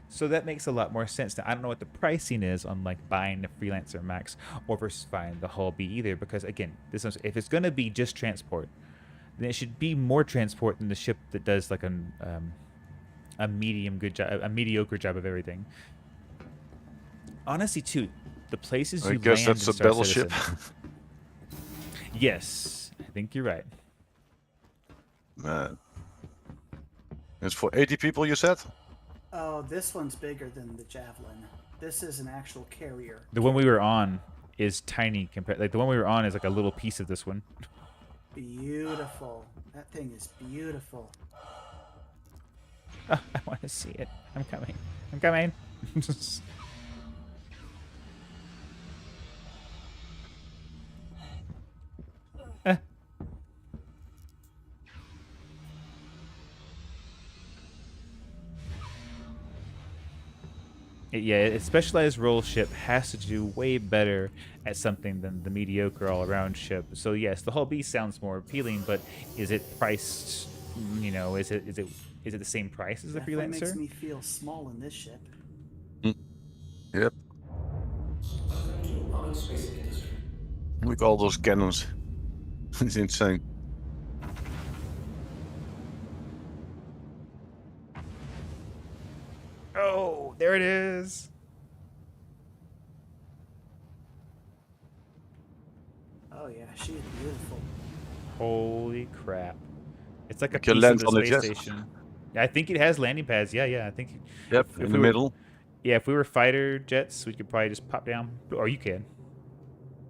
So that makes a lot more sense. Now, I don't know what the pricing is on like buying the Freelancer Max or versus buying the Hull B either, because again, if it's going to be just transport, then it should be more transport than the ship that does like a mediocre job of everything. Honestly, too, the places I you guess land that's in a Star battleship. Citizen. Yes, I think you're right. Man. It's for 80 people, you said? Oh, this one's bigger than the Javelin. This is an actual carrier. The one we were on is tiny compared. Like the one we were on is like a little piece of this one. Beautiful. That thing is beautiful. Oh, I want to see it. I'm coming. I'm coming. Yeah, a specialized role ship has to do way better at something than the mediocre all-around ship. So yes, the Hull B sounds more appealing, but is it priced? You know, is it the same price as the Definitely makes Freelancer? me feel small in this ship. Yep. Look at all those cannons. It's insane. Oh, there it is. Oh yeah, she is beautiful. Holy crap! It's like a can piece land of the on it, space yes. station. Yeah, I think it has landing pads. Yeah. I think. Yep, if in we the were- middle. Yeah, if we were fighter jets, we could probably just pop down, or you can.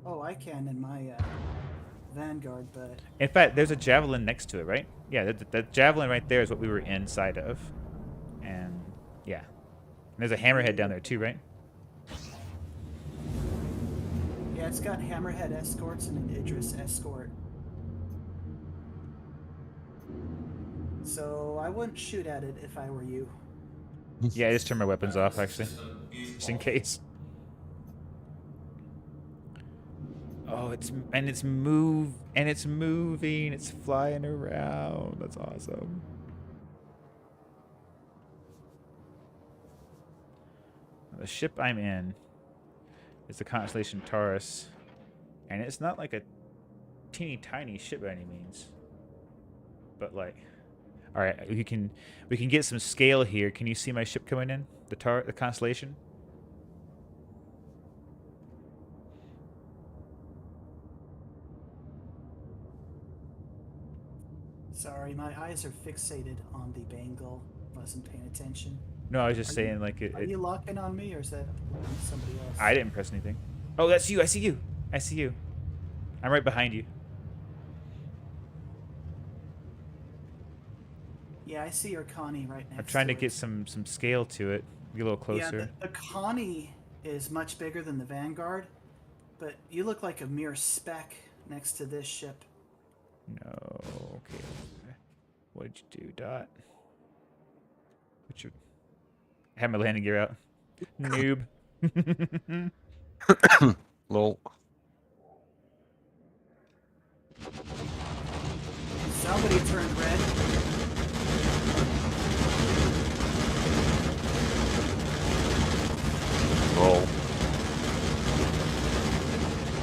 Oh, I can in my Vanguard, but In fact, there's a Javelin next to it, right? Yeah, that Javelin right there is what we were inside of. And, yeah. And there's a Hammerhead down there too, right? yeah, it's got Hammerhead escorts and an Idris escort. So I wouldn't shoot at it if I were you. Yeah, I just turned my weapons off, actually. Just in case. Oh, it's moving. It's flying around. That's awesome. The ship I'm in is the Constellation Taurus, and it's not like a teeny tiny ship by any means. But like, all right, we can get some scale here. Can you see my ship coming in? The Constellation. Sorry, my eyes are fixated on the Bengal. Wasn't paying attention. No, I was just Are saying you- like Are you locking on me, or is that somebody else? I didn't press anything. Oh, that's you. I see you. I see you. I'm right behind you. Yeah, I see your Connie right next. I'm trying to it. get some scale to it. Get a little closer. Yeah, the Connie is much bigger than the Vanguard, but you look like a mere speck next to this ship. No. Okay. What did you do, Dot? I had my landing gear out. Noob. Lol. Somebody turned red. Lol.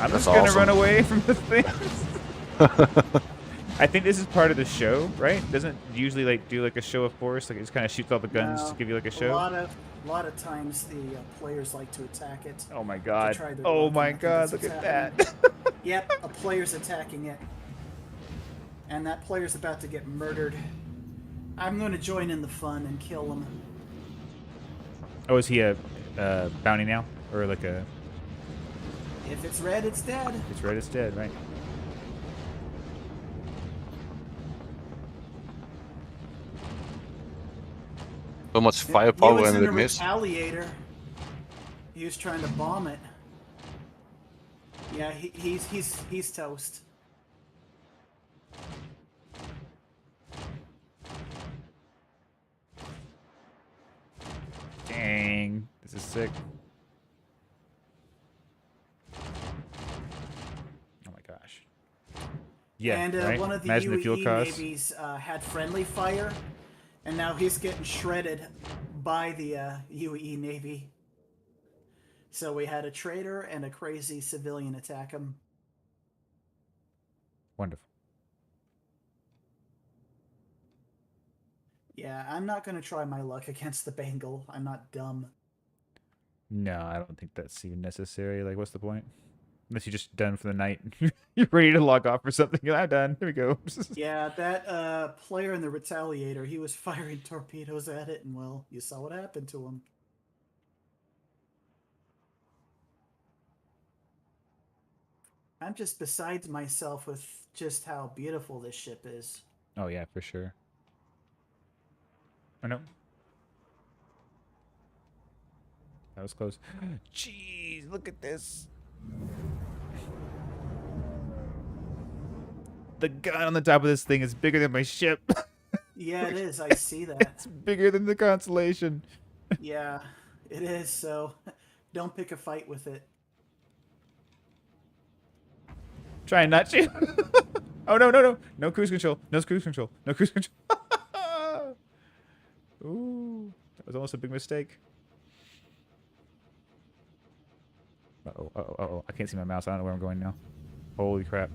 I'm That's just gonna awesome. run away from the thing. I think this is part of the show, right? Doesn't it usually like do like a show of force, like it just kind of shoots all the guns No, to give you like a show. A lot of times the players like to attack it. Oh my to god! try their Oh luck, my and I think god! that's Look what's at happening. that! Yep, a player's attacking it, and that player's about to get murdered. I'm going to join in the fun and kill him. Oh, is he a bounty now, or like a? If it's red, it's dead. If it's red, it's dead, right? So much firepower He was and in it a missed. retaliator. He was trying to bomb it. Yeah, he's toast. Dang, this is sick. Oh my gosh. Yeah, And right? one of the Imagine the fuel UAE costs. navies had friendly fire, and now he's getting shredded by the UAE Navy. So we had a traitor and a crazy civilian attack him. Wonderful. Yeah, I'm not going to try my luck against the Bengal. I'm not dumb. No, I don't think that's even necessary. Like, what's the point? Unless you're just done for the night. You're ready to log off or something. I'm done. Here we go. Yeah, that player in the Retaliator, he was firing torpedoes at it, and well, you saw what happened to him. I'm just besides myself with just how beautiful this ship is. Oh, yeah, for sure. Oh, no. That was close. Jeez, look at this. The gun on the top of this thing is bigger than my ship. Yeah, it is. I see that. It's bigger than the Constellation. Yeah, it is. So don't pick a fight with it. Trying not to. Oh, no, no, no. No cruise control. No cruise control. No cruise control. Ooh, that was almost a big mistake. Uh-oh, uh-oh, uh-oh. I can't see my mouse. I don't know where I'm going now. Holy crap.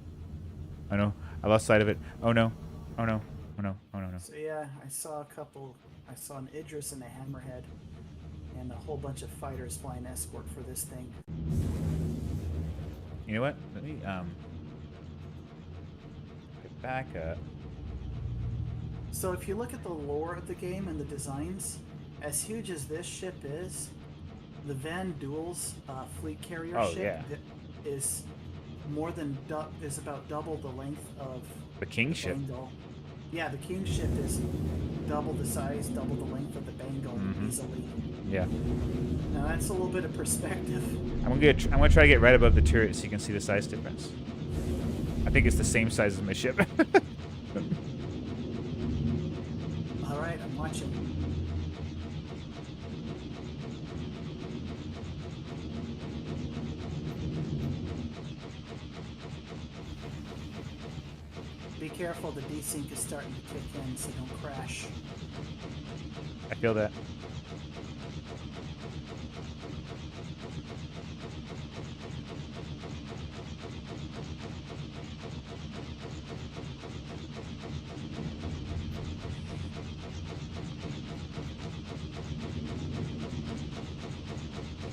I know. I lost sight of it. Oh, no. Oh, no. Oh, no. Oh, no, no. So yeah, I saw a couple. I saw an Idris and a Hammerhead, and a whole bunch of fighters flying escort for this thing. You know what? Let me, get back up. So if you look at the lore of the game and the designs, as huge as this ship is, the Van Duel's fleet carrier ship is more than is about double the length of the King ship. Bengal. Yeah, the King ship is double the size, double the length of the Bengal easily. Yeah. Now that's a little bit of perspective. I'm gonna try to get right above the turret so you can see the size difference. I think it's the same size as my ship. All right, I'm watching. Be careful, the desync is starting to kick in, so don't crash. I feel that.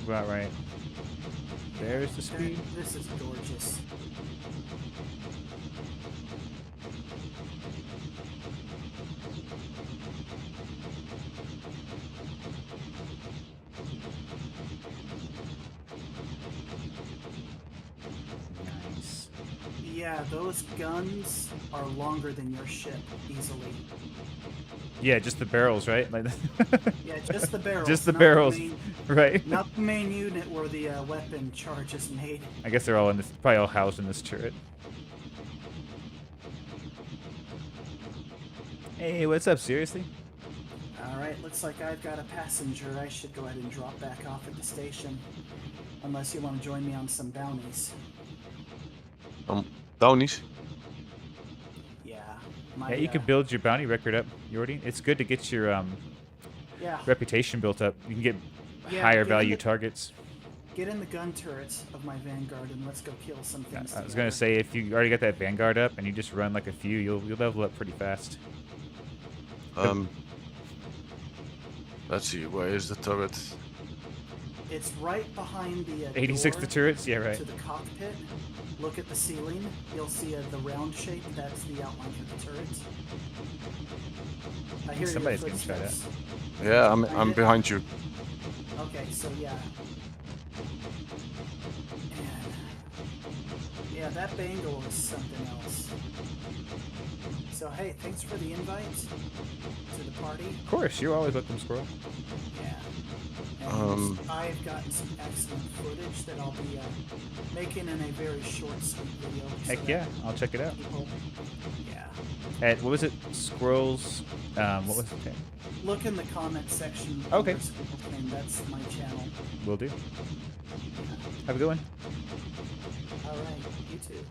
About right. There's the speed. This is gorgeous. Nice. Yeah, those guns are longer than your ship, easily. Yeah, just the barrels, right? Like Yeah, just the barrels. Just the not barrels, main, right? Not the main unit where the weapon charge is made. I guess they're all in this, probably all housed in this turret. Hey, what's up? Seriously? Alright, looks like I've got a passenger. I should go ahead and drop back off at the station. Unless you want to join me on some bounties. Bounties? Yeah. Yeah, you can build your bounty record up, Yordi. It's good to get your yeah. reputation built up. You can get Yeah, higher get value in the- targets. Get in the gun turrets of my Vanguard and let's go kill some things. I was gonna say, if you already got that Vanguard up and you just run like a few, you'll level up pretty fast. Let's see, where is the turret? It's right behind the 86 door the turrets? Yeah, right. to the cockpit. Look at the ceiling. You'll see the round shape. That's the outline of the turrets. I hear your Somebody's gonna try that. footsteps. Yeah, I'm behind you. Okay, so yeah. Yeah, that Bengal is something else. So hey, thanks for the invite to the party. Of course, you're always welcome, Squirrel. Yeah. And I've gotten some excellent footage that I'll be making in a very short, sweet video. Heck yeah, I'll check it out. People, yeah. At, what was it? Squirrels. What was it? Look in the comment section. Okay. And that's my channel. Will do. Have a good one. All right. You too.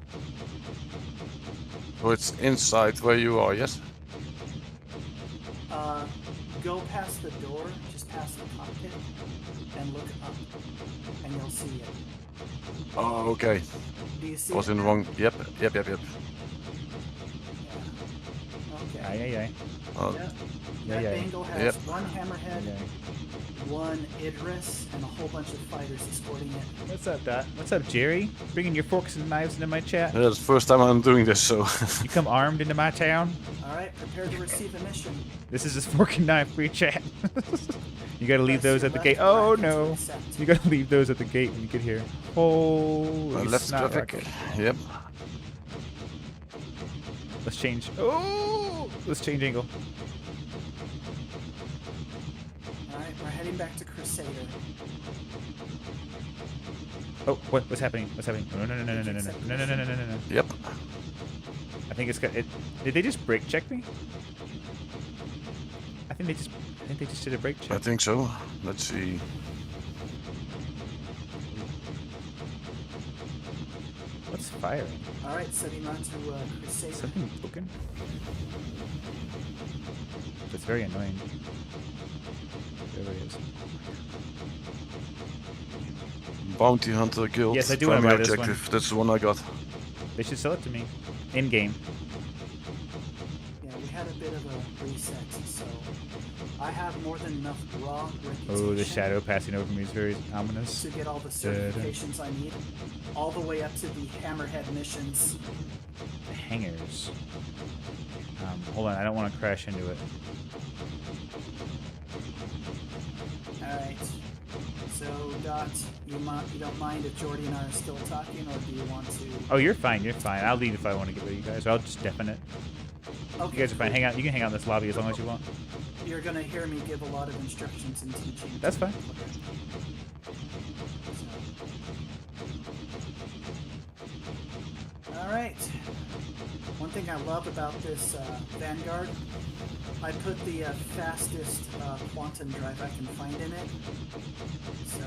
So it's inside where you are, yes? Go past the door, just past the cockpit, and look up, and you'll see it. Oh, okay. Do you see Was it in now? wrong. Yep. Okay. Aye, aye, aye. Oh, Yep. Yeah, That yeah. Bengal has Yep. one hammerhead, Yeah. one Idris, and a whole bunch of fighters escorting it. What's up, Dot? What's up, Jerry? Bringing your forks and knives into my chat? Yeah, it's the first time I'm doing this, so. You come armed into my town? All right, prepare to receive a mission. This is a fork and knife free chat. You gotta leave Press those your at the left gate. Oh bracket to no! accept. You gotta leave those at the gate when you get here. Holy Left snot traffic. rocket. Yep. Let's change. Oh! Let's change angle. All right, we're heading back to Crusader. Oh, what's happening? What's happening? No, no, no, no, no, no, no, no, no, no, no, no, no, no. Yep. I think it's got it. Did they just brake check me? I think they just did a brake I check. think so. Let's see. What's firing? All right, setting on to Crusader. Something broken? That's very annoying. There it is. Bounty Hunter Guild. Yes, I do wanna primary buy this one. objective. That's the one I got. They should sell it to me. In game. Yeah, we had a bit of a reset, so I have more than enough raw reputation Oh, the shadow passing over me is very ominous. to get all the certifications I need, all the way up to the Hammerhead missions. The hangars. Hold on, I don't want to crash into it. All right. So, Dot, you don't mind if Jordy and I are still talking, or do you want to? Oh, you're fine. You're fine. I'll leave if I want to get rid of you guys. Or I'll just deafen it. Okay, You guys are fine. cool. Hang out. You can hang out in this lobby as long as you want. You're gonna hear me give a lot of instructions and teaching. That's fine. All right. One thing I love about this Vanguard, I put the fastest quantum drive I can find in it, so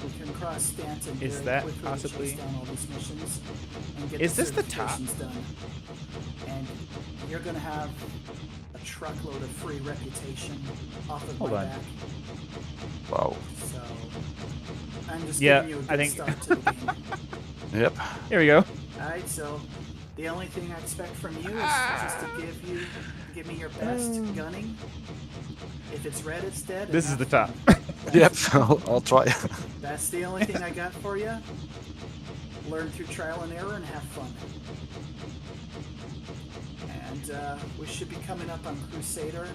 we can cross Stanton Is very that quickly to possibly- chase down all these missions and get Is the this the top? certifications done. And you're gonna have a truckload of free reputation off of Hold my on. back. Wow. So I'm just Yeah, giving you a I good think- start to the game. Yep. Here we go. Alright, so the only thing I expect from you is just to give me your best gunning. If it's red, it's dead. and This is have the top. fun. Yep. I'll try. That's the only thing I got for you. Learn through trial and error and have fun. And we should be coming up on Crusader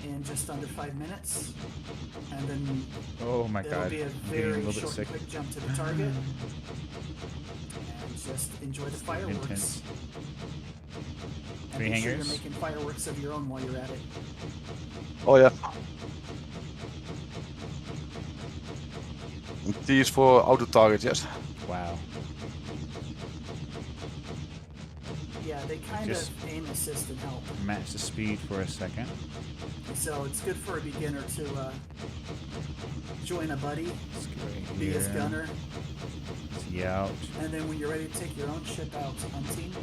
in just under 5 minutes. And then Oh my it'll god. be a I'm getting a very little bit short sick. and quick jump to the target. And just enjoy the fireworks. Intense. And Three make sure hangers? you're making fireworks of your own while you're at it. Oh yeah. And T is for auto target, yes. Wow. Yeah, they kind Just- of aim assist and help. Match the speed for a second. So it's good for a beginner to join a buddy, Let's get right be his here. gunner, See out. and then when you're ready to take your own ship out hunting,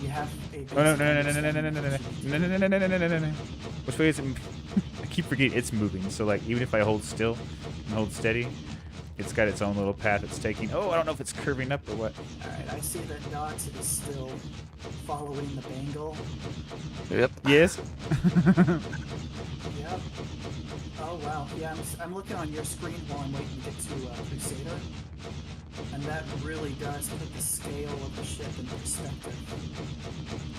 you have a Oh no no basic no no no no no no no no no no no no no no no no. Which way is it? I keep forgetting it's moving. So like even if I hold still and hold steady, it's got its own little path it's taking. Oh, I don't know if it's curving up or what. Alright, I see that Dot is still following the Bengal. Yep. Yes. Yep. Oh wow. Yeah, I'm looking on your screen while I'm waiting to get to Crusader. And that really does put the scale of the ship in perspective.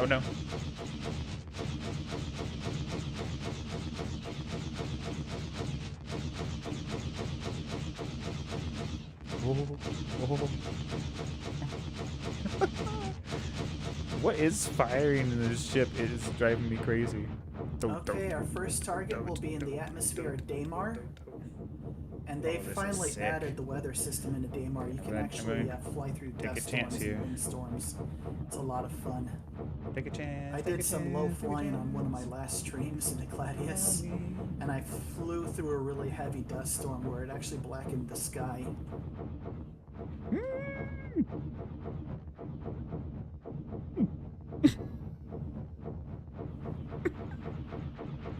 Oh no. What is firing in this ship? It is driving me crazy. Okay, our first target will be in the atmosphere of Daymar. And they Oh, this is finally sick. added the weather system into Daymar. You can gonna- I'm actually gonna fly through take a dust chance storms here. and windstorms. It's a lot of fun. Take a chance. I take did a some chance, low take a flying on one of my chance. last streams in the Gladius, and I flew through a really heavy dust storm where it actually blackened the sky.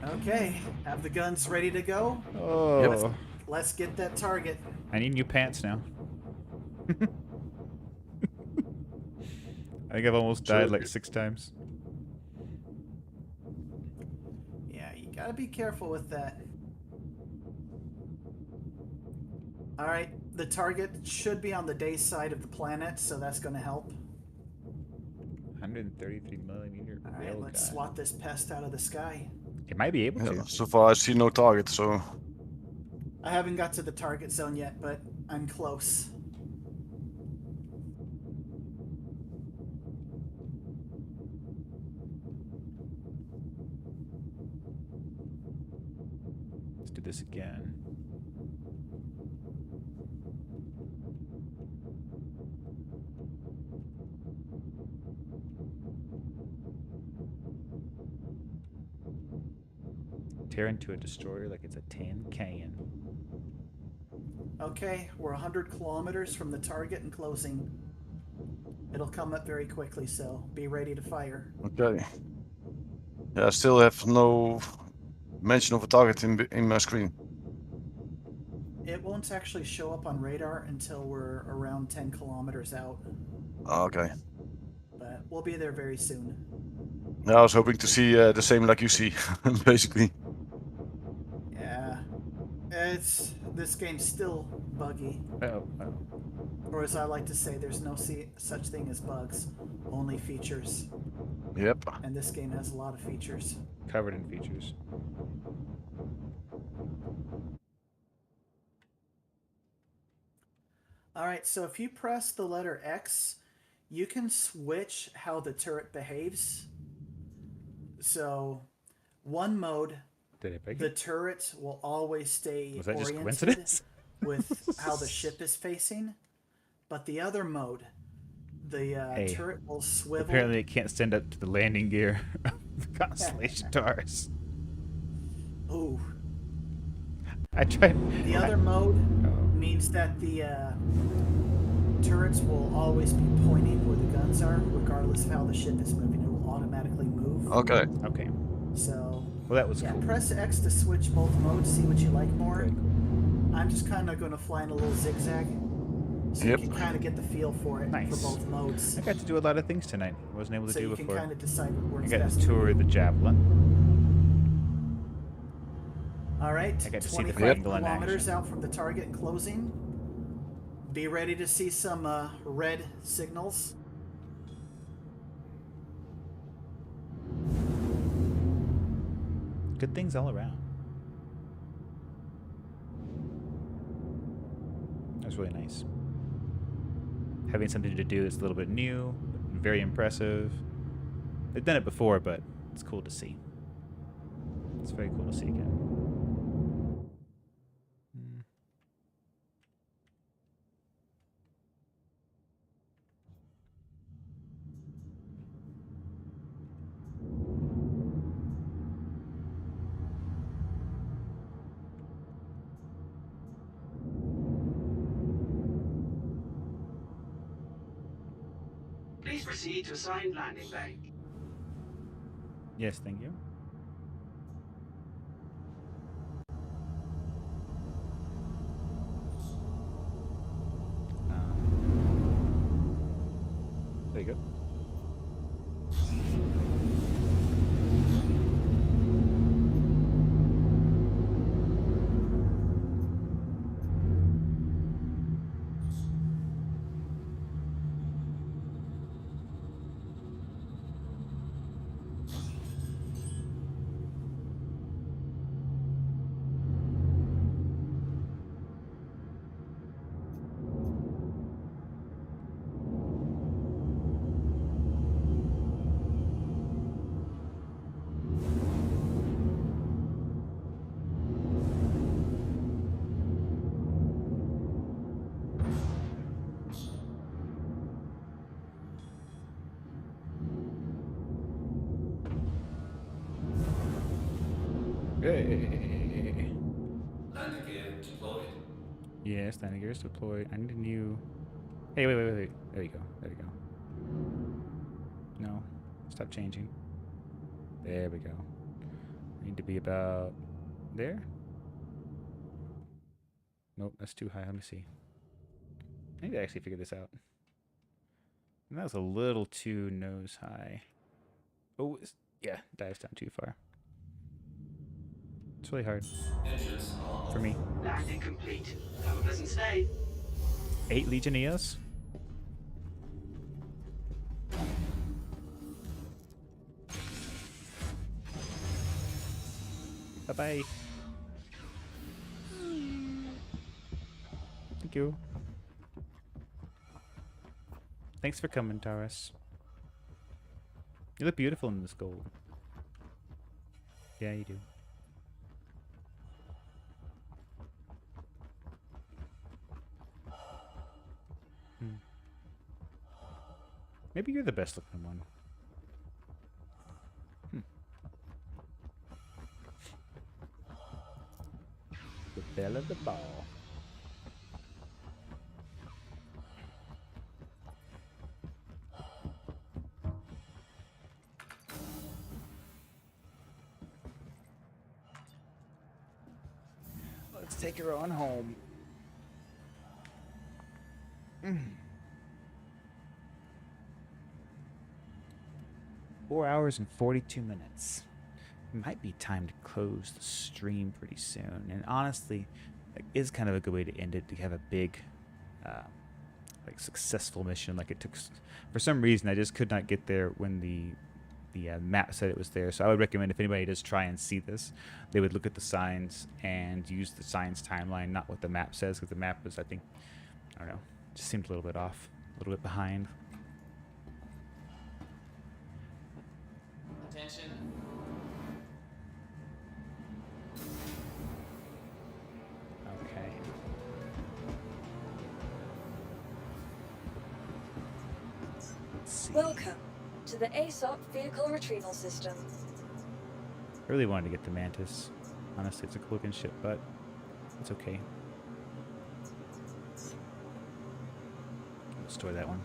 Okay, have the guns ready to go? Oh. Let's get that target. I need new pants now. I think I've almost died like 6 times. Yeah, you gotta be careful with that. Alright, the target should be on the day side of the planet, so that's gonna help. 133mm. Alright, let's swat this pest out of the sky. It might be able to. Yeah, so far I see no target, so I haven't got to the target zone yet, but I'm close. Let's do this again. Tear into a destroyer like it's a tin can. Okay, we're 100 kilometers from the target and closing. It'll come up very quickly, so be ready to fire. okay. Yeah, I still have no mention of a target in my screen. It won't actually show up on radar until we're around 10 kilometers out, Okay. but we'll be there very soon. Yeah, I was hoping to see the same like you see, basically. Yeah, this game's still buggy. Uh-oh. Or as I like to say, there's no such thing as bugs, only features. Yep. And this game has a lot of features. Covered in features. Alright, so if you press the letter X, you can switch how the turret behaves. So, one mode, the turret will always stay Was that just oriented coincidence? with how the ship is facing. But the other mode, the Hey, turret will swivel. Apparently it can't stand up to the landing gear of the Constellation Taurus. Ooh. I tried. The other mode means that the turrets will always be pointing where the guns are, regardless of how the ship is moving. It will automatically move. Okay. Okay. So, well, that was cool. Press X to switch both modes, see what you like more. I'm just kind of going to fly in a little zigzag, so you can kind of get the feel for it for both modes. I got to do a lot of things tonight I wasn't able to do before. So you can kind of decide what works I got best. to tour the Javelin. All right, I got to see the 25 triangle in kilometers action. out from the target and closing. Be ready to see some red signals. Good things all around. That was really nice. Having something to do that's a little bit new, very impressive. They've done it before, but it's cool to see. It's very cool to see again. Please proceed to assigned landing bay. Yes, thank you. There you go. Hey. Landing gear deployed. Yes, landing gear is deployed. I need a new. Hey, wait. There you go. There we go. No, stop changing. There we go. Need to be about there. Nope, that's too high. Let me see. I need to actually figure this out. And that was a little too nose high. Oh, yeah, dives down too far. It's really hard. Engines are For me. Landing complete. Have a pleasant stay. 8 Legionnaires. Bye-bye. Thank you. Thanks for coming, Taurus. You look beautiful in this gold. Yeah, you do. Maybe you're the best looking one. The belle of the ball. Let's take her on home. 4 hours and 42 minutes. It might be time to close the stream pretty soon. And honestly, like, is kind of a good way to end it, to have a big, like, successful mission. Like, it took, for some reason, I just could not get there when the map said it was there. So I would recommend, if anybody does try and see this, they would look at the signs and use the signs timeline, not what the map says, because the map was, I think, I don't know, just seemed a little bit off, a little bit behind. Attention. Okay. Let's see. Welcome to the ASOP Vehicle Retrieval System. I really wanted to get the Mantis. Honestly, it's a cool looking ship, but it's okay. I'll store that one.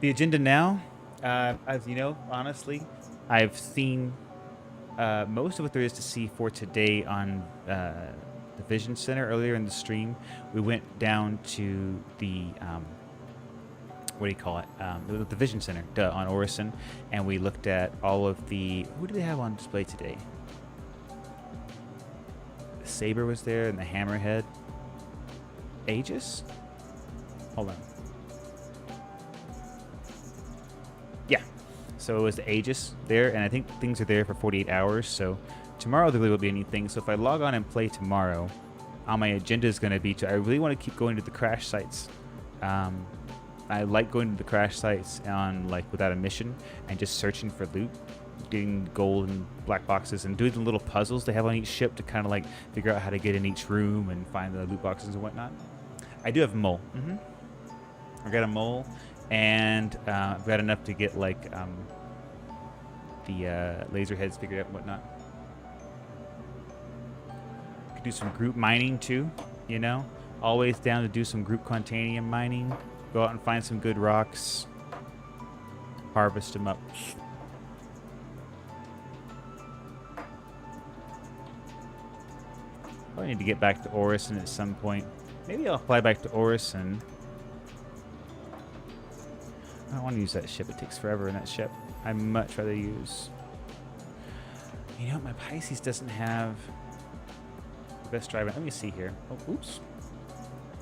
The agenda now, as you know, honestly, I've seen most of what there is to see for today on the Vision Center. Earlier in the stream, we went down to the, what do you call it? The Vision Center on Orison, and we looked at all of the, who do they have on display today? The Saber was there, and the Hammerhead. Aegis? Hold on. Yeah, so it was the Aegis there, and I think things are there for 48 hours, so tomorrow there really won't be anything. So if I log on and play tomorrow, on my agenda is going to be I really want to keep going to the crash sites. I like going to the crash sites on, like, without a mission and just searching for loot, getting gold and black boxes, and doing the little puzzles they have on each ship to kind of like figure out how to get in each room and find the loot boxes and whatnot. I do have a mole. I got a mole. And I've got enough to get, like, the laser heads figured out and whatnot. Could do some group mining too, you know? Always down to do some group quantanium mining. Go out and find some good rocks. Harvest them up. Probably need to get back to Orison at some point. Maybe I'll fly back to Orison. I don't want to use that ship. It takes forever in that ship. I'd much rather use... You know, my Pisces doesn't have the best driver. Let me see here. Oh, oops.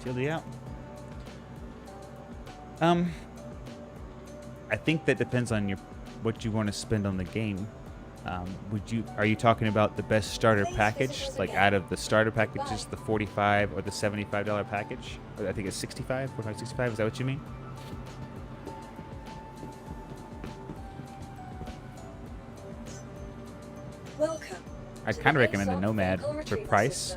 TLD out. I think that depends on what you want to spend on the game. Are you talking about the best starter package? Like, out of the starter packages, the $45 or the $75 package? Or I think it's $65, $45, $65. Is that what you mean? Welcome. I kind of recommend the Nomad for price.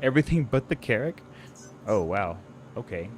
Everything but the Carrack? Oh, wow. Okay.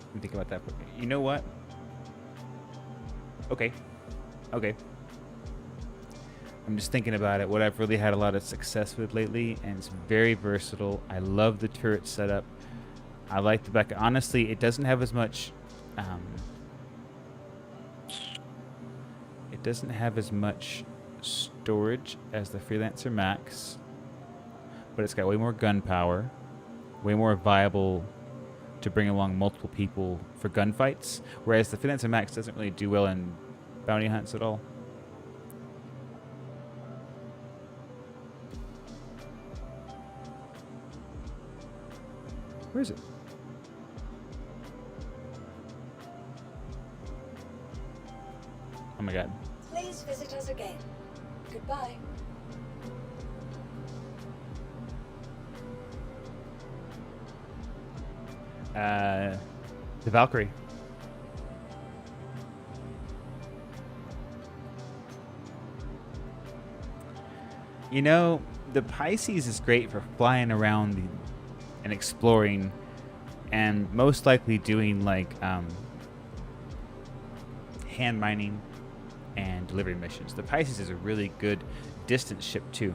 Let me think about that. You know what? Okay. Okay. I'm just thinking about it. What I've really had a lot of success with lately, and it's very versatile. I love the turret setup. I like the back. Honestly, it doesn't have as much. It doesn't have as much storage as the Freelancer Max, but it's got way more gun power, way more viable to bring along multiple people for gunfights, whereas the Freelancer Max doesn't really do well in bounty hunts at all. Where is it? Oh my god. Please visit us again. Goodbye. The Valkyrie. You know, the Pisces is great for flying around and exploring, and most likely doing like hand mining and delivery missions. The Pisces is a really good distance ship too.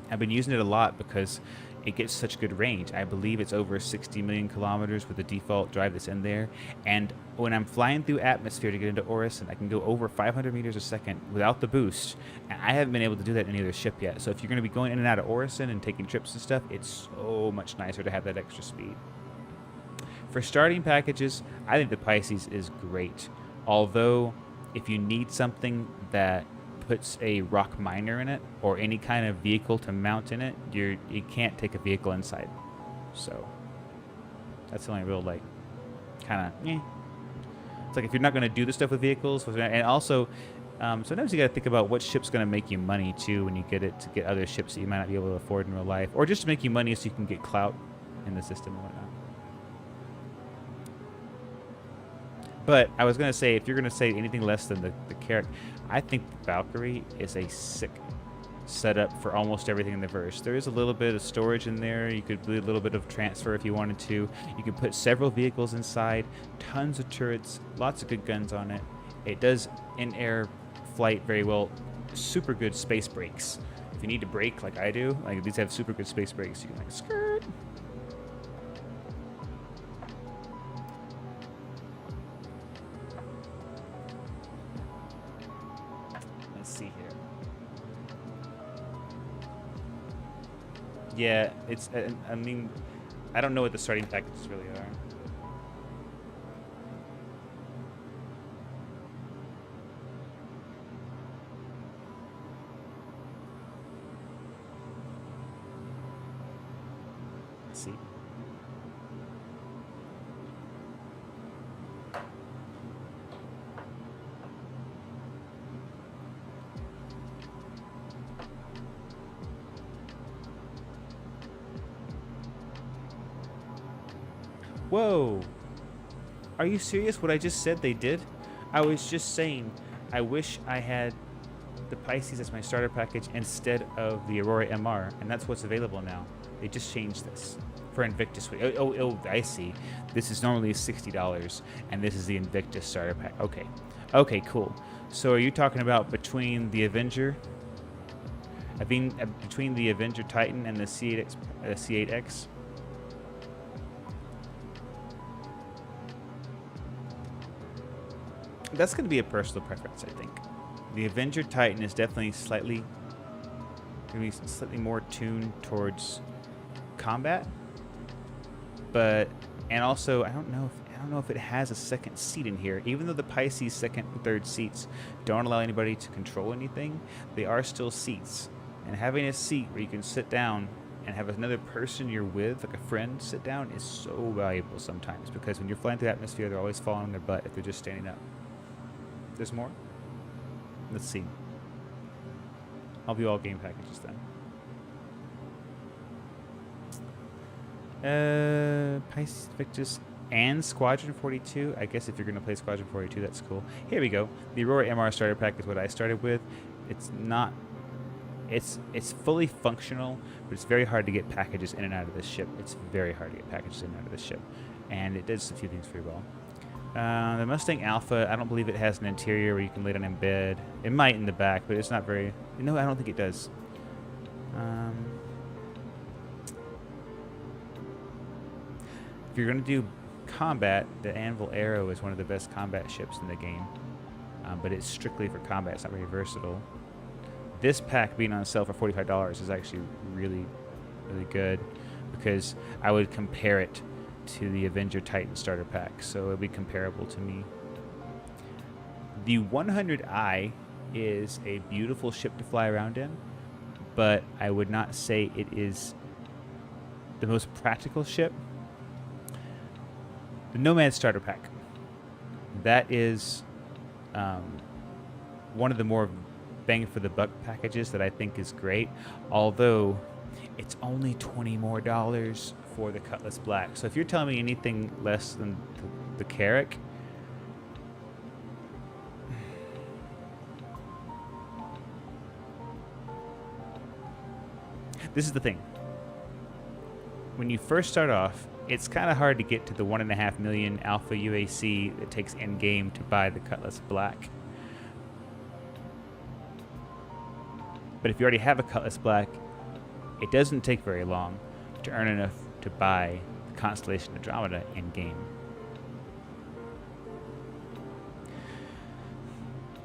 I've been using it a lot because it gets such good range. I believe it's over 60 million kilometers with the default drive that's in there. And when I'm flying through atmosphere to get into Orison, I can go over 500 meters a second without the boost. And I haven't been able to do that in any other ship yet. So if you're going to be going in and out of Orison and taking trips and stuff, it's so much nicer to have that extra speed. For starting packages, I think the Pisces is great. Although, if you need something that puts a rock miner in it or any kind of vehicle to mount in it, you can't take a vehicle inside. So that's the only real like kind of It's like if you're not going to do the stuff with vehicles, and also sometimes you got to think about what ship's going to make you money too when you get it, to get other ships that you might not be able to afford in real life, or just to make you money so you can get clout in the system and whatnot. But I was going to say, if you're going to say anything less than the Carrack, I think the Valkyrie is a sick setup for almost everything in the verse. There is a little bit of storage in there. You could do a little bit of transfer if you wanted to. You could put several vehicles inside, tons of turrets, lots of good guns on it. It does in-air flight very well. Super good space brakes. If you need to brake like I do, like these have super good space brakes. You can like skirt. See here. Yeah, it's. I mean, I don't know what the starting packages really are. Let's see. Whoa! Are you serious? What I just said they did? I was just saying, I wish I had the Pisces as my starter package instead of the Aurora MR, and that's what's available now. They just changed this for Invictus. Oh, I see. This is normally $60, and this is the Invictus starter pack. Okay. Okay, cool. So are you talking about between the Avenger? I mean, between the Avenger Titan and the C8X? That's going to be a personal preference, I think. The Avenger Titan is definitely slightly more tuned towards combat, but and also I don't know if it has a second seat in here. Even though the Pisces second and third seats don't allow anybody to control anything, they are still seats. And having a seat where you can sit down and have another person you're with, like a friend, sit down is so valuable sometimes, because when you're flying through the atmosphere, they're always falling on their butt if they're just standing up. There's more? Let's see. I'll view all game packages then. Pisces, Victus, and Squadron 42. I guess if you're going to play Squadron 42, that's cool. Here we go. The Aurora MR starter pack is what I started with. It's not... It's fully functional, but it's very hard to get packages in and out of this ship. It's very hard to get packages in and out of this ship. And it does a few things pretty well. The Mustang Alpha, I don't believe it has an interior where you can lay down in bed. It might in the back, but it's not very... No, I don't think it does. If you're going to do combat, the Anvil Arrow is one of the best combat ships in the game. But it's strictly for combat. It's not very versatile. This pack being on sale for $45 is actually really, really good, because I would compare it to the Avenger Titan starter pack, so it would be comparable to me. The 100i is a beautiful ship to fly around in, but I would not say it is the most practical ship. The Nomad starter pack, that is one of the more bang for the buck packages that I think is great, although it's only $20 more for the Cutlass Black. So if you're telling me anything less than the Carrack, this is the thing. When you first start off, it's kind of hard to get to the 1.5 million Alpha UAC that takes in-game to buy the Cutlass Black. But if you already have a Cutlass Black, it doesn't take very long to earn enough to buy the Constellation Andromeda in-game.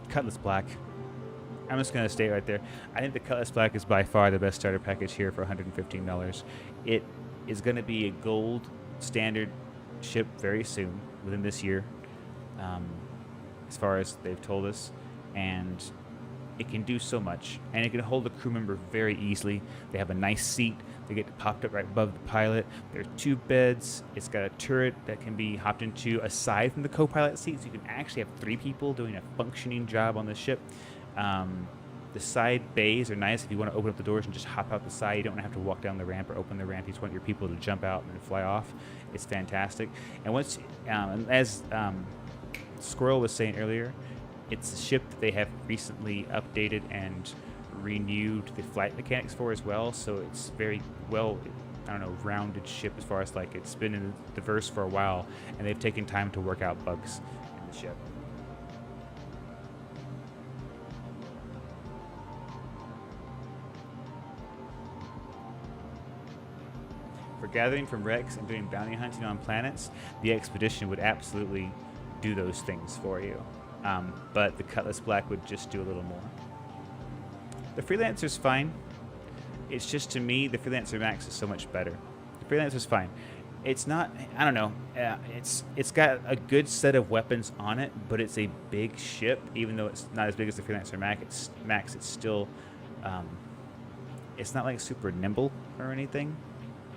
Cutlass Black. I'm just going to stay right there. I think the Cutlass Black is by far the best starter package here for $115. It is going to be a gold standard ship very soon, within this year, as far as they've told us. And it can do so much, and it can hold a crew member very easily. They have a nice seat. They get popped up right above the pilot. There are 2 beds. It's got a turret that can be hopped into aside from the co-pilot seat, so you can actually have 3 people doing a functioning job on the ship. The side bays are nice if you want to open up the doors and just hop out the side. You don't have to walk down the ramp or open the ramp. You just want your people to jump out and fly off. It's fantastic. And once, as Squirrel was saying earlier, it's a ship that they have recently updated and renewed the flight mechanics for as well. So it's very well, I don't know, rounded ship as far as like it's been in the verse for a while, and they've taken time to work out bugs in the ship. For gathering from wrecks and doing bounty hunting on planets, the Expedition would absolutely do those things for you. But the Cutlass Black would just do a little more. The Freelancer's fine. It's just, to me, the Freelancer Max is so much better. The Freelancer's fine. It's not, I don't know, it's got a good set of weapons on it, but it's a big ship. Even though it's not as big as the Freelancer Max, it's still, it's not like super nimble or anything.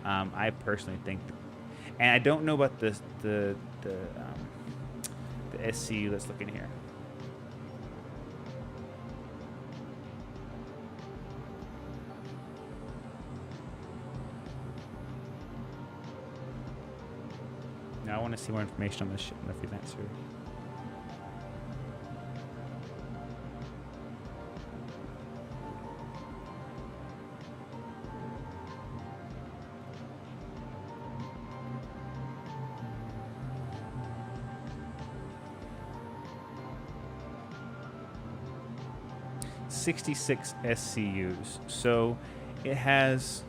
I personally think, and I don't know about the SCU. Let's look in here. Now I want to see more information on this ship in the Freelancer. .66 SCUs, so it has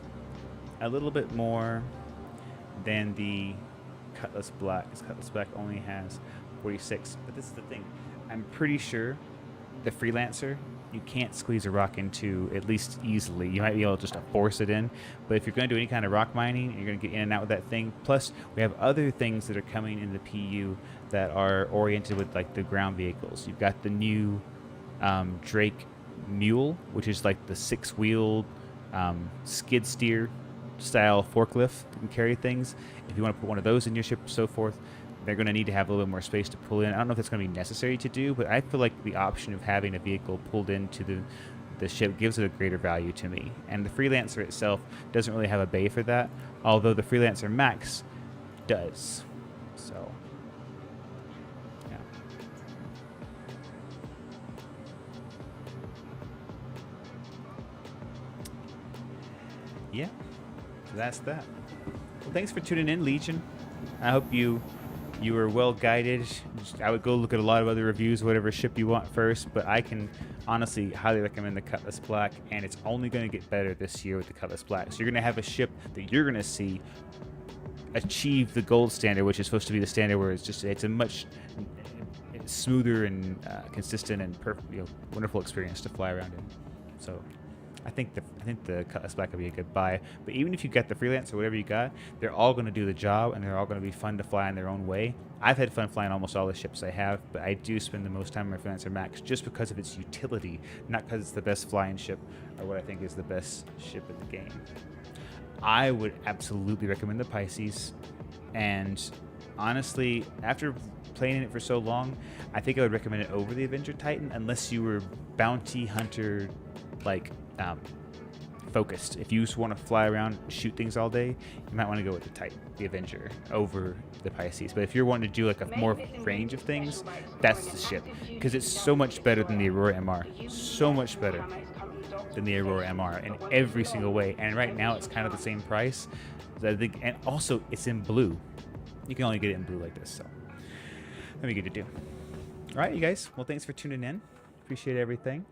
a little bit more than the Cutlass Black. This Cutlass Black only has 46, but this is the thing. I'm pretty sure the Freelancer, you can't squeeze a rock into, at least easily. You might be able just to force it in, but if you're going to do any kind of rock mining, you're going to get in and out with that thing. Plus, we have other things that are coming in the PU that are oriented with like the ground vehicles. You've got the new Drake Mule, which is like the 6-wheeled skid steer style forklift that can carry things. If you want to put one of those in your ship, so forth, they're going to need to have a little bit more space to pull in. I don't know if that's going to be necessary to do, but I feel like the option of having a vehicle pulled into the ship gives it a greater value to me. And the Freelancer itself doesn't really have a bay for that, although the Freelancer Max does. So, yeah. Yeah, so that's that. Well, thanks for tuning in, Legion. I hope you were well guided. I would go look at a lot of other reviews, whatever ship you want first, but I can honestly highly recommend the Cutlass Black, and it's only going to get better this year with the Cutlass Black. So you're going to have a ship that you're going to see achieve the gold standard, which is supposed to be the standard where it's a much smoother and consistent and wonderful experience to fly around in. So I think the Cutlass Black would be a good buy. But even if you get the Freelance or whatever you got, they're all going to do the job, and they're all going to be fun to fly in their own way. I've had fun flying almost all the ships I have, but I do spend the most time on my Freelancer Max just because of its utility, not because it's the best flying ship or what I think is the best ship in the game. I would absolutely recommend the Pisces, and honestly, after playing it for so long, I think I would recommend it over the Avenger Titan, unless you were bounty hunter, like, focused. If you just want to fly around and shoot things all day, you might want to go with the Titan, the Avenger, over the Pisces. But if you're wanting to do like a more range of things, that's the ship, because it's so much better than the Aurora MR. So much better than the Aurora MR in every single way. And right now it's kind of the same price. I think, and also it's in blue. You can only get it in blue like this, so that'd be good to do. All right, you guys. Well, thanks for tuning in. Appreciate everything.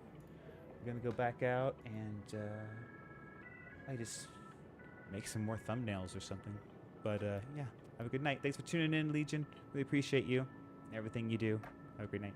We're gonna go back out and I just make some more thumbnails or something. But yeah, have a good night. Thanks for tuning in, Legion. Really appreciate you, everything you do. Have a great night.